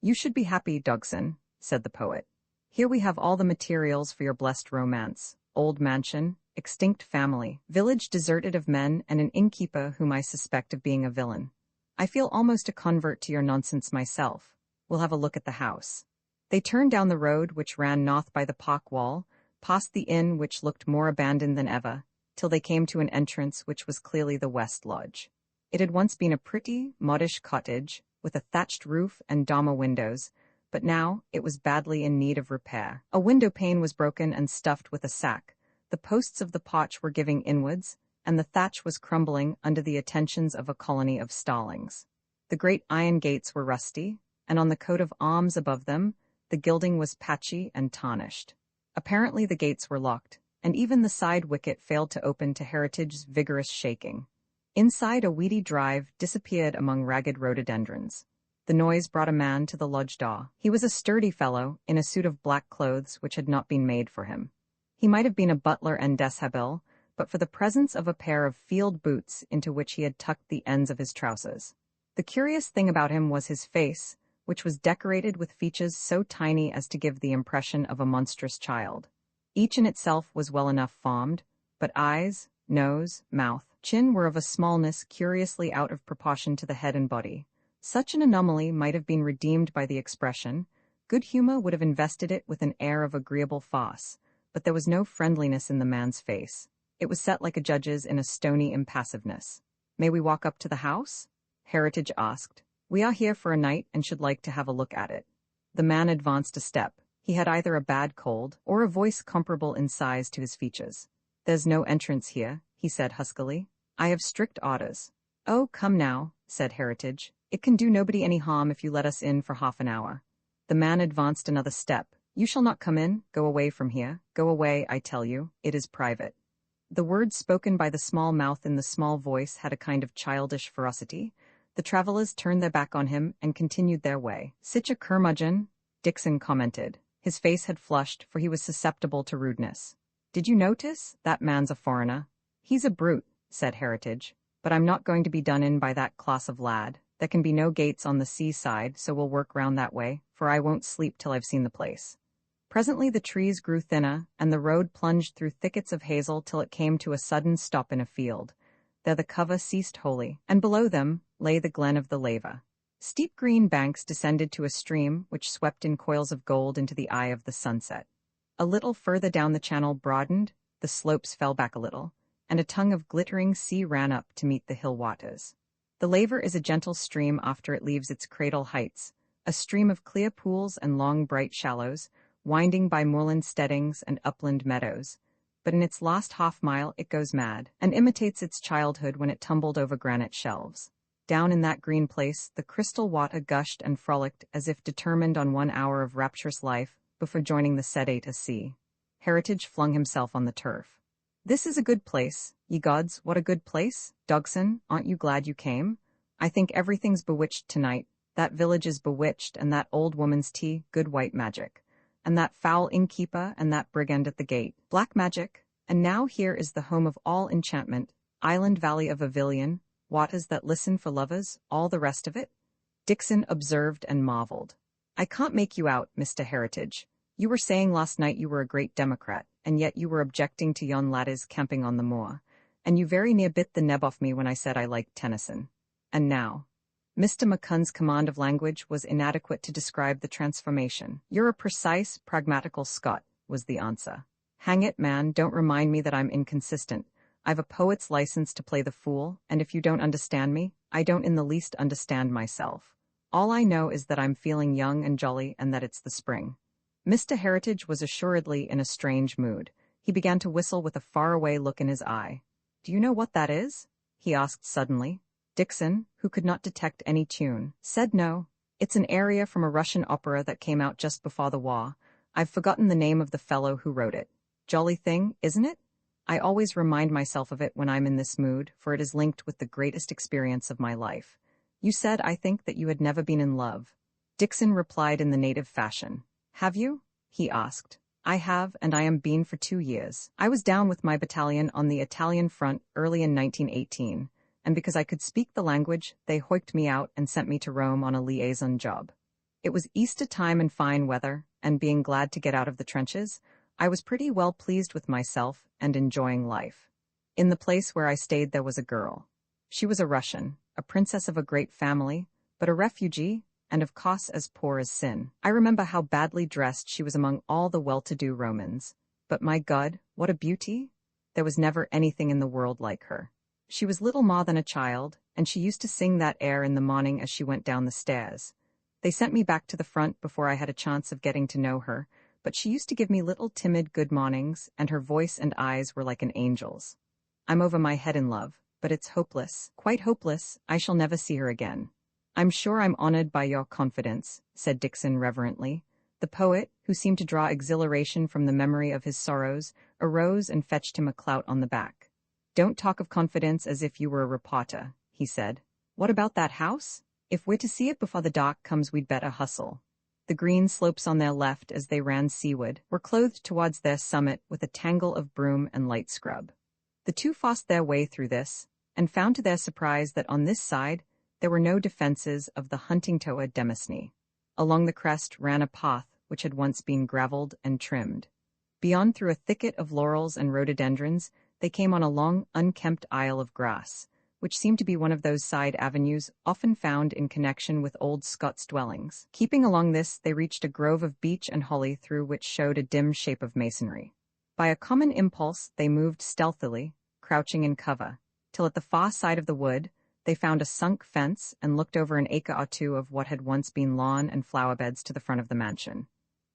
"You should be happy, Dogson," said the poet. "Here we have all the materials for your blessed romance: old mansion, extinct family, village deserted of men, and an innkeeper whom I suspect of being a villain. I feel almost a convert to your nonsense myself. We'll have a look at the house." They turned down the road which ran north by the park wall, past the inn which looked more abandoned than ever, till they came to an entrance which was clearly the West Lodge. It had once been a pretty, modish cottage, with a thatched roof and dormer windows, but now it was badly in need of repair. A window pane was broken and stuffed with a sack, the posts of the porch were giving inwards, and the thatch was crumbling under the attentions of a colony of starlings. The great iron gates were rusty, and on the coat of arms above them, the gilding was patchy and tarnished. Apparently the gates were locked, and even the side wicket failed to open to Heritage's vigorous shaking. Inside, a weedy drive disappeared among ragged rhododendrons. The noise brought a man to the lodge door. He was a sturdy fellow, in a suit of black clothes which had not been made for him. He might have been a butler and deshabille, but for the presence of a pair of field boots into which he had tucked the ends of his trousers. The curious thing about him was his face, which was decorated with features so tiny as to give the impression of a monstrous child. Each in itself was well enough formed, but eyes, nose, mouth, chin were of a smallness curiously out of proportion to the head and body. Such an anomaly might have been redeemed by the expression. Good humor would have invested it with an air of agreeable farce, but there was no friendliness in the man's face. It was set like a judge's in a stony impassiveness. "May we walk up to the house?" Heritage asked. "We are here for a night and should like to have a look at it." The man advanced a step. He had either a bad cold or a voice comparable in size to his features. "There's no entrance here," he said huskily. "I have strict orders." "Oh, come now," said Heritage. "It can do nobody any harm if you let us in for half an hour." The man advanced another step. "You shall not come in. Go away from here. Go away, I tell you. It is private." The words spoken by the small mouth in the small voice had a kind of childish ferocity. The travelers turned their back on him and continued their way. "Sich a curmudgeon," Dixon commented. His face had flushed, for he was susceptible to rudeness. "Did you notice? That man's a foreigner." "He's a brute," said Heritage. "But I'm not going to be done in by that class of lad. There can be no gates on the seaside, so we'll work round that way, for I won't sleep till I've seen the place." Presently the trees grew thinner, and the road plunged through thickets of hazel till it came to a sudden stop in a field. There the cover ceased wholly, and below them lay the glen of the Lava. Steep green banks descended to a stream which swept in coils of gold into the eye of the sunset. A little further down the channel broadened, the slopes fell back a little, and a tongue of glittering sea ran up to meet the hill waters. The Laver is a gentle stream after it leaves its cradle heights, a stream of clear pools and long bright shallows, winding by moorland steadings and upland meadows, but in its last half-mile it goes mad, and imitates its childhood when it tumbled over granite shelves. Down in that green place the crystal water gushed and frolicked as if determined on 1 hour of rapturous life before joining the sedate sea. Heritage flung himself on the turf. "This is a good place, ye gods, what a good place! Dogson, aren't you glad you came? I think everything's bewitched tonight. That village is bewitched, and that old woman's tea, good white magic. And that foul innkeeper and that brigand at the gate, black magic. And now here is the home of all enchantment, island valley of Avilion, waters that listen for lovers, all the rest of it." Dixon observed and marveled. "I can't make you out, Mr. Heritage. You were saying last night you were a great Democrat, and yet you were objecting to yon laddies camping on the moor, and you very near bit the neb off me when I said I liked Tennyson. And now—" Mr. McCunn's command of language was inadequate to describe the transformation. "You're a precise, pragmatical Scot," was the answer. "Hang it, man, don't remind me that I'm inconsistent. I've a poet's license to play the fool, and if you don't understand me, I don't in the least understand myself. All I know is that I'm feeling young and jolly and that it's the spring." Mr. Heritage was assuredly in a strange mood. He began to whistle with a faraway look in his eye. "Do you know what that is?" he asked suddenly. Dixon, who could not detect any tune, said no. "It's an aria from a Russian opera that came out just before the war. I've forgotten the name of the fellow who wrote it. Jolly thing, isn't it? I always remind myself of it when I'm in this mood, for it is linked with the greatest experience of my life. You said, I think, that you had never been in love." Dixon replied in the native fashion. "Have you?" he asked. I have, and I am been for 2 years. I was down with my battalion on the Italian front early in 1918, and because I could speak the language, they hoiked me out and sent me to Rome on a liaison job. It was Easter time and fine weather, and being glad to get out of the trenches, I was pretty well pleased with myself and enjoying life. In the place where I stayed there was a girl. She was a Russian, a princess of a great family, but a refugee, and of course as poor as sin. I remember how badly dressed she was among all the well-to-do Romans. But my God, what a beauty! There was never anything in the world like her. She was little more than a child, and she used to sing that air in the morning as she went down the stairs. They sent me back to the front before I had a chance of getting to know her, but she used to give me little timid good mornings, and her voice and eyes were like an angel's. I'm over my head in love, but it's hopeless, quite hopeless. I shall never see her again. I'm sure I'm honored by your confidence, said Dixon reverently. The poet, who seemed to draw exhilaration from the memory of his sorrows, arose and fetched him a clout on the back. Don't talk of confidence as if you were a reporter, he said. What about that house? If we're to see it before the dark comes, we'd better hustle. The green slopes on their left as they ran seaward were clothed towards their summit with a tangle of broom and light scrub. The two forced their way through this, and found to their surprise that on this side there were no defenses of the Huntingtower demesne. Along the crest ran a path which had once been gravelled and trimmed. Beyond, through a thicket of laurels and rhododendrons, they came on a long, unkempt aisle of grass, which seemed to be one of those side avenues often found in connection with old Scots dwellings. Keeping along this, they reached a grove of beech and holly through which showed a dim shape of masonry. By a common impulse, they moved stealthily, crouching in cover, till at the far side of the wood, they found a sunk fence and looked over an acre or two of what had once been lawn and flower beds to the front of the mansion.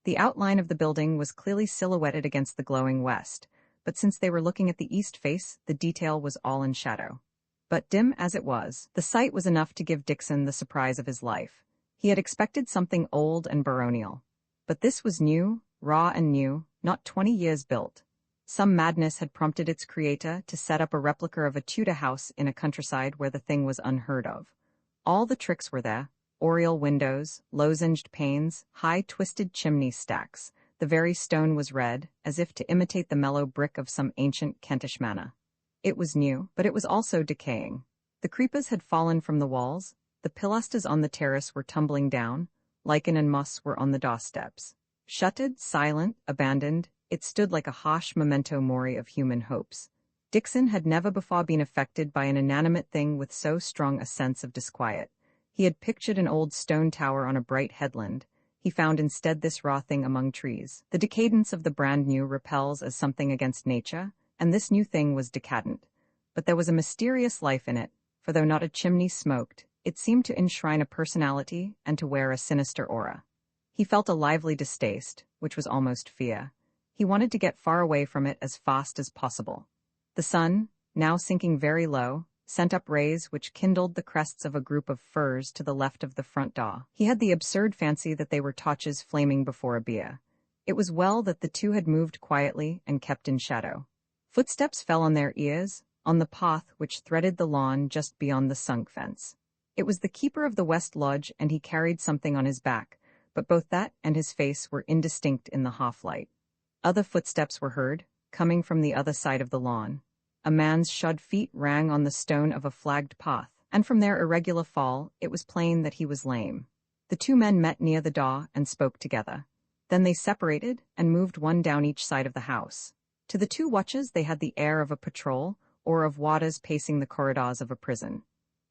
The outline of the building was clearly silhouetted against the glowing west, but since they were looking at the east face, the detail was all in shadow. But dim as it was, the sight was enough to give Dixon the surprise of his life. He had expected something old and baronial. But this was new, raw and new, not 20 years built. Some madness had prompted its creator to set up a replica of a Tudor house in a countryside where the thing was unheard of. All the tricks were there: oriel windows, lozenged panes, high twisted chimney stacks. The very stone was red, as if to imitate the mellow brick of some ancient Kentish manor. It was new, but it was also decaying. The creepers had fallen from the walls, the pilasters on the terrace were tumbling down, lichen and moss were on the doorsteps. Shuttered, silent, abandoned, it stood like a harsh memento mori of human hopes. Dixon had never before been affected by an inanimate thing with so strong a sense of disquiet. He had pictured an old stone tower on a bright headland. He found instead this raw thing among trees. The decadence of the brand new repels as something against nature, and this new thing was decadent. But there was a mysterious life in it, for though not a chimney smoked, it seemed to enshrine a personality and to wear a sinister aura. He felt a lively distaste, which was almost fear. He wanted to get far away from it as fast as possible. The sun, now sinking very low, sent up rays which kindled the crests of a group of firs to the left of the front door. He had the absurd fancy that they were torches flaming before a bier. It was well that the two had moved quietly and kept in shadow. Footsteps fell on their ears, on the path which threaded the lawn just beyond the sunk fence. It was the keeper of the West Lodge, and he carried something on his back, but both that and his face were indistinct in the half-light. Other footsteps were heard, coming from the other side of the lawn. A man's shod feet rang on the stone of a flagged path, and from their irregular fall, it was plain that he was lame. The two men met near the door and spoke together. Then they separated and moved one down each side of the house. To the two watches they had the air of a patrol, or of warders pacing the corridors of a prison.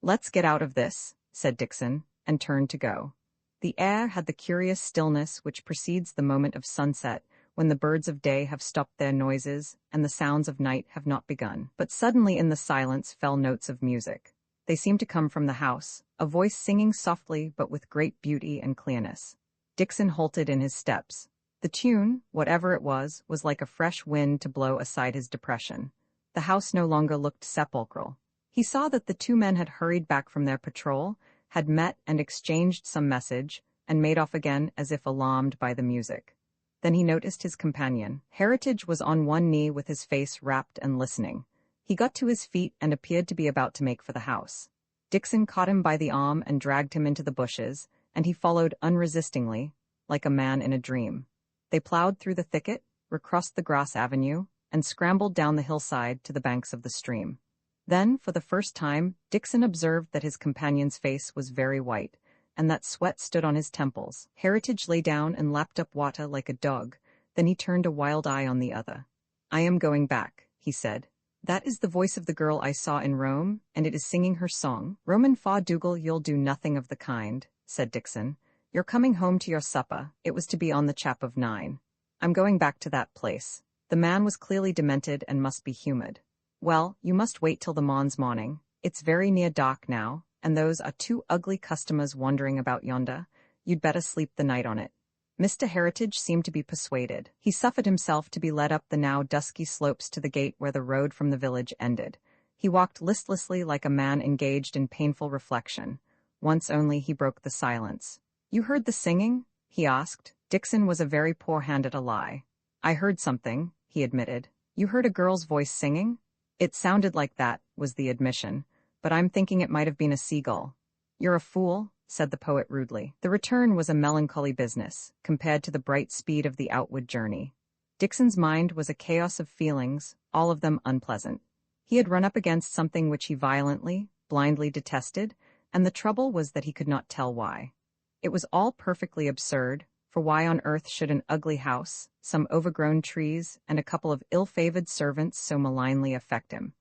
"Let's get out of this," said Dixon, and turned to go. The air had the curious stillness which precedes the moment of sunset, when the birds of day have stopped their noises and the sounds of night have not begun. But suddenly in the silence fell notes of music. They seemed to come from the house, a voice singing softly but with great beauty and clearness. Dixon halted in his steps. The tune, whatever it was like a fresh wind to blow aside his depression. The house no longer looked sepulchral. He saw that the two men had hurried back from their patrol, had met and exchanged some message, and made off again as if alarmed by the music. Then he noticed his companion. Heritage was on one knee with his face rapt and listening. He got to his feet and appeared to be about to make for the house. Dixon caught him by the arm and dragged him into the bushes, and he followed unresistingly, like a man in a dream. They plowed through the thicket, recrossed the grass avenue, and scrambled down the hillside to the banks of the stream. Then, for the first time, Dixon observed that his companion's face was very white, and that sweat stood on his temples. Heritage lay down and lapped up water like a dog, then he turned a wild eye on the other. "I am going back," he said. "That is the voice of the girl I saw in Rome, and it is singing her song." "Roman fa Dougal, you'll do nothing of the kind," said Dixon. "You're coming home to your supper. It was to be on the chap of 9. I'm going back to that place." The man was clearly demented and must be humoured. "Well, you must wait till the morn's morning. It's very near dark now, and those are 2 ugly customers wandering about yonder. You'd better sleep the night on it." Mr. Heritage seemed to be persuaded. He suffered himself to be led up the now dusky slopes to the gate where the road from the village ended. He walked listlessly like a man engaged in painful reflection. Once only he broke the silence. "You heard the singing?" he asked. Dixon was a very poor hand at a lie. "I heard something," he admitted. "You heard a girl's voice singing?" "It sounded like that," was the admission, "but I'm thinking it might have been a seagull." "You're a fool," said the poet rudely. The return was a melancholy business, compared to the bright speed of the outward journey. Dixon's mind was a chaos of feelings, all of them unpleasant. He had run up against something which he violently, blindly detested, and the trouble was that he could not tell why. It was all perfectly absurd, for why on earth should an ugly house, some overgrown trees, and a couple of ill-favored servants so malignly affect him?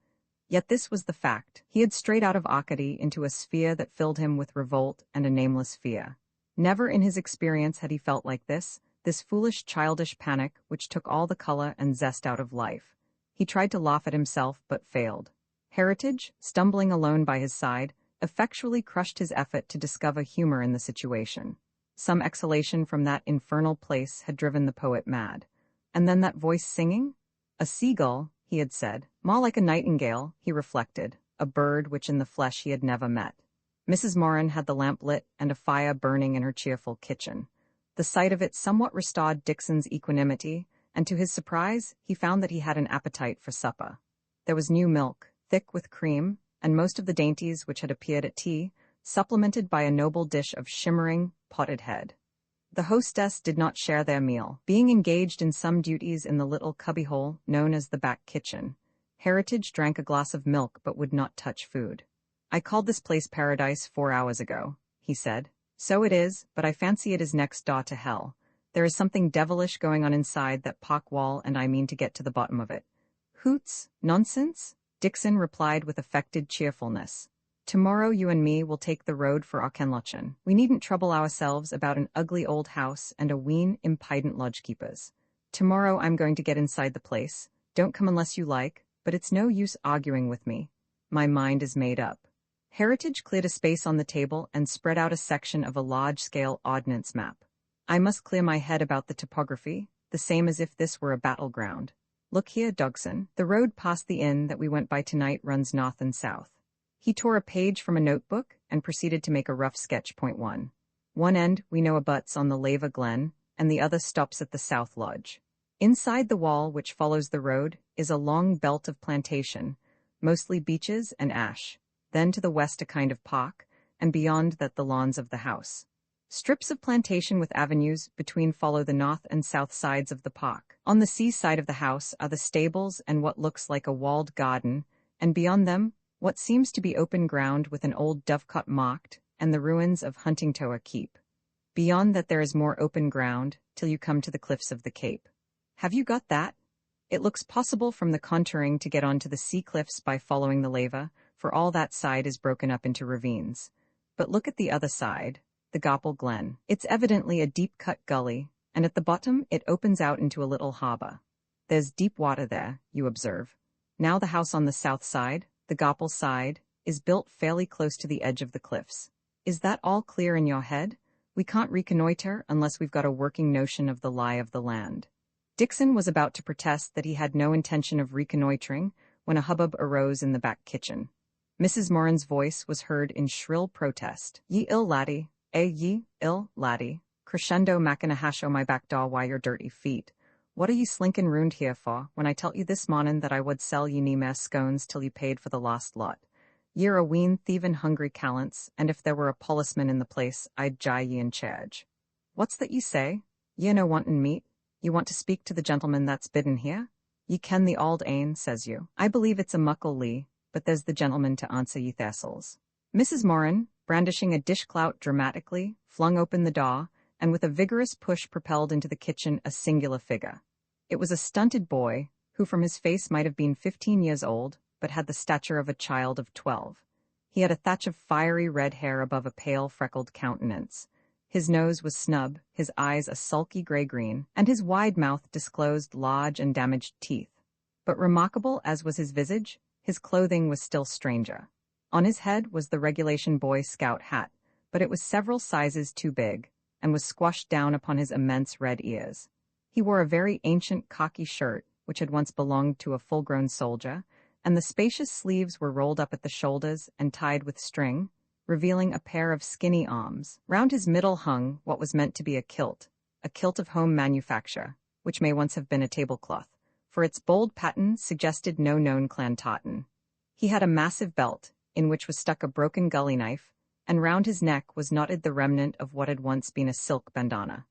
Yet this was the fact. He had strayed out of Arcady into a sphere that filled him with revolt and a nameless fear. Never in his experience had he felt like this foolish childish panic which took all the color and zest out of life. He tried to laugh at himself, but failed. Heritage, stumbling alone by his side, effectually crushed his effort to discover humor in the situation. Some exhalation from that infernal place had driven the poet mad. And then that voice singing? A seagull, he had said. More like a nightingale, he reflected, a bird which in the flesh he had never met. Mrs. Moran had the lamp lit and a fire burning in her cheerful kitchen. The sight of it somewhat restored Dixon's equanimity, and to his surprise, he found that he had an appetite for supper. There was new milk, thick with cream, and most of the dainties which had appeared at tea, supplemented by a noble dish of shimmering, potted head. The hostess did not share their meal, being engaged in some duties in the little cubbyhole known as the back kitchen. Heritage drank a glass of milk but would not touch food. "I called this place paradise 4 hours ago," he said. "So it is, but I fancy it is next door to hell. There is something devilish going on inside that park wall, and I mean to get to the bottom of it." "Hoots, nonsense," Dixon replied with affected cheerfulness. "Tomorrow you and me will take the road for Auchenlochen. We needn't trouble ourselves about an ugly old house and a wheen impident lodgekeepers. Tomorrow I'm going to get inside the place. Don't come unless you like, but it's no use arguing with me. My mind is made up." Heritage cleared a space on the table and spread out a section of a large-scale ordnance map. "I must clear my head about the topography, the same as if this were a battleground. Look here, Dogson. The road past the inn that we went by tonight runs north and south." He tore a page from a notebook and proceeded to make a rough sketch. Point 1. One end we know abuts on the Lava Glen, and the other stops at the South Lodge. Inside the wall which follows the road is a long belt of plantation, mostly beeches and ash. Then to the west a kind of park, and beyond that the lawns of the house. Strips of plantation with avenues between follow the north and south sides of the park. On the sea side of the house are the stables and what looks like a walled garden, and beyond them, what seems to be open ground with an old dovecot marked, and the ruins of Huntingtower Keep. Beyond that there is more open ground, till you come to the cliffs of the Cape. Have you got that? It looks possible from the contouring to get onto the sea cliffs by following the lava, for all that side is broken up into ravines. But look at the other side, the Gopple Glen. It's evidently a deep-cut gully, and at the bottom it opens out into a little harbor. There's deep water there, you observe. Now the house on the south side, the Gopple side, is built fairly close to the edge of the cliffs. Is that all clear in your head? We can't reconnoiter unless we've got a working notion of the lie of the land. Dixon was about to protest that he had no intention of reconnoitering when a hubbub arose in the back kitchen. Mrs. Moran's voice was heard in shrill protest. "Ye ill laddie, ye ill laddie, crescendo mackinahasho my back door why your dirty feet. What are ye slinkin' round here for, when I telt you this mornin' that I would sell ye nae mair scones till ye paid for the lost lot? Ye're a ween thievin' hungry callants, and if there were a policeman in the place, I'd jye ye in charge. What's that ye say? Ye no wantin' meat? You want to speak to the gentleman that's bidden here? Ye ken the auld ane, says you. I believe it's a muckle lee, but there's the gentleman to answer ye thistles. Mrs. Moran, brandishing a dishclout dramatically, flung open the door, and with a vigorous push propelled into the kitchen a singular figure. It was a stunted boy, who from his face might have been 15 years old, but had the stature of a child of 12. He had a thatch of fiery red hair above a pale, freckled countenance. His nose was snub, his eyes a sulky gray-green, and his wide mouth disclosed large and damaged teeth. But remarkable as was his visage, his clothing was still stranger. On his head was the regulation Boy Scout hat, but it was several sizes too big, and was squashed down upon his immense red ears. He wore a very ancient khaki shirt, which had once belonged to a full-grown soldier, and the spacious sleeves were rolled up at the shoulders and tied with string, revealing a pair of skinny arms. Round his middle hung what was meant to be a kilt of home manufacture, which may once have been a tablecloth, for its bold pattern suggested no known clan tartan. He had a massive belt, in which was stuck a broken gully knife, and round his neck was knotted the remnant of what had once been a silk bandana.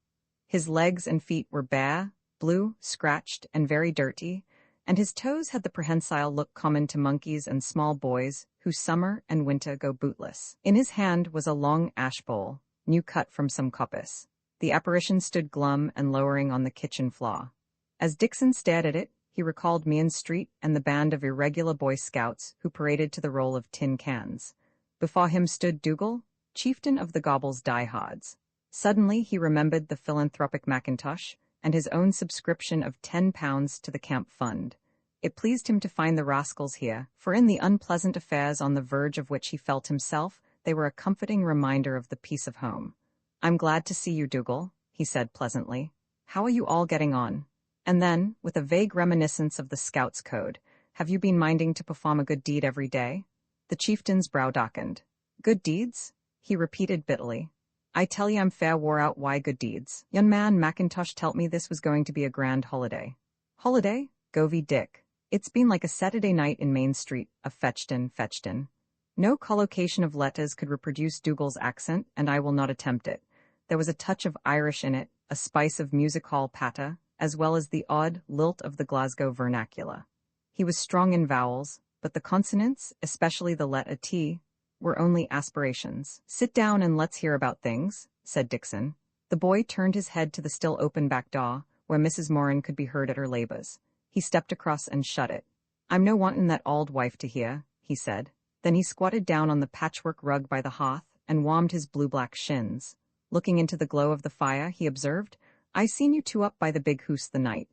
His legs and feet were bare, blue, scratched, and very dirty, and his toes had the prehensile look common to monkeys and small boys who summer and winter go bootless. In his hand was a long ash bowl, new cut from some coppice. The apparition stood glum and lowering on the kitchen floor. As Dixon stared at it, he recalled Meehan Street and the band of irregular Boy Scouts who paraded to the roll of tin cans. Before him stood Dougal, chieftain of the Gobble's diehards. Suddenly he remembered the philanthropic Mackintosh and his own subscription of £10 to the camp fund. It pleased him to find the rascals here, for in the unpleasant affairs on the verge of which he felt himself, they were a comforting reminder of the peace of home. "I'm glad to see you, Dougal," he said pleasantly. "How are you all getting on?" And then, with a vague reminiscence of the Scouts' code, "Have you been minding to perform a good deed every day?" The chieftain's brow darkened. "Good deeds?" he repeated bitterly. "I tell ye I'm fair wore out why good deeds. Young man Mackintosh telt me this was going to be a grand holiday." "Holiday?" Govey Dick. "It's been like a Saturday night in Main Street, a fetched-in. No collocation of letters could reproduce Dougal's accent, and I will not attempt it. There was a touch of Irish in it, a spice of music-hall patter, as well as the odd lilt of the Glasgow vernacular. He was strong in vowels, but the consonants, especially the letter T, were only aspirations. "Sit down and let's hear about things," said Dixon. The boy turned his head to the still open back door, where Mrs. Moran could be heard at her labours. He stepped across and shut it. "I'm no wantin' that auld wife to hear," he said. Then he squatted down on the patchwork rug by the hearth and warmed his blue-black shins. Looking into the glow of the fire, he observed, "I seen you two up by the big hoose the night."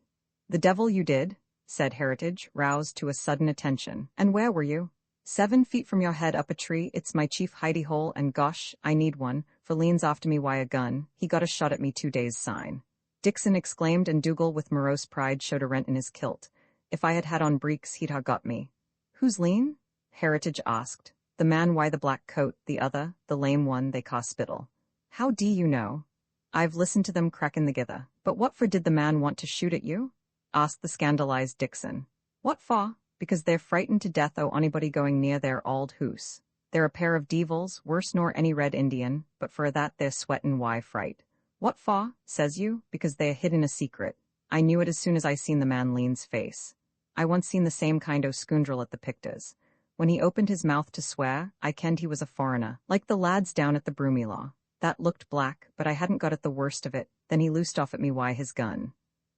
"The devil you did," said Heritage, roused to a sudden attention. "And where were you?" 7 feet from your head up a tree. It's my chief hidey-hole, and gosh, I need one, for leans after me why a gun. He got a shot at me 2 days syne." Dixon exclaimed, and Dougal with morose pride showed a rent in his kilt. "If I had had on breeks, he'd ha' got me." "Who's lean?" Heritage asked. "The man why the black coat, the other, the lame one they ca' Spittle." "How do you know?" "I've listened to them crackin' the gither." "But what for did the man want to shoot at you?" asked the scandalized Dixon. "What for? Because they're frightened to death o' anybody going near their auld hoose. They're a pair of devils, worse nor any Red Indian, but for that they're sweatin' why fright." "What for, says you?" "Because they're hidden a secret. I knew it as soon as I seen the man Lean's face. I once seen the same kind o' scoundrel at the Pictors. When he opened his mouth to swear, I kenned he was a foreigner, like the lads down at the Broomielaw. That looked black, but I hadn't got at the worst of it. Then he loosed off at me why his gun."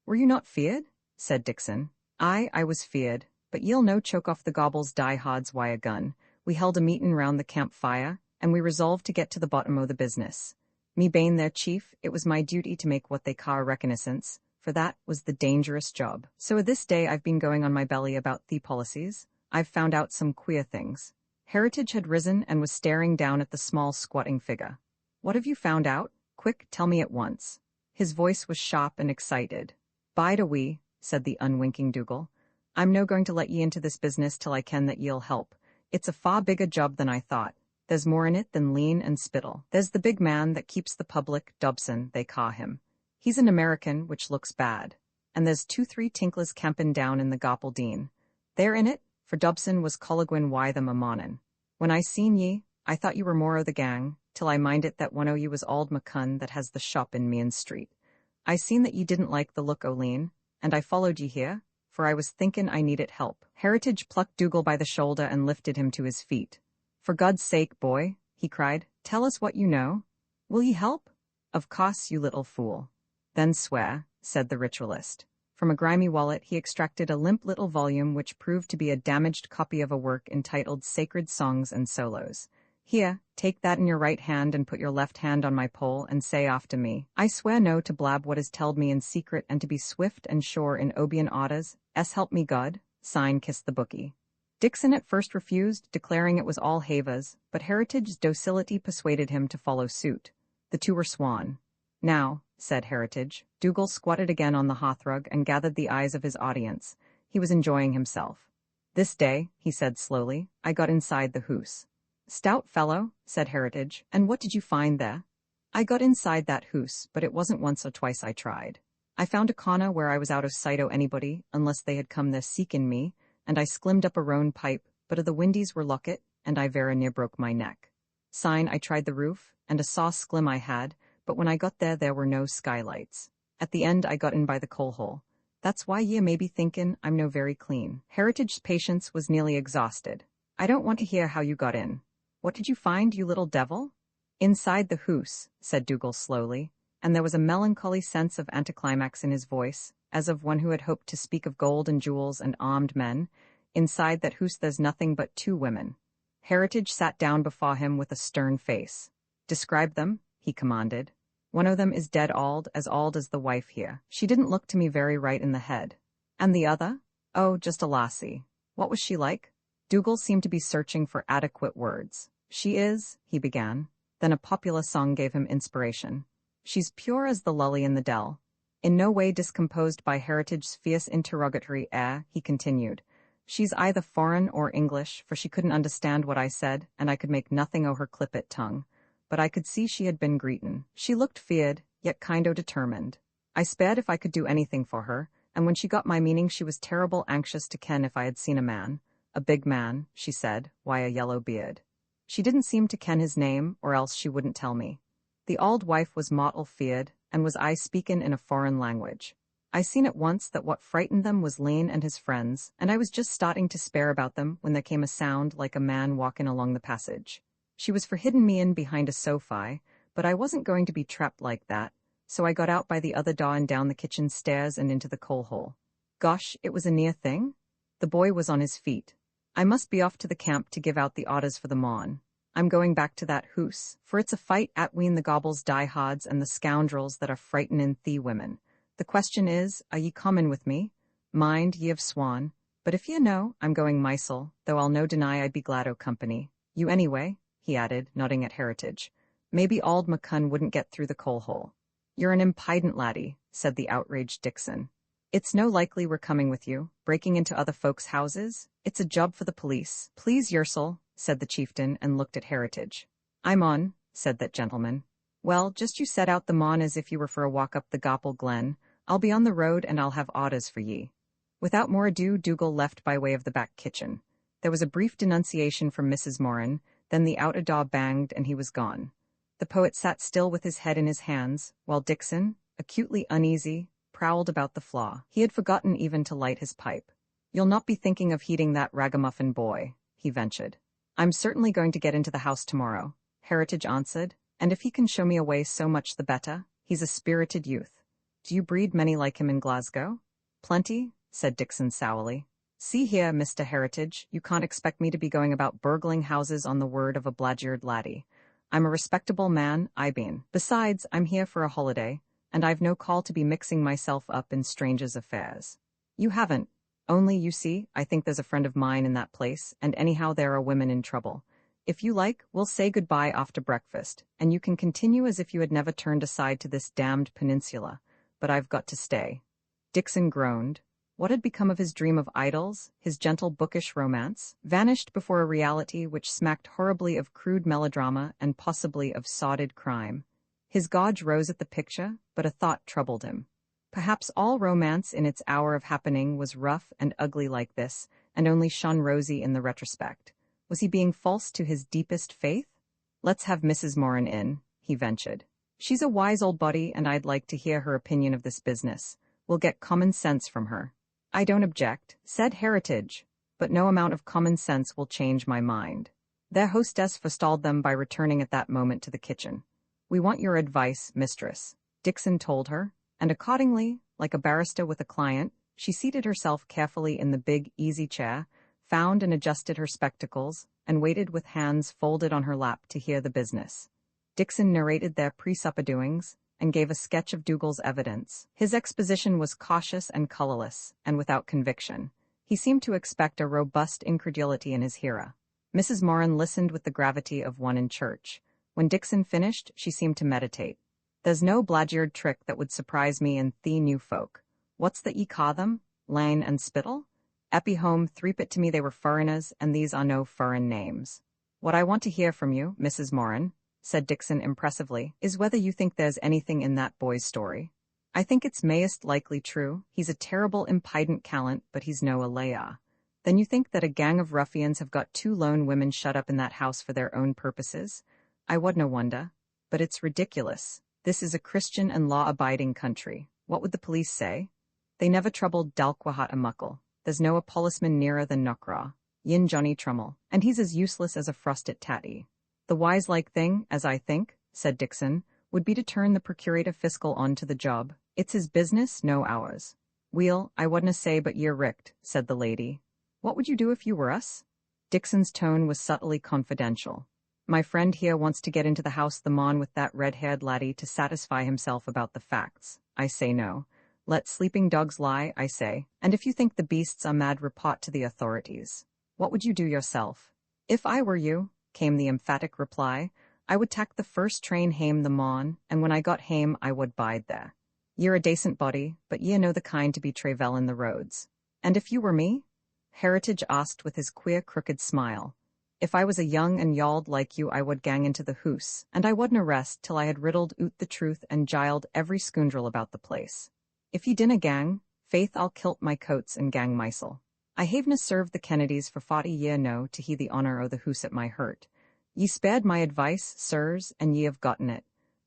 "Were you not feared?" said Dixon. I was feared, but ye'll no choke off the Gobble's diehards why a gun. We held a meetin' round the campfire, and we resolved to get to the bottom o' the business. Me bane their chief, it was my duty to make what they ca' a reconnaissance, for that was the dangerous job. So this day I've been going on my belly about the policies. I've found out some queer things." Heritage had risen and was staring down at the small squatting figure. "What have you found out? Quick, tell me at once." His voice was sharp and excited. "Bide a wee," said the unwinking Dougal. "I'm no going to let ye into this business till I ken that ye'll help. It's a far bigger job than I thought. There's more in it than Lean and Spittle. There's the big man that keeps the public, Dobson, they ca' him. He's an American, which looks bad. And there's 2-3 tinklers campin' down in the Goppeldine. They're in it, for Dobson was Colligwin why them a monin'. When I seen ye, I thought you were more o' the gang, till I minded that one o' you was auld McCunn that has the shop in Meehan Street. I seen that ye didn't like the look o' lean, and I followed ye here, for I was thinkin' I needed help. Heritage plucked Dougal by the shoulder and lifted him to his feet. For God's sake, boy, he cried, tell us what you know. Will ye help? Of course, you little fool. Then swear, said the ritualist. From a grimy wallet he extracted a limp little volume which proved to be a damaged copy of a work entitled Sacred Songs and Solos. Here, take that in your right hand and put your left hand on my pole and say after me, I swear no to blab what is telled me in secret and to be swift and sure in obian orders, help me God, sign kiss the bookie. Dixon at first refused, declaring it was all Hava's, but Heritage's docility persuaded him to follow suit. The two were sworn. Now, said Heritage. Dougal squatted again on the hearthrug and gathered the eyes of his audience. He was enjoying himself. This day, he said slowly, I got inside the hoose. Stout fellow, said Heritage, and what did you find there? I got inside that hoose, but it wasn't once or twice I tried. I found a corner where I was out of sight o' anybody, unless they had come there seekin' me, and I sklimmed up a roan pipe, but o' the windies were locket, and I vera near broke my neck. Sign I tried the roof, and a saw sklim I had, but when I got there were no skylights. At the end I got in by the coal hole. That's why ye may be thinkin' I'm no very clean. Heritage's patience was nearly exhausted. I don't want to hear how you got in. What did you find, you little devil? Inside the hoose, said Dougal slowly, and there was a melancholy sense of anticlimax in his voice, as of one who had hoped to speak of gold and jewels and armed men. Inside that hoose there's nothing but two women. Heritage sat down before him with a stern face. Describe them, he commanded. One of them is dead auld as the wife here. She didn't look to me very right in the head. And the other? Oh, just a lassie. What was she like? Dougal seemed to be searching for adequate words. She is, he began. Then a popular song gave him inspiration. She's pure as the lily in the dell. In no way discomposed by Heritage's fierce interrogatory air, he continued. She's either foreign or English, for she couldn't understand what I said, and I could make nothing o' her clippet tongue. But I could see she had been greetin'. She looked feared, yet kind o' determined. I spared if I could do anything for her, and when she got my meaning she was terrible anxious to ken if I had seen a man. A big man, she said, why a yellow beard. She didn't seem to ken his name, or else she wouldn't tell me. The auld wife was mortal feared, and was I speakin' in a foreign language. I seen at once that what frightened them was Lane and his friends, and I was just starting to spare about them when there came a sound like a man walkin' along the passage. She was for hidden me in behind a sofa, but I wasn't going to be trapped like that, so I got out by the other door and down the kitchen stairs and into the coal hole. Gosh, it was a near thing. The boy was on his feet. I must be off to the camp to give out the orders for the morn. I'm going back to that hoose, for it's a fight atween the gobbles diehards and the scoundrels that are frightened the women. The question is, are ye comin' with me? Mind, ye have swan, but if ye know, I'm going mysel, though I'll no deny I'd be glad o' company. You anyway, he added, nodding at Heritage. Maybe auld Buchan wouldn't get through the coal hole. You're an impident laddie, said the outraged Dixon. It's no likely we're coming with you, breaking into other folks' houses. It's a job for the police. Please, Yersel, said the chieftain, and looked at Heritage. I'm on, said that gentleman. Well, just you set out the mon as if you were for a walk up the Gopple Glen. I'll be on the road and I'll have orders for ye. Without more ado, Dougal left by way of the back kitchen. There was a brief denunciation from Mrs. Moran, then the outer door banged and he was gone. The poet sat still with his head in his hands, while Dixon, acutely uneasy, prowled about the floor. He had forgotten even to light his pipe. You'll not be thinking of heeding that ragamuffin boy, he ventured. I'm certainly going to get into the house tomorrow, Heritage answered, and if he can show me a way so much the better. He's a spirited youth. Do you breed many like him in Glasgow? Plenty, said Dixon sourly. See here, Mr. Heritage, you can't expect me to be going about burgling houses on the word of a blagyard laddie. I'm a respectable man, I been. Besides, I'm here for a holiday, and I've no call to be mixing myself up in strangers' affairs. You haven't. Only, you see, I think there's a friend of mine in that place, and anyhow there are women in trouble. If you like, we'll say goodbye after breakfast, and you can continue as if you had never turned aside to this damned peninsula. But I've got to stay. Dixon groaned. What had become of his dream of idols, his gentle bookish romance, vanished before a reality which smacked horribly of crude melodrama and possibly of sordid crime. His gorge rose at the picture, but a thought troubled him. Perhaps all romance in its hour of happening was rough and ugly like this, and only shone rosy in the retrospect. Was he being false to his deepest faith? Let's have Mrs. Moran in, he ventured. She's a wise old body and I'd like to hear her opinion of this business. We'll get common sense from her. I don't object, said Heritage, but no amount of common sense will change my mind. Their hostess forestalled them by returning at that moment to the kitchen. We want your advice, mistress, Dixon told her, and accordingly, like a barrister with a client, she seated herself carefully in the big, easy chair, found and adjusted her spectacles, and waited with hands folded on her lap to hear the business. Dixon narrated their pre-supper doings, and gave a sketch of Dougal's evidence. His exposition was cautious and colorless, and without conviction. He seemed to expect a robust incredulity in his hearer. Mrs. Moran listened with the gravity of one in church. When Dixon finished, she seemed to meditate. There's no blagyard trick that would surprise me in the new folk. What's that ye ca' them? Lane and Spittle? Eppy home threepit to me they were furriners, and these are no furrin names. What I want to hear from you, Mrs. Moran, said Dixon impressively, is whether you think there's anything in that boy's story. I think it's mayest likely true. He's a terrible impident callant, but he's no alaya. Then you think that a gang of ruffians have got 2 lone women shut up in that house for their own purposes? I would no wonder. But it's ridiculous. This is a Christian and law-abiding country. What would the police say? They never troubled Dalquahat a muckle. There's no a policeman nearer than Knockra. Yin Johnny Trummel, and he's as useless as a frosted tatty. The wise-like thing, as I think, said Dixon, would be to turn the procurator fiscal on to the job. It's his business, no ours. Weel, I wadna say but ye're richt, said the lady. What would you do if you were us? Dixon's tone was subtly confidential. My friend here wants to get into the house the mon with that red-haired laddie to satisfy himself about the facts. I say no. Let sleeping dogs lie, I say, and if you think the beasts are mad, report to the authorities. What would you do yourself? If I were you, came the emphatic reply, I would tak the first train hame the mon, and when I got hame I would bide there. Ye're a decent body, but ye know the kind to be travelin' the roads. And if you were me? Heritage asked with his queer crooked smile. If I was a young and yald like you I would gang into the hoose, and I wouldna rest till I had riddled oot the truth and giled every scoundrel about the place. If ye dinna gang, faith I'll kilt my coats and gang mysel. I havena served the Kennedys for 40 year no to he the honour o' the hoose at my hurt. Ye spared my advice, sirs, and ye have gotten it.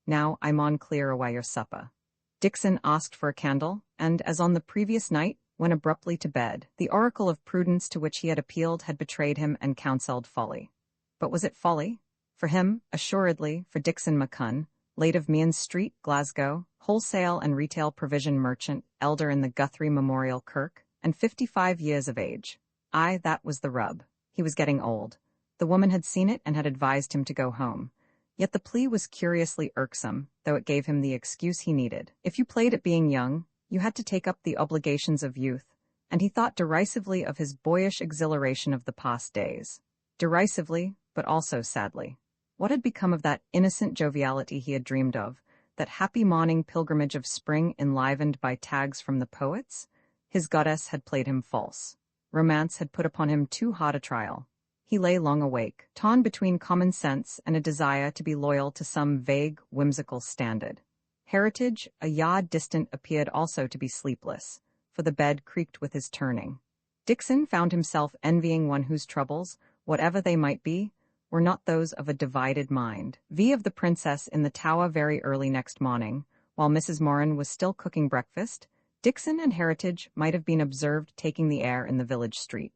Now I maun clear awa your supper. Dixon asked for a candle, and, as on the previous night, went abruptly to bed. The oracle of prudence to which he had appealed had betrayed him and counselled folly. But was it folly? For him, assuredly, for Dixon McCunn, late of Meehan Street, Glasgow, wholesale and retail provision merchant, elder in the Guthrie Memorial Kirk, and 55 years of age. Aye, that was the rub. He was getting old. The woman had seen it and had advised him to go home. Yet the plea was curiously irksome, though it gave him the excuse he needed. If you played at being young, you had to take up the obligations of youth, and he thought derisively of his boyish exhilaration of the past days. Derisively, but also sadly. What had become of that innocent joviality he had dreamed of, that happy morning pilgrimage of spring enlivened by tags from the poets? His goddess had played him false. Romance had put upon him too hard a trial. He lay long awake, torn between common sense and a desire to be loyal to some vague, whimsical standard. Heritage, a yard distant, appeared also to be sleepless, for the bed creaked with his turning. Dixon found himself envying one whose troubles, whatever they might be, were not those of a divided mind. Of the princess in the Tower very early next morning, while Mrs. Moran was still cooking breakfast, Dixon and Heritage might have been observed taking the air in the village street.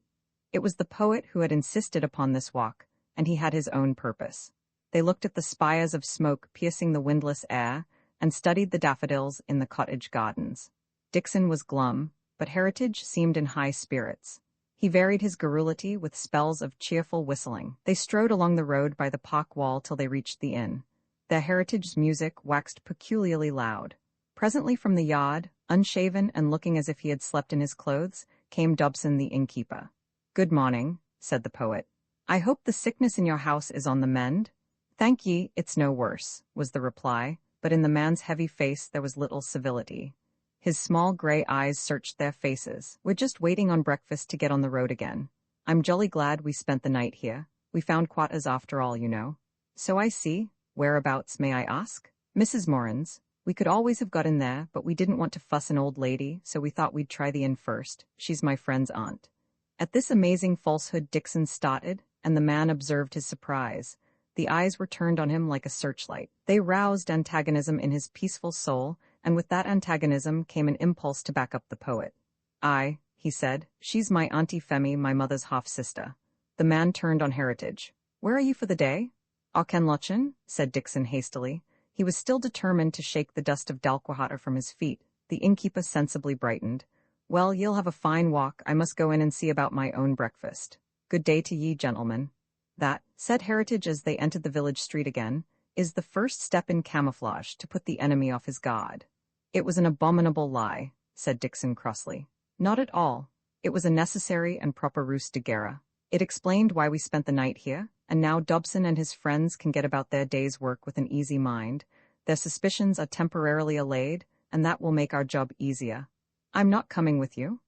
It was the poet who had insisted upon this walk, and he had his own purpose. They looked at the spires of smoke piercing the windless air, and studied the daffodils in the cottage gardens. Dixon was glum, but Heritage seemed in high spirits. He varied his garrulity with spells of cheerful whistling. They strode along the road by the park wall till they reached the inn. Their Heritage's music waxed peculiarly loud. Presently from the yard, unshaven and looking as if he had slept in his clothes, came Dobson the innkeeper. "Good morning," said the poet. "I hope the sickness in your house is on the mend?" "Thank ye, it's no worse," was the reply, but in the man's heavy face there was little civility. His small grey eyes searched their faces. "We're just waiting on breakfast to get on the road again. I'm jolly glad we spent the night here. We found quarters after all, you know." "So I see. Whereabouts, may I ask?" "Mrs. Moran's. We could always have got in there, but we didn't want to fuss an old lady, so we thought we'd try the inn first. She's my friend's aunt." At this amazing falsehood Dixon started, and the man observed his surprise. The eyes were turned on him like a searchlight. They roused antagonism in his peaceful soul, and with that antagonism came an impulse to back up the poet. "Aye," he said, "she's my Auntie Femi, my mother's half-sister." The man turned on Heritage. "Where are you for the day?" "Auchenlochen," said Dixon hastily. He was still determined to shake the dust of Dalquahata from his feet. The innkeeper sensibly brightened. "Well, ye'll have a fine walk. I must go in and see about my own breakfast. Good day to ye, gentlemen." "That," said Heritage as they entered the village street again, "is the first step in camouflage to put the enemy off his guard." "It was an abominable lie," said Dixon crossly. "Not at all. It was a necessary and proper ruse de guerre. It explained why we spent the night here, and now Dobson and his friends can get about their day's work with an easy mind. Their suspicions are temporarily allayed, and that will make our job easier. I'm not coming with you."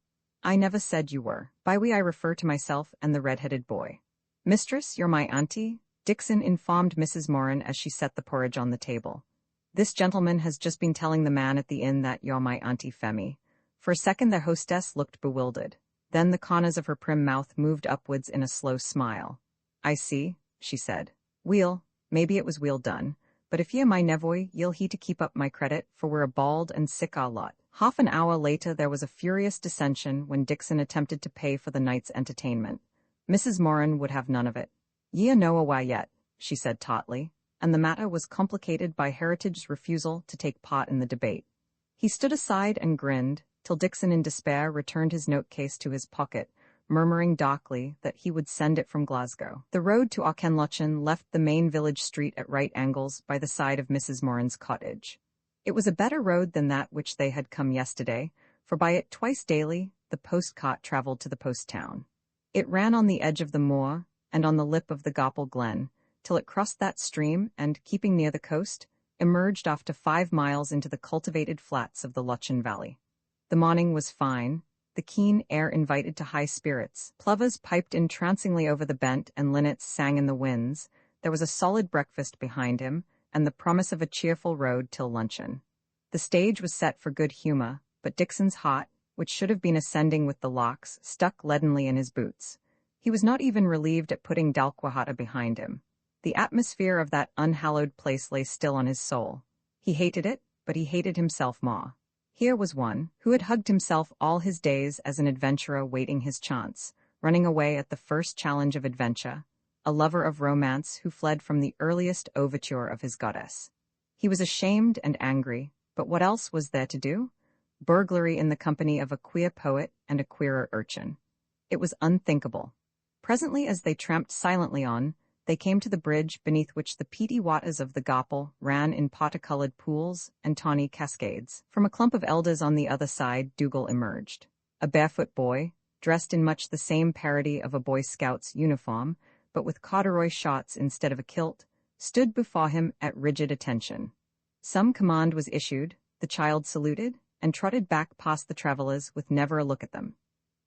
"I never said you were. By we I refer to myself and the red-headed boy." "Mistress, you're my auntie," Dixon informed Mrs. Moran as she set the porridge on the table. "This gentleman has just been telling the man at the inn that you're my Auntie Femi." For a second their hostess looked bewildered. Then the corners of her prim mouth moved upwards in a slow smile. "I see," she said. "Weel, maybe it was weel done, but if ye are my nevoy, ye'll he to keep up my credit, for we're a bald and sick our lot." Half an hour later there was a furious dissension when Dixon attempted to pay for the night's entertainment. Mrs. Moran would have none of it. "Ye are no awa yet," she said tautly, and the matter was complicated by Heritage's refusal to take part in the debate. He stood aside and grinned, till Dixon in despair returned his note-case to his pocket, murmuring darkly that he would send it from Glasgow. The road to Auchenlochen left the main village street at right angles by the side of Mrs. Moran's cottage. It was a better road than that which they had come yesterday, for by it twice daily the post-cart travelled to the post-town. It ran on the edge of the moor and on the lip of the Gopple Glen, till it crossed that stream and, keeping near the coast, emerged after 5 miles into the cultivated flats of the Lochen Valley. The morning was fine. The keen air invited to high spirits. Plovers piped entrancingly over the bent and linnets sang in the winds. There was a solid breakfast behind him, and the promise of a cheerful road till luncheon. The stage was set for good humor, but Dixon's heart, which should have been ascending with the locks, stuck leadenly in his boots. He was not even relieved at putting Dalquahata behind him. The atmosphere of that unhallowed place lay still on his soul. He hated it, but he hated himself more. Here was one who had hugged himself all his days as an adventurer waiting his chance, running away at the first challenge of adventure, a lover of romance who fled from the earliest overture of his goddess. He was ashamed and angry, but what else was there to do? Burglary in the company of a queer poet and a queerer urchin. It was unthinkable. Presently, as they tramped silently on, they came to the bridge beneath which the peaty waters of the Gopple ran in pot-colored pools and tawny cascades. From a clump of elders on the other side, Dougal emerged. A barefoot boy, dressed in much the same parody of a Boy Scout's uniform, but with corduroy shorts instead of a kilt, stood before him at rigid attention. Some command was issued, the child saluted, and trotted back past the travellers with never a look at them.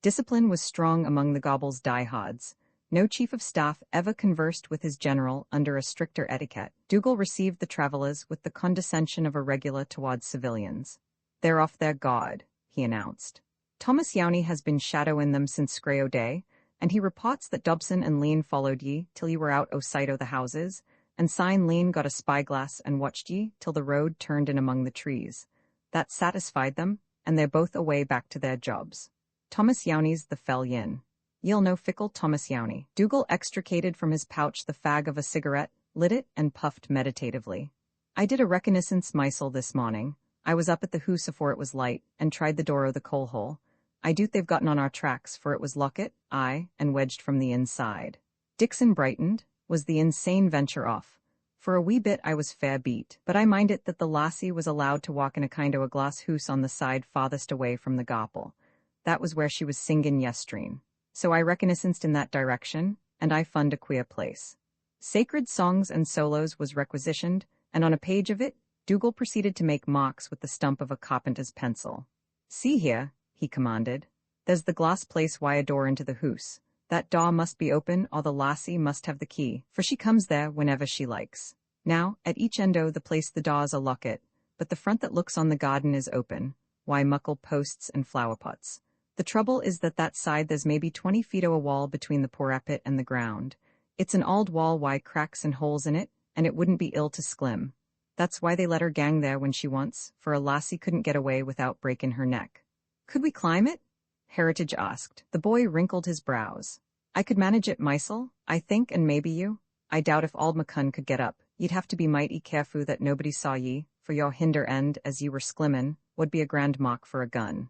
Discipline was strong among the Gobble's diehards. No chief of staff ever conversed with his general under a stricter etiquette. Dougal received the travellers with the condescension of a regular towards civilians. "They're off their guard," he announced. "Thomas Yowney has been shadowing them since Scrayo Day, and he reports that Dobson and Lean followed ye till you were out o' sight o' the houses, and syne Lean got a spyglass and watched ye till the road turned in among the trees. That satisfied them, and they're both away back to their jobs. Thomas Yowney's the fell yin. Ye'll know fickle Thomas Yowney." Dougal extricated from his pouch the fag of a cigarette, lit it, and puffed meditatively. "I did a reconnaissance mysel this morning. I was up at the hoose afore it was light, and tried the door o' the coal hole. I doot they've gotten on our tracks, for it was lockit, aye, and wedged from the inside." Dixon brightened. Was the insane venture off? For a wee bit I was fair beat, but I minded that the lassie was allowed to walk in a kind o' a glass hoose on the side farthest away from the Gopple. That was where she was singin' yestreen. So I reconnaissanced in that direction, and I fund a queer place. Sacred songs and solos was requisitioned, and on a page of it, Dougal proceeded to make marks with the stump of a carpenter's pencil. "See here," he commanded. "There's the glass place wy a door into the hoose. That door must be open, or the lassie must have the key, for she comes there whenever she likes. Now, at each end o' the place the door's a locket, but the front that looks on the garden is open, wy muckle posts and flower pots. The trouble is that side there's maybe 20 feet o' a wall between the parapet and the ground. It's an old wall wi' cracks and holes in it, and it wouldn't be ill to sklim. That's why they let her gang there when she wants, for a lassie couldn't get away without breaking her neck. Could we climb it? Heritage asked. The boy wrinkled his brows. I could manage it mysel, I think, and maybe you. I doubt if Auld Macun could get up. You'd have to be mighty careful that nobody saw ye, for your hinder end, as ye were sklimmin, would be a grand mock for a gun.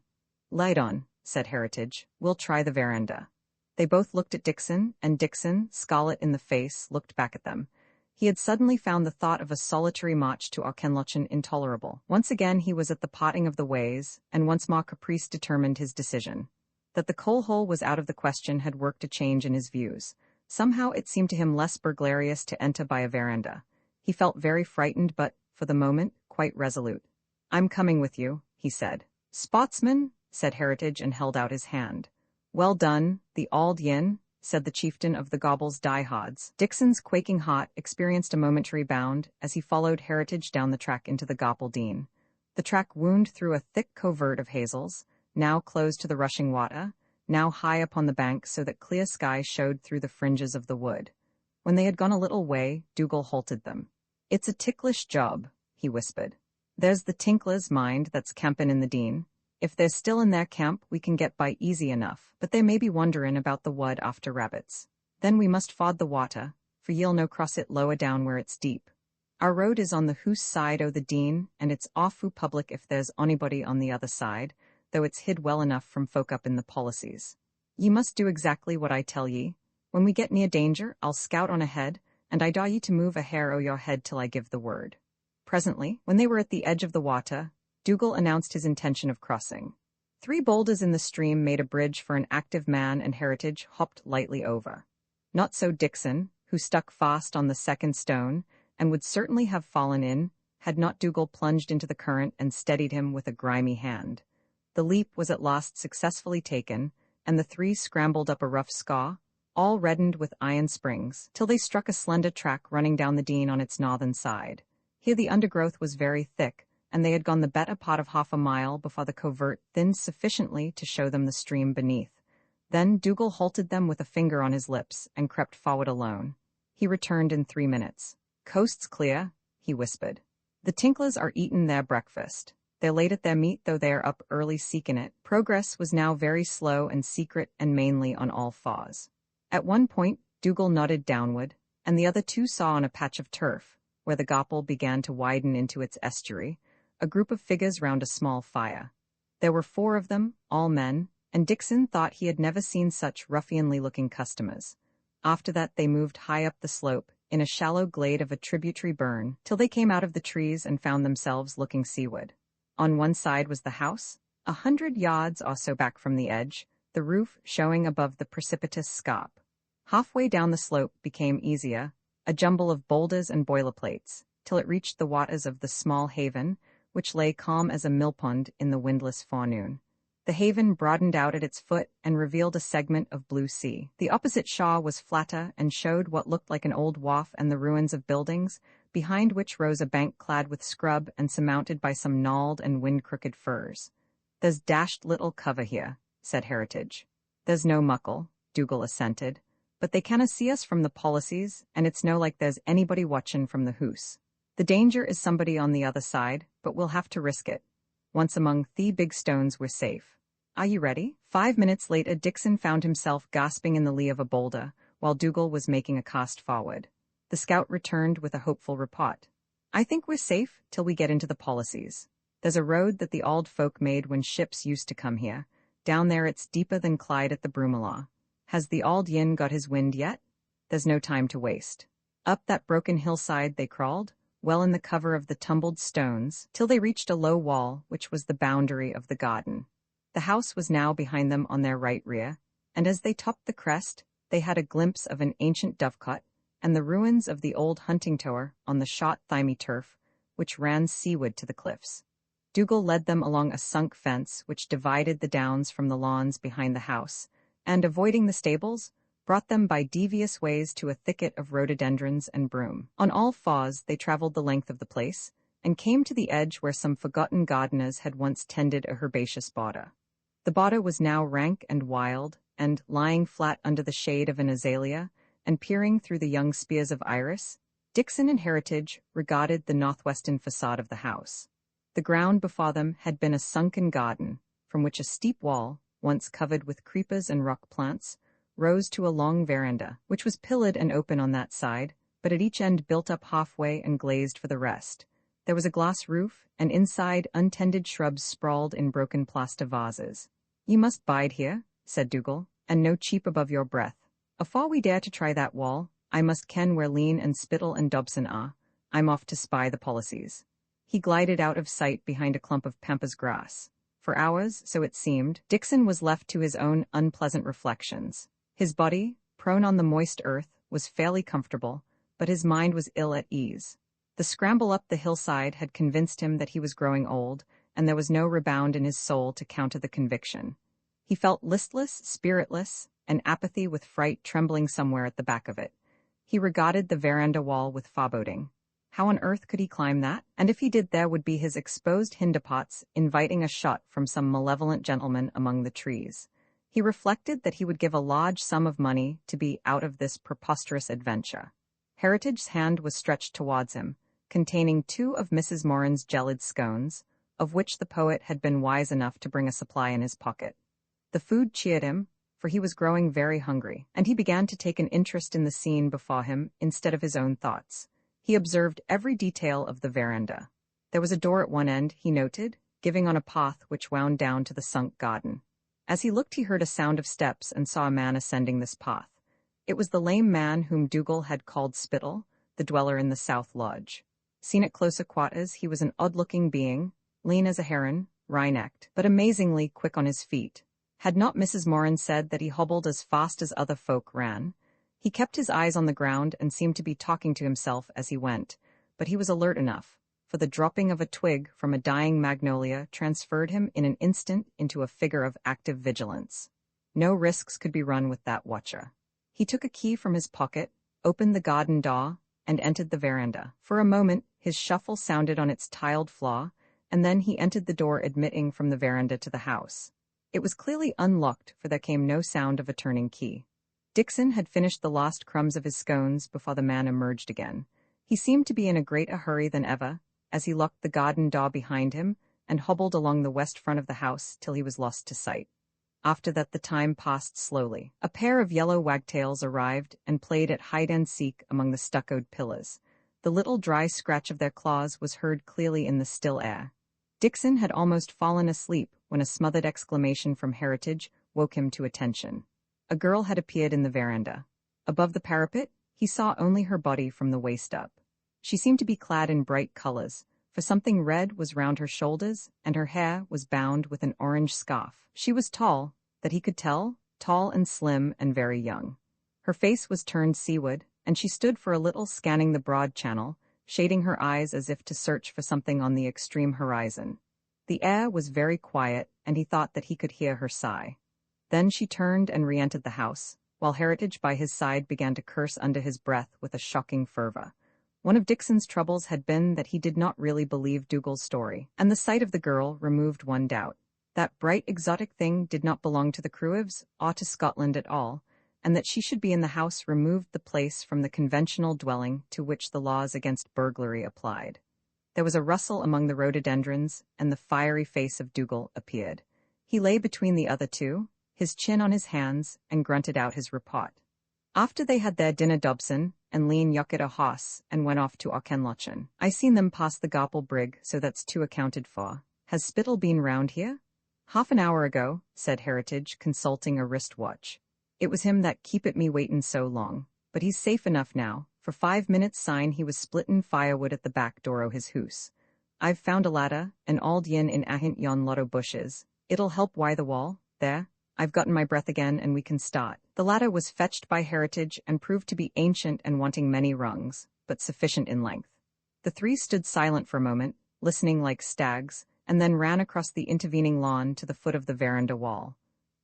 Light on, said Heritage. We'll try the veranda. They both looked at Dixon, and Dixon, scarlet in the face, looked back at them. He had suddenly found the thought of a solitary march to Auchenlochen intolerable. Once again he was at the parting of the ways, and once more caprice determined his decision. That the coal hole was out of the question had worked a change in his views. Somehow it seemed to him less burglarious to enter by a veranda. He felt very frightened but, for the moment, quite resolute. I'm coming with you, he said. Spotsman, said Heritage and held out his hand. Well done, the Auld Yin, said the chieftain of the Gobble's diehards. Dixon's quaking heart experienced a momentary bound as he followed Heritage down the track into the Goppeldene. The track wound through a thick covert of hazels, now closed to the rushing water, now high upon the bank so that clear sky showed through the fringes of the wood. When they had gone a little way, Dougal halted them. It's a ticklish job, he whispered. There's the tinklers, mind, that's campin' in the Dean. If they're still in their camp, we can get by easy enough, but they may be wonderin' about the wood after rabbits. Then we must ford the water, for ye'll no cross it lower down where it's deep. Our road is on the hoose side o' the Dean, and it's awfu' public if there's onybody on the other side, though it's hid well enough from folk up in the policies. Ye must do exactly what I tell ye. When we get near danger, I'll scout on ahead, and I daw ye to move a hair o' your head till I give the word. Presently, when they were at the edge of the water, Dougal announced his intention of crossing. 3 boulders in the stream made a bridge for an active man, and Heritage hopped lightly over. Not so Dixon, who stuck fast on the second stone, and would certainly have fallen in, had not Dougal plunged into the current and steadied him with a grimy hand. The leap was at last successfully taken, and the 3 scrambled up a rough scaw, all reddened with iron springs, till they struck a slender track running down the Dean on its northern side. Here the undergrowth was very thick, and they had gone the better part of half a mile before the covert thinned sufficiently to show them the stream beneath. Then Dougal halted them with a finger on his lips and crept forward alone. He returned in 3 minutes. Coast's clear, he whispered. The tinklers are eatin' their breakfast. They're late at their meat, though they are up early seekin' it. Progress was now very slow and secret, and mainly on all fours. At one point, Dougal nodded downward, and the other 2 saw on a patch of turf, where the Gopple began to widen into its estuary, a group of figures round a small fire. There were 4 of them, all men, and Dixon thought he had never seen such ruffianly-looking customers. After that they moved high up the slope, in a shallow glade of a tributary burn, till they came out of the trees and found themselves looking seaward. On one side was the house, 100 yards or so back from the edge, the roof showing above the precipitous scarp. Halfway down the slope became easier, a jumble of boulders and boilerplates, till it reached the waters of the small haven, which lay calm as a millpond in the windless forenoon. The haven broadened out at its foot and revealed a segment of blue sea. The opposite shore was flatter and showed what looked like an old wharf and the ruins of buildings, behind which rose a bank clad with scrub and surmounted by some gnarled and wind-crooked firs. There's dashed little cover here, said Heritage. There's no muckle, Dougal assented, but they canna see us from the policies, and it's no like there's anybody watchin' from the hoose. The danger is somebody on the other side, but we'll have to risk it. Once among the big stones we're safe. Are you ready? 5 minutes later Dixon found himself gasping in the lee of a boulder, while Dougal was making a cast forward. The scout returned with a hopeful report. I think we're safe till we get into the policies. There's a road that the auld folk made when ships used to come here. Down there it's deeper than Clyde at the Brummelaw. Has the Auld Yin got his wind yet? There's no time to waste. Up that broken hillside they crawled, well in the cover of the tumbled stones, till they reached a low wall which was the boundary of the garden. The house was now behind them on their right rear, and as they topped the crest, they had a glimpse of an ancient dovecot and the ruins of the old Huntingtower on the shot thymy turf, which ran seaward to the cliffs. Dougal led them along a sunk fence which divided the downs from the lawns behind the house, and, avoiding the stables, brought them by devious ways to a thicket of rhododendrons and broom. On all fours they travelled the length of the place, and came to the edge where some forgotten gardeners had once tended a herbaceous border. The border was now rank and wild, and, lying flat under the shade of an azalea, and peering through the young spears of iris, Dixon and Heritage regarded the northwestern facade of the house. The ground before them had been a sunken garden, from which a steep wall, once covered with creepers and rock plants, rose to a long veranda, which was pillared and open on that side, but at each end built up halfway and glazed for the rest. There was a glass roof, and inside untended shrubs sprawled in broken plaster vases. "You must bide here," said Dougal, "and no cheep above your breath. Afore we dare to try that wall, I must ken where Lean and Spittle and Dobson are. I'm off to spy the policies." He glided out of sight behind a clump of pampas grass. For hours, so it seemed, Dixon was left to his own unpleasant reflections. His body, prone on the moist earth, was fairly comfortable, but his mind was ill at ease. The scramble up the hillside had convinced him that he was growing old, and there was no rebound in his soul to counter the conviction. He felt listless, spiritless, and apathy with fright trembling somewhere at the back of it. He regarded the veranda wall with foreboding. How on earth could he climb that? And if he did, there would be his exposed hinderpots inviting a shot from some malevolent gentleman among the trees. He reflected that he would give a large sum of money to be out of this preposterous adventure. Heritage's hand was stretched towards him, containing 2 of Mrs. Moran's gelid scones, of which the poet had been wise enough to bring a supply in his pocket. The food cheered him, for he was growing very hungry, and he began to take an interest in the scene before him instead of his own thoughts. He observed every detail of the veranda. There was a door at one end, he noted, giving on a path which wound down to the sunk garden. As he looked, he heard a sound of steps and saw a man ascending this path. It was the lame man whom Dougal had called Spittle, the dweller in the south lodge. Seen at closer quarters, he was an odd-looking being, lean as a heron, wry-necked, but amazingly quick on his feet. Had not Mrs. Moran said that he hobbled as fast as other folk ran? He kept his eyes on the ground and seemed to be talking to himself as he went, but he was alert enough, for the dropping of a twig from a dying magnolia transferred him in an instant into a figure of active vigilance. No risks could be run with that watcher. He took a key from his pocket, opened the garden door, and entered the veranda. For a moment, his shuffle sounded on its tiled floor, and then he entered the door admitting from the veranda to the house. It was clearly unlocked, for there came no sound of a turning key. Dixon had finished the last crumbs of his scones before the man emerged again. He seemed to be in a greater hurry than ever, as he locked the garden door behind him and hobbled along the west front of the house till he was lost to sight. After that the time passed slowly. A pair of yellow wagtails arrived and played at hide-and-seek among the stuccoed pillars. The little dry scratch of their claws was heard clearly in the still air. Dixon had almost fallen asleep when a smothered exclamation from Heritage woke him to attention. A girl had appeared in the veranda. Above the parapet, he saw only her body from the waist up. She seemed to be clad in bright colors, for something red was round her shoulders, and her hair was bound with an orange scarf. She was tall, that he could tell, tall and slim and very young. Her face was turned seaward, and she stood for a little scanning the broad channel, shading her eyes as if to search for something on the extreme horizon. The air was very quiet, and he thought that he could hear her sigh. Then she turned and re-entered the house, while Heritage by his side began to curse under his breath with a shocking fervor. One of Dixon's troubles had been that he did not really believe Dougal's story, and the sight of the girl removed one doubt. That bright exotic thing did not belong to the Cruives or to Scotland at all, and that she should be in the house removed the place from the conventional dwelling to which the laws against burglary applied. There was a rustle among the rhododendrons, and the fiery face of Dougal appeared. He lay between the other two, his chin on his hands, and grunted out his report. After they had their dinner, Dobson and Lean yucked a hoss and went off to Auchenlochen. "I seen them pass the Garple brig, so that's 2 accounted for. Has Spittle been round here?" "Half an hour ago," said Heritage, consulting a wristwatch. "It was him that keepit me waitin' so long, but he's safe enough now. For 5 minutes syne he was splittin' firewood at the back door o' his hoose. I've found a ladder, and auld yin in ahint yon lot o' bushes. It'll help wy the wall. There, I've gotten my breath again, and we can start." The ladder was fetched by Heritage and proved to be ancient and wanting many rungs, but sufficient in length. The 3 stood silent for a moment, listening like stags, and then ran across the intervening lawn to the foot of the veranda wall.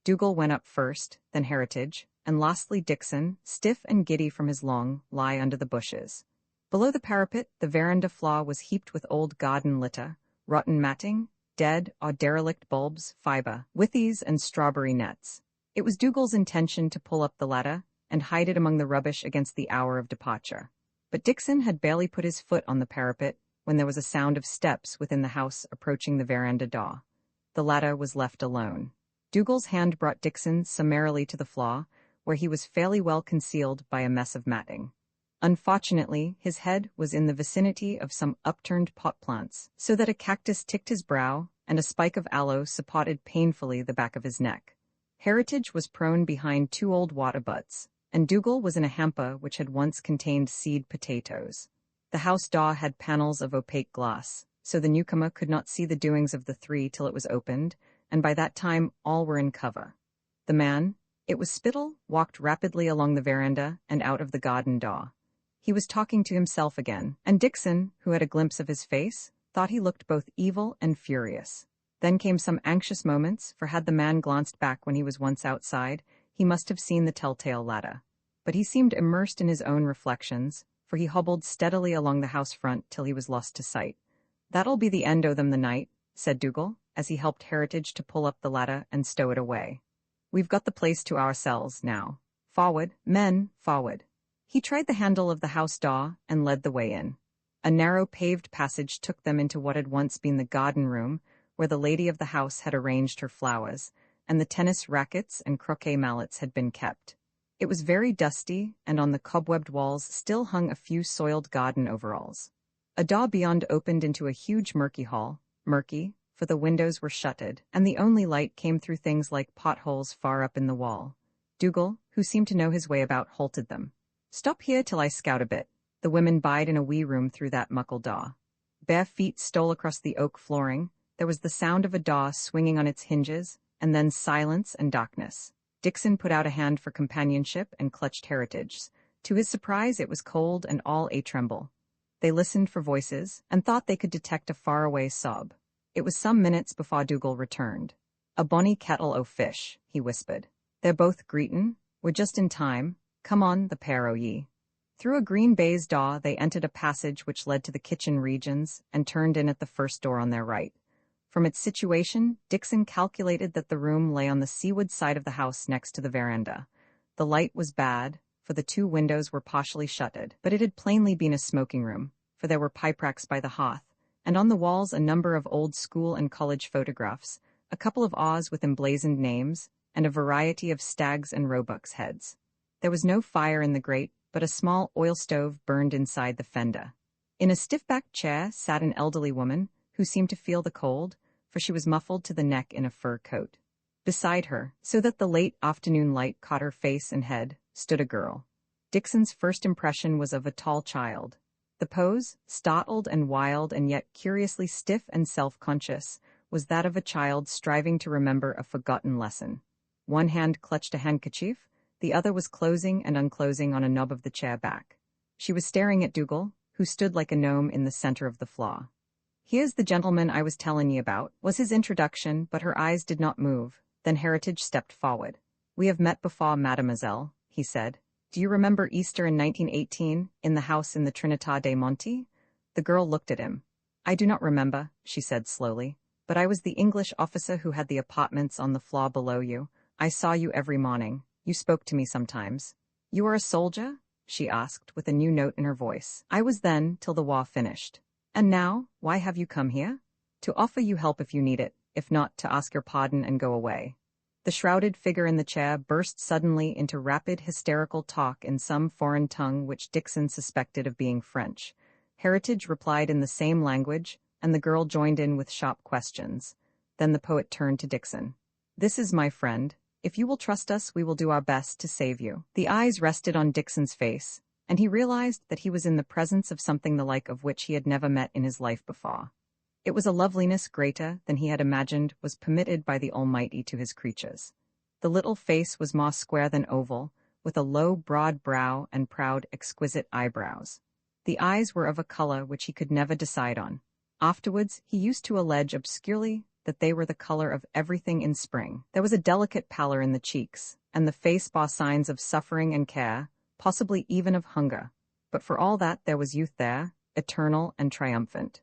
Dougal went up first, then Heritage, and lastly Dixon, stiff and giddy from his long lie under the bushes. Below the parapet, the veranda floor was heaped with old garden litter, rotten matting, dead or derelict bulbs, fibre, withies, and strawberry nets. It was Dougal's intention to pull up the ladder, and hide it among the rubbish against the hour of departure. But Dixon had barely put his foot on the parapet when there was a sound of steps within the house approaching the veranda door. The latter was left alone. Dougal's hand brought Dixon summarily to the floor, where he was fairly well concealed by a mess of matting. Unfortunately, his head was in the vicinity of some upturned pot plants, so that a cactus ticked his brow, and a spike of aloe supported painfully the back of his neck. Heritage was prone behind two old water butts, and Dougal was in a hamper which had once contained seed potatoes. The house door had panels of opaque glass, so the newcomer could not see the doings of the three till it was opened, and by that time all were in cover. The man, it was Spittle, walked rapidly along the veranda and out of the garden door. He was talking to himself again, and Dixon, who had a glimpse of his face, thought he looked both evil and furious. Then came some anxious moments, for had the man glanced back when he was once outside, he must have seen the telltale ladder. But he seemed immersed in his own reflections, for he hobbled steadily along the house front till he was lost to sight. "That'll be the end o' them the night," said Dougal, as he helped Heritage to pull up the ladder and stow it away. "We've got the place to ourselves now. Forward, men, forward." He tried the handle of the house door and led the way in. A narrow paved passage took them into what had once been the garden room, where the lady of the house had arranged her flowers, and the tennis rackets and croquet mallets had been kept. It was very dusty, and on the cobwebbed walls still hung a few soiled garden overalls. A door beyond opened into a huge murky hall, murky, for the windows were shuttered, and the only light came through things like potholes far up in the wall. Dougal, who seemed to know his way about, halted them. "Stop here till I scout a bit." The women bide in a wee room through that muckle door. Bare feet stole across the oak flooring. There was the sound of a door swinging on its hinges, and then silence and darkness. Dixon put out a hand for companionship and clutched Heritage's. To his surprise, it was cold and all a-tremble. They listened for voices, and thought they could detect a faraway sob. It was some minutes before Dougal returned. "A bonny kettle o' fish," he whispered. "They're both greetin'. We're just in time. Come on, the pair o' ye." Through a green baize door they entered a passage which led to the kitchen regions, and turned in at the first door on their right. From its situation, Dixon calculated that the room lay on the seaward side of the house next to the veranda. The light was bad, for the two windows were partially shuttered, but it had plainly been a smoking room, for there were pipe racks by the hearth, and on the walls a number of old school and college photographs, a couple of awls with emblazoned names, and a variety of stags' and roebucks' heads. There was no fire in the grate, but a small oil stove burned inside the fender. In a stiff-backed chair sat an elderly woman, who seemed to feel the cold, for she was muffled to the neck in a fur coat. Beside her, so that the late afternoon light caught her face and head, stood a girl. Dixon's first impression was of a tall child. The pose, startled and wild and yet curiously stiff and self-conscious, was that of a child striving to remember a forgotten lesson. One hand clutched a handkerchief, the other was closing and unclosing on a knob of the chair back. She was staring at Dougal, who stood like a gnome in the center of the floor. "Here's the gentleman I was tellin' ye about," was his introduction, but her eyes did not move. Then Heritage stepped forward. "We have met before, mademoiselle," he said. "Do you remember Easter in 1918, in the house in the Trinità dei Monti?" The girl looked at him. "I do not remember," she said slowly, "but I was the English officer who had the apartments on the floor below you. I saw you every morning. You spoke to me sometimes." "You are a soldier?" she asked, with a new note in her voice. "I was then, till the war finished." "And now, why have you come here?" "To offer you help if you need it, if not, to ask your pardon and go away." The shrouded figure in the chair burst suddenly into rapid hysterical talk in some foreign tongue which Dixon suspected of being French. Heritage replied in the same language, and the girl joined in with sharp questions. Then the poet turned to Dixon. "This is my friend. If you will trust us, we will do our best to save you." The eyes rested on Dixon's face, and he realized that he was in the presence of something the like of which he had never met in his life before. It was a loveliness greater than he had imagined was permitted by the Almighty to his creatures. The little face was more square than oval, with a low, broad brow and proud, exquisite eyebrows. The eyes were of a color which he could never decide on. Afterwards, he used to allege obscurely that they were the color of everything in spring. There was a delicate pallor in the cheeks, and the face bore signs of suffering and care, possibly even of hunger. But for all that, there was youth there, eternal and triumphant.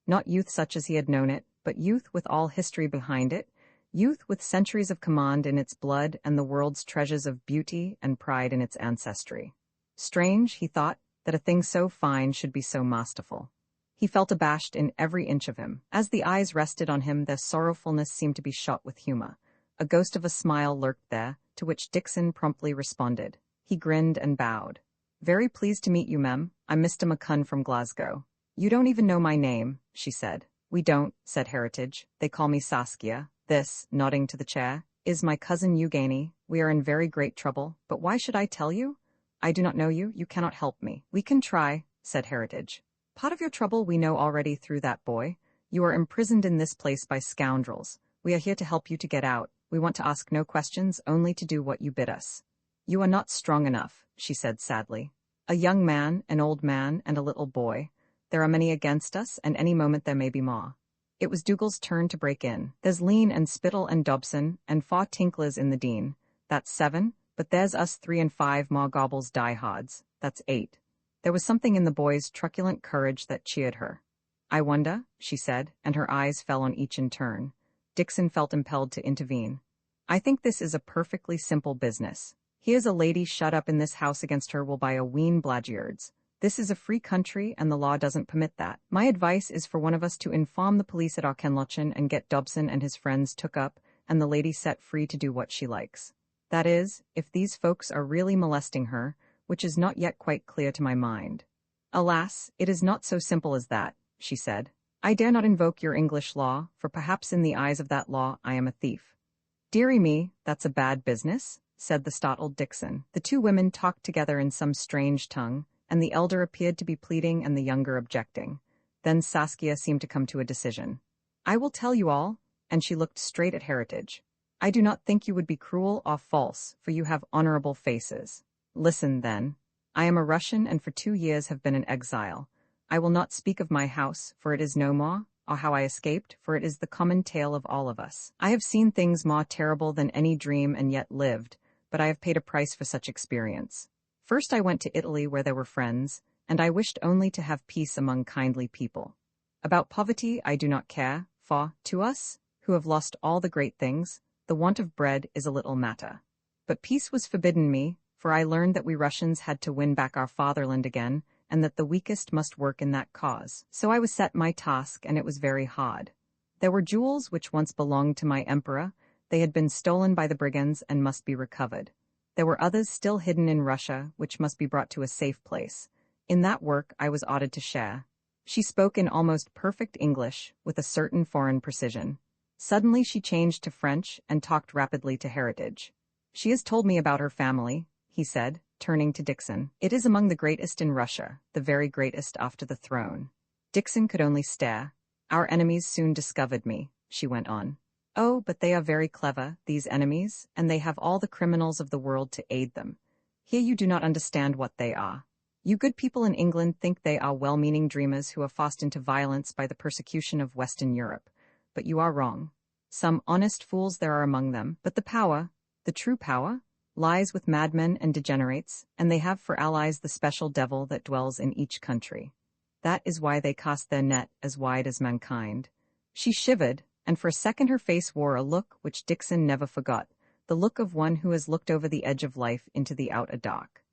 Not youth such as he had known it, but youth with all history behind it, Youth with centuries of command in its blood and the world's treasures of beauty and pride in its ancestry. Strange, he thought, that a thing so fine should be so masterful. He felt abashed in every inch of him. As the eyes rested on him, their sorrowfulness seemed to be shot with humor. A ghost of a smile lurked there, to which Dickson promptly responded. He grinned and bowed. "Very pleased to meet you, mem. I'm Mr. McCunn from Glasgow." "You don't even know my name," she said. "We don't," said Heritage. "They call me Saskia. This," nodding to the chair, "is my cousin Eugenie. We are in very great trouble, but why should I tell you? I do not know you, you cannot help me." "We can try," said Heritage. "Part of your trouble we know already through that boy. You are imprisoned in this place by scoundrels. We are here to help you to get out. We want to ask no questions, only to do what you bid us." "You are not strong enough," she said sadly. "A young man, an old man, and a little boy. There are many against us, and any moment there may be more." It was Dougal's turn to break in. "There's Lean and Spittle and Dobson, and 4 tinklers in the Dean. That's 7, but there's us 3 and 5 more gobbles diehards. That's 8. There was something in the boy's truculent courage that cheered her. "I wonder," she said, and her eyes fell on each in turn. Dickson felt impelled to intervene. "I think this is a perfectly simple business. Here's a lady shut up in this house against her will buy a wheen blagyards. This is a free country and the law doesn't permit that. My advice is for one of us to inform the police at Auchenlochen and get Dobson and his friends took up and the lady set free to do what she likes. That is, if these folks are really molesting her, which is not yet quite clear to my mind." "Alas, it is not so simple as that," she said. "I dare not invoke your English law, for perhaps in the eyes of that law I am a thief." "Dearie me, that's a bad business," said the startled Dickson. The two women talked together in some strange tongue, and the elder appeared to be pleading and the younger objecting. Then Saskia seemed to come to a decision. "I will tell you all," and she looked straight at Heritage. "I do not think you would be cruel or false, for you have honorable faces. Listen, then. I am a Russian and for 2 years have been in exile. I will not speak of my house, for it is no more, or how I escaped, for it is the common tale of all of us. I have seen things more terrible than any dream and yet lived, but I have paid a price for such experience. First I went to Italy where there were friends, and I wished only to have peace among kindly people. About poverty I do not care, for, to us, who have lost all the great things, the want of bread is a little matter. But peace was forbidden me, for I learned that we Russians had to win back our fatherland again, and that the weakest must work in that cause. So I was set my task, and it was very hard. There were jewels which once belonged to my emperor. They had been stolen by the brigands and must be recovered. There were others still hidden in Russia, which must be brought to a safe place. In that work I was ordered to share." She spoke in almost perfect English, with a certain foreign precision. Suddenly she changed to French and talked rapidly to Heritage. "She has told me about her family," he said, turning to Dickson. "It is among the greatest in Russia, the very greatest after the throne." Dickson could only stare. "Our enemies soon discovered me," she went on. "Oh, but they are very clever, these enemies, and they have all the criminals of the world to aid them. Here you do not understand what they are. You good people in England think they are well-meaning dreamers who are forced into violence by the persecution of Western Europe. But you are wrong. Some honest fools there are among them, but the power, the true power, lies with madmen and degenerates, and they have for allies the special devil that dwells in each country. That is why they cast their net as wide as mankind." She shivered, and for a second her face wore a look which Dickson never forgot, the look of one who has looked over the edge of life into the outer dark.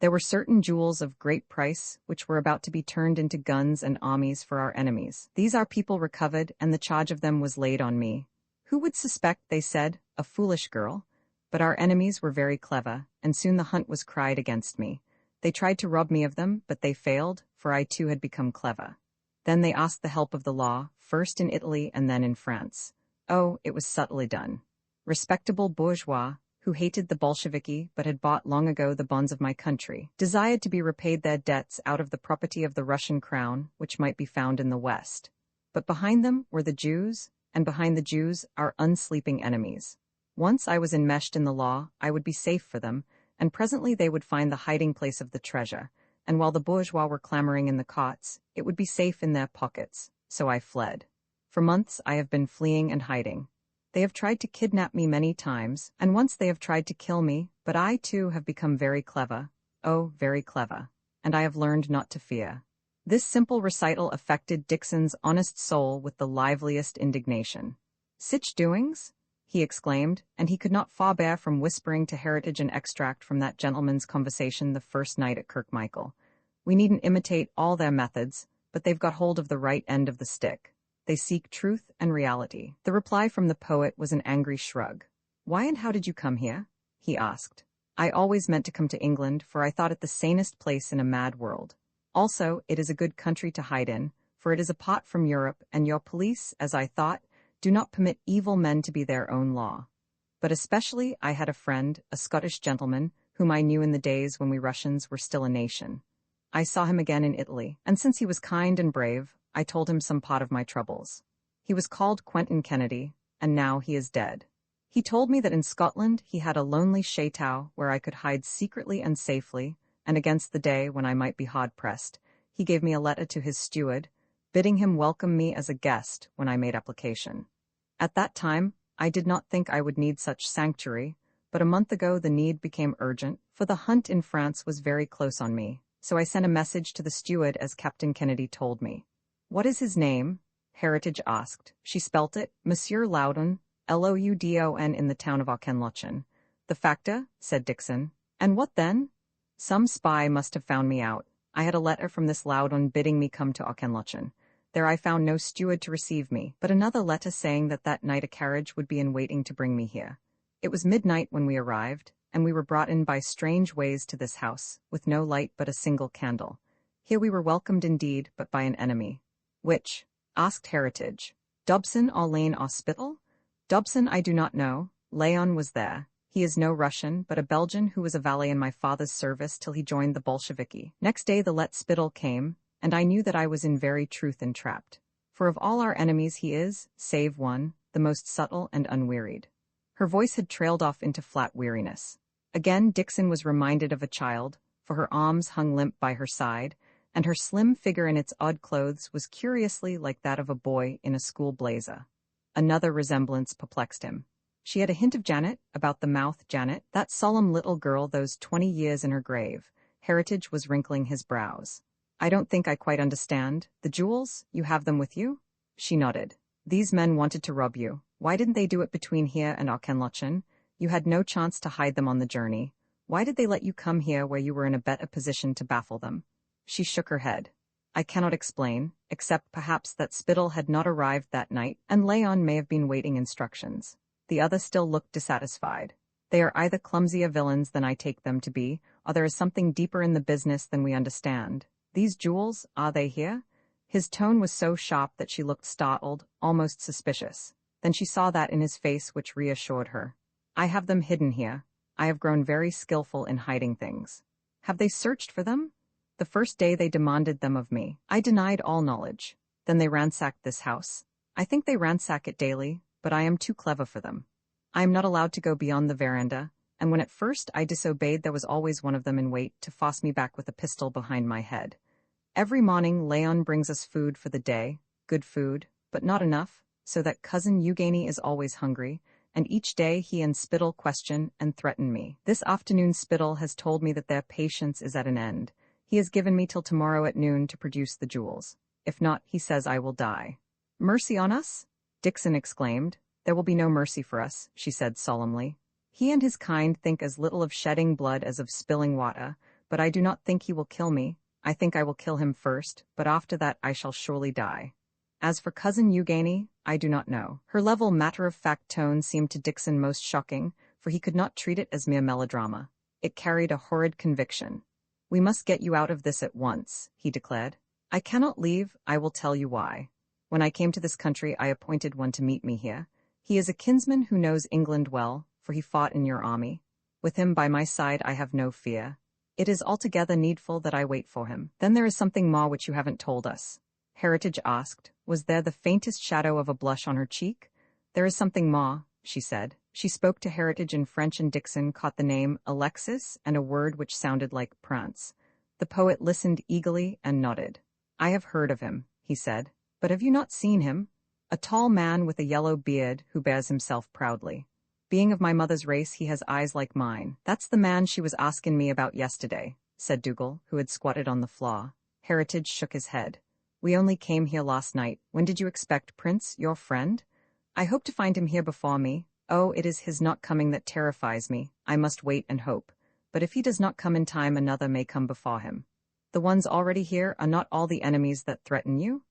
There were certain jewels of great price which were about to be turned into guns and armies for our enemies. These our people recovered, and the charge of them was laid on me. "Who would suspect," they said, "a foolish girl?" But our enemies were very clever, and soon the hunt was cried against me. They tried to rob me of them, but they failed, for I too had become clever. Then they asked the help of the law, first in Italy and then in France. Oh, it was subtly done. Respectable bourgeois, who hated the Bolsheviki but had bought long ago the bonds of my country, desired to be repaid their debts out of the property of the Russian crown, which might be found in the West. But behind them were the Jews, and behind the Jews our unsleeping enemies. Once I was enmeshed in the law, I would be safe for them, and presently they would find the hiding place of the treasure, and while the bourgeois were clamoring in the courts, it would be safe in their pockets. So I fled. For months I have been fleeing and hiding. They have tried to kidnap me many times, and once they have tried to kill me, but I too have become very clever, oh, very clever, and I have learned not to fear. This simple recital affected Dickson's honest soul with the liveliest indignation. "Sich doings?" he exclaimed, and he could not forbear from whispering to Heritage an extract from that gentleman's conversation the first night at Kirkmichael. We needn't imitate all their methods, but they've got hold of the right end of the stick. They seek truth and reality. The reply from the poet was an angry shrug. Why and how did you come here? He asked. I always meant to come to England, for I thought it the sanest place in a mad world. Also, it is a good country to hide in, for it is apart from Europe, and your police, as I thought, do not permit evil men to be their own law. But especially I had a friend, a Scottish gentleman, whom I knew in the days when we Russians were still a nation. I saw him again in Italy, and since he was kind and brave, I told him some part of my troubles. He was called Quentin Kennedy, and now he is dead. He told me that in Scotland he had a lonely chateau where I could hide secretly and safely, and against the day when I might be hard-pressed, he gave me a letter to his steward, bidding him welcome me as a guest when I made application. At that time, I did not think I would need such sanctuary, but a month ago the need became urgent, for the hunt in France was very close on me, so I sent a message to the steward as Captain Kennedy told me. What is his name? Heritage asked. She spelt it, Monsieur Loudon, Loudon in the town of Auchenlochen. The facta, said Dixon. And what then? Some spy must have found me out. I had a letter from this Loudon bidding me come to Auchenlochen. There I found no steward to receive me, but another letter saying that night a carriage would be in waiting to bring me here. It was midnight when we arrived, and we were brought in by strange ways to this house, with no light but a single candle. Here we were welcomed indeed, but by an enemy. Which? Asked Heritage. Dobson or Lane Hospital? Dobson I do not know. Leon was there. He is no Russian, but a Belgian who was a valet in my father's service till he joined the Bolsheviki. Next day the let spittle came, and I knew that I was in very truth entrapped. For of all our enemies he is, save one, the most subtle and unwearied. Her voice had trailed off into flat weariness. Again Dixon was reminded of a child, for her arms hung limp by her side, and her slim figure in its odd clothes was curiously like that of a boy in a school blazer. Another resemblance perplexed him. She had a hint of Janet, about the mouth Janet, that solemn little girl those 20 years in her grave. Heritage was wrinkling his brows. I don't think I quite understand. The jewels? You have them with you? She nodded. These men wanted to rob you. Why didn't they do it between here and Auchenlochen? You had no chance to hide them on the journey. Why did they let you come here where you were in a better position to baffle them? She shook her head. I cannot explain, except perhaps that Spittle had not arrived that night, and Leon may have been waiting instructions. The other still looked dissatisfied. They are either clumsier villains than I take them to be, or there is something deeper in the business than we understand. These jewels, are they here? His tone was so sharp that she looked startled, almost suspicious. Then she saw that in his face which reassured her. I have them hidden here. I have grown very skillful in hiding things. Have they searched for them? The first day they demanded them of me. I denied all knowledge. Then they ransacked this house. I think they ransack it daily, but I am too clever for them. I am not allowed to go beyond the veranda, and when at first I disobeyed there was always one of them in wait to force me back with a pistol behind my head. Every morning Leon brings us food for the day, good food, but not enough, so that cousin Eugenie is always hungry, and each day he and Spittle question and threaten me. This afternoon Spittle has told me that their patience is at an end. He has given me till tomorrow at noon to produce the jewels. If not, he says I will die. Mercy on us? Dixon exclaimed. There will be no mercy for us, she said solemnly. He and his kind think as little of shedding blood as of spilling water, but I do not think he will kill me. I think I will kill him first, but after that I shall surely die. As for cousin Eugenie, I do not know. Her level matter-of-fact tone seemed to Dixon most shocking, for he could not treat it as mere melodrama. It carried a horrid conviction. We must get you out of this at once, he declared. I cannot leave, I will tell you why. When I came to this country I appointed one to meet me here. He is a kinsman who knows England well, for he fought in your army. With him by my side I have no fear. It is altogether needful that I wait for him. Then there is something more which you haven't told us. Heritage asked. Was there the faintest shadow of a blush on her cheek? There is something more, she said. She spoke to Heritage in French and Dixon caught the name Alexis and a word which sounded like Prince. The poet listened eagerly and nodded. I have heard of him, he said. But have you not seen him? A tall man with a yellow beard who bears himself proudly. Being of my mother's race, he has eyes like mine. That's the man she was asking me about yesterday, said Dougal, who had squatted on the floor. Heritage shook his head. We only came here last night. When did you expect Prince, your friend? I hope to find him here before me, Oh, it is his not coming that terrifies me. I must wait and hope. But if he does not come in time, another may come before him. The ones already here are not all the enemies that threaten you?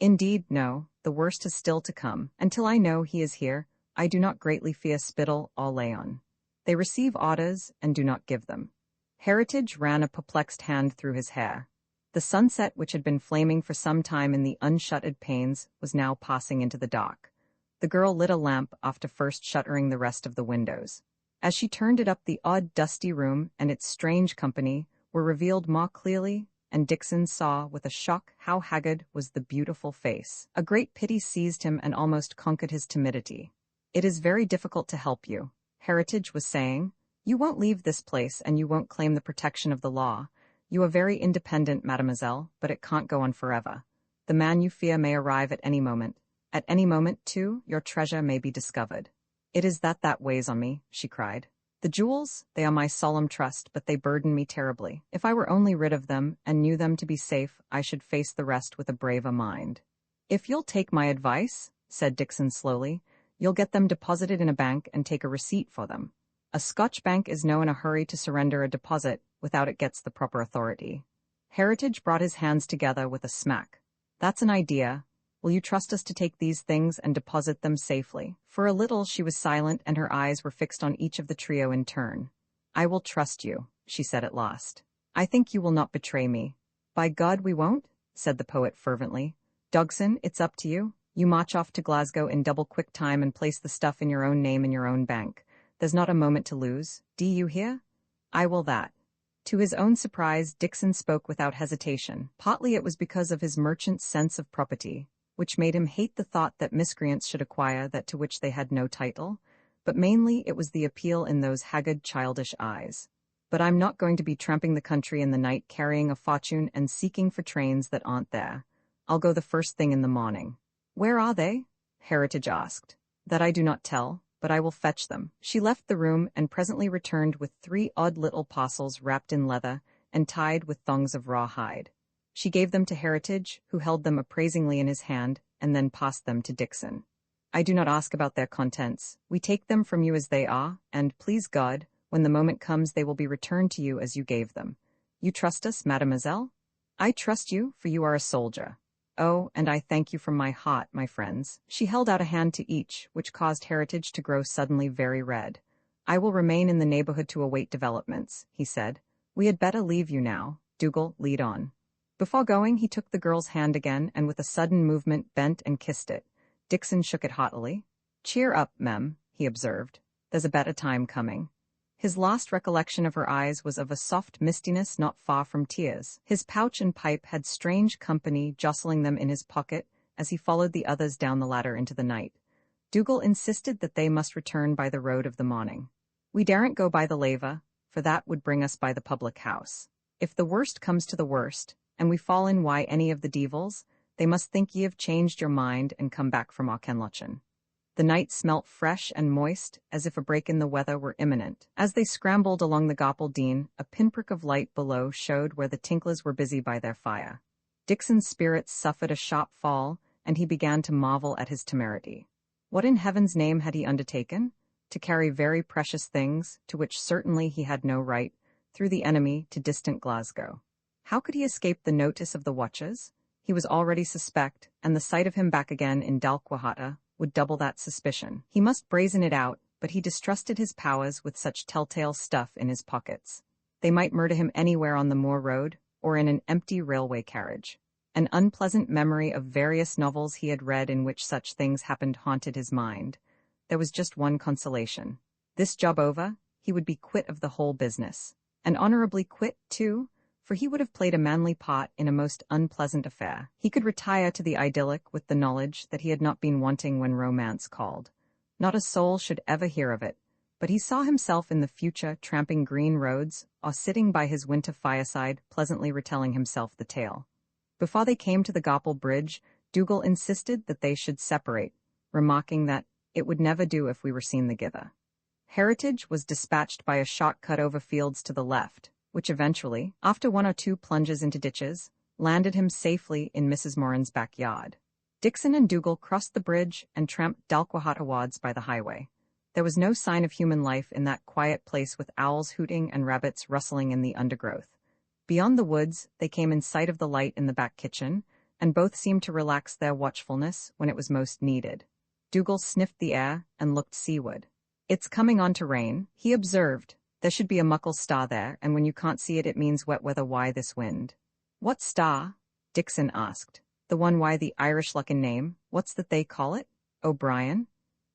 Indeed, no, the worst is still to come. Until I know he is here, I do not greatly fear Spittle or Leon. They receive orders and do not give them. Heritage ran a perplexed hand through his hair. The sunset, which had been flaming for some time in the unshuttered panes, was now passing into the dark. The girl lit a lamp after first shuttering the rest of the windows. As she turned it up, the odd, dusty room and its strange company were revealed more clearly, and Dixon saw with a shock how haggard was the beautiful face. A great pity seized him and almost conquered his timidity. "It is very difficult to help you," Heritage was saying. "You won't leave this place and you won't claim the protection of the law. You are very independent, mademoiselle, but it can't go on forever. The man you fear may arrive at any moment. At any moment, too, your treasure may be discovered." "It is that weighs on me," she cried. "The jewels, they are my solemn trust, but they burden me terribly. If I were only rid of them and knew them to be safe, I should face the rest with a braver mind." "If you'll take my advice," said Dixon slowly, "you'll get them deposited in a bank and take a receipt for them. A Scotch bank is no in a hurry to surrender a deposit without it gets the proper authority." Heritage brought his hands together with a smack. "That's an idea. Will you trust us to take these things and deposit them safely?" For a little she was silent and her eyes were fixed on each of the trio in turn. "I will trust you," she said at last. "I think you will not betray me." "By God, we won't," said the poet fervently. "Dogson, it's up to you. You march off to Glasgow in double quick time and place the stuff in your own name in your own bank. There's not a moment to lose. Do you hear? I will that." To his own surprise, Dixon spoke without hesitation. Partly it was because of his merchant's sense of property, which made him hate the thought that miscreants should acquire that to which they had no title, but mainly it was the appeal in those haggard, childish eyes. "But I'm not going to be tramping the country in the night carrying a fortune and seeking for trains that aren't there. I'll go the first thing in the morning." "Where are they?" Heritage asked. "That I do not tell, but I will fetch them." She left the room and presently returned with 3 odd little parcels wrapped in leather and tied with thongs of raw hide. She gave them to Heritage, who held them appraisingly in his hand, and then passed them to Dixon. "I do not ask about their contents. We take them from you as they are, and, please God, when the moment comes they will be returned to you as you gave them. You trust us, mademoiselle?" "I trust you, for you are a soldier." "Oh, and I thank you from my heart, my friends." She held out a hand to each, which caused Heritage to grow suddenly very red. "I will remain in the neighborhood to await developments," he said. "We had better leave you now. Dougal, lead on." Before going, he took the girl's hand again and with a sudden movement bent and kissed it. Dixon shook it haughtily. "Cheer up, Mem," he observed. "There's a better time coming." His last recollection of her eyes was of a soft mistiness not far from tears. His pouch and pipe had strange company jostling them in his pocket as he followed the others down the ladder into the night. Dougal insisted that they must return by the road of the morning. "We daren't go by the Leva, for that would bring us by the public house. If the worst comes to the worst, and we fall in why any of the devils, they must think ye have changed your mind and come back from Auchenlochen." The night smelt fresh and moist, as if a break in the weather were imminent. As they scrambled along the Gopel Dean, a pinprick of light below showed where the tinklers were busy by their fire. Dixon's spirits suffered a sharp fall, and he began to marvel at his temerity. What in heaven's name had he undertaken? To carry very precious things, to which certainly he had no right, through the enemy to distant Glasgow. How could he escape the notice of the watches? He was already suspect, and the sight of him back again in Dalquahata would double that suspicion. He must brazen it out, but he distrusted his powers with such telltale stuff in his pockets. They might murder him anywhere on the moor road, or in an empty railway carriage. An unpleasant memory of various novels he had read in which such things happened haunted his mind. There was just one consolation. This job over, he would be quit of the whole business. And honorably quit, too, for he would have played a manly part in a most unpleasant affair. He could retire to the idyllic with the knowledge that he had not been wanting when romance called. Not a soul should ever hear of it, but he saw himself in the future tramping green roads or sitting by his winter fireside pleasantly retelling himself the tale. Before they came to the Gopel Bridge, Dougal insisted that they should separate, remarking that it would never do if we were seen thegither. Heritage was dispatched by a shot cut over fields to the left, which eventually, after 1 or 2 plunges into ditches, landed him safely in Mrs. Moran's backyard. Dixon and Dougal crossed the bridge and tramped Dalquahata wads by the highway. There was no sign of human life in that quiet place, with owls hooting and rabbits rustling in the undergrowth. Beyond the woods, they came in sight of the light in the back kitchen, and both seemed to relax their watchfulness when it was most needed. Dougal sniffed the air and looked seaward. "It's coming on to rain," he observed. "There should be a muckle star there, and when you can't see it, it means wet weather. Why this wind?" "What star?" Dixon asked. "The one why the Irish-looking name. What's that they call it? O'Brien?"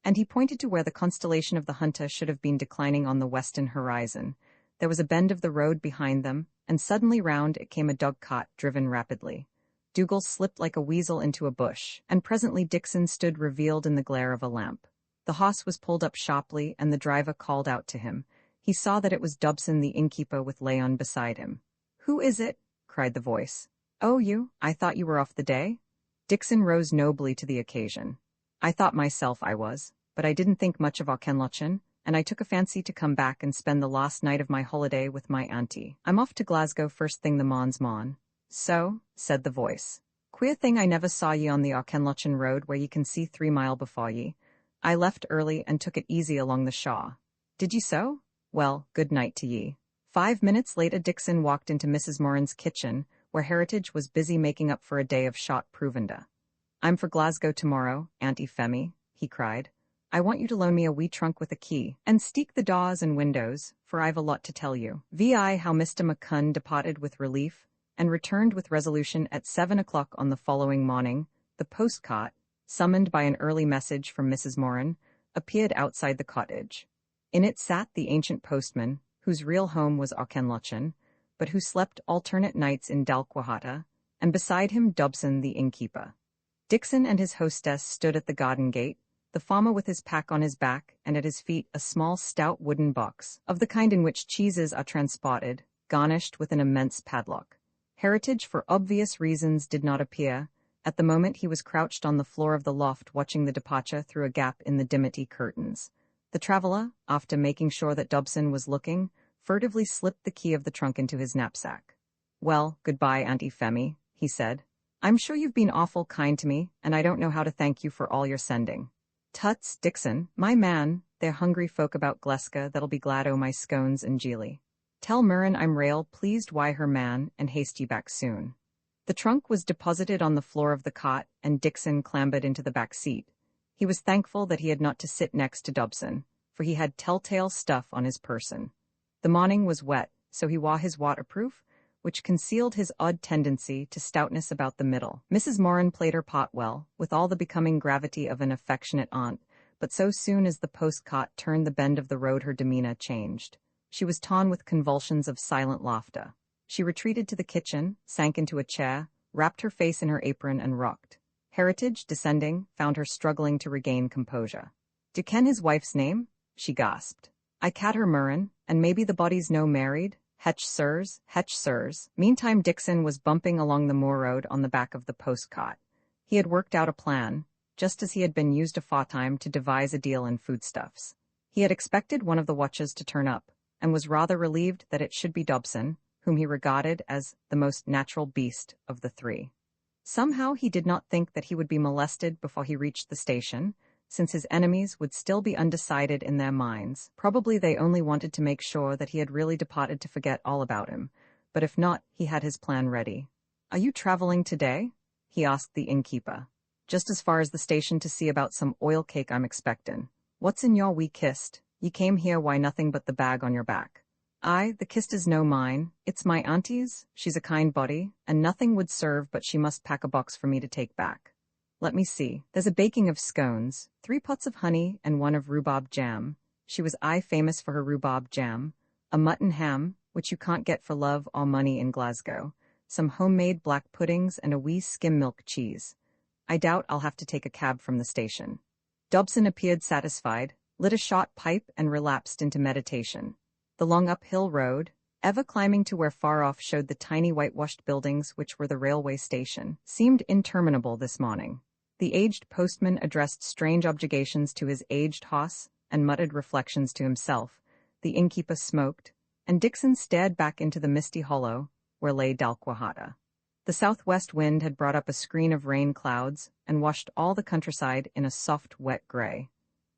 And he pointed to where the constellation of the Hunter should have been declining on the western horizon. There was a bend of the road behind them, and suddenly round it came a dog-cart driven rapidly. Dougal slipped like a weasel into a bush, and presently Dixon stood revealed in the glare of a lamp. The horse was pulled up sharply, and the driver called out to him. He saw that it was Dobson the innkeeper with Leon beside him. "Who is it?" cried the voice. "Oh, you? I thought you were off the day?" Dixon rose nobly to the occasion. "I thought myself I was, but I didn't think much of Auchenlochan, and I took a fancy to come back and spend the last night of my holiday with my auntie. I'm off to Glasgow first thing the morn." "So," said the voice. "Queer thing I never saw ye on the Auchenlochan road where ye can see 3 mile before ye. I left early and took it easy along the shaw." "Did ye so? Well, good night to ye." 5 minutes later Dixon walked into Mrs. Moran's kitchen, where Heritage was busy making up for a day of shot provender. "I'm for Glasgow tomorrow, Auntie Femi," he cried. "I want you to loan me a wee trunk with a key, and steek the doors and windows, for I've a lot to tell you." Vi how Mr. McCunn departed with relief, and returned with resolution at 7 o'clock on the following morning. The postcart, summoned by an early message from Mrs. Moran, appeared outside the cottage. In it sat the ancient postman, whose real home was Auchenlochan, but who slept alternate nights in Dalquahata, and beside him Dobson the innkeeper. Dixon and his hostess stood at the garden gate, the farmer with his pack on his back, and at his feet a small stout wooden box, of the kind in which cheeses are transported, garnished with an immense padlock. Heritage, for obvious reasons, did not appear. At the moment he was crouched on the floor of the loft watching the departure through a gap in the dimity curtains. The traveller, after making sure that Dobson was looking, furtively slipped the key of the trunk into his knapsack. "Well, goodbye, Auntie Femi," he said. "I'm sure you've been awful kind to me, and I don't know how to thank you for all your sending." "Tuts, Dixon, my man, they're hungry folk about Gleska that'll be glad o' my scones and geely. Tell Murren I'm rail pleased why her man, and haste ye back soon." The trunk was deposited on the floor of the cot, and Dixon clambered into the back seat. He was thankful that he had not to sit next to Dobson, for he had telltale stuff on his person. The morning was wet, so he wore his waterproof, which concealed his odd tendency to stoutness about the middle. Mrs. Moran played her part well, with all the becoming gravity of an affectionate aunt, but so soon as the post-cot turned the bend of the road her demeanour changed. She was torn with convulsions of silent laughter. She retreated to the kitchen, sank into a chair, wrapped her face in her apron and rocked. Heritage, descending, found her struggling to regain composure. "Do ken his wife's name?" she gasped. "I cat her Murren, and maybe the body's no married. Hetch sirs, hetch sirs." Meantime Dixon was bumping along the moor road on the back of the post-cot. He had worked out a plan, just as he had been used aforetime to devise a deal in foodstuffs. He had expected one of the watches to turn up, and was rather relieved that it should be Dobson, whom he regarded as the most natural beast of the three. Somehow he did not think that he would be molested before he reached the station, since his enemies would still be undecided in their minds. Probably they only wanted to make sure that he had really departed to forget all about him, but if not, he had his plan ready. "Are you traveling today?" he asked the innkeeper. "Just as far as the station to see about some oil cake I'm expectin'. What's in your wee kist? Ye came here, why nothing but the bag on your back." "Aye, the kist is no mine, it's my auntie's. She's a kind body, and nothing would serve but she must pack a box for me to take back. Let me see, there's a baking of scones, 3 pots of honey and 1 of rhubarb jam. She was aye famous for her rhubarb jam. A mutton ham, which you can't get for love or money in Glasgow. Some homemade black puddings and a wee skim milk cheese. I doubt I'll have to take a cab from the station." Dobson appeared satisfied, lit a short pipe and relapsed into meditation. The long uphill road, ever climbing to where far off showed the tiny whitewashed buildings which were the railway station, seemed interminable this morning. The aged postman addressed strange objurgations to his aged hoss, and muttered reflections to himself. The innkeeper smoked, and Dixon stared back into the misty hollow, where lay Dalquahata. The southwest wind had brought up a screen of rain clouds, and washed all the countryside in a soft, wet gray.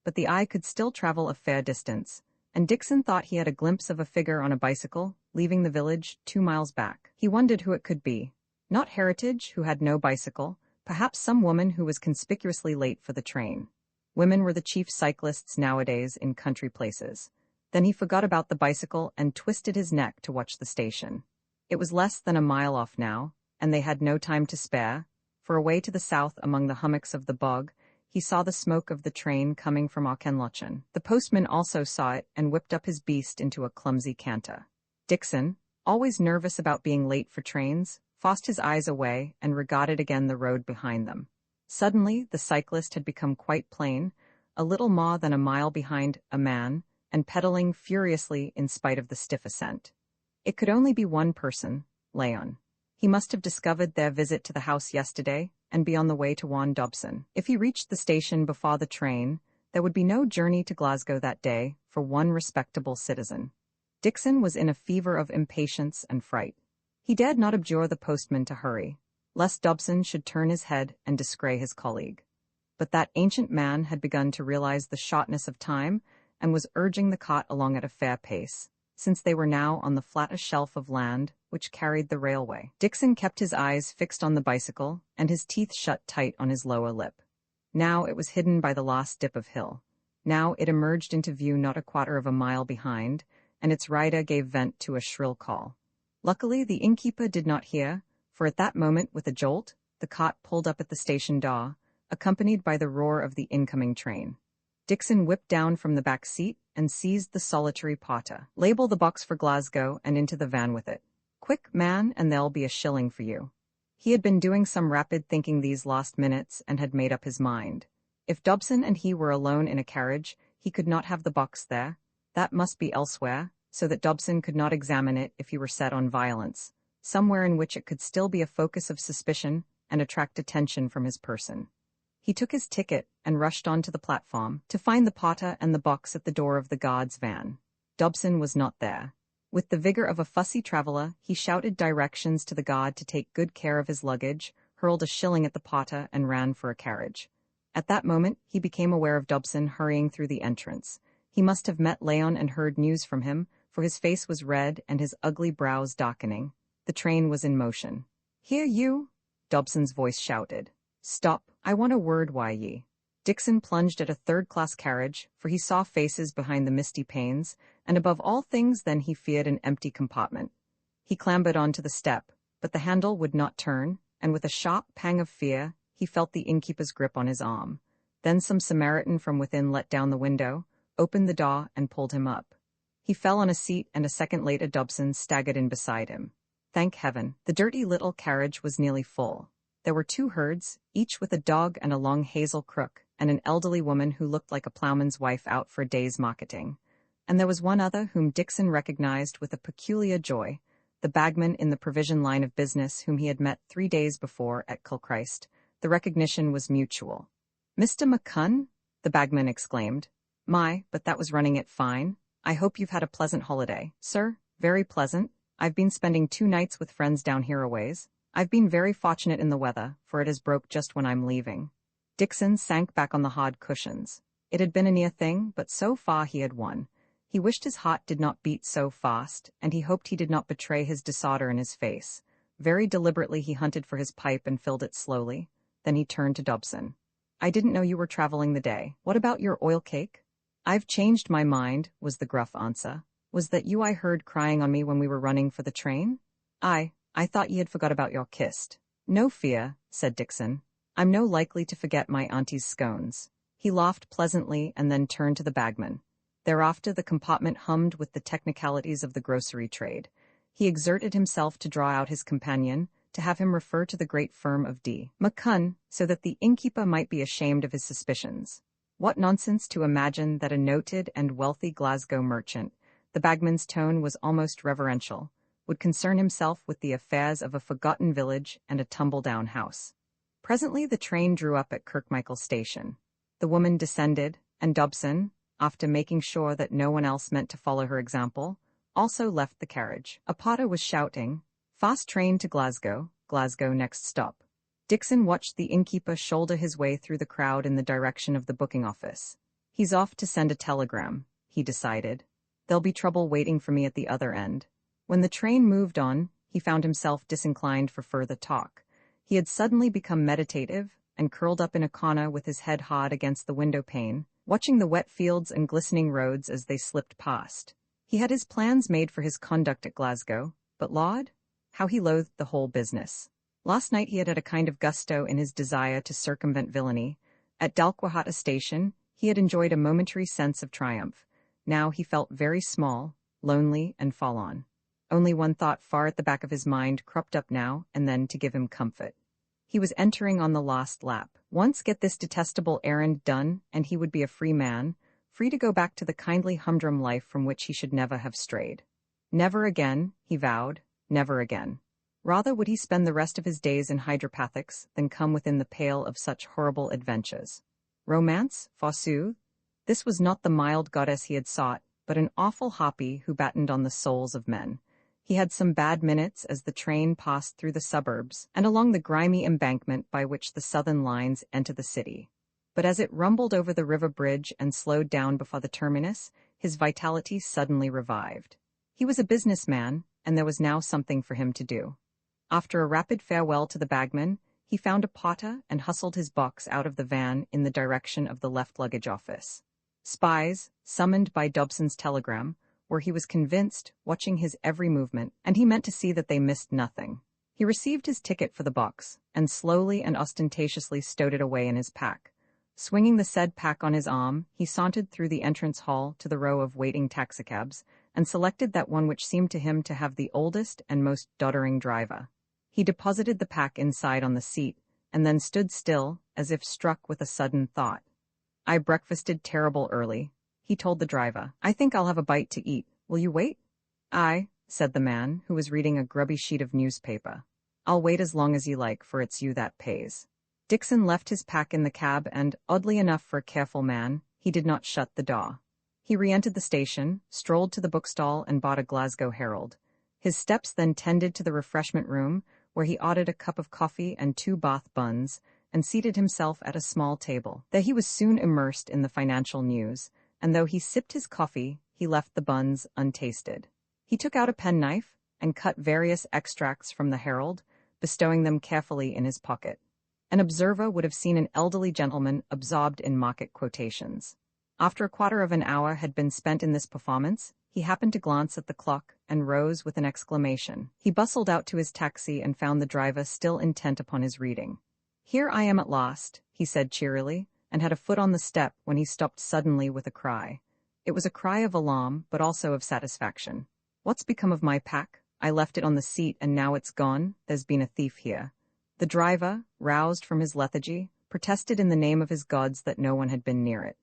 but the eye could still travel a fair distance, and Dixon thought he had a glimpse of a figure on a bicycle, leaving the village 2 miles back. He wondered who it could be. Not Heritage, who had no bicycle, perhaps some woman who was conspicuously late for the train. Women were the chief cyclists nowadays in country places. Then he forgot about the bicycle and twisted his neck to watch the station. It was less than a mile off now, and they had no time to spare, for away to the south among the hummocks of the bog, he saw the smoke of the train coming from Buchan. The postman also saw it and whipped up his beast into a clumsy canter. Dixon, always nervous about being late for trains, forced his eyes away and regarded again the road behind them. Suddenly, the cyclist had become quite plain, a little more than a mile behind a man, and pedaling furiously in spite of the stiff ascent. It could only be one person, Leon. He must have discovered their visit to the house yesterday and be on the way to warn Dobson. If he reached the station before the train, there would be no journey to Glasgow that day for one respectable citizen. Dixon was in a fever of impatience and fright. He dared not abjure the postman to hurry, lest Dobson should turn his head and disgrace his colleague. But that ancient man had begun to realize the shortness of time and was urging the cart along at a fair pace, since they were now on the flattest shelf of land which carried the railway. Dixon kept his eyes fixed on the bicycle and his teeth shut tight on his lower lip. Now it was hidden by the last dip of hill. Now it emerged into view not a quarter of a mile behind, and its rider gave vent to a shrill call. Luckily, the innkeeper did not hear, for at that moment, with a jolt, the cart pulled up at the station door, accompanied by the roar of the incoming train. Dixon whipped down from the back seat and seized the solitary porter. "Label the box for Glasgow and into the van with it. Quick, man, and there'll be a shilling for you." He had been doing some rapid thinking these last minutes and had made up his mind. If Dobson and he were alone in a carriage, he could not have the box there. That must be elsewhere, so that Dobson could not examine it if he were set on violence, somewhere in which it could still be a focus of suspicion and attract attention from his person. He took his ticket and rushed onto the platform to find the porter and the box at the door of the guard's van. Dobson was not there. With the vigor of a fussy traveler, he shouted directions to the guard to take good care of his luggage, hurled a shilling at the porter, and ran for a carriage. At that moment, he became aware of Dobson hurrying through the entrance. He must have met Leon and heard news from him, for his face was red and his ugly brows darkening. The train was in motion. "Here, you!" Dobson's voice shouted. "Stop, I want a word, why ye." Dixon plunged at a third-class carriage, for he saw faces behind the misty panes, and above all things then he feared an empty compartment. He clambered onto the step, but the handle would not turn, and with a sharp pang of fear, he felt the innkeeper's grip on his arm. Then some Samaritan from within let down the window, opened the door, and pulled him up. He fell on a seat, and a second later Dobson staggered in beside him. Thank heaven, the dirty little carriage was nearly full. There were 2 herds, each with a dog and a long hazel crook, and an elderly woman who looked like a ploughman's wife out for a day's marketing. And there was one other whom Dixon recognized with a peculiar joy, the bagman in the provision line of business whom he had met 3 days before at Kilchrist. The recognition was mutual. "Mr. Buchan?" the bagman exclaimed. "My, but that was running it fine. I hope you've had a pleasant holiday." "Sir, very pleasant. I've been spending 2 nights with friends down here a ways. I've been very fortunate in the weather, for it has broke just when I'm leaving." Dixon sank back on the hard cushions. It had been a near thing, but so far he had won. He wished his heart did not beat so fast, and he hoped he did not betray his disorder in his face. Very deliberately he hunted for his pipe and filled it slowly. Then he turned to Dobson. "I didn't know you were traveling the day. What about your oil cake?" "I've changed my mind," was the gruff answer. "Was that you I heard crying on me when we were running for the train?" I thought ye had forgot about your kist." "No fear," said Dixon. "I'm no likely to forget my auntie's scones." He laughed pleasantly and then turned to the bagman. Thereafter the compartment hummed with the technicalities of the grocery trade. He exerted himself to draw out his companion, to have him refer to the great firm of D. Buchan, so that the innkeeper might be ashamed of his suspicions. What nonsense to imagine that a noted and wealthy Glasgow merchant, the bagman's tone was almost reverential, would concern himself with the affairs of a forgotten village and a tumble-down house. Presently the train drew up at Kirkmichael station. The woman descended, and Dobson, after making sure that no one else meant to follow her example, also left the carriage. A porter was shouting, "Fast train to Glasgow, Glasgow next stop." Dixon watched the innkeeper shoulder his way through the crowd in the direction of the booking office. He's off to send a telegram, he decided. There'll be trouble waiting for me at the other end. When the train moved on, he found himself disinclined for further talk. He had suddenly become meditative and curled up in a corner with his head hard against the window pane, watching the wet fields and glistening roads as they slipped past. He had his plans made for his conduct at Glasgow, but Lord, how he loathed the whole business. Last night he had had a kind of gusto in his desire to circumvent villainy. At Dalquahata station, he had enjoyed a momentary sense of triumph. Now he felt very small, lonely, and forlorn. Only one thought far at the back of his mind cropped up now and then to give him comfort. He was entering on the last lap. Once get this detestable errand done, and he would be a free man, free to go back to the kindly humdrum life from which he should never have strayed. Never again, he vowed, never again. Rather would he spend the rest of his days in hydropathics than come within the pale of such horrible adventures. Romance, forsooth? This was not the mild goddess he had sought, but an awful harpy who battened on the souls of men. He had some bad minutes as the train passed through the suburbs and along the grimy embankment by which the southern lines enter the city. But as it rumbled over the river bridge and slowed down before the terminus, his vitality suddenly revived. He was a businessman, and there was now something for him to do. After a rapid farewell to the bagman, he found a porter and hustled his box out of the van in the direction of the left luggage office. Spies, summoned by Dobson's telegram, where he was convinced, watching his every movement, and he meant to see that they missed nothing. He received his ticket for the box, and slowly and ostentatiously stowed it away in his pack. Swinging the said pack on his arm, he sauntered through the entrance hall to the row of waiting taxicabs, and selected that one which seemed to him to have the oldest and most doddering driver. He deposited the pack inside on the seat, and then stood still, as if struck with a sudden thought. I breakfasted terrible early, he told the driver. I think I'll have a bite to eat. Will you wait? Aye, said the man, who was reading a grubby sheet of newspaper. I'll wait as long as you like, for it's you that pays. Dixon left his pack in the cab and, oddly enough for a careful man, he did not shut the door. He re-entered the station, strolled to the bookstall and bought a Glasgow Herald. His steps then tended to the refreshment room, where he ordered a cup of coffee and 2 Bath buns, and seated himself at a small table. There he was soon immersed in the financial news, and though he sipped his coffee, he left the buns untasted. He took out a penknife and cut various extracts from the Herald, bestowing them carefully in his pocket. An observer would have seen an elderly gentleman absorbed in market quotations. After a quarter of an hour had been spent in this performance, he happened to glance at the clock and rose with an exclamation. He bustled out to his taxi and found the driver still intent upon his reading. Here I am at last, he said cheerily, and had a foot on the step when he stopped suddenly with a cry. It was a cry of alarm, but also of satisfaction. What's become of my pack? I left it on the seat and now it's gone. There's been a thief here. The driver, roused from his lethargy, protested in the name of his gods that no one had been near it.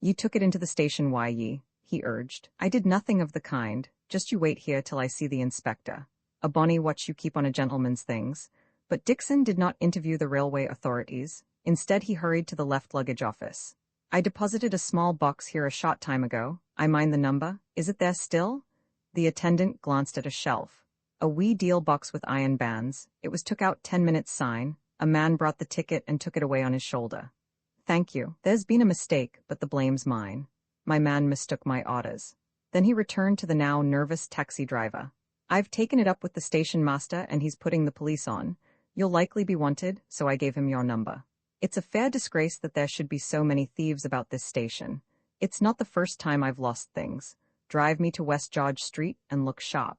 You took it into the station, why ye? He urged. I did nothing of the kind. Just you wait here till I see the inspector. A bonny watch you keep on a gentleman's things. But Dixon did not interview the railway authorities. Instead, he hurried to the left luggage office. I deposited a small box here a short time ago. I mind the number. Is it there still? The attendant glanced at a shelf. A wee deal box with iron bands. It was took out 10 minutes syne. A man brought the ticket and took it away on his shoulder. Thank you. There's been a mistake, but the blame's mine. My man mistook my orders. Then he returned to the now nervous taxi driver. I've taken it up with the station master and he's putting the police on. You'll likely be wanted, so I gave him your number. It's a fair disgrace that there should be so many thieves about this station. It's not the first time I've lost things. Drive me to West George Street and look sharp.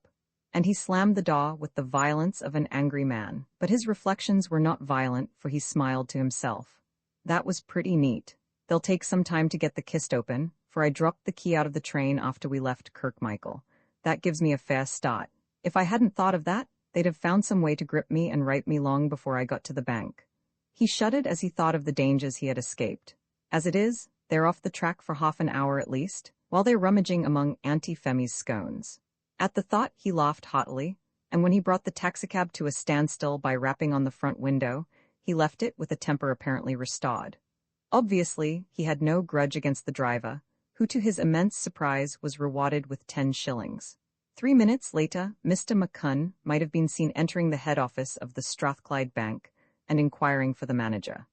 And he slammed the door with the violence of an angry man. But his reflections were not violent, for he smiled to himself. That was pretty neat. They'll take some time to get the kist open, for I dropped the key out of the train after we left Kirkmichael. That gives me a fair start. If I hadn't thought of that, they'd have found some way to grip me and write me long before I got to the bank. He shuddered as he thought of the dangers he had escaped. As it is, they're off the track for half an hour at least, while they're rummaging among Auntie Femi's scones. At the thought, he laughed haughtily, and when he brought the taxicab to a standstill by rapping on the front window, he left it with a temper apparently restored. Obviously, he had no grudge against the driver, who to his immense surprise was rewarded with 10 shillings. 3 minutes later, Mr. Buchan might have been seen entering the head office of the Strathclyde Bank and inquiring for the manager.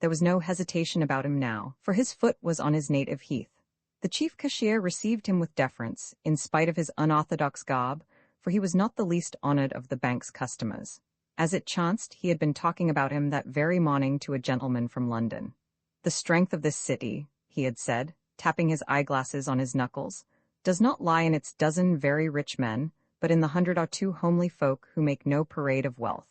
There was no hesitation about him now, for his foot was on his native heath. The chief cashier received him with deference, in spite of his unorthodox garb, for he was not the least honored of the bank's customers. As it chanced, he had been talking about him that very morning to a gentleman from London. "The strength of this city," he had said, tapping his eyeglasses on his knuckles, "does not lie in its dozen very rich men, but in the 100 or 2 homely folk who make no parade of wealth.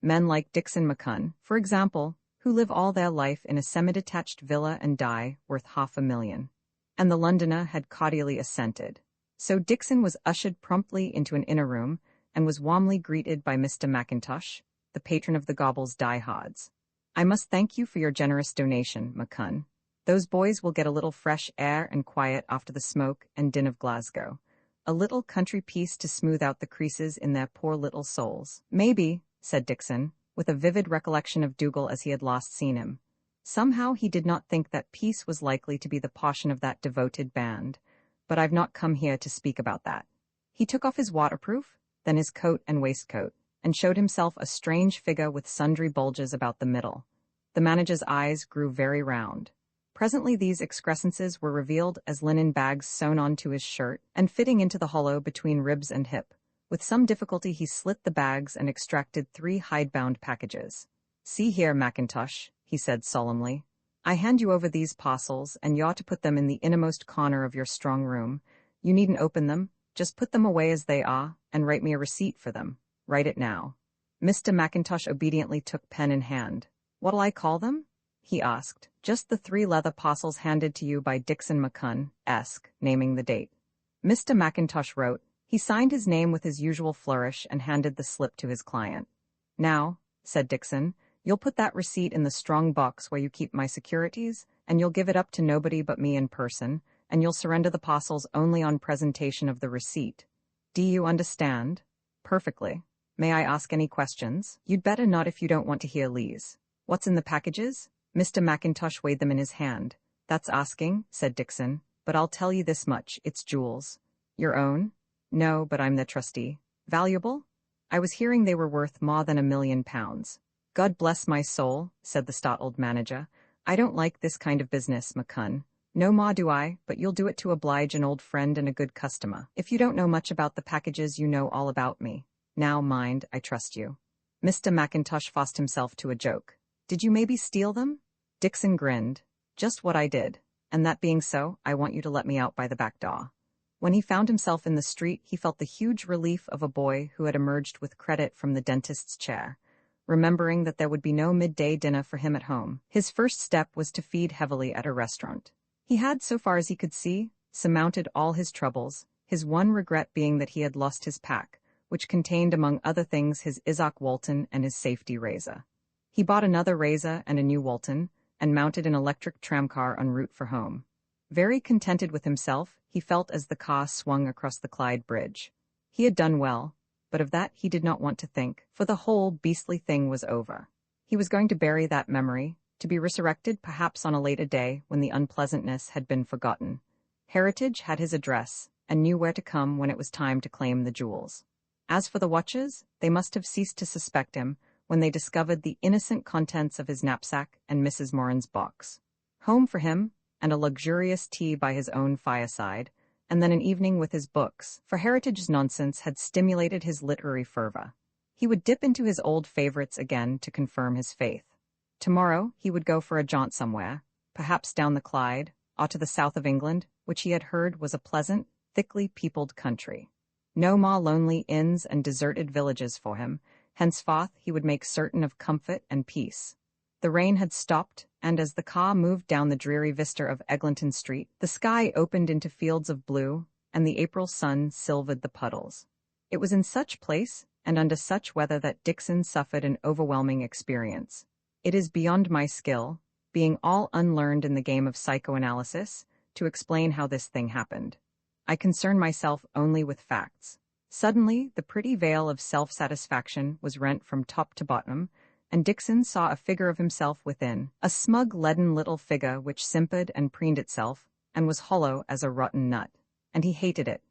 Men like Dixon McCunn, for example, who live all their life in a semi-detached villa and die worth $500,000. And the Londoner had cordially assented. So Dixon was ushered promptly into an inner room, and was warmly greeted by Mr. Mackintosh, the patron of the Gobble's diehards. "I must thank you for your generous donation, McCunn. Those boys will get a little fresh air and quiet after the smoke and din of Glasgow. A little country peace to smooth out the creases in their poor little souls." "Maybe," said Dixon, with a vivid recollection of Dougal as he had last seen him. Somehow he did not think that peace was likely to be the portion of that devoted band, but I've not come here to speak about that. He took off his waterproof, then his coat and waistcoat, and showed himself a strange figure with sundry bulges about the middle. The manager's eyes grew very round. Presently these excrescences were revealed as linen bags sewn onto his shirt and fitting into the hollow between ribs and hip. With some difficulty he slit the bags and extracted 3 hidebound packages. "See here, Mackintosh," he said solemnly. "I hand you over these parcels, and you ought to put them in the innermost corner of your strong room. You needn't open them, just put them away as they are, and write me a receipt for them. Write it now." Mr. Mackintosh obediently took pen in hand. "What'll I call them?" he asked. "Just the 3 leather parcels handed to you by Dixon McCunn, Esq., naming the date." Mr. Mackintosh wrote. He signed his name with his usual flourish and handed the slip to his client. "Now," said Dixon, "you'll put that receipt in the strong box where you keep my securities, and you'll give it up to nobody but me in person, and you'll surrender the parcels only on presentation of the receipt. Do you understand?" "Perfectly. May I ask any questions?" "You'd better not if you don't want to hear Lee's." "What's in the packages?" Mr. Mackintosh weighed them in his hand. "That's asking," said Dixon, "but I'll tell you this much, it's jewels." "Your own?" "No, but I'm the trustee." "Valuable?" "I was hearing they were worth more than £1,000,000. "God bless my soul," said the startled manager. "I don't like this kind of business, McCunn. No more do I, but you'll do it to oblige an old friend and a good customer. If you don't know much about the packages, you know all about me. Now, mind, I trust you." Mr. Mackintosh forced himself to a joke. "Did you maybe steal them?" Dixon grinned. "Just what I did. And that being so, I want you to let me out by the back door." When he found himself in the street, he felt the huge relief of a boy who had emerged with credit from the dentist's chair. Remembering that there would be no midday dinner for him at home, his first step was to feed heavily at a restaurant. He had, so far as he could see, surmounted all his troubles, his one regret being that he had lost his pack, which contained among other things his Isaac Walton and his safety razor. He bought another razor and a new Walton, and mounted an electric tramcar en route for home. Very contented with himself, he felt as the car swung across the Clyde Bridge. He had done well, but of that he did not want to think, for the whole beastly thing was over. He was going to bury that memory, to be resurrected perhaps on a later day when the unpleasantness had been forgotten. Heritage had his address, and knew where to come when it was time to claim the jewels. As for the watches, they must have ceased to suspect him when they discovered the innocent contents of his knapsack and Mrs. Moran's box. Home for him, and a luxurious tea by his own fireside, and then an evening with his books, for Heritage's nonsense had stimulated his literary fervor. He would dip into his old favorites again to confirm his faith. Tomorrow he would go for a jaunt somewhere, perhaps down the Clyde, or to the south of England, which he had heard was a pleasant, thickly peopled country. No more lonely inns and deserted villages for him. Henceforth he would make certain of comfort and peace. The rain had stopped, and as the car moved down the dreary vista of Eglinton Street, the sky opened into fields of blue, and the April sun silvered the puddles. It was in such place, and under such weather, that Dixon suffered an overwhelming experience. It is beyond my skill, being all unlearned in the game of psychoanalysis, to explain how this thing happened. I concern myself only with facts. Suddenly, the pretty veil of self-satisfaction was rent from top to bottom, and Dixon saw a figure of himself within, a smug, leaden little figure which simpered and preened itself, and was hollow as a rotten nut. And he hated it.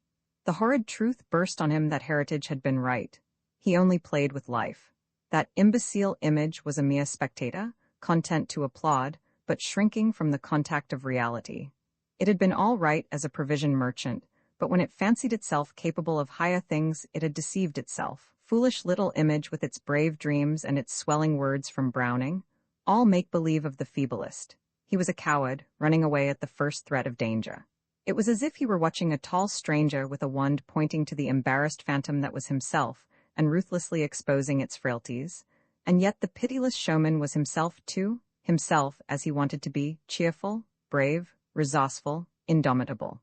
The horrid truth burst on him that Heritage had been right. He only played with life. That imbecile image was a mere spectator, content to applaud, but shrinking from the contact of reality. It had been all right as a provision merchant, but when it fancied itself capable of higher things, it had deceived itself. Foolish little image with its brave dreams and its swelling words from Browning, all make-believe of the feeblest. He was a coward, running away at the first threat of danger. It was as if he were watching a tall stranger with a wand pointing to the embarrassed phantom that was himself, and ruthlessly exposing its frailties. And yet the pitiless showman was himself too, himself as he wanted to be, cheerful, brave, resourceful, indomitable.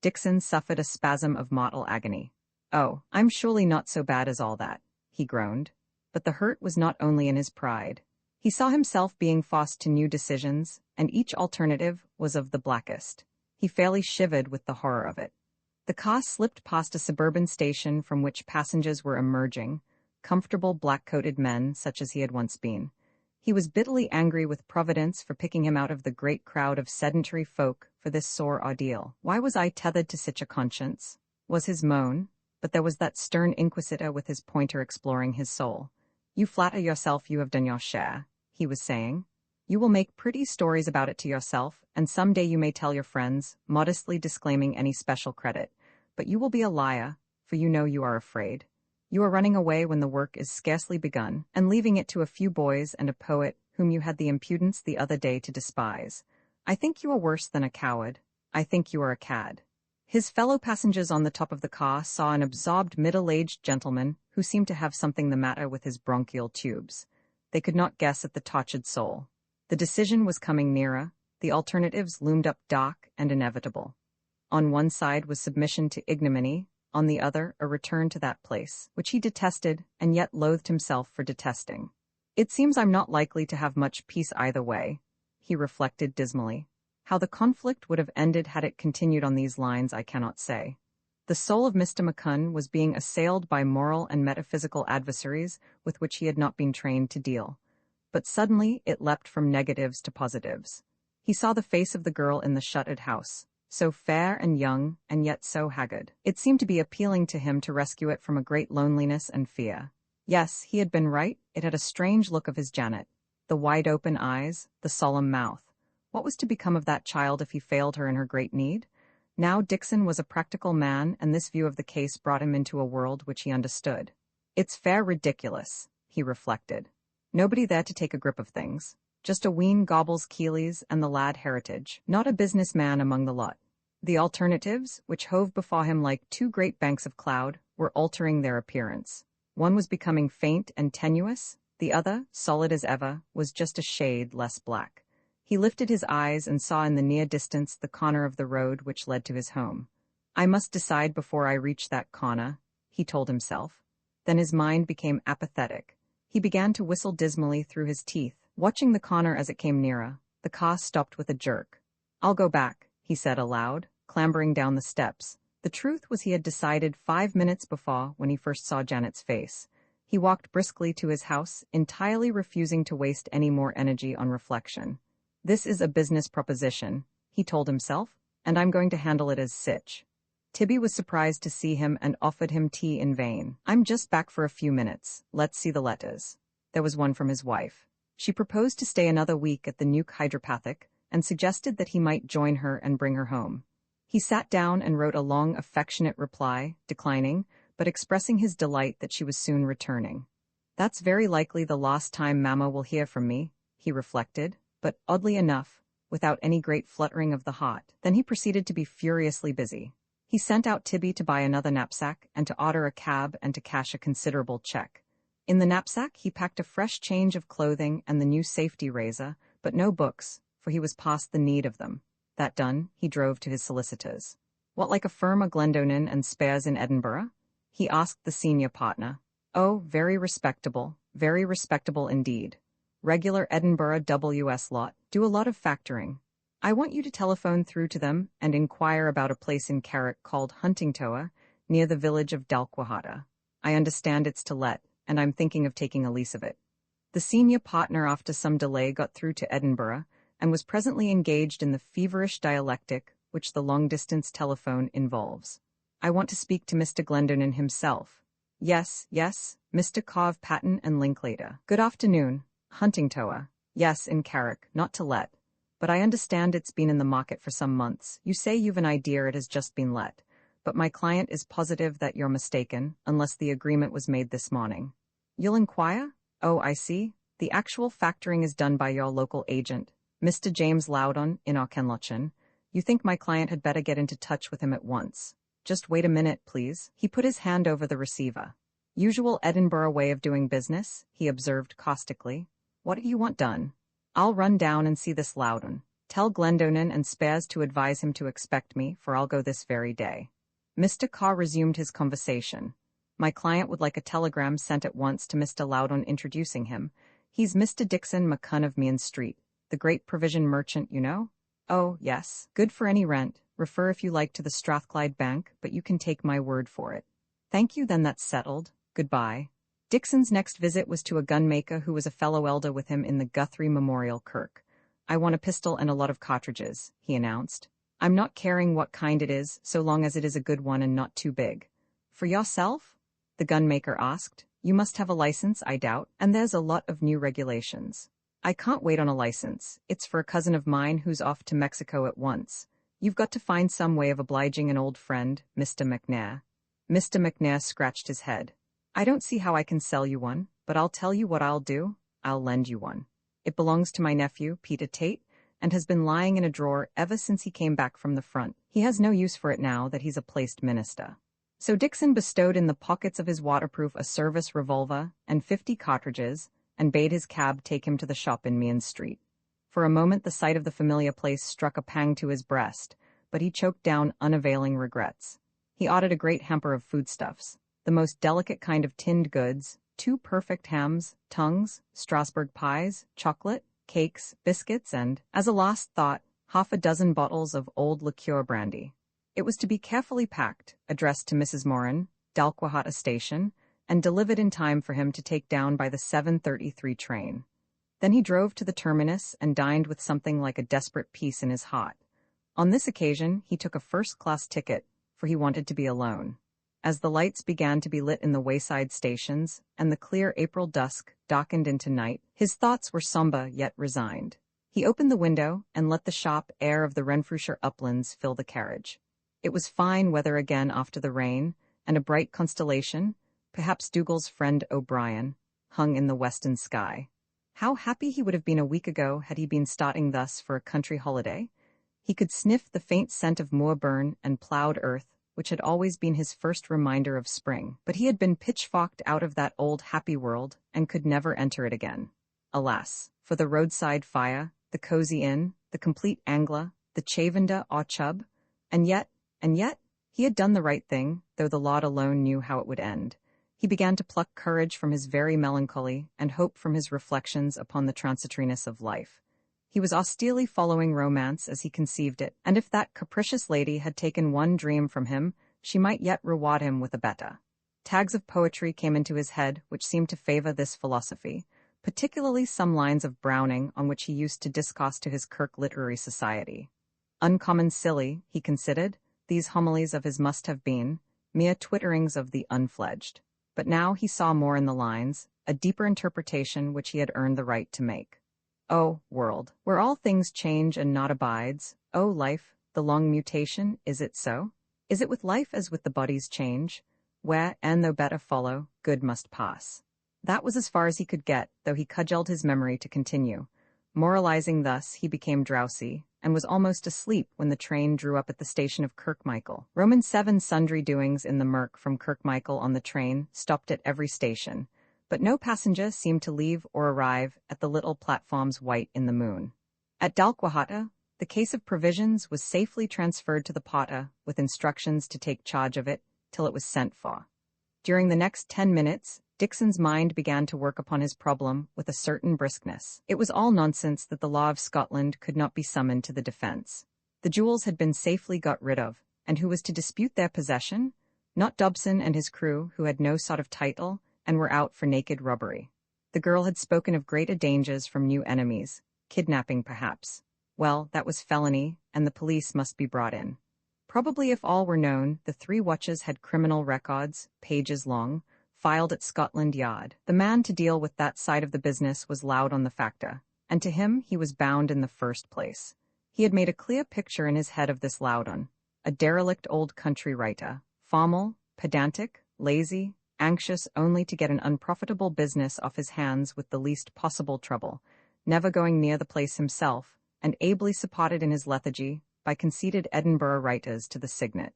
Dixon suffered a spasm of mortal agony. "Oh, I'm surely not so bad as all that," he groaned. But the hurt was not only in his pride. He saw himself being forced to new decisions, and each alternative was of the blackest. He fairly shivered with the horror of it. The car slipped past a suburban station from which passengers were emerging, comfortable black-coated men such as he had once been. He was bitterly angry with Providence for picking him out of the great crowd of sedentary folk for this sore ordeal. Why was I tethered to such a conscience? Was his moan, but there was that stern inquisitor with his pointer exploring his soul. "You flatter yourself you have done your share," he was saying. "You will make pretty stories about it to yourself, and someday you may tell your friends, modestly disclaiming any special credit. But you will be a liar, for you know you are afraid. You are running away when the work is scarcely begun, and leaving it to a few boys and a poet whom you had the impudence the other day to despise. I think you are worse than a coward. I think you are a cad." His fellow passengers on the top of the car saw an absorbed middle-aged gentleman who seemed to have something the matter with his bronchial tubes. They could not guess at the tortured soul. The decision was coming nearer. The alternatives loomed up dark and inevitable. On one side was submission to ignominy, on the other a return to that place, which he detested and yet loathed himself for detesting. "It seems I'm not likely to have much peace either way," he reflected dismally. How the conflict would have ended had it continued on these lines I cannot say. The soul of Mr. Buchan was being assailed by moral and metaphysical adversaries with which he had not been trained to deal. But suddenly it leapt from negatives to positives. He saw the face of the girl in the shuttered house, so fair and young, and yet so haggard. It seemed to be appealing to him to rescue it from a great loneliness and fear. Yes, he had been right, it had a strange look of his Janet. The wide-open eyes, the solemn mouth. What was to become of that child if he failed her in her great need? Now Dixon was a practical man, and this view of the case brought him into a world which he understood. "It's fair ridiculous," he reflected. "Nobody there to take a grip of things. Just a ween gobbles Keeley's and the lad Heritage, not a businessman among the lot." The alternatives, which hove before him like two great banks of cloud, were altering their appearance. One was becoming faint and tenuous, the other, solid as ever, was just a shade less black. He lifted his eyes and saw in the near distance the corner of the road which led to his home. "I must decide before I reach that corner," he told himself. Then his mind became apathetic. He began to whistle dismally through his teeth, watching the corner as it came nearer. The car stopped with a jerk. "I'll go back," he said aloud, clambering down the steps. The truth was he had decided 5 minutes before when he first saw Janet's face. He walked briskly to his house, entirely refusing to waste any more energy on reflection. "This is a business proposition," he told himself, "and I'm going to handle it as such." Tibby was surprised to see him and offered him tea in vain. "I'm just back for a few minutes. Let's see the letters." There was one from his wife. She proposed to stay another week at the Nuke Hydropathic and suggested that he might join her and bring her home. He sat down and wrote a long, affectionate reply, declining, but expressing his delight that she was soon returning. "That's very likely the last time Mamma will hear from me," he reflected. But, oddly enough, without any great fluttering of the heart. Then he proceeded to be furiously busy. He sent out Tibby to buy another knapsack and to order a cab and to cash a considerable check. In the knapsack he packed a fresh change of clothing and the new safety razor, but no books, for he was past the need of them. That done, he drove to his solicitors. "What, like a firm of Glendonin and Spares in Edinburgh?" he asked the senior partner. "Oh, very respectable indeed. Regular Edinburgh WS lot, do a lot of factoring. I want you to telephone through to them and inquire about a place in Carrick called Huntingtower, near the village of Dalquahata. I understand it's to let, and I'm thinking of taking a lease of it." The senior partner after some delay got through to Edinburgh, and was presently engaged in the feverish dialectic which the long-distance telephone involves. "I want to speak to Mr. Glendonin himself." Yes, Mr. Cove Patton and Linklater. "Good afternoon. Huntingtower. Yes, in Carrick, not to let. But I understand it's been in the market for some months. You say you've an idea it has just been let. But my client is positive that you're mistaken, unless the agreement was made this morning. You'll inquire? Oh, I see. The actual factoring is done by your local agent, Mr. James Loudon in Auchenlochan. You think my client had better get into touch with him at once. Just wait a minute, please. He put his hand over the receiver. Usual Edinburgh way of doing business, he observed caustically. What do you want done? I'll run down and see this Loudon. Tell Glendonen and Spares to advise him to expect me, for I'll go this very day. Mr. Carr resumed his conversation. My client would like a telegram sent at once to Mr. Loudon introducing him. He's Mr. Dixon McCunn of Mean Street, the great provision merchant, you know? Oh, yes. Good for any rent. Refer if you like to the Strathclyde Bank, but you can take my word for it. Thank you, then that's settled. Goodbye. Dixon's next visit was to a gunmaker who was a fellow elder with him in the Guthrie Memorial Kirk. I want a pistol and a lot of cartridges, he announced. I'm not caring what kind it is, so long as it is a good one and not too big. For yourself? The gunmaker asked. You must have a license, I doubt, and there's a lot of new regulations. I can't wait on a license. It's for a cousin of mine who's off to Mexico at once. You've got to find some way of obliging an old friend, Mr. McNair. Mr. McNair scratched his head. I don't see how I can sell you one, but I'll tell you what I'll do. I'll lend you one. It belongs to my nephew, Peter Tate, and has been lying in a drawer ever since he came back from the front. He has no use for it now that he's a placed minister. So Dixon bestowed in the pockets of his waterproof a service revolver and 50 cartridges, and bade his cab take him to the shop in Mean Street. For a moment the sight of the familiar place struck a pang to his breast, but he choked down unavailing regrets. He ordered a great hamper of foodstuffs, the most delicate kind of tinned goods, 2 perfect hams, tongues, Strasbourg pies, chocolate, cakes, biscuits, and, as a last thought, 6 bottles of old liqueur brandy. It was to be carefully packed, addressed to Mrs. Moran, Dalquahata Station, and delivered in time for him to take down by the 7:33 train. Then he drove to the terminus and dined with something like a desperate peace in his heart. On this occasion he took a first-class ticket, for he wanted to be alone. As the lights began to be lit in the wayside stations, and the clear April dusk darkened into night, his thoughts were sombre yet resigned. He opened the window and let the sharp air of the Renfrewshire uplands fill the carriage. It was fine weather again after the rain, and a bright constellation, perhaps Dougal's friend O'Brien, hung in the western sky. How happy he would have been a week ago had he been starting thus for a country holiday. He could sniff the faint scent of moor-burn and ploughed earth, which had always been his first reminder of spring, but he had been pitchforked out of that old happy world and could never enter it again. Alas, for the roadside fire, the cosy inn, the complete angler, the Chavenda au chub, and yet, he had done the right thing, though the Lord alone knew how it would end. He began to pluck courage from his very melancholy and hope from his reflections upon the transitoriness of life. He was austerely following romance as he conceived it, and if that capricious lady had taken one dream from him, she might yet reward him with a better. Tags of poetry came into his head which seemed to favor this philosophy, particularly some lines of Browning on which he used to discourse to his Kirk Literary Society. Uncommon silly, he considered, these homilies of his must have been, mere twitterings of the unfledged. But now he saw more in the lines, a deeper interpretation which he had earned the right to make. O world, where all things change and naught abides, O life, the long mutation, is it so? Is it with life as with the body's change, where, and though better follow, good must pass? That was as far as he could get, though he cudgelled his memory to continue. Moralizing thus, he became drowsy, and was almost asleep when the train drew up at the station of Kirkmichael. Roman 7 sundry doings in the murk from Kirkmichael on the train stopped at every station, but no passenger seemed to leave or arrive at the little platforms white in the moon. At Dalquahata, the case of provisions was safely transferred to the potter, with instructions to take charge of it till it was sent for. During the next 10 minutes, Dixon's mind began to work upon his problem with a certain briskness. It was all nonsense that the law of Scotland could not be summoned to the defence. The jewels had been safely got rid of, and who was to dispute their possession? Not Dobson and his crew, who had no sort of title, and were out for naked robbery. The girl had spoken of greater dangers from new enemies, kidnapping perhaps. Well, that was felony, and the police must be brought in. Probably if all were known, the 3 watches had criminal records, pages long, filed at Scotland Yard. The man to deal with that side of the business was loud on the factor. and to him he was bound in the first place. He had made a clear picture in his head of this Loudon, a derelict old country writer, formal, pedantic, lazy, anxious only to get an unprofitable business off his hands with the least possible trouble, never going near the place himself, and ably supported in his lethargy by conceited Edinburgh writers to the signet.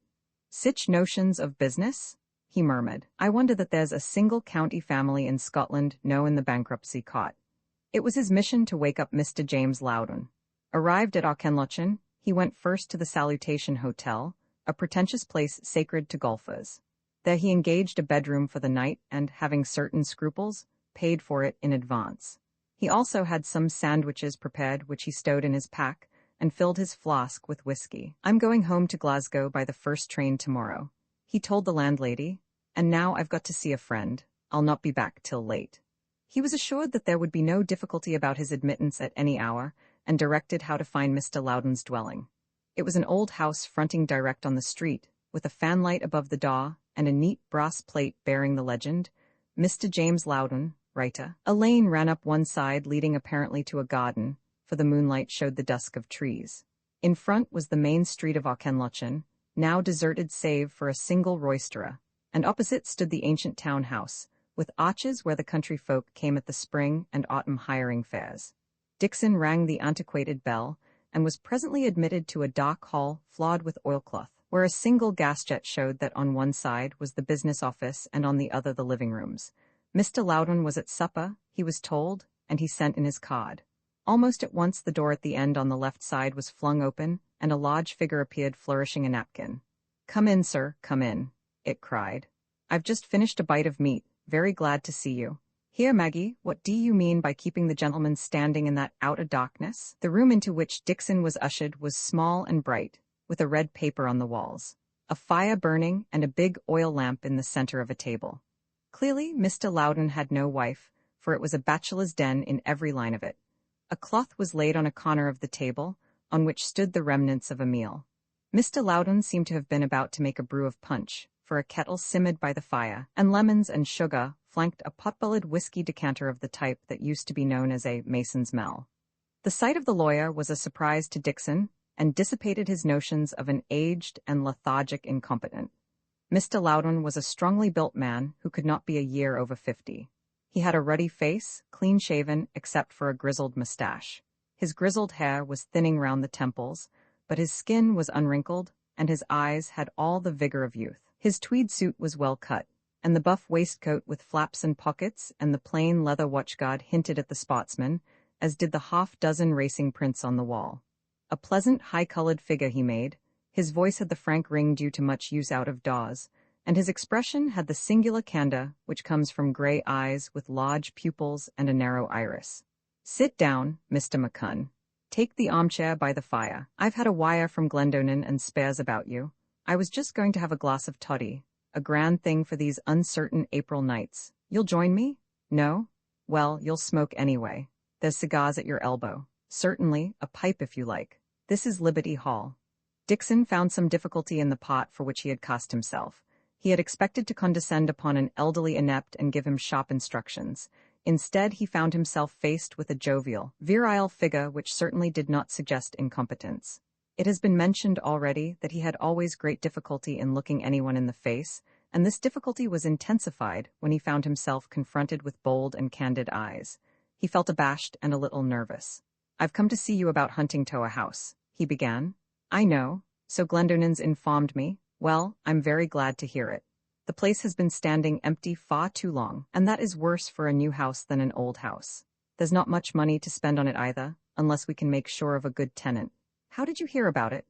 "Sich notions of business?" he murmured. "I wonder that there's a single county family in Scotland knowin' the bankruptcy court." It was his mission to wake up Mr. James Loudon. Arrived at Auchenlochen, he went first to the Salutation Hotel, a pretentious place sacred to golfers. There he engaged a bedroom for the night and, having certain scruples, paid for it in advance. He also had some sandwiches prepared which he stowed in his pack and filled his flask with whiskey. "I'm going home to Glasgow by the first train tomorrow," he told the landlady, "and now I've got to see a friend. I'll not be back till late." He was assured that there would be no difficulty about his admittance at any hour, and directed how to find Mr. Loudon's dwelling. It was an old house fronting direct on the street, with a fanlight above the door and a neat brass plate bearing the legend, "Mr. James Loudon, writer." A lane ran up one side leading apparently to a garden, for the moonlight showed the dusk of trees. In front was the main street of Auchenlochen, now deserted save for a single roisterer, and opposite stood the ancient town house, with arches where the country folk came at the spring and autumn hiring fairs. Dixon rang the antiquated bell, and was presently admitted to a dark hall flawed with oilcloth, where a single gas jet showed that on one side was the business office and on the other the living rooms. Mr. Loudon was at supper, he was told, and he sent in his card. Almost at once the door at the end on the left side was flung open, and a large figure appeared flourishing a napkin. "Come in, sir, come in," it cried. "I've just finished a bite of meat, very glad to see you. Here, Maggie, what do you mean by keeping the gentleman standing in that outer darkness?" The room into which Dixon was ushered was small and bright, with a red paper on the walls, a fire burning, and a big oil lamp in the center of a table. Clearly, Mr. Loudon had no wife, for it was a bachelor's den in every line of it. A cloth was laid on a corner of the table, on which stood the remnants of a meal. Mr. Loudon seemed to have been about to make a brew of punch, for a kettle simmered by the fire, and lemons and sugar flanked a pot-bellied whiskey decanter of the type that used to be known as a Mason's Mell. The sight of the lawyer was a surprise to Dixon, and dissipated his notions of an aged and lethargic incompetent. Mr. Loudon was a strongly built man who could not be a year over 50. He had a ruddy face, clean-shaven except for a grizzled mustache. His grizzled hair was thinning round the temples, but his skin was unwrinkled, and his eyes had all the vigor of youth. His tweed suit was well cut, and the buff waistcoat with flaps and pockets and the plain leather watchguard hinted at the sportsman, as did the half-dozen racing prints on the wall. A pleasant, high-colored figure he made, his voice had the frank ring due to much use out of doors, and his expression had the singular candor which comes from gray eyes with large pupils and a narrow iris. "Sit down, Mr. McCunn. Take the armchair by the fire. I've had a wire from Glendonin and Spares about you. I was just going to have a glass of toddy, a grand thing for these uncertain April nights. You'll join me? No? Well, you'll smoke anyway. There's cigars at your elbow. Certainly, a pipe if you like. This is Liberty Hall." Dixon found some difficulty in the pot for which he had cast himself. He had expected to condescend upon an elderly inept and give him sharp instructions. Instead, he found himself faced with a jovial, virile figure which certainly did not suggest incompetence. It has been mentioned already that he had always great difficulty in looking anyone in the face, and this difficulty was intensified when he found himself confronted with bold and candid eyes. He felt abashed and a little nervous. "I've come to see you about Huntingtower House," he began. "I know, so Glendonins informed me. Well, I'm very glad to hear it. The place has been standing empty far too long, and that is worse for a new house than an old house. There's not much money to spend on it either, unless we can make sure of a good tenant. How did you hear about it?"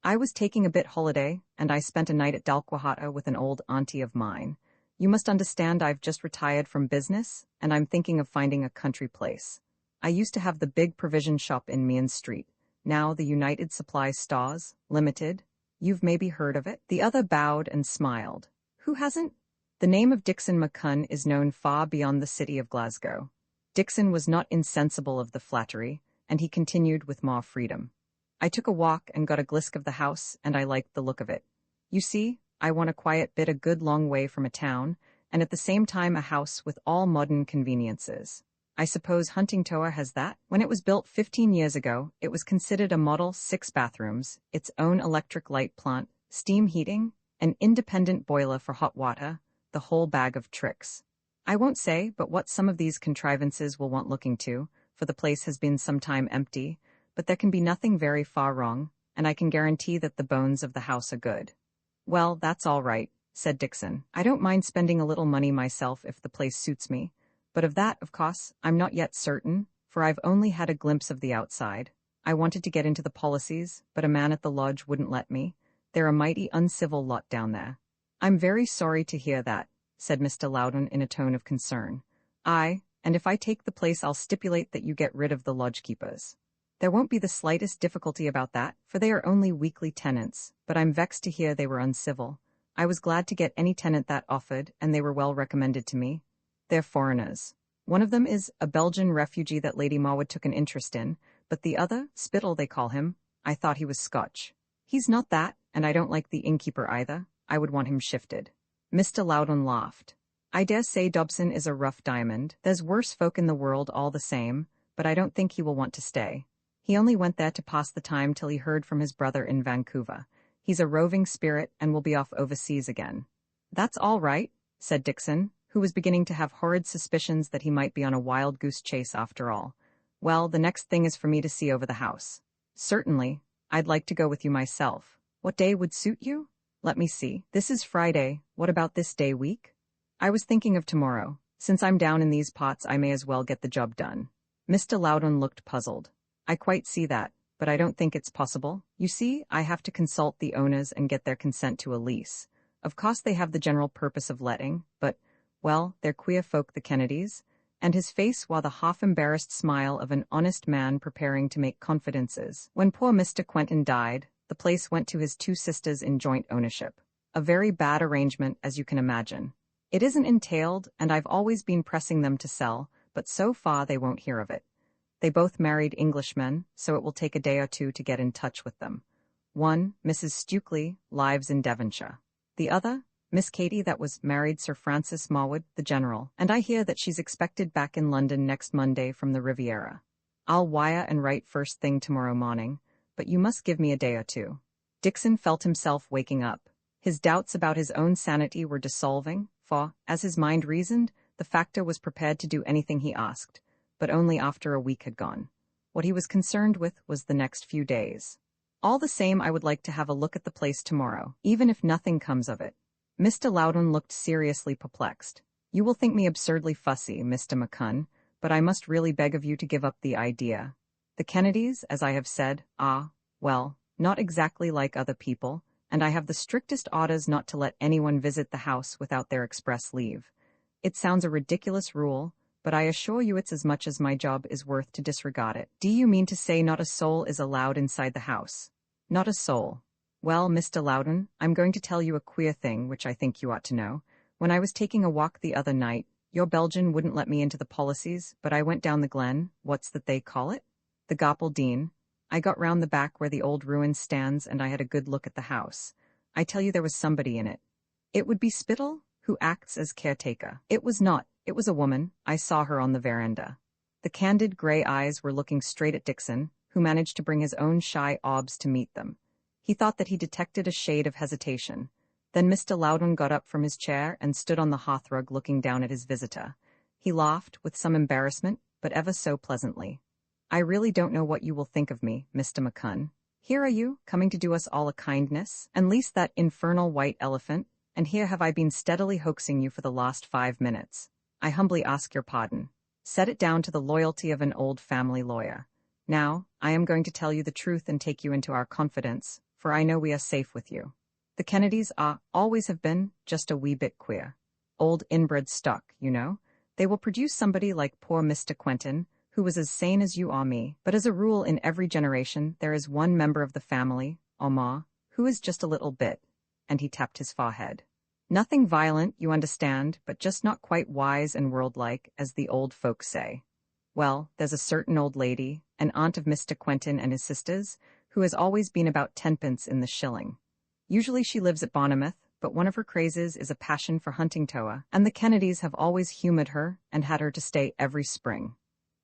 "I was taking a bit holiday, and I spent a night at Dalquahata with an old auntie of mine. You must understand I've just retired from business, and I'm thinking of finding a country place. I used to have the big provision shop in Meehan Street, now the United Supply Stores, Limited. You've maybe heard of it?" The other bowed and smiled. Who hasn't? The name of Dixon McCunn is known far beyond the city of Glasgow. Dixon was not insensible of the flattery, and he continued with more freedom. "I took a walk and got a glisk of the house, and I liked the look of it. You see, I want a quiet bit a good long way from a town, and at the same time a house with all modern conveniences. I suppose Huntingtower has that? When it was built 15 years ago, it was considered a model 6 bathrooms, its own electric light plant, steam heating, an independent boiler for hot water, the whole bag of tricks. I won't say but what some of these contrivances will want looking to, for the place has been some time empty, but there can be nothing very far wrong, and I can guarantee that the bones of the house are good. Well, that's all right, said Dixon. I don't mind spending a little money myself if the place suits me, but of that, of course, I'm not yet certain, for I've only had a glimpse of the outside. I wanted to get into the policies, but a man at the lodge wouldn't let me. They're a mighty uncivil lot down there. I'm very sorry to hear that, said Mr. Loudon in a tone of concern. Aye, and if I take the place I'll stipulate that you get rid of the lodge-keepers. There won't be the slightest difficulty about that, for they are only weekly tenants, but I'm vexed to hear they were uncivil. I was glad to get any tenant that offered, and they were well recommended to me. They're foreigners. One of them is a Belgian refugee that Lady Marwood took an interest in, but the other, Spittle they call him, I thought he was Scotch. He's not that, and I don't like the innkeeper either. I would want him shifted. Mr. Loudon laughed. I dare say Dobson is a rough diamond. There's worse folk in the world all the same, but I don't think he will want to stay. He only went there to pass the time till he heard from his brother in Vancouver. He's a roving spirit and will be off overseas again. That's all right, said Dixon, who was beginning to have horrid suspicions that he might be on a wild goose chase after all. Well, the next thing is for me to see over the house. Certainly. I'd like to go with you myself. What day would suit you? Let me see. This is Friday. What about this day week? I was thinking of tomorrow. Since I'm down in these pots, I may as well get the job done. Mr. Loudon looked puzzled. I quite see that, but I don't think it's possible. You see, I have to consult the owners and get their consent to a lease. Of course they have the general purpose of letting, but, well, they're queer folk, the Kennedys, and his face wore the half-embarrassed smile of an honest man preparing to make confidences. When poor Mr. Quentin died, the place went to his 2 sisters in joint ownership. A very bad arrangement, as you can imagine. It isn't entailed, and I've always been pressing them to sell, but so far they won't hear of it. They both married Englishmen, so it will take a day or two to get in touch with them. One, Mrs. Stukely, lives in Devonshire. The other, Miss Katy, that was married Sir Francis Marwood, the General, and I hear that she's expected back in London next Monday from the Riviera. I'll wire and write first thing tomorrow morning, but you must give me a day or two. Dixon felt himself waking up. His doubts about his own sanity were dissolving, for, as his mind reasoned, the factor was prepared to do anything he asked, but only after a week had gone. What he was concerned with was the next few days. All the same, I would like to have a look at the place tomorrow, even if nothing comes of it. Mr. Loudon looked seriously perplexed. You will think me absurdly fussy, Mr. McCunn, but I must really beg of you to give up the idea. The Kennedys, as I have said, are, well, not exactly like other people, and I have the strictest orders not to let anyone visit the house without their express leave. It sounds a ridiculous rule, but I assure you it's as much as my job is worth to disregard it. Do you mean to say not a soul is allowed inside the house? Not a soul. Well, Mr. Loudon, I'm going to tell you a queer thing which I think you ought to know. When I was taking a walk the other night, your Belgian wouldn't let me into the policies, but I went down the glen, what's that they call it? The Gapeldean. I got round the back where the old ruin stands and I had a good look at the house. I tell you there was somebody in it. It would be Spittle, who acts as caretaker. It was not. It was a woman. I saw her on the veranda. The candid gray eyes were looking straight at Dixon, who managed to bring his own shy obs to meet them. He thought that he detected a shade of hesitation. Then Mr. Loudon got up from his chair and stood on the hearthrug looking down at his visitor. He laughed, with some embarrassment, but ever so pleasantly. I really don't know what you will think of me, Mr. McCunn. Here are you, coming to do us all a kindness, and lease that infernal white elephant, and here have I been steadily hoaxing you for the last 5 minutes. I humbly ask your pardon. Set it down to the loyalty of an old family lawyer. Now, I am going to tell you the truth and take you into our confidence, for I know we are safe with you. The Kennedys always have been, just a wee bit queer. Old inbred stock, you know. They will produce somebody like poor Mr. Quentin, who was as sane as you or me, but as a rule in every generation there is one member of the family, or more, who is just a little bit, and he tapped his forehead. Nothing violent, you understand, but just not quite wise and world-like, as the old folks say. Well, there's a certain old lady, an aunt of Mr. Quentin and his sisters, who has always been about 10pence in the shilling. Usually she lives at Bournemouth, but one of her crazes is a passion for Huntingtower, and the Kennedys have always humoured her and had her to stay every spring.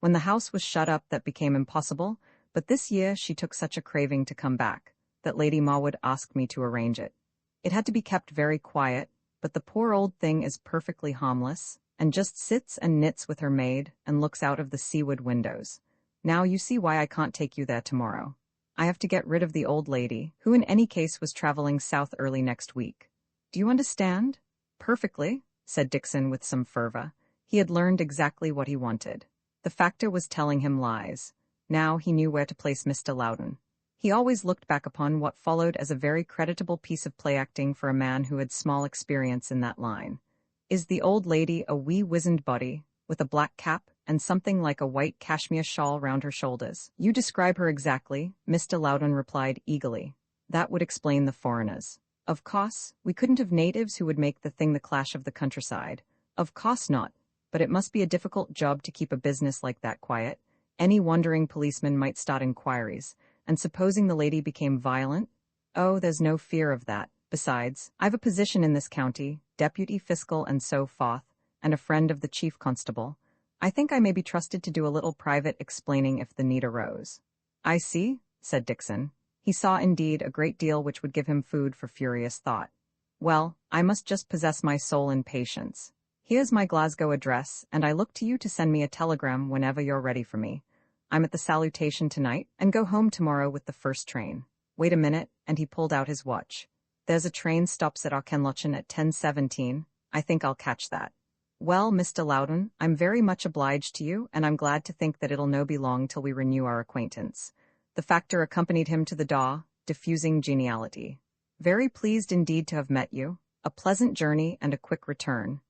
When the house was shut up, that became impossible, but this year she took such a craving to come back, that Lady Marwood asked me to arrange it. It had to be kept very quiet, but the poor old thing is perfectly harmless, and just sits and knits with her maid and looks out of the seaward windows. Now you see why I can't take you there tomorrow. I have to get rid of the old lady, who in any case was traveling south early next week. Do you understand? Perfectly, said Dixon with some fervor. He had learned exactly what he wanted. The factor was telling him lies. Now he knew where to place Mr. Loudon. He always looked back upon what followed as a very creditable piece of play acting for a man who had small experience in that line. Is the old lady a wee wizened body, with a black cap and something like a white cashmere shawl round her shoulders? You describe her exactly, Mr. Loudon replied eagerly. That would explain the foreigners. Of course, we couldn't have natives who would make the thing the clash of the countryside. Of course not, but it must be a difficult job to keep a business like that quiet. Any wandering policeman might start inquiries, and supposing the lady became violent? Oh, there's no fear of that. Besides, I've a position in this county, deputy fiscal and so forth, and a friend of the chief constable. I think I may be trusted to do a little private explaining if the need arose. I see, said Dixon. He saw indeed a great deal which would give him food for furious thought. Well, I must just possess my soul in patience. Here's my Glasgow address, and I look to you to send me a telegram whenever you're ready for me. I'm at the Salutation tonight, and go home tomorrow with the first train. Wait a minute, and he pulled out his watch. There's a train stops at Auchenlochen at 10:17. I think I'll catch that. Well, Mr. Loudon, I'm very much obliged to you, and I'm glad to think that it'll no be long till we renew our acquaintance. The factor accompanied him to the door, diffusing geniality. Very pleased indeed to have met you. A pleasant journey and a quick return.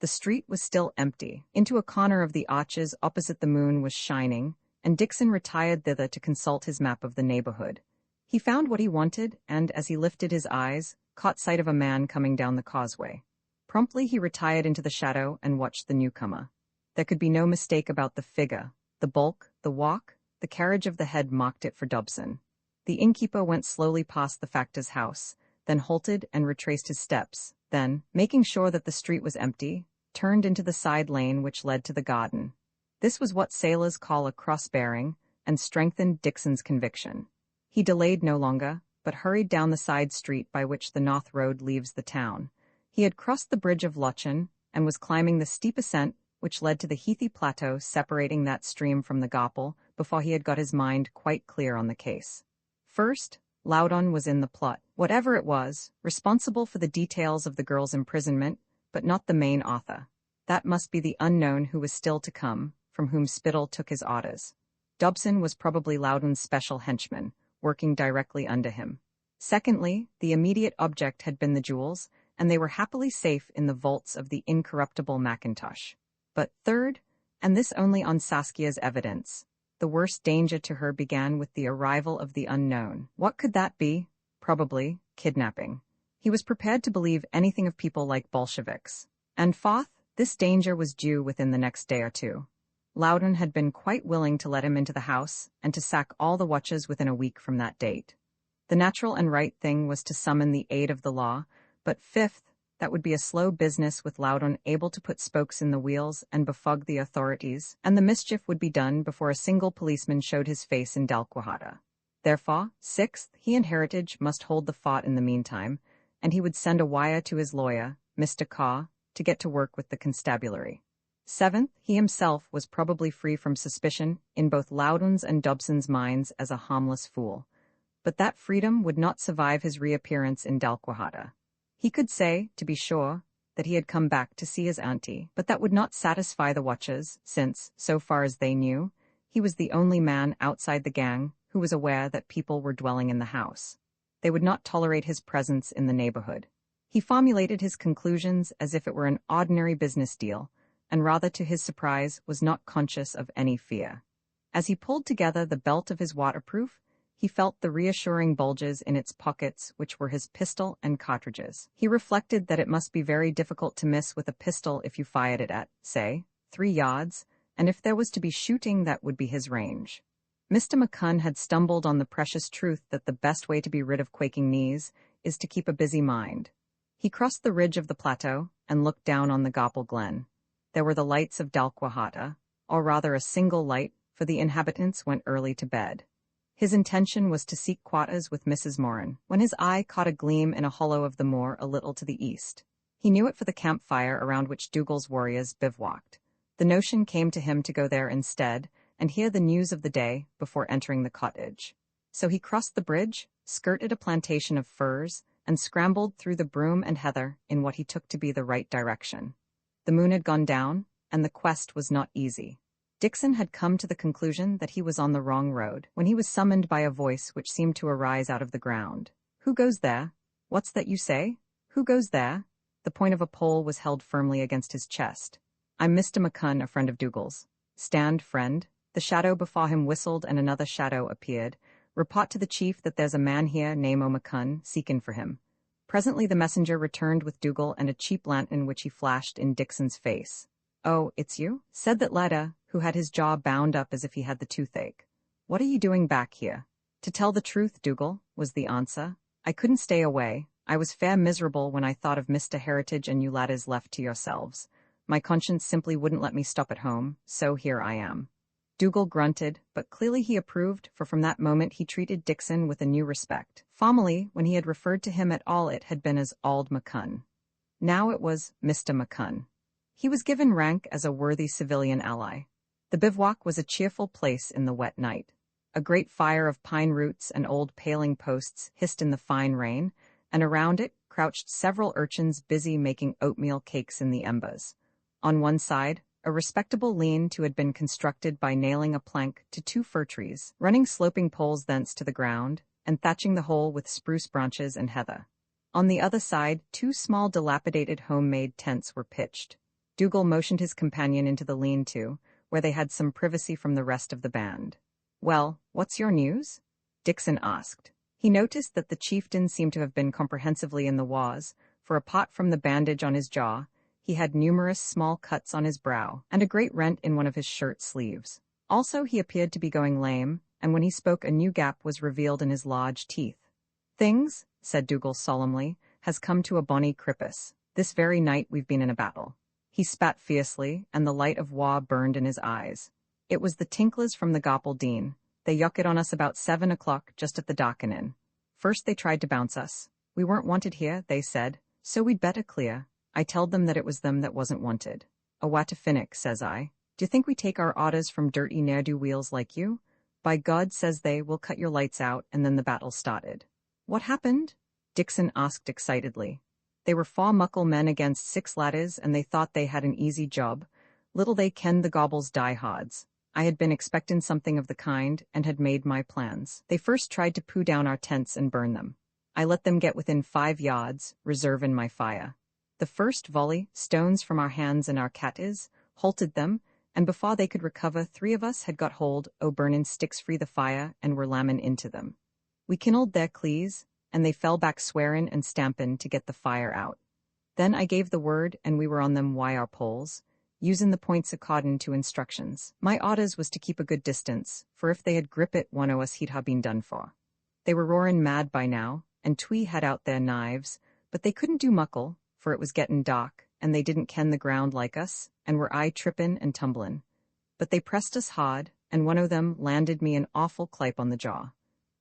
The street was still empty. Into a corner of the arches opposite the moon was shining, and Dixon retired thither to consult his map of the neighborhood. He found what he wanted, and as he lifted his eyes, caught sight of a man coming down the causeway. Promptly he retired into the shadow and watched the newcomer. There could be no mistake about the figure, the bulk, the walk, the carriage of the head mocked it for Dobson. The innkeeper went slowly past the factor's house, then halted and retraced his steps, then, making sure that the street was empty, turned into the side lane which led to the garden. This was what sailors call a cross-bearing, and strengthened Dixon's conviction. He delayed no longer, but hurried down the side street by which the north road leaves the town. He had crossed the bridge of Buchan, and was climbing the steep ascent which led to the heathy plateau separating that stream from the Goppel before he had got his mind quite clear on the case. First, Loudon was in the plot, whatever it was, responsible for the details of the girl's imprisonment, but not the main author. That must be the unknown who was still to come, from whom Spittal took his orders. Dobson was probably Loudon's special henchman, working directly under him. Secondly, the immediate object had been the jewels, and they were happily safe in the vaults of the incorruptible Mackintosh. But third, and this only on Saskia's evidence, the worst danger to her began with the arrival of the unknown. What could that be? Probably kidnapping. He was prepared to believe anything of people like Bolsheviks. And fourth, this danger was due within the next day or two. Loudon had been quite willing to let him into the house and to sack all the watches within a week from that date. The natural and right thing was to summon the aid of the law, but fifth, that would be a slow business with Loudon able to put spokes in the wheels and befog the authorities, and the mischief would be done before a single policeman showed his face in Dalquahada. Therefore, sixth, he and Heritage must hold the fort in the meantime, and he would send a wire to his lawyer, Mr. Caw, to get to work with the constabulary. Seventh, he himself was probably free from suspicion in both Loudon's and Dobson's minds as a harmless fool. But that freedom would not survive his reappearance in Dalquahada. He could say, to be sure, that he had come back to see his auntie, but that would not satisfy the watchers, since, so far as they knew, he was the only man outside the gang who was aware that people were dwelling in the house. They would not tolerate his presence in the neighborhood. He formulated his conclusions as if it were an ordinary business deal, and rather to his surprise was not conscious of any fear. As he pulled together the belt of his waterproof, he felt the reassuring bulges in its pockets which were his pistol and cartridges. He reflected that it must be very difficult to miss with a pistol if you fired it at, say, 3 yards, and if there was to be shooting that would be his range. Mr. McCunn had stumbled on the precious truth that the best way to be rid of quaking knees is to keep a busy mind. He crossed the ridge of the plateau and looked down on the Goppel Glen. There were the lights of Dalquahada, or rather a single light, for the inhabitants went early to bed. His intention was to seek quarters with Mrs. Moran, when his eye caught a gleam in a hollow of the moor a little to the east. He knew it for the campfire around which Dougal's warriors bivouacked. The notion came to him to go there instead, and hear the news of the day before entering the cottage. So he crossed the bridge, skirted a plantation of firs, and scrambled through the broom and heather in what he took to be the right direction. The moon had gone down, and the quest was not easy. Dixon had come to the conclusion that he was on the wrong road, when he was summoned by a voice which seemed to arise out of the ground. "Who goes there? What's that you say? Who goes there?" The point of a pole was held firmly against his chest. "I'm Mr. McCunn, a friend of Dougal's." "Stand, friend." The shadow before him whistled and another shadow appeared. "Report to the chief that there's a man here named McCunn seeking for him." Presently the messenger returned with Dougal and a cheap lantern which he flashed in Dixon's face. "Oh, it's you?" said that latter, who had his jaw bound up as if he had the toothache. "What are you doing back here?" "To tell the truth, Dougal," was the answer, "I couldn't stay away. I was fair miserable when I thought of Mr. Heritage and you ladders left to yourselves. My conscience simply wouldn't let me stop at home, so here I am." Dougal grunted, but clearly he approved, for from that moment he treated Dixon with a new respect. Formerly, when he had referred to him at all, it had been as Auld McCunn. Now it was Mr. McCunn. He was given rank as a worthy civilian ally. The bivouac was a cheerful place in the wet night. A great fire of pine roots and old paling posts hissed in the fine rain, and around it crouched several urchins busy making oatmeal cakes in the embers. On one side, a respectable lean-to had been constructed by nailing a plank to 2 fir trees, running sloping poles thence to the ground, and thatching the whole with spruce branches and heather. On the other side, 2 small dilapidated homemade tents were pitched. Dougal motioned his companion into the lean-to, where they had some privacy from the rest of the band. "Well, what's your news?" Dixon asked. He noticed that the chieftain seemed to have been comprehensively in the wars, for apart from the bandage on his jaw, he had numerous small cuts on his brow, and a great rent in one of his shirt sleeves. Also, he appeared to be going lame, and when he spoke a new gap was revealed in his large teeth. "Things," said Dougal solemnly, "has come to a bonny crippus. This very night we've been in a battle." He spat fiercely, and the light of war burned in his eyes. "It was the tinklers from the Gopaldine. They yucked on us about 7 o'clock just at the darkenin'. First they tried to bounce us. We weren't wanted here, they said, so we'd better clear. I telled them that it was them that wasn't wanted. A what to finnick, says I. D'you think we take our orders from dirty ne'er-do-weels like you? By God, says they, we'll cut your lights out, and then the battle started." "What happened?" Dixon asked excitedly. "They were 4 muckle men against 6 ladders, and they thought they had an easy job. Little they kenned the gobbles diehards. I had been expectin' something of the kind, and had made my plans. They first tried to poo down our tents and burn them. I let them get within 5 yards, reservin' my fire. The first volley, stones from our hands and our catties, halted them, and before they could recover, 3 of us had got hold o' burnin' sticks free the fire and were lammin' into them. We kindled their clees, and they fell back swearin' and stampin' to get the fire out. Then I gave the word, and we were on them wi' our poles, usin' the points accordin' to instructions. My orders was to keep a good distance, for if they had grip it, one o' us he'd ha' been done for. They were roarin' mad by now, and twee had out their knives, but they couldn't do muckle, for it was gettin' dark, and they didn't ken the ground like us, and were aye trippin' and tumblin'. But they pressed us hard, and one o' them landed me an awful clipe on the jaw.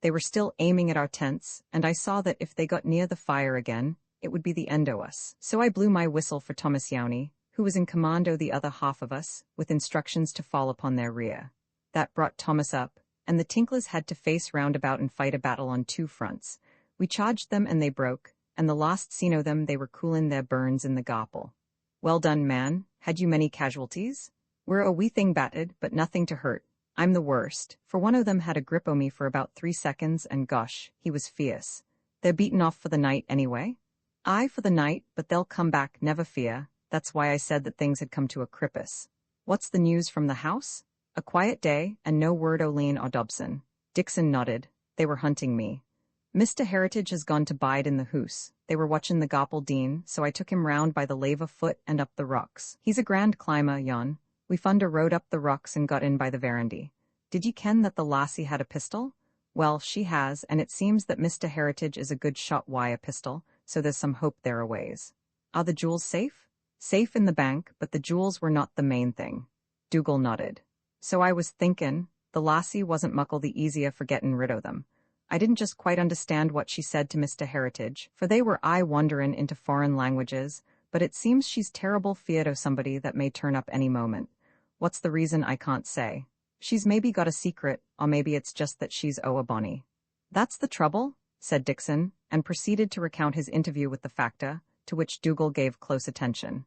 They were still aiming at our tents, and I saw that if they got near the fire again, it would be the end o' us. So I blew my whistle for Thomas Yowney, who was in command o' the other half of us, with instructions to fall upon their rear. That brought Thomas up, and the tinklers had to face round about and fight a battle on 2 fronts. We charged them and they broke, and the last seen o' them they were coolin' their burns in the gopple. "Well done, man. Had you many casualties?" "We're a wee thing batted, but nothing to hurt. I'm the worst, for one o' them had a grip o' me for about 3 seconds, and gosh, he was fierce. They're beaten off for the night anyway?" "Aye, for the night, but they'll come back, never fear. That's why I said that things had come to a crippus." "What's the news from the house?" "A quiet day, and no word o' Lean or Dobson." Dixon nodded. "They were hunting me. Mr. Heritage has gone to bide in the hoose. They were watchin' the Gopaldine, so I took him round by the lava foot and up the rocks. He's a grand climber, yon. We fund a road up the rocks and got in by the verandy. Did ye ken that the lassie had a pistol? Well, she has, and it seems that Mr. Heritage is a good shot wi' a pistol, so there's some hope there a ways." "Are the jewels safe?" "Safe in the bank, but the jewels were not the main thing." Dougal nodded. So I was thinkin', the lassie wasn't muckle the easier for gettin' rid o' them. I didn't just quite understand what she said to Mr. Heritage, for they were wanderin' into foreign languages, but it seems she's terrible feared o' somebody that may turn up any moment. What's the reason I can't say. She's maybe got a secret, or maybe it's just that she's a bonny. That's the trouble, said Dixon, and proceeded to recount his interview with the factor, to which Dougal gave close attention.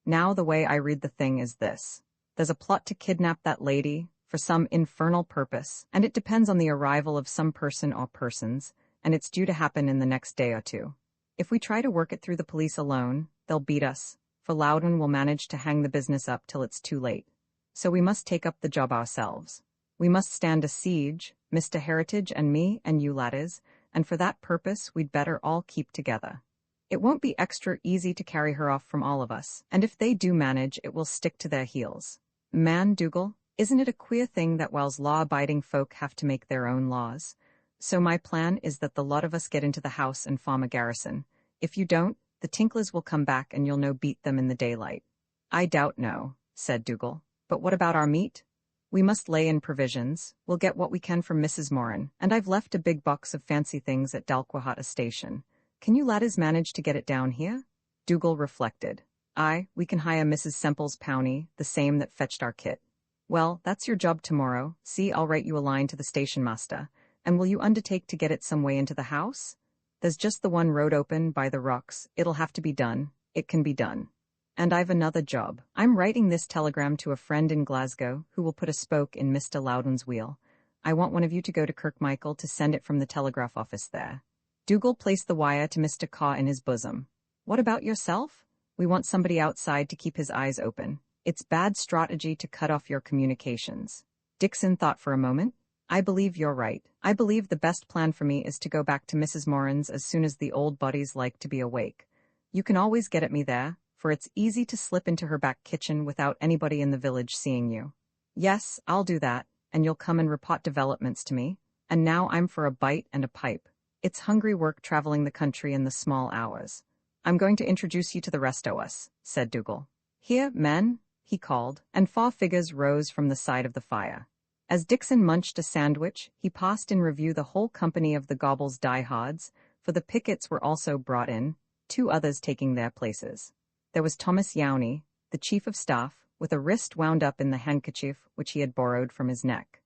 Now the way I read the thing is this. There's a plot to kidnap that lady, for some infernal purpose, and it depends on the arrival of some person or persons, and it's due to happen in the next day or two. If we try to work it through the police alone, they'll beat us, for Loudon will manage to hang the business up till it's too late. So we must take up the job ourselves. We must stand a siege, Mr. Heritage and me and you laddies, and for that purpose we'd better all keep together. It won't be extra easy to carry her off from all of us, and if they do manage, it will stick to their heels. Man, Dougal, isn't it a queer thing that whilst law-abiding folk have to make their own laws? So my plan is that the lot of us get into the house and form a garrison. If you don't, the Tinklers will come back and you'll no beat them in the daylight. I doubt no, said Dougal. But what about our meat? We must lay in provisions. We'll get what we can from Mrs. Moran, and I've left a big box of fancy things at Dalquahata Station. Can you laddies manage to get it down here? Dougal reflected. Aye, we can hire Mrs. Semple's pony, the same that fetched our kit. Well, that's your job tomorrow. See, I'll write you a line to the station master. And will you undertake to get it some way into the house? There's just the one road open by the rocks. It'll have to be done. It can be done. And I've another job. I'm writing this telegram to a friend in Glasgow who will put a spoke in Mr. Loudon's wheel. I want one of you to go to Kirkmichael to send it from the telegraph office there. Dougal placed the wire to Mr. Caw in his bosom. What about yourself? We want somebody outside to keep his eyes open. It's bad strategy to cut off your communications. Dixon thought for a moment. I believe you're right. I believe the best plan for me is to go back to Mrs. Moran's as soon as the old bodies like to be awake. You can always get at me there, for it's easy to slip into her back kitchen without anybody in the village seeing you. Yes, I'll do that, and you'll come and report developments to me. And now I'm for a bite and a pipe. It's hungry work traveling the country in the small hours. I'm going to introduce you to the rest o' us, said Dougal. Here, men, he called, and 4 figures rose from the side of the fire. As Dixon munched a sandwich, he passed in review the whole company of the Gobble's diehards, for the pickets were also brought in, 2 others taking their places. There was Thomas Yowney, the chief of staff, with a wrist wound up in the handkerchief which he had borrowed from his neck.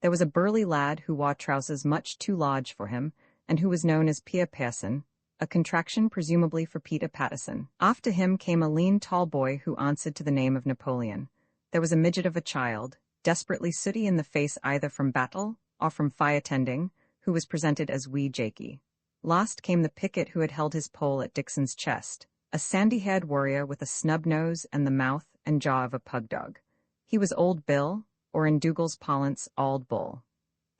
There was a burly lad who wore trousers much too large for him, and who was known as Pierre Pearson, a contraction presumably for Peter Patterson. After him came a lean, tall boy who answered to the name of Napoleon. There was a midget of a child, desperately sooty in the face either from battle or from fire tending, who was presented as wee Jakey. Last came the picket who had held his pole at Dixon's chest, a sandy-haired warrior with a snub nose and the mouth and jaw of a pug dog. He was Old Bill, or in Dougal's parlance, Auld Bull.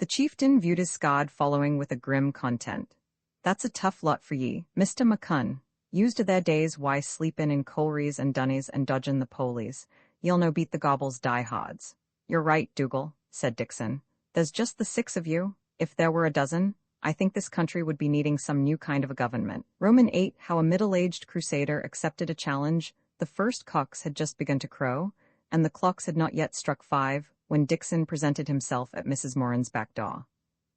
The chieftain viewed his scod following with a grim content. That's a tough lot for ye, Mr. McCunn. Used to their days why sleepin' in coleries and dunnies and dodgin' the polies. Ye'll no beat the Gobble's diehards. You're right, Dougal, said Dixon. There's just the 6 of you. If there were a dozen, I think this country would be needing some new kind of a government. Roman 8, how a middle-aged crusader accepted a challenge. The first cocks had just begun to crow, and the clocks had not yet struck 5, when Dixon presented himself at Mrs. Moran's back door.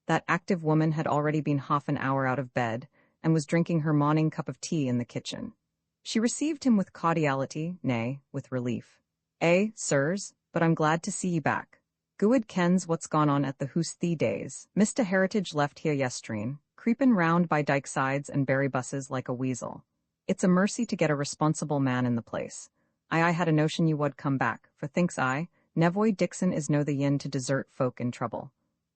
That active woman had already been half an hour out of bed, and was drinking her morning cup of tea in the kitchen. She received him with cordiality, nay, with relief. Sirs, but I'm glad to see ye back. Good kens what's gone on at the hoose thee days. Mr. Heritage left here yestreen, creepin' round by dyke sides and berry busses like a weasel. It's a mercy to get a responsible man in the place. I had a notion you would come back, for thinks I, Nevoy Dixon is no the yin to desert folk in trouble.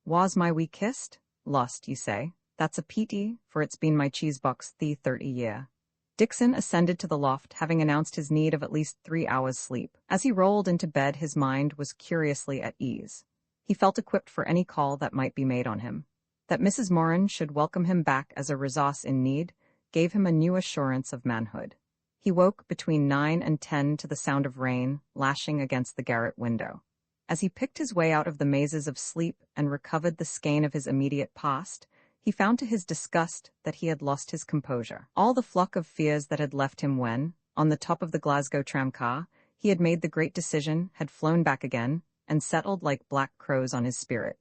Was my wee kissed? Lost, ye say? That's a pity, for it's been my cheese box thee 30 year. Dixon ascended to the loft, having announced his need of at least 3 hours' sleep. As he rolled into bed, his mind was curiously at ease. He felt equipped for any call that might be made on him. That Mrs. Moran should welcome him back as a resource in need gave him a new assurance of manhood. He woke between 9 and 10 to the sound of rain lashing against the garret window. As he picked his way out of the mazes of sleep and recovered the skein of his immediate past, he found to his disgust that he had lost his composure. All the flock of fears that had left him when, on the top of the Glasgow tramcar, He had made the great decision, had flown back again, and settled like black crows on his spirit.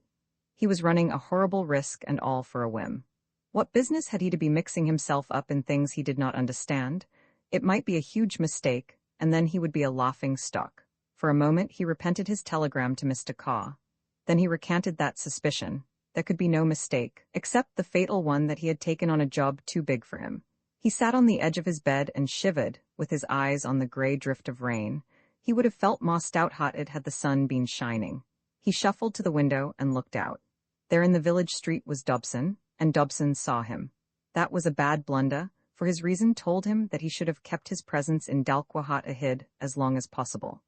He was running a horrible risk and all for a whim. What business had he to be mixing himself up in things he did not understand? It might be a huge mistake, and then he would be a laughing stock. For a moment he repented his telegram to Mr. Carr. Then he recanted that suspicion. There could be no mistake, except the fatal one that he had taken on a job too big for him. He sat on the edge of his bed and shivered, with his eyes on the gray drift of rain. He would have felt more stout-hearted had the sun been shining. He shuffled to the window and looked out. There in the village street was Dobson, and Dobson saw him. That was a bad blunder, for his reason told him that he should have kept his presence in Dalquahart hid as long as possible.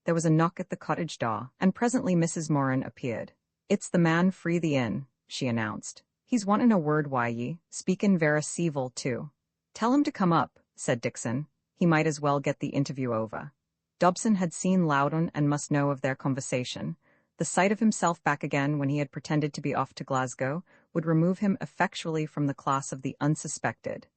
There was a knock at the cottage door, and presently Mrs. Moran appeared. "It's the man free the inn," she announced. "He's wantin' a word wi' ye, speakin' vera ceevil too." "Tell him to come up," said Dixon. He might as well get the interview over. Dobson had seen Loudon and must know of their conversation. The sight of himself back again when he had pretended to be off to Glasgow would remove him effectually from the class of the unsuspected.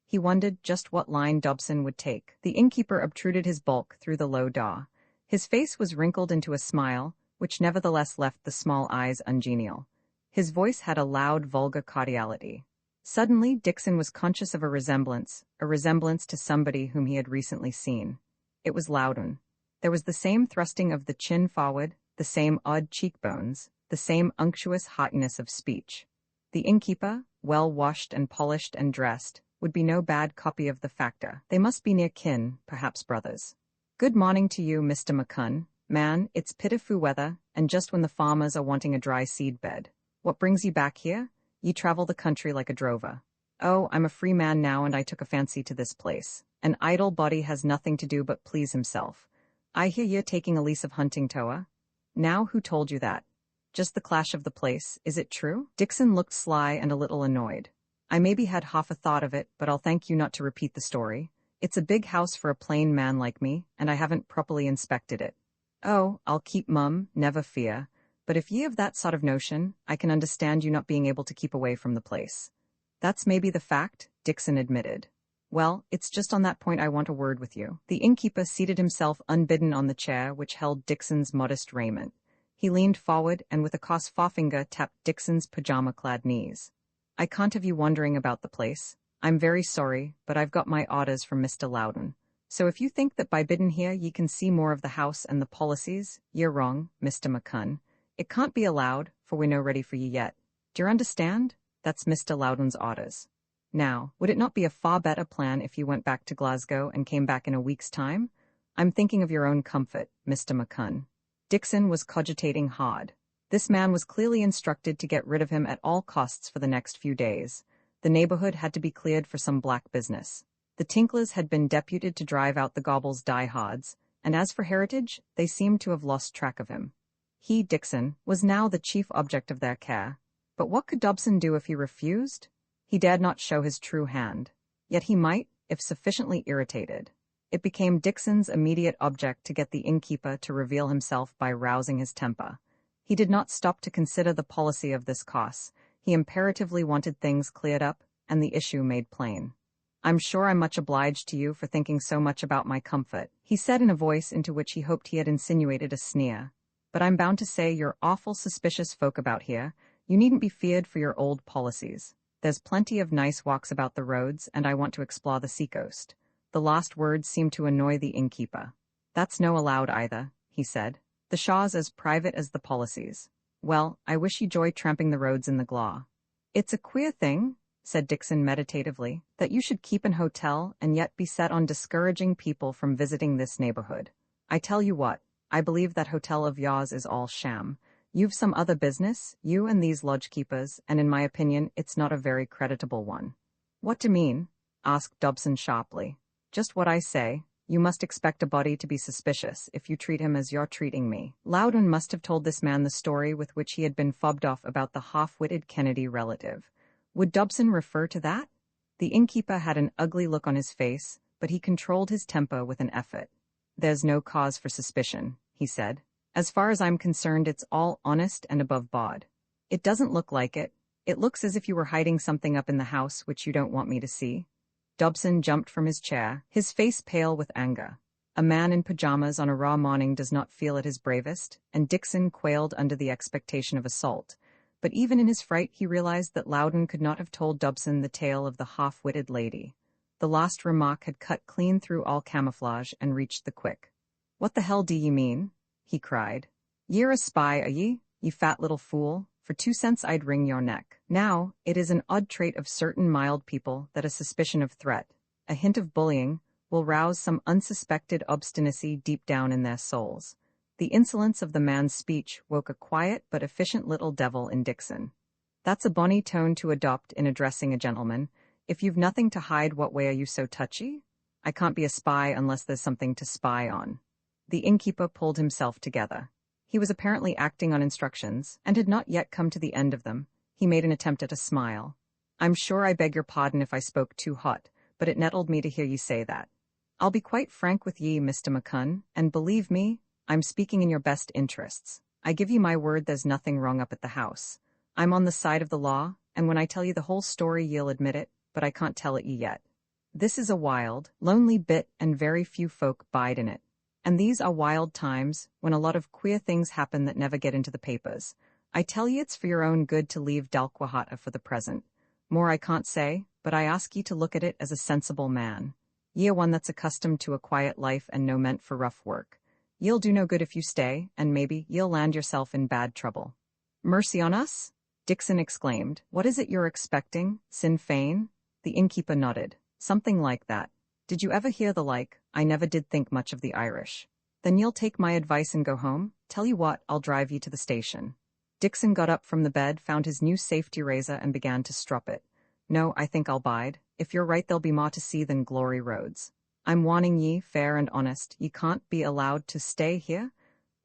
He wondered just what line Dobson would take. The innkeeper obtruded his bulk through the low door. His face was wrinkled into a smile, which nevertheless left the small eyes ungenial. His voice had a loud, vulgar cordiality. Suddenly, Dixon was conscious of a resemblance to somebody whom he had recently seen. It was Loudon. There was the same thrusting of the chin forward, the same odd cheekbones, the same unctuous haughtiness of speech. The innkeeper, well washed and polished and dressed, would be no bad copy of the factor. They must be near kin, perhaps brothers. "Good morning to you, Mr. McCunn. Man, it's pitiful weather, and just when the farmers are wanting a dry seed bed. What brings ye back here? Ye travel the country like a drover." "Oh, I'm a free man now, and I took a fancy to this place. An idle body has nothing to do but please himself. I hear you're taking a lease of Huntingtower. Now, who told you that? Just the clash of the place, is it true?" Dixon looked sly and a little annoyed. "I maybe had half a thought of it, but I'll thank you not to repeat the story. It's a big house for a plain man like me, and I haven't properly inspected it." "Oh, I'll keep mum, never fear. But if ye have that sort of notion, I can understand you not being able to keep away from the place." "That's maybe the fact," Dixon admitted. "Well, it's just on that point I want a word with you." The innkeeper seated himself unbidden on the chair which held Dixon's modest raiment. He leaned forward and with a coarse forefinger tapped Dixon's pajama-clad knees. "I can't have you wandering about the place. I'm very sorry, but I've got my orders from Mr. Loudon. So if you think that by bidding here ye can see more of the house and the policies, ye're wrong, Mr. McCunn. It can't be allowed, for we're no ready for ye yet. D'yer understand? That's Mr. Loudon's orders. Now, would it not be a far better plan if you went back to Glasgow and came back in a week's time? I'm thinking of your own comfort, Mr. McCunn." Dixon was cogitating hard. This man was clearly instructed to get rid of him at all costs for the next few days. The neighborhood had to be cleared for some black business. The Tinklers had been deputed to drive out the Gobbles diehards, and as for Heritage, they seemed to have lost track of him. He, Dixon, was now the chief object of their care. But what could Dobson do if he refused? He dared not show his true hand. Yet he might, if sufficiently irritated. It became Dixon's immediate object to get the innkeeper to reveal himself by rousing his temper. He did not stop to consider the policy of this course. He imperatively wanted things cleared up, and the issue made plain. "I'm sure I'm much obliged to you for thinking so much about my comfort," he said in a voice into which he hoped he had insinuated a sneer. "But I'm bound to say you're awful suspicious folk about here. You needn't be feared for your old policies. There's plenty of nice walks about the roads, and I want to explore the seacoast." The last words seemed to annoy the innkeeper. "That's no allowed either," he said. "The shaw's as private as the policies. Well, I wish ye joy tramping the roads in the glaw." "It's a queer thing," said Dixon meditatively, "that you should keep an hotel and yet be set on discouraging people from visiting this neighborhood. I tell you what, I believe that hotel of yours is all sham. You've some other business, you and these lodge-keepers, and in my opinion it's not a very creditable one." "What do you mean?" asked Dobson sharply. "Just what I say. You must expect a body to be suspicious if you treat him as you're treating me." Loudon must have told this man the story with which he had been fobbed off about the half-witted Kennedy relative. Would Dobson refer to that? The innkeeper had an ugly look on his face, but he controlled his temper with an effort. "There's no cause for suspicion," he said. "As far as I'm concerned, it's all honest and above board. It doesn't look like it. It looks as if you were hiding something up in the house which you don't want me to see." Dobson jumped from his chair, his face pale with anger. A man in pajamas on a raw morning does not feel at his bravest, and Dixon quailed under the expectation of assault. But even in his fright he realized that Loudon could not have told Dobson the tale of the half-witted lady. The last remark had cut clean through all camouflage and reached the quick. "What the hell do ye mean?" he cried. "Ye're a spy, are ye, you fat little fool? For 2 cents I'd wring your neck." Now, it is an odd trait of certain mild people that a suspicion of threat, a hint of bullying, will rouse some unsuspected obstinacy deep down in their souls. The insolence of the man's speech woke a quiet but efficient little devil in Dixon. "That's a bonny tone to adopt in addressing a gentleman. If you've nothing to hide, what way are you so touchy? I can't be a spy unless there's something to spy on." The innkeeper pulled himself together. He was apparently acting on instructions, and had not yet come to the end of them. He made an attempt at a smile. "I'm sure I beg your pardon if I spoke too hot, but it nettled me to hear ye say that. I'll be quite frank with ye, Mr. McCunn, and believe me, I'm speaking in your best interests. I give you my word there's nothing wrong up at the house. I'm on the side of the law, and when I tell you the whole story ye'll admit it, but I can't tell it ye yet. This is a wild, lonely bit and very few folk bide in it. And these are wild times, when a lot of queer things happen that never get into the papers. I tell ye it's for your own good to leave Dalquahata for the present. More I can't say, but I ask ye to look at it as a sensible man. Ye are one that's accustomed to a quiet life and no meant for rough work. Ye'll do no good if you stay, and maybe ye'll land yourself in bad trouble." "Mercy on us?" Dixon exclaimed. "What is it you're expecting? Sinn Fein?" The innkeeper nodded. "Something like that. Did you ever hear the like? I never did think much of the Irish." "Then you'll take my advice and go home? Tell you what, I'll drive you to the station." Dixon got up from the bed, found his new safety razor and began to strop it. "No, I think I'll bide. If you're right, there'll be more to see than glory roads. I'm warning ye, fair and honest, ye can't be allowed to stay here."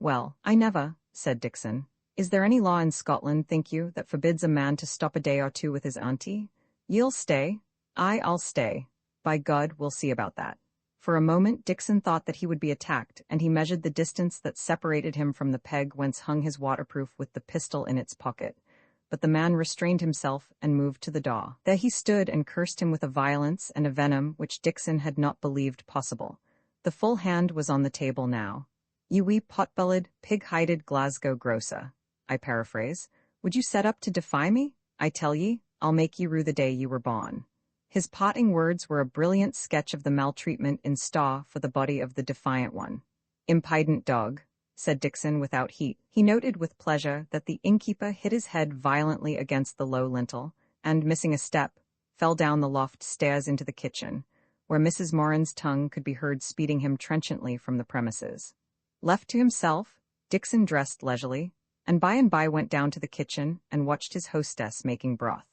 "Well, I never," said Dixon. "Is there any law in Scotland, think you, that forbids a man to stop a day or two with his auntie? Ye'll stay?" "Aye, I'll stay. By God, we'll see about that." For a moment Dixon thought that he would be attacked, and he measured the distance that separated him from the peg whence hung his waterproof with the pistol in its pocket. But the man restrained himself and moved to the door. There he stood and cursed him with a violence and a venom which Dixon had not believed possible. The full hand was on the table now. "You wee pot-bellied, pig-hided Glasgow grocer," I paraphrase, "would you set up to defy me? I tell ye, I'll make ye rue the day ye were born." His parting words were a brilliant sketch of the maltreatment in store for the body of the defiant one. "Impident dog," said Dixon without heat. He noted with pleasure that the innkeeper hit his head violently against the low lintel, and, missing a step, fell down the loft stairs into the kitchen, where Mrs. Moran's tongue could be heard speeding him trenchantly from the premises. Left to himself, Dixon dressed leisurely, and by went down to the kitchen and watched his hostess making broth.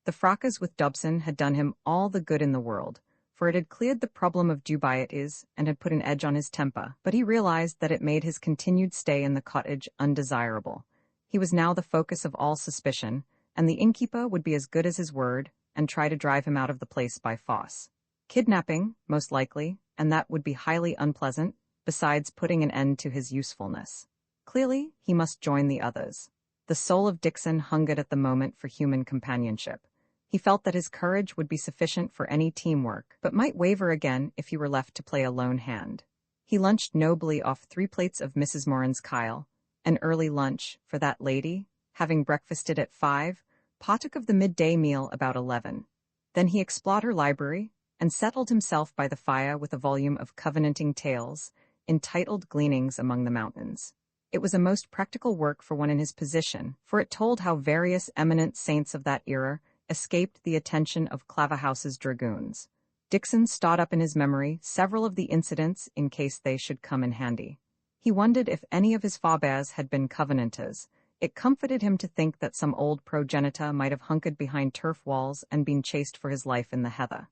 The fracas with Dobson had done him all the good in the world, for it had cleared the problem of do by it is and had put an edge on his temper, but he realized that it made his continued stay in the cottage undesirable. He was now the focus of all suspicion, and the innkeeper would be as good as his word and try to drive him out of the place by force. Kidnapping, most likely, and that would be highly unpleasant, besides putting an end to his usefulness. Clearly, he must join the others. The soul of Dixon hungered at the moment for human companionship. He felt that his courage would be sufficient for any teamwork, but might waver again if he were left to play a lone hand. He lunched nobly off 3 plates of Mrs. Moran's kyle, an early lunch, for that lady, having breakfasted at 5, partook of the midday meal about 11. Then he explored her library, and settled himself by the fire with a volume of Covenanting tales, entitled Gleanings Among the Mountains. It was a most practical work for one in his position, for it told how various eminent saints of that era escaped the attention of Claverhouse's dragoons. Dixon stored up in his memory several of the incidents in case they should come in handy. He wondered if any of his forebears had been Covenanters. It comforted him to think that some old progenitor might have hunkered behind turf walls and been chased for his life in the heather.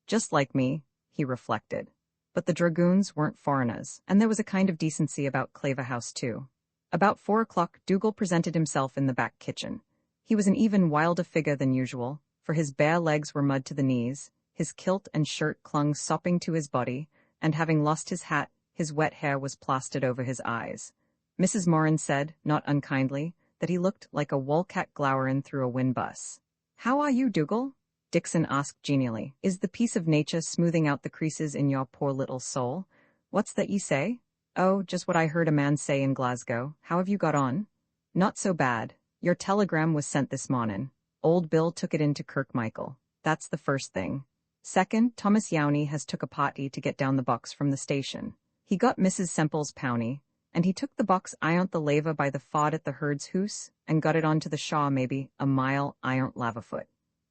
Just like me, he reflected. But the dragoons weren't foreigners, and there was a kind of decency about Claverhouse too. About 4 o'clock Dougal presented himself in the back kitchen. He was an even wilder figure than usual, for his bare legs were mud to the knees, his kilt and shirt clung sopping to his body, and having lost his hat, his wet hair was plastered over his eyes. Mrs. Moran said, not unkindly, that he looked like a woolcat glowering through a windbus. "How are you, Dougal?" Dixon asked genially. "Is the peace of nature smoothing out the creases in your poor little soul? What's that ye say? Oh, just what I heard a man say in Glasgow. How have you got on? Not so bad. Your telegram was sent this mornin'. Old Bill took it into Kirkmichael. That's the first thing. Second, Thomas Yowney has took a potty to get down the box from the station. He got Mrs. Semple's powny, and he took the box ayont the lava by the fod at the herd's hoose, and got it onto the shaw maybe a mile ayont lavafoot.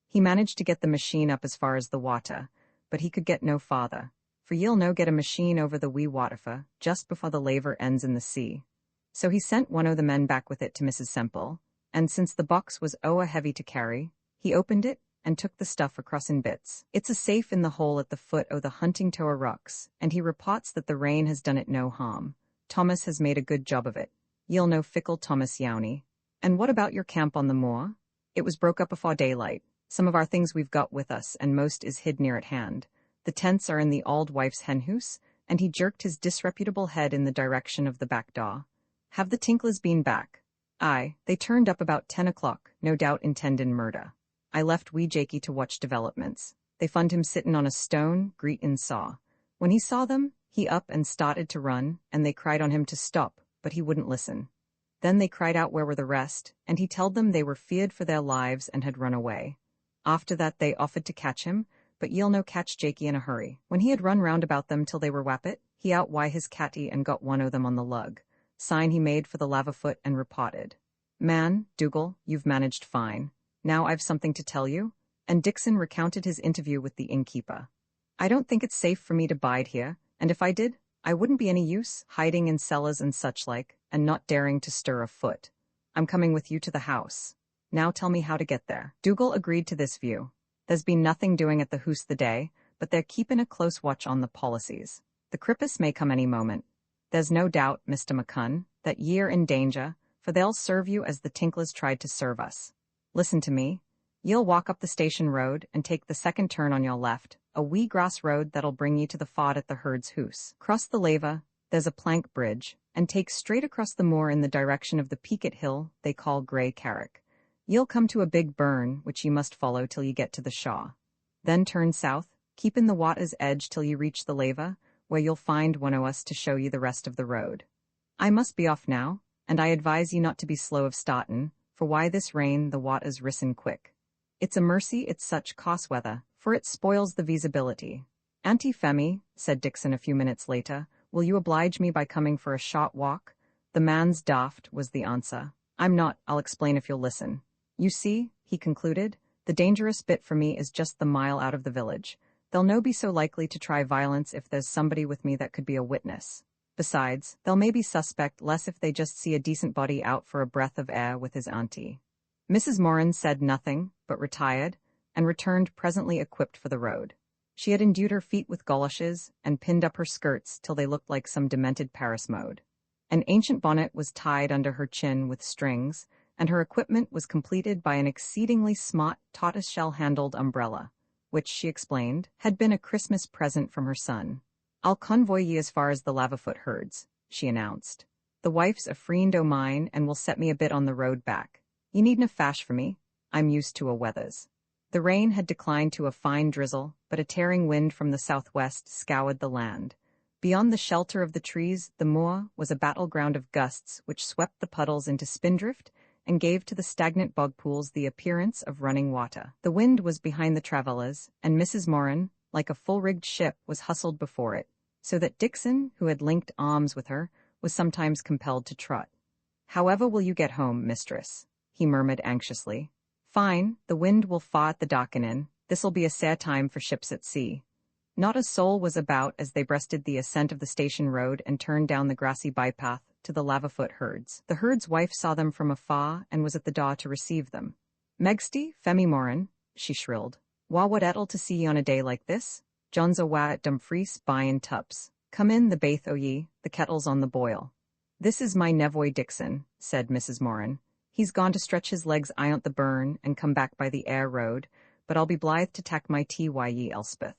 He managed to get the machine up as far as the water, but he could get no farther, for ye'll no get a machine over the wee waterfa just before the laver ends in the sea. So he sent one o' the men back with it to Mrs. Semple, and since the box was ower heavy to carry, he opened it and took the stuff across in bits. It's a safe in the hole at the foot o' the Huntingtower rocks, and he reports that the rain has done it no harm. Thomas has made a good job of it. Ye'll no fickle Thomas Yowney. And what about your camp on the moor? It was broke up afore daylight. Some of our things we've got with us, and most is hid near at hand. The tents are in the auld wife's henhouse, and he jerked his disreputable head in the direction of the back door. Have the Tinklers been back? Aye, they turned up about 10 o'clock, no doubt intendin' murder. I left wee Jakey to watch developments. They fund him sittin' on a stone, greetin' saw. When he saw them, he up and started to run, and they cried on him to stop, but he wouldn't listen. Then they cried out where were the rest, and he told them they were feared for their lives and had run away. After that they offered to catch him, but ye'll no catch Jakey in a hurry. When he had run round about them till they were wappit, he out why his catty and got one o' them on the lug. Sign he made for the lavafoot and reported. Man, Dougal, you've managed fine. Now I've something to tell you. And Dixon recounted his interview with the innkeeper. I don't think it's safe for me to bide here, and if I did, I wouldn't be any use, hiding in cellars and such like, and not daring to stir a foot. I'm coming with you to the house. Now tell me how to get there. Dougal agreed to this view. There's been nothing doing at the hoose the day, but they're keeping a close watch on the policies. The Crippus may come any moment. There's no doubt, Mr. McCunn, that ye're in danger, for they'll serve you as the Tinklers tried to serve us. Listen to me. Ye'll walk up the station road and take the second turn on your left, a wee grass road that'll bring you to the fod at the herd's hoose. Cross the lava, there's a plank bridge, and take straight across the moor in the direction of the peak at hill they call Grey Carrick. Ye'll come to a big burn, which ye must follow till ye get to the shaw. Then turn south, keep in the water's edge till ye reach the lava, where you'll find one o' us to show ye the rest of the road. I must be off now, and I advise ye not to be slow of startin', for why this rain the water's risen quick. It's a mercy it's such coss weather, for it spoils the visibility. Auntie Femmy, said Dixon a few minutes later, will you oblige me by coming for a short walk? The man's daft, was the answer. I'm not, I'll explain if you'll listen. You see, he concluded, the dangerous bit for me is just the mile out of the village. They'll no be so likely to try violence if there's somebody with me that could be a witness. Besides, they'll maybe suspect less if they just see a decent body out for a breath of air with his auntie. Mrs. Moran said nothing, but retired, and returned presently equipped for the road. She had endued her feet with goloshes and pinned up her skirts till they looked like some demented Paris mode. An ancient bonnet was tied under her chin with strings, and her equipment was completed by an exceedingly smart tortoise-shell-handled umbrella, which, she explained, had been a Christmas present from her son. I'll convoy ye as far as the Lavafoot herds, she announced. The wife's a friend o' mine and will set me a bit on the road back. Ye needna fash for me. I'm used to a weathers. The rain had declined to a fine drizzle, but a tearing wind from the southwest scoured the land. Beyond the shelter of the trees, the moor was a battleground of gusts which swept the puddles into spindrift and gave to the stagnant bog pools the appearance of running water. The wind was behind the travellers, and Mrs. Moran, like a full-rigged ship, was hustled before it, so that Dixon, who had linked arms with her, was sometimes compelled to trot. "However will you get home, mistress?" he murmured anxiously. "Fine, the wind will faw at the dockenin'. This'll be a sair time for ships at sea." Not a soul was about as they breasted the ascent of the station road and turned down the grassy bypath to the Lavafoot herds. The herd's wife saw them from afar and was at the door to receive them. "Megsty, Femmy Moran," she shrilled. "Wha what ettle to see ye on a day like this? John's awa at Dumfries buyin' tups. Come in, the baith o' ye, the kettle's on the boil." "This is my nevoy Dixon," said Mrs. Moran. "He's gone to stretch his legs ayont the burn and come back by the air road, but I'll be blithe to tak my tea wy ye, Elspeth.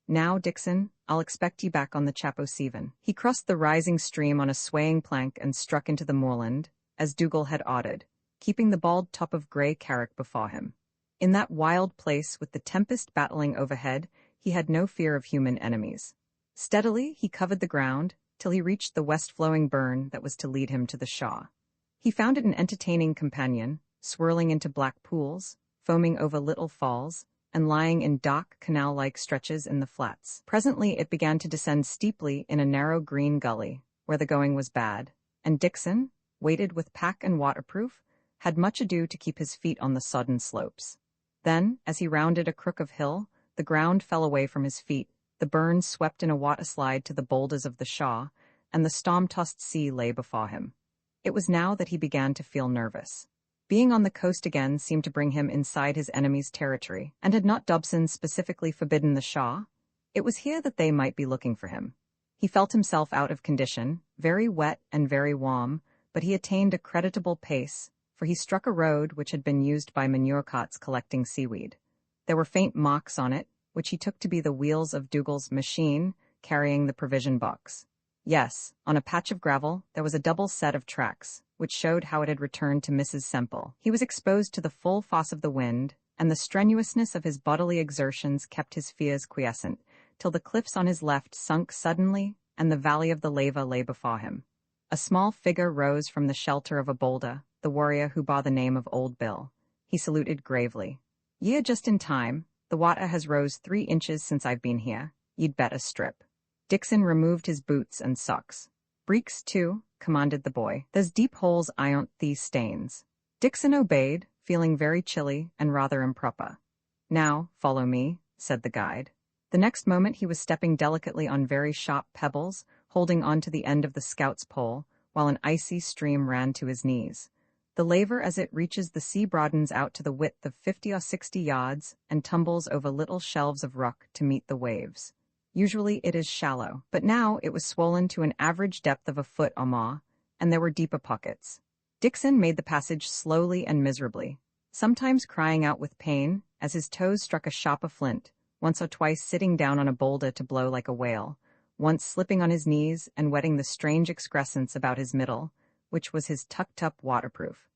Now, Dixon, I'll expect ye back on the Chapo Seven." He crossed the rising stream on a swaying plank and struck into the moorland, as Dougal had ordered, keeping the bald top of Grey Carrick before him. In that wild place, with the tempest battling overhead, he had no fear of human enemies. Steadily, he covered the ground, till he reached the west-flowing burn that was to lead him to the Shaw. He found it an entertaining companion, swirling into black pools, foaming over little falls, and lying in dark, canal-like stretches in the flats. Presently it began to descend steeply in a narrow green gully, where the going was bad, and Dickson, weighted with pack and waterproof, had much ado to keep his feet on the sodden slopes. Then, as he rounded a crook of hill, the ground fell away from his feet, the burn swept in a water-slide to the boulders of the Shaw, and the storm-tossed sea lay before him. It was now that he began to feel nervous. Being on the coast again seemed to bring him inside his enemy's territory, and had not Dobson specifically forbidden the Shaw? It was here that they might be looking for him. He felt himself out of condition, very wet and very warm, but he attained a creditable pace, for he struck a road which had been used by manure carts collecting seaweed. There were faint marks on it, which he took to be the wheels of Dougal's machine carrying the provision box. Yes, on a patch of gravel there was a double set of tracks, which showed how it had returned to Mrs. Semple. He was exposed to the full force of the wind, and the strenuousness of his bodily exertions kept his fears quiescent, till the cliffs on his left sunk suddenly, and the valley of the lava lay before him. A small figure rose from the shelter of a boulder, the warrior who bore the name of Old Bill. He saluted gravely. "Ye are just in time. The water has rose 3 inches since I've been here. You'd better strip." Dickson removed his boots and socks. "Breeks, too," commanded the boy. "There's deep holes ayont these stains." Dickson obeyed, feeling very chilly and rather improper. "Now, follow me," said the guide. The next moment he was stepping delicately on very sharp pebbles, holding on to the end of the scout's pole, while an icy stream ran to his knees. The laver as it reaches the sea broadens out to the width of 50 or 60 yards and tumbles over little shelves of rock to meet the waves. Usually it is shallow, but now it was swollen to an average depth of a foot or more, and there were deeper pockets. Dickson made the passage slowly and miserably, sometimes crying out with pain as his toes struck a sharper flint, once or twice sitting down on a boulder to blow like a whale, once slipping on his knees and wetting the strange excrescence about his middle, which was his tucked-up waterproof.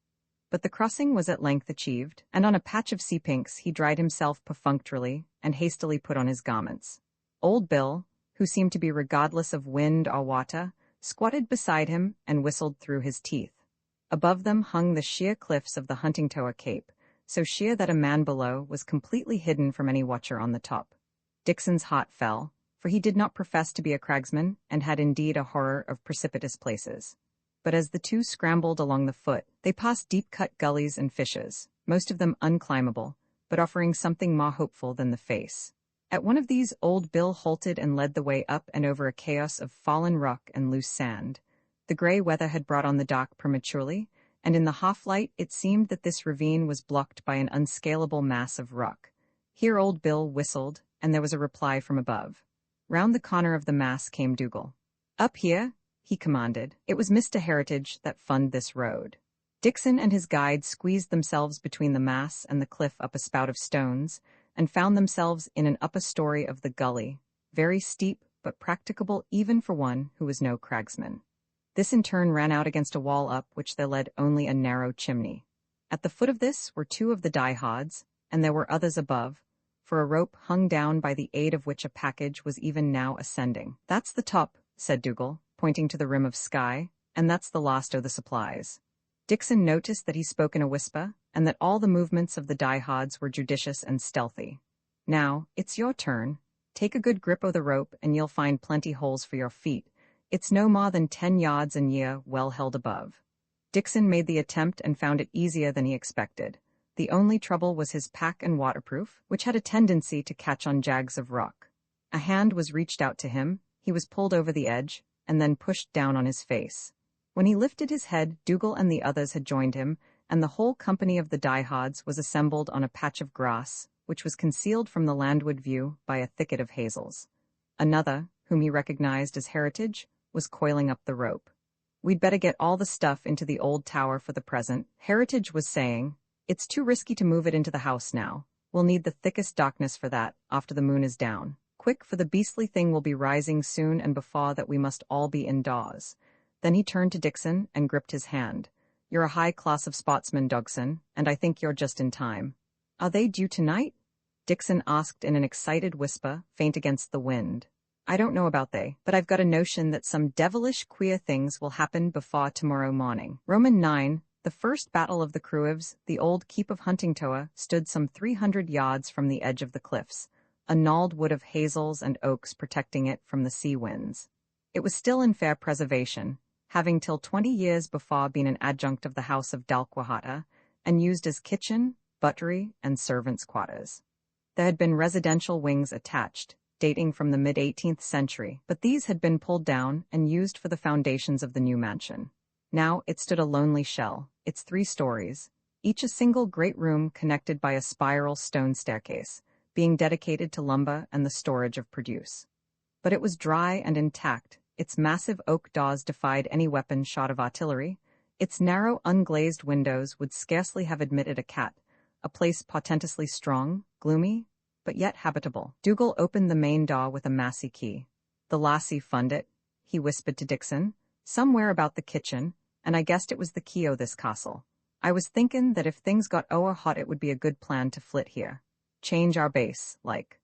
But the crossing was at length achieved, and on a patch of sea pinks he dried himself perfunctorily and hastily put on his garments. Old Bill, who seemed to be regardless of wind or water, squatted beside him and whistled through his teeth. Above them hung the sheer cliffs of the Huntingtower Cape, so sheer that a man below was completely hidden from any watcher on the top. Dickson's heart fell, for he did not profess to be a cragsman and had indeed a horror of precipitous places. But as the two scrambled along the foot, they passed deep-cut gullies and fissures, most of them unclimbable, but offering something more hopeful than the face. At one of these Old Bill halted and led the way up and over a chaos of fallen rock and loose sand. The gray weather had brought on the dark prematurely, and in the half-light it seemed that this ravine was blocked by an unscalable mass of rock. Here Old Bill whistled, and there was a reply from above. Round the corner of the mass came Dougal. "Up here," he commanded. It was Mr. Heritage that funded this road. Dickson and his guide squeezed themselves between the mass and the cliff up a spout of stones, and found themselves in an upper story of the gully, very steep but practicable even for one who was no cragsman. This in turn ran out against a wall up which there led only a narrow chimney. At the foot of this were 2 of the diehards, and there were others above, for a rope hung down by the aid of which a package was even now ascending. "That's the top," said Dougal, pointing to the rim of sky, "and that's the last o' the supplies." Dickson noticed that he spoke in a whisper, and that all the movements of the diehards were judicious and stealthy. "Now, it's your turn. Take a good grip o' the rope, and you'll find plenty holes for your feet. It's no more than 10 yards and ye're well held above." Dickson made the attempt and found it easier than he expected. The only trouble was his pack and waterproof, which had a tendency to catch on jags of rock. A hand was reached out to him, he was pulled over the edge, and then pushed down on his face. When he lifted his head, Dougal and the others had joined him, and the whole company of the diehards was assembled on a patch of grass, which was concealed from the landward view by a thicket of hazels. Another, whom he recognized as Heritage, was coiling up the rope. "We'd better get all the stuff into the old tower for the present," Heritage was saying. "It's too risky to move it into the house now. We'll need the thickest darkness for that, after the moon is down. Quick, for the beastly thing will be rising soon, and before that we must all be indoors." Then he turned to Dickson and gripped his hand. "You're a high class of sportsman, Dogson, and I think you're just in time." "Are they due tonight?" Dickson asked in an excited whisper, faint against the wind. I don't know about they, but I've got a notion that some devilish queer things will happen before tomorrow morning. Roman 9, the first battle of the Cruives, the old keep of Huntingtower, stood some 300 yards from the edge of the cliffs, a gnarled wood of hazels and oaks protecting it from the sea winds. It was still in fair preservation, having till 20 years before been an adjunct of the house of Dalquahata, and used as kitchen, buttery, and servants' quarters. There had been residential wings attached, dating from the mid-18th century, but these had been pulled down and used for the foundations of the new mansion. Now it stood a lonely shell, its 3 stories, each a single great room connected by a spiral stone staircase, being dedicated to lumber and the storage of produce. But it was dry and intact, its massive oak doors defied any weapon shot of artillery, its narrow unglazed windows would scarcely have admitted a cat, a place portentously strong, gloomy, but yet habitable. Dougal opened the main door with a massy key. "The lassie fund it," he whispered to Dixon, "somewhere about the kitchen, and I guessed it was the key o' this castle. I was thinkin' that if things got ower hot it would be a good plan to flit here. Change our base, like."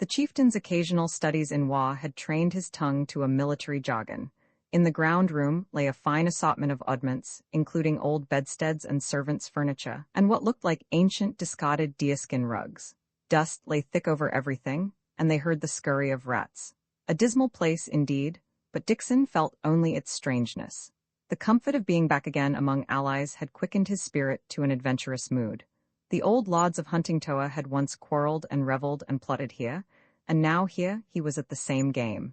The chieftain's occasional studies in war had trained his tongue to a military jargon. In the ground room lay a fine assortment of oddments, including old bedsteads and servants' furniture, and what looked like ancient discarded deerskin rugs. Dust lay thick over everything, and they heard the scurry of rats. A dismal place, indeed, but Dixon felt only its strangeness. The comfort of being back again among allies had quickened his spirit to an adventurous mood. The old lords of Huntingtower had once quarreled and revelled and plotted here, and now here he was at the same game.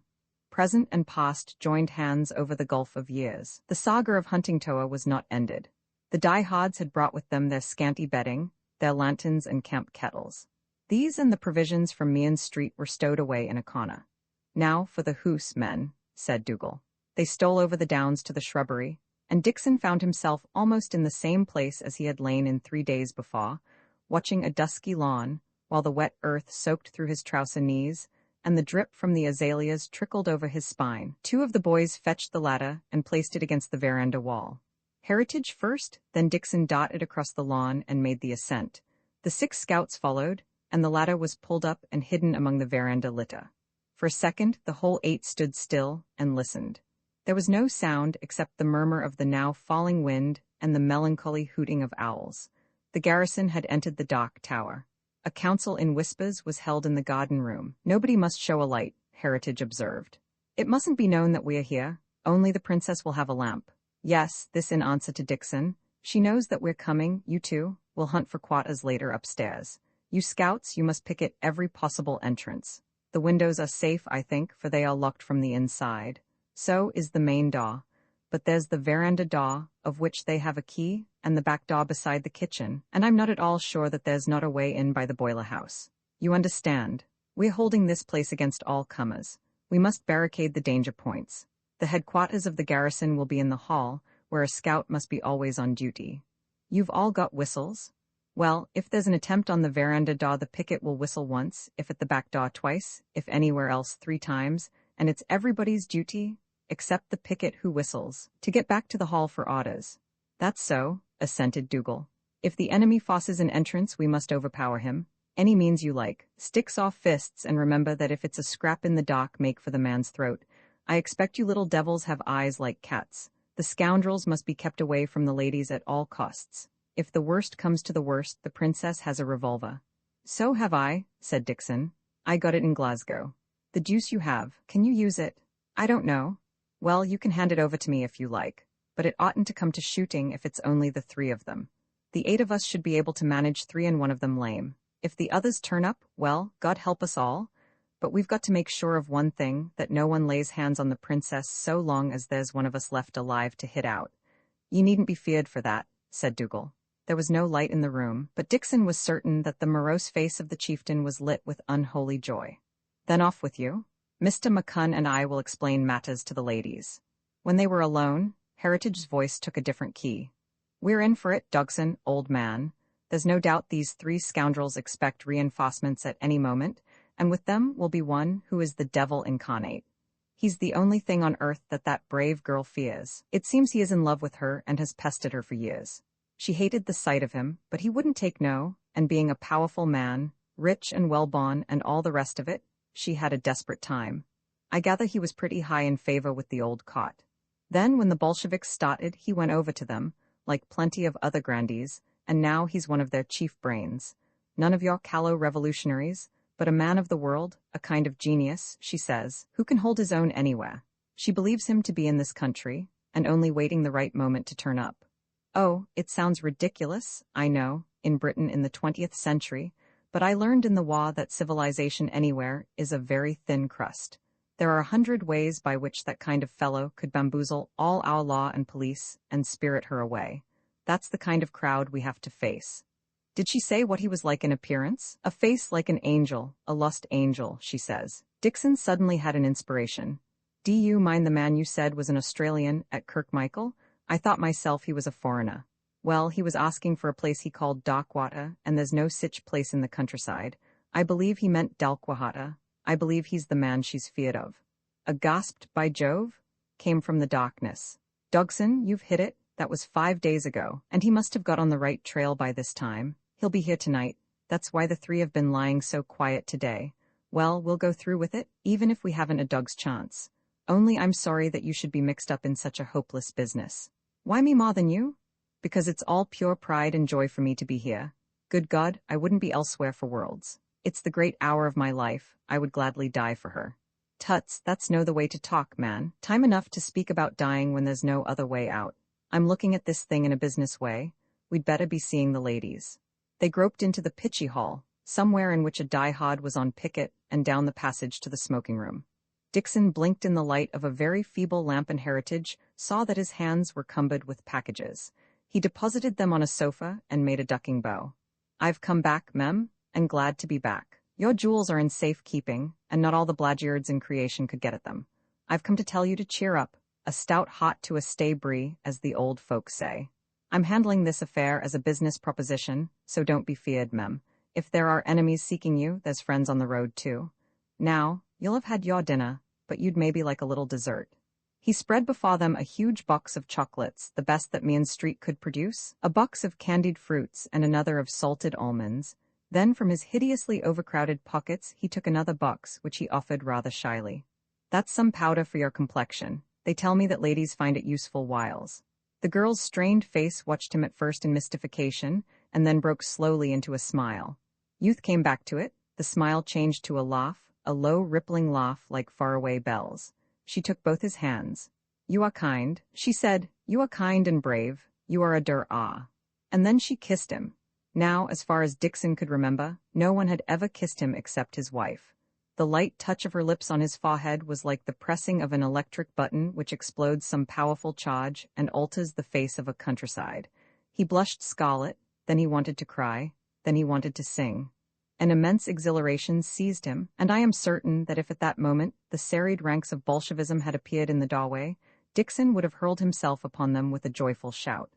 Present and past joined hands over the gulf of years. The saga of Huntingtower was not ended. The diehards had brought with them their scanty bedding, their lanterns and camp kettles. These and the provisions from Meehan Street were stowed away in a corner. "Now for the hoose, men," said Dougal. They stole over the downs to the shrubbery, and Dixon found himself almost in the same place as he had lain in 3 days before, watching a dusky lawn, while the wet earth soaked through his trouser knees, and the drip from the azaleas trickled over his spine. 2 of the boys fetched the ladder and placed it against the veranda wall. Heritage first, then Dixon darted across the lawn and made the ascent. The 6 scouts followed, and the ladder was pulled up and hidden among the veranda litter. For a second, the whole 8 stood still and listened. There was no sound except the murmur of the now falling wind and the melancholy hooting of owls. The garrison had entered the dock tower. A council in whispers was held in the garden room. "Nobody must show a light," Heritage observed. "It mustn't be known that we are here. Only the princess will have a lamp." "Yes," this in answer to Dixon. "She knows that we're coming, you 2. We'll hunt for quarters later upstairs. You scouts, you must picket every possible entrance. The windows are safe, I think, for they are locked from the inside. So is the main door. But there's the veranda door, of which they have a key, and the back door beside the kitchen, and I'm not at all sure that there's not a way in by the boiler house. You understand? We're holding this place against all comers. We must barricade the danger points. The headquarters of the garrison will be in the hall, where a scout must be always on duty. You've all got whistles? Well, if there's an attempt on the veranda door, the picket will whistle once, if at the back door twice, if anywhere else 3 times, and it's everybody's duty, except the picket who whistles, to get back to the hall for orders." "That's so," assented Dougal. "If the enemy forces an entrance, we must overpower him. Any means you like. Sticks off fists, and remember that if it's a scrap in the dock, make for the man's throat. I expect you little devils have eyes like cats. The scoundrels must be kept away from the ladies at all costs. If the worst comes to the worst, the princess has a revolver." "So have I," said Dixon. "I got it in Glasgow." "The deuce you have. Can you use it?" "I don't know." "Well, you can hand it over to me if you like. But it oughtn't to come to shooting if it's only the 3 of them. The 8 of us should be able to manage 3 and 1 of them lame. If the others turn up, well, God help us all. But we've got to make sure of one thing, that no one lays hands on the princess so long as there's one of us left alive to hit out." "You needn't be feared for that," said Dougal. There was no light in the room, but Dixon was certain that the morose face of the chieftain was lit with unholy joy. "Then off with you. Mr. Buchan and I will explain matters to the ladies." When they were alone, Heritage's voice took a different key. "We're in for it, Dogson, old man. There's no doubt these 3 scoundrels expect reinforcements at any moment, and with them will be one who is the devil incarnate. He's the only thing on earth that brave girl fears. It seems he is in love with her and has pestered her for years. She hated the sight of him, but he wouldn't take no, and being a powerful man, rich and well-born and all the rest of it, she had a desperate time. I gather he was pretty high in favor with the old cot. Then when the Bolsheviks started, he went over to them, like plenty of other grandees, and now he's one of their chief brains. None of your callow revolutionaries, but a man of the world, a kind of genius, she says, who can hold his own anywhere. She believes him to be in this country, and only waiting the right moment to turn up. Oh, it sounds ridiculous, I know, in Britain in the 20th century, but I learned in the war that civilization anywhere is a very thin crust. There are 100 ways by which that kind of fellow could bamboozle all our law and police and spirit her away. That's the kind of crowd we have to face. Did she say what he was like in appearance? A face like an angel, a lost angel, she says. Dixon suddenly had an inspiration. Do you mind the man you said was an Australian at Kirkmichael? I thought myself he was a foreigner. Well, he was asking for a place he called Darkwater, and there's no sich place in the countryside. I believe he meant Dalkwahata. I believe he's the man she's feared of. A gasped, by Jove, came from the darkness. Dogson, you've hit it. That was 5 days ago, and he must have got on the right trail by this time. He'll be here tonight. That's why the three have been lying so quiet today. Well, we'll go through with it, even if we haven't a dog's chance. Only I'm sorry that you should be mixed up in such a hopeless business. Why me more than you? Because it's all pure pride and joy for me to be here. Good God, I wouldn't be elsewhere for worlds. It's the great hour of my life. I would gladly die for her. Tuts, that's no the way to talk, man. Time enough to speak about dying when there's no other way out. I'm looking at this thing in a business way. We'd better be seeing the ladies. They groped into the pitchy hall, somewhere in which a diehard was on picket, and down the passage to the smoking room. Dixon blinked in the light of a very feeble lamp, and Heritage saw that his hands were cumbered with packages. He deposited them on a sofa and made a ducking bow. I've come back, mem, and glad to be back. Your jewels are in safe keeping, and not all the blagyards in creation could get at them. I've come to tell you to cheer up, a stout hot to a stay brie, as the old folks say. I'm handling this affair as a business proposition, so don't be feared, mem. If there are enemies seeking you, there's friends on the road too. Now, you'll have had your dinner, but you'd maybe like a little dessert. He spread before them a huge box of chocolates, the best that Mean Street could produce, a box of candied fruits and another of salted almonds. Then from his hideously overcrowded pockets he took another box, which he offered rather shyly. That's some powder for your complexion. They tell me that ladies find it useful whiles. The girl's strained face watched him at first in mystification, and then broke slowly into a smile. Youth came back to it. The smile changed to a laugh, a low, rippling laugh like faraway bells. She took both his hands. You are kind, she said. You are kind and brave. You are a der-ah. And then she kissed him. Now, as far as Dixon could remember, no one had ever kissed him except his wife. The light touch of her lips on his forehead was like the pressing of an electric button which explodes some powerful charge and alters the face of a countryside. He blushed scarlet, then he wanted to cry, then he wanted to sing. An immense exhilaration seized him, and I am certain that if at that moment the serried ranks of Bolshevism had appeared in the doorway, Dixon would have hurled himself upon them with a joyful shout.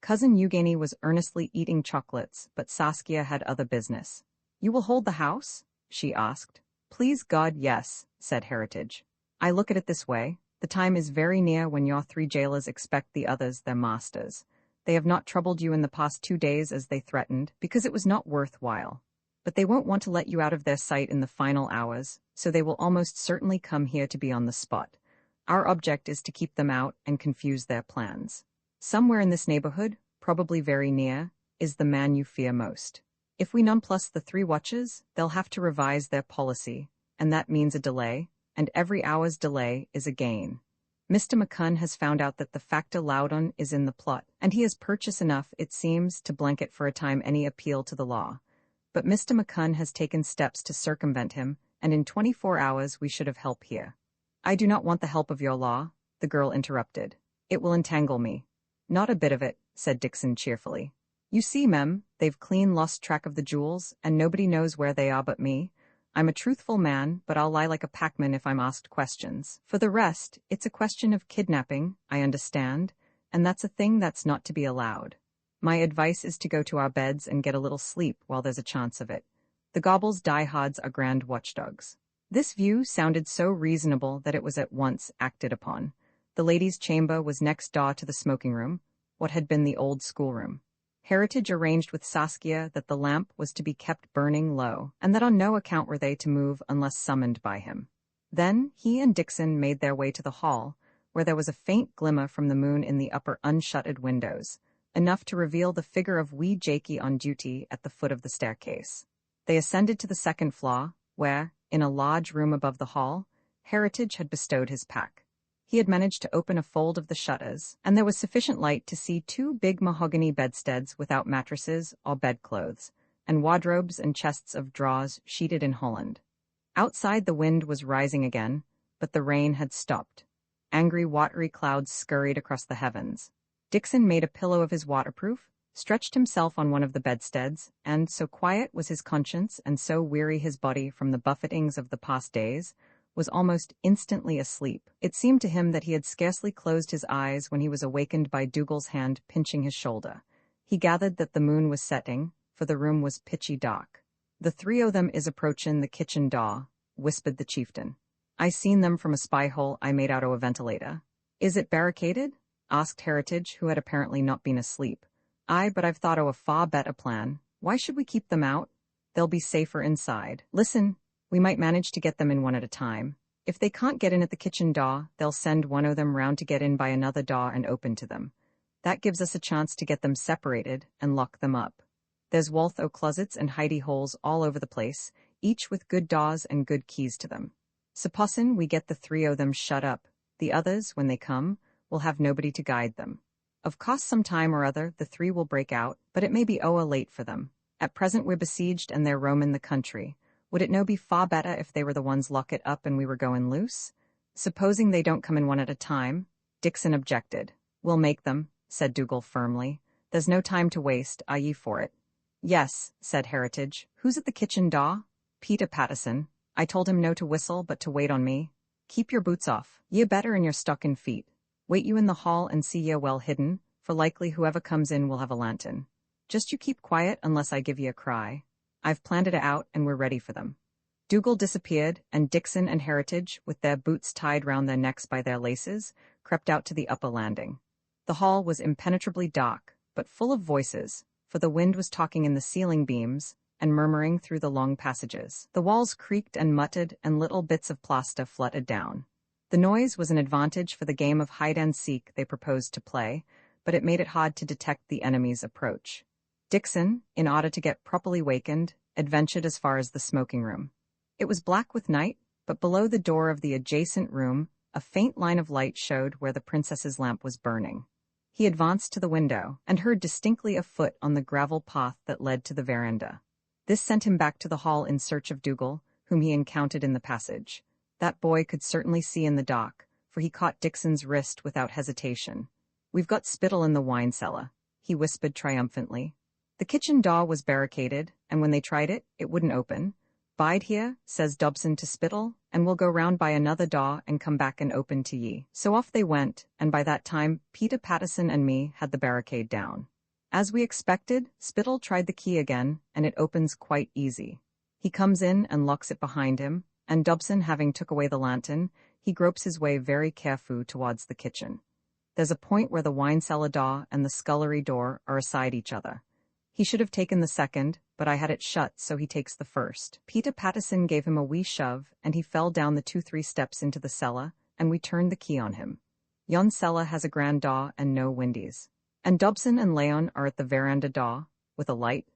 Cousin Eugenie was earnestly eating chocolates, but Saskia had other business. You will hold the house? She asked. Please God, yes, said Heritage. I look at it this way. The time is very near when your 3 jailers expect the others their masters. They have not troubled you in the past 2 days as they threatened, because it was not worthwhile. But they won't want to let you out of their sight in the final hours, so they will almost certainly come here to be on the spot. Our object is to keep them out and confuse their plans. Somewhere in this neighborhood, probably very near, is the man you fear most. If we nonplus the 3 watches, they'll have to revise their policy, and that means a delay, and every hour's delay is a gain. Mr. McCunn has found out that the facta laudon is in the plot, and he has purchased enough, it seems, to blanket for a time any appeal to the law. But Mr. McCunn has taken steps to circumvent him, and in 24 hours we should have help here. I do not want the help of your law, the girl interrupted. It will entangle me. Not a bit of it, said Dixon cheerfully. You see, mem, they've clean lost track of the jewels, and nobody knows where they are but me. I'm a truthful man, but I'll lie like a packman if I'm asked questions. For the rest, it's a question of kidnapping, I understand, and that's a thing that's not to be allowed. My advice is to go to our beds and get a little sleep while there's a chance of it. The Gobbles diehards are grand watchdogs. This view sounded so reasonable that it was at once acted upon. The ladies' chamber was next door to the smoking room, what had been the old schoolroom. Heritage arranged with Saskia that the lamp was to be kept burning low, and that on no account were they to move unless summoned by him. Then he and Dixon made their way to the hall, where there was a faint glimmer from the moon in the upper unshuttered windows, enough to reveal the figure of wee Jakey on duty at the foot of the staircase. They ascended to the second floor, where, in a large room above the hall, Heritage had bestowed his pack. He had managed to open a fold of the shutters, and there was sufficient light to see two big mahogany bedsteads without mattresses or bedclothes, and wardrobes and chests of drawers sheeted in holland. Outside the wind was rising again, but the rain had stopped. Angry watery clouds scurried across the heavens. Dixon made a pillow of his waterproof, stretched himself on one of the bedsteads, and, so quiet was his conscience and so weary his body from the buffetings of the past days, was almost instantly asleep. It seemed to him that he had scarcely closed his eyes when he was awakened by Dougal's hand pinching his shoulder. He gathered that the moon was setting, for the room was pitchy dark. "The three o' them is approachin' the kitchen door," whispered the chieftain. "I seen them from a spy-hole I made out o' a ventilator." "Is it barricaded?" asked Heritage, who had apparently not been asleep. "Aye, but I've thought o' a far better plan. Why should we keep them out? They'll be safer inside. Listen, we might manage to get them in one at a time. If they can't get in at the kitchen door, they'll send one o' them round to get in by another door and open to them. That gives us a chance to get them separated and lock them up. There's walth o' closets and hidey holes all over the place, each with good doors and good keys to them. Suppossin' we get the three o' them shut up, the others, when they come, will have nobody to guide them. Of course some time or other the three will break out, but it may be late for them. At present we're besieged and they're roaming the country. Would it no be far better if they were the ones lock it up and we were going loose? Supposing they don't come in one at a time?" Dixon objected. "We'll make them," said Dougal firmly. "There's no time to waste, are ye for it?" "Yes," said Heritage. "Who's at the kitchen door?" "Peter Patterson. I told him no to whistle but to wait on me. Keep your boots off. Ye're better in your stockin' feet. Wait you in the hall and see ye well hidden, for likely whoever comes in will have a lantern. Just you keep quiet unless I give ye a cry. I've planned it out and we're ready for them." Dougal disappeared, and Dixon and Heritage, with their boots tied round their necks by their laces, crept out to the upper landing. The hall was impenetrably dark, but full of voices, for the wind was talking in the ceiling beams and murmuring through the long passages. The walls creaked and muttered, and little bits of plaster fluttered down. The noise was an advantage for the game of hide-and-seek they proposed to play, but it made it hard to detect the enemy's approach. Dixon, in order to get properly wakened, adventured as far as the smoking room. It was black with night, but below the door of the adjacent room, a faint line of light showed where the princess's lamp was burning. He advanced to the window, and heard distinctly a foot on the gravel path that led to the veranda. This sent him back to the hall in search of Dougal, whom he encountered in the passage. That boy could certainly see in the dark, for he caught Dixon's wrist without hesitation. "We've got spittle in the wine cellar," he whispered triumphantly. The kitchen door was barricaded, and when they tried it, it wouldn't open. "Bide here," says Dobson to Spittle, "and we'll go round by another door and come back and open to ye." So off they went, and by that time Peter Patterson and me had the barricade down. As we expected, Spittle tried the key again, and it opens quite easy. He comes in and locks it behind him, and Dobson having took away the lantern, he gropes his way very careful towards the kitchen. There's a point where the wine cellar door and the scullery door are aside each other. He should have taken the second, but I had it shut, so he takes the first. Peter Patterson gave him a wee shove, and he fell down the 2-3 steps into the cellar, and we turned the key on him. Yon cellar has a grand door and no windies. And Dobson and Leon are at the veranda door, with a light.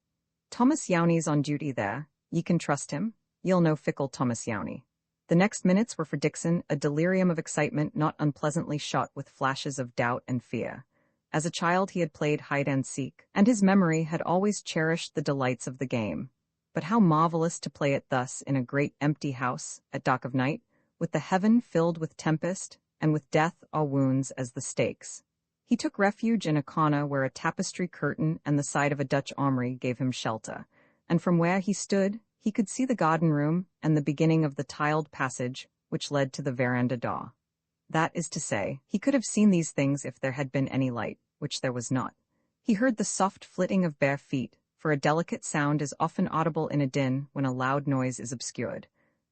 Thomas Yowney's on duty there. Ye can trust him. Ye'll know fickle Thomas Yowney. The next minutes were for Dixon a delirium of excitement not unpleasantly shot with flashes of doubt and fear. As a child he had played hide-and-seek, and his memory had always cherished the delights of the game. But how marvelous to play it thus in a great empty house, at dark of night, with the heaven filled with tempest, and with death or wounds as the stakes. He took refuge in a corner where a tapestry curtain and the side of a Dutch armory gave him shelter, and from where he stood he could see the garden room and the beginning of the tiled passage which led to the veranda door. That is to say, he could have seen these things if there had been any light, which there was not. He heard the soft flitting of bare feet, for a delicate sound is often audible in a din when a loud noise is obscured.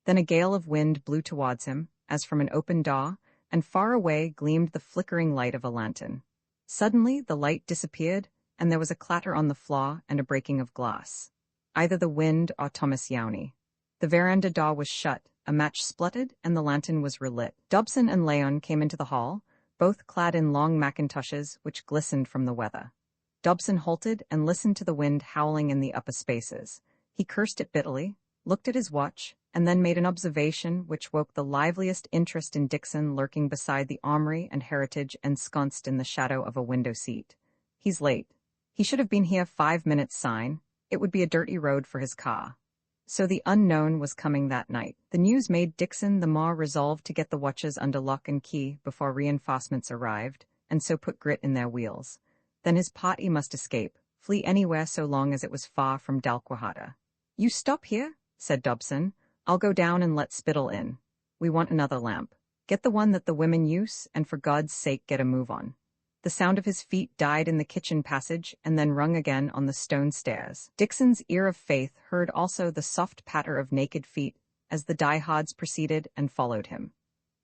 Then a gale of wind blew towards him, as from an open door, and far away gleamed the flickering light of a lantern. Suddenly the light disappeared, and there was a clatter on the floor and a breaking of glass. Either the wind or Thomas Yowney. The veranda door was shut, a match spluttered, and the lantern was relit. Dobson and Leon came into the hall, both clad in long macintoshes which glistened from the weather. Dobson halted and listened to the wind howling in the upper spaces. He cursed it bitterly, looked at his watch, and then made an observation which woke the liveliest interest in Dixon lurking beside the armory and Heritage ensconced in the shadow of a window seat. He's late. He should have been here 5 minutes sign. It would be a dirty road for his car. So the unknown was coming that night. The news made Dixon the more resolved to get the watches under lock and key before reinforcements arrived, and so put grit in their wheels. Then his party must escape, flee anywhere so long as it was far from Dalquahada. "You stop here," said Dobson. "I'll go down and let Spittle in. We want another lamp. Get the one that the women use, and for God's sake get a move on." The sound of his feet died in the kitchen passage and then rung again on the stone stairs. Dixon's ear of faith heard also the soft patter of naked feet as the diehards proceeded and followed him.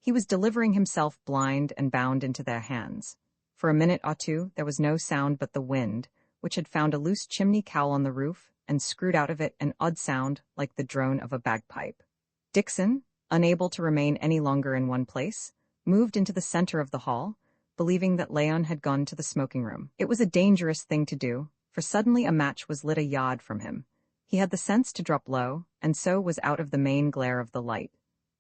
He was delivering himself blind and bound into their hands. For a minute or two there was no sound but the wind, which had found a loose chimney cowl on the roof and screwed out of it an odd sound like the drone of a bagpipe. Dixon, unable to remain any longer in one place, moved into the center of the hall, believing that Leon had gone to the smoking room. It was a dangerous thing to do, for suddenly a match was lit a yard from him. He had the sense to drop low, and so was out of the main glare of the light.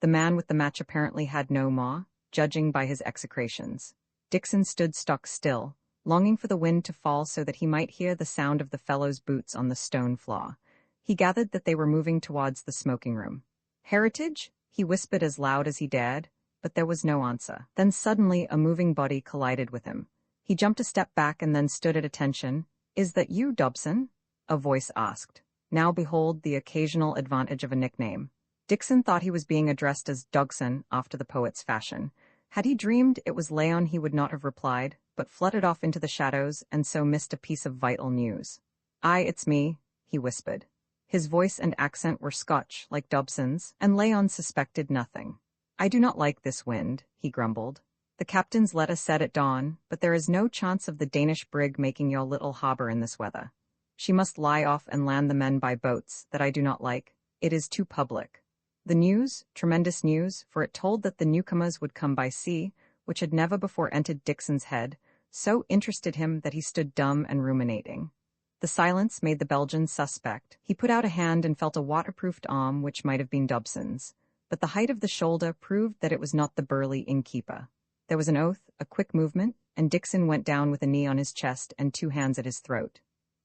The man with the match apparently had no maw, judging by his execrations. Dixon stood stock still, longing for the wind to fall so that he might hear the sound of the fellow's boots on the stone floor. He gathered that they were moving towards the smoking room. "Heritage?" he whispered as loud as he dared, but there was no answer. Then suddenly a moving body collided with him. He jumped a step back and then stood at attention. "Is that you, Dobson?" a voice asked. Now behold the occasional advantage of a nickname. Dixon thought he was being addressed as Dogson after the poet's fashion. Had he dreamed it was Leon he would not have replied, but fluttered off into the shadows and so missed a piece of vital news. "Aye, it's me," he whispered. His voice and accent were Scotch, like Dobson's, and Leon suspected nothing. "I do not like this wind," he grumbled. "The captain's letter said at dawn, but there is no chance of the Danish brig making your little harbor in this weather. She must lie off and land the men by boats that I do not like. It is too public." The news, tremendous news, for it told that the newcomers would come by sea, which had never before entered Dixon's head, so interested him that he stood dumb and ruminating. The silence made the Belgian suspect. He put out a hand and felt a waterproofed arm which might have been Dobson's, but the height of the shoulder proved that it was not the burly innkeeper. There was an oath, a quick movement, and Dixon went down with a knee on his chest and 2 hands at his throat.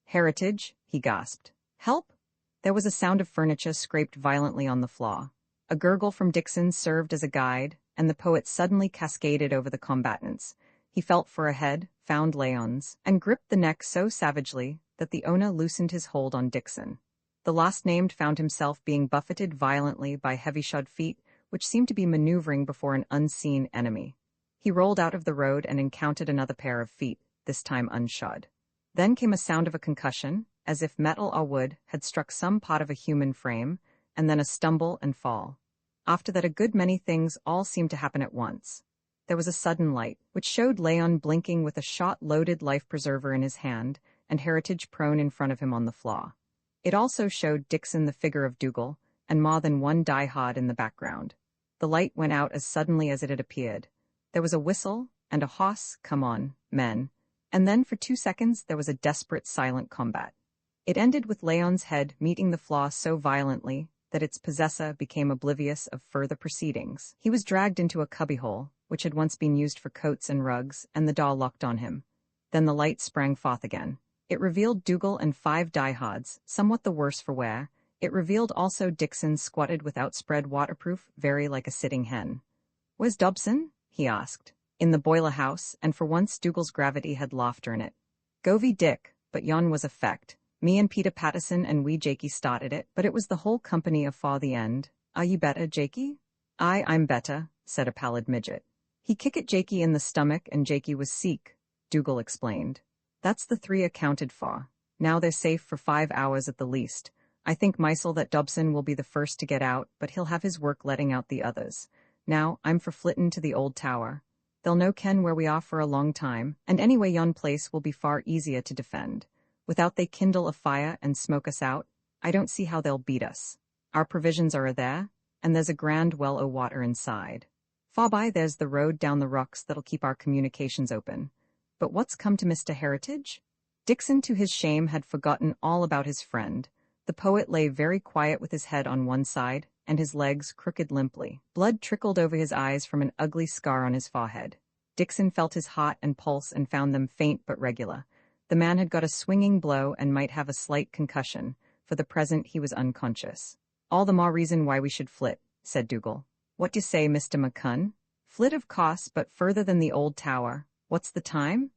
"Heritage," he gasped. "Help!" There was a sound of furniture scraped violently on the floor. A gurgle from Dixon served as a guide, and the poet suddenly cascaded over the combatants. He felt for a head, found Leon's, and gripped the neck so savagely that the owner loosened his hold on Dixon. The last-named found himself being buffeted violently by heavy-shod feet, which seemed to be maneuvering before an unseen enemy. He rolled out of the road and encountered another pair of feet, this time unshod. Then came a sound of a concussion, as if metal or wood had struck some part of a human frame, and then a stumble and fall. After that a good many things all seemed to happen at once. There was a sudden light, which showed Leon blinking with a shot-loaded life-preserver in his hand, and Heritage prone in front of him on the floor. It also showed Dixon the figure of Dougal, and more than one die-hard in the background. The light went out as suddenly as it had appeared. There was a whistle, and a hoarse, "Come on, men," and then for 2 seconds there was a desperate silent combat. It ended with Leon's head meeting the floor so violently that its possessor became oblivious of further proceedings. He was dragged into a cubbyhole, which had once been used for coats and rugs, and the door locked on him. Then the light sprang forth again. It revealed Dougal and 5 diehards, somewhat the worse for wear. It revealed also Dixon squatted with outspread waterproof, very like a sitting hen. "Where's Dobson?" he asked. "In the boiler house," and for once Dougal's gravity had laughter in it. "Govy Dick, but yon was a fecht. Me and Peter Patterson and wee Jakey started it, but it was the whole company afore the end. Are you better, Jakey?" "Aye, I'm better," said a pallid midget. "He kicked Jakey in the stomach and Jakey was seek," Dougal explained. "That's the 3 accounted for. Now they're safe for 5 hours at the least. I think mysel that Dobson will be the first to get out, but he'll have his work letting out the others. Now, I'm for flittin' to the old tower. They'll no ken where we are for a long time, and anyway yon place will be far easier to defend. Without they kindle a fire and smoke us out, I don't see how they'll beat us. Our provisions are there, and there's a grand well o' water inside. Far by there's the road down the rocks that'll keep our communications open. But what's come to Mr. Heritage? Dixon, to his shame, had forgotten all about his friend. The poet lay very quiet with his head on one side, and his legs crooked limply. Blood trickled over his eyes from an ugly scar on his forehead. Dixon felt his heart and pulse and found them faint but regular. The man had got a swinging blow and might have a slight concussion. For the present he was unconscious. All the more reason why we should flit, said Dougal. What d'ye say, Mr. McCunn? Flit of course, but further than the old tower. What's the time?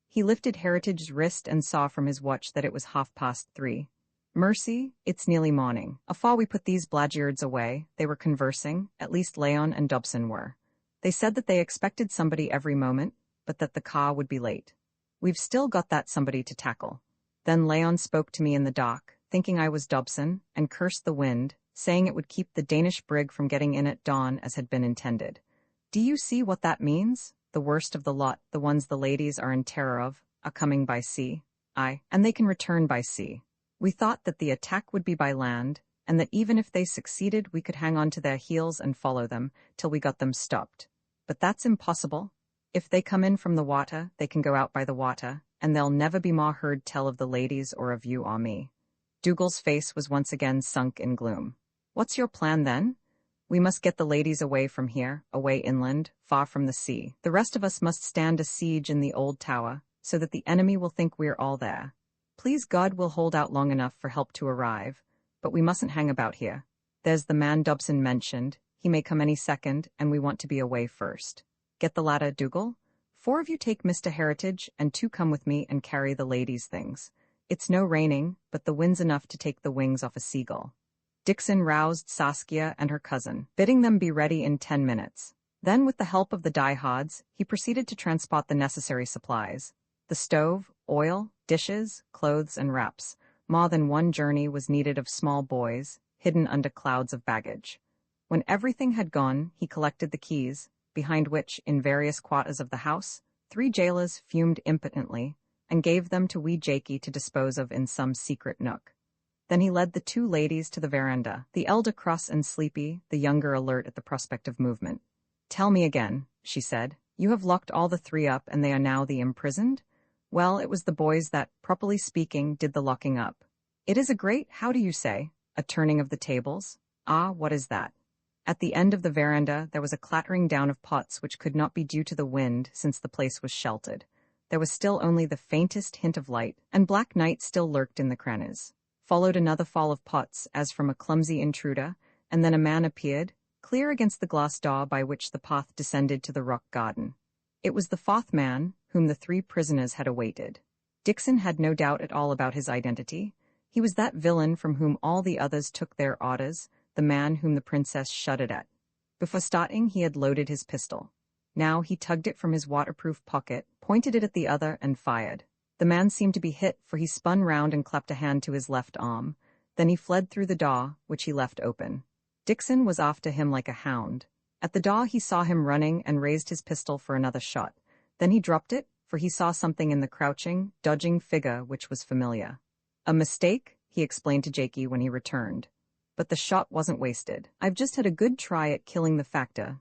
He lifted Heritage's wrist and saw from his watch that it was 3:30. Mercy, it's nearly morning. Afore we put these blackguards away, they were conversing, at least Leon and Dobson were. They said that they expected somebody every moment, but that the car would be late. We've still got that somebody to tackle. Then Leon spoke to me in the dock, thinking I was Dobson, and cursed the wind, saying it would keep the Danish brig from getting in at dawn as had been intended. Do you see what that means? The worst of the lot, the ones the ladies are in terror of, are coming by sea. Aye, and they can return by sea. We thought that the attack would be by land, and that even if they succeeded we could hang on to their heels and follow them till we got them stopped. But that's impossible. If they come in from the water, they can go out by the water, and they'll never be more heard tell of the ladies or of you or me. Dougal's face was once again sunk in gloom. What's your plan then? We must get the ladies away from here, away inland, far from the sea. The rest of us must stand a siege in the old tower, so that the enemy will think we're all there. Please God we'll hold out long enough for help to arrive, but we mustn't hang about here. There's the man Dobson mentioned. He may come any second, and we want to be away first. Get the ladder, Dougal? 4 of you take Mr. Heritage, and 2 come with me and carry the ladies' things. It's no raining, but the wind's enough to take the wings off a seagull. Dixon roused Saskia and her cousin, bidding them be ready in 10 minutes. Then, with the help of the diehards, he proceeded to transport the necessary supplies. The stove, oil, dishes, clothes, and wraps. More than one journey was needed of small boys, hidden under clouds of baggage. When everything had gone, he collected the keys, behind which, in various quarters of the house, 3 jailers fumed impotently, and gave them to wee Jakey to dispose of in some secret nook. Then he led the 2 ladies to the veranda, the elder cross and sleepy, the younger alert at the prospect of movement. Tell me again, she said. You have locked all the 3 up, and they are now the imprisoned? Well, it was the boys that, properly speaking, did the locking up. It is a great, how do you say, a turning of the tables? Ah, what is that? At the end of the veranda there was a clattering down of pots which could not be due to the wind, since the place was sheltered. There was still only the faintest hint of light, and black night still lurked in the crannies. Followed another fall of pots, as from a clumsy intruder, and then a man appeared, clear against the glass door by which the path descended to the rock garden. It was the 4th man, whom the 3 prisoners had awaited. Dixon had no doubt at all about his identity. He was that villain from whom all the others took their orders, the man whom the princess shuddered at. Before starting he had loaded his pistol. Now he tugged it from his waterproof pocket, pointed it at the other, and fired. The man seemed to be hit, for he spun round and clapped a hand to his left arm. Then he fled through the door, which he left open. Dixon was after him like a hound. At the door he saw him running and raised his pistol for another shot. Then he dropped it, for he saw something in the crouching, dodging figure which was familiar. A mistake, he explained to Jakey when he returned. But the shot wasn't wasted. I've just had a good try at killing the factor,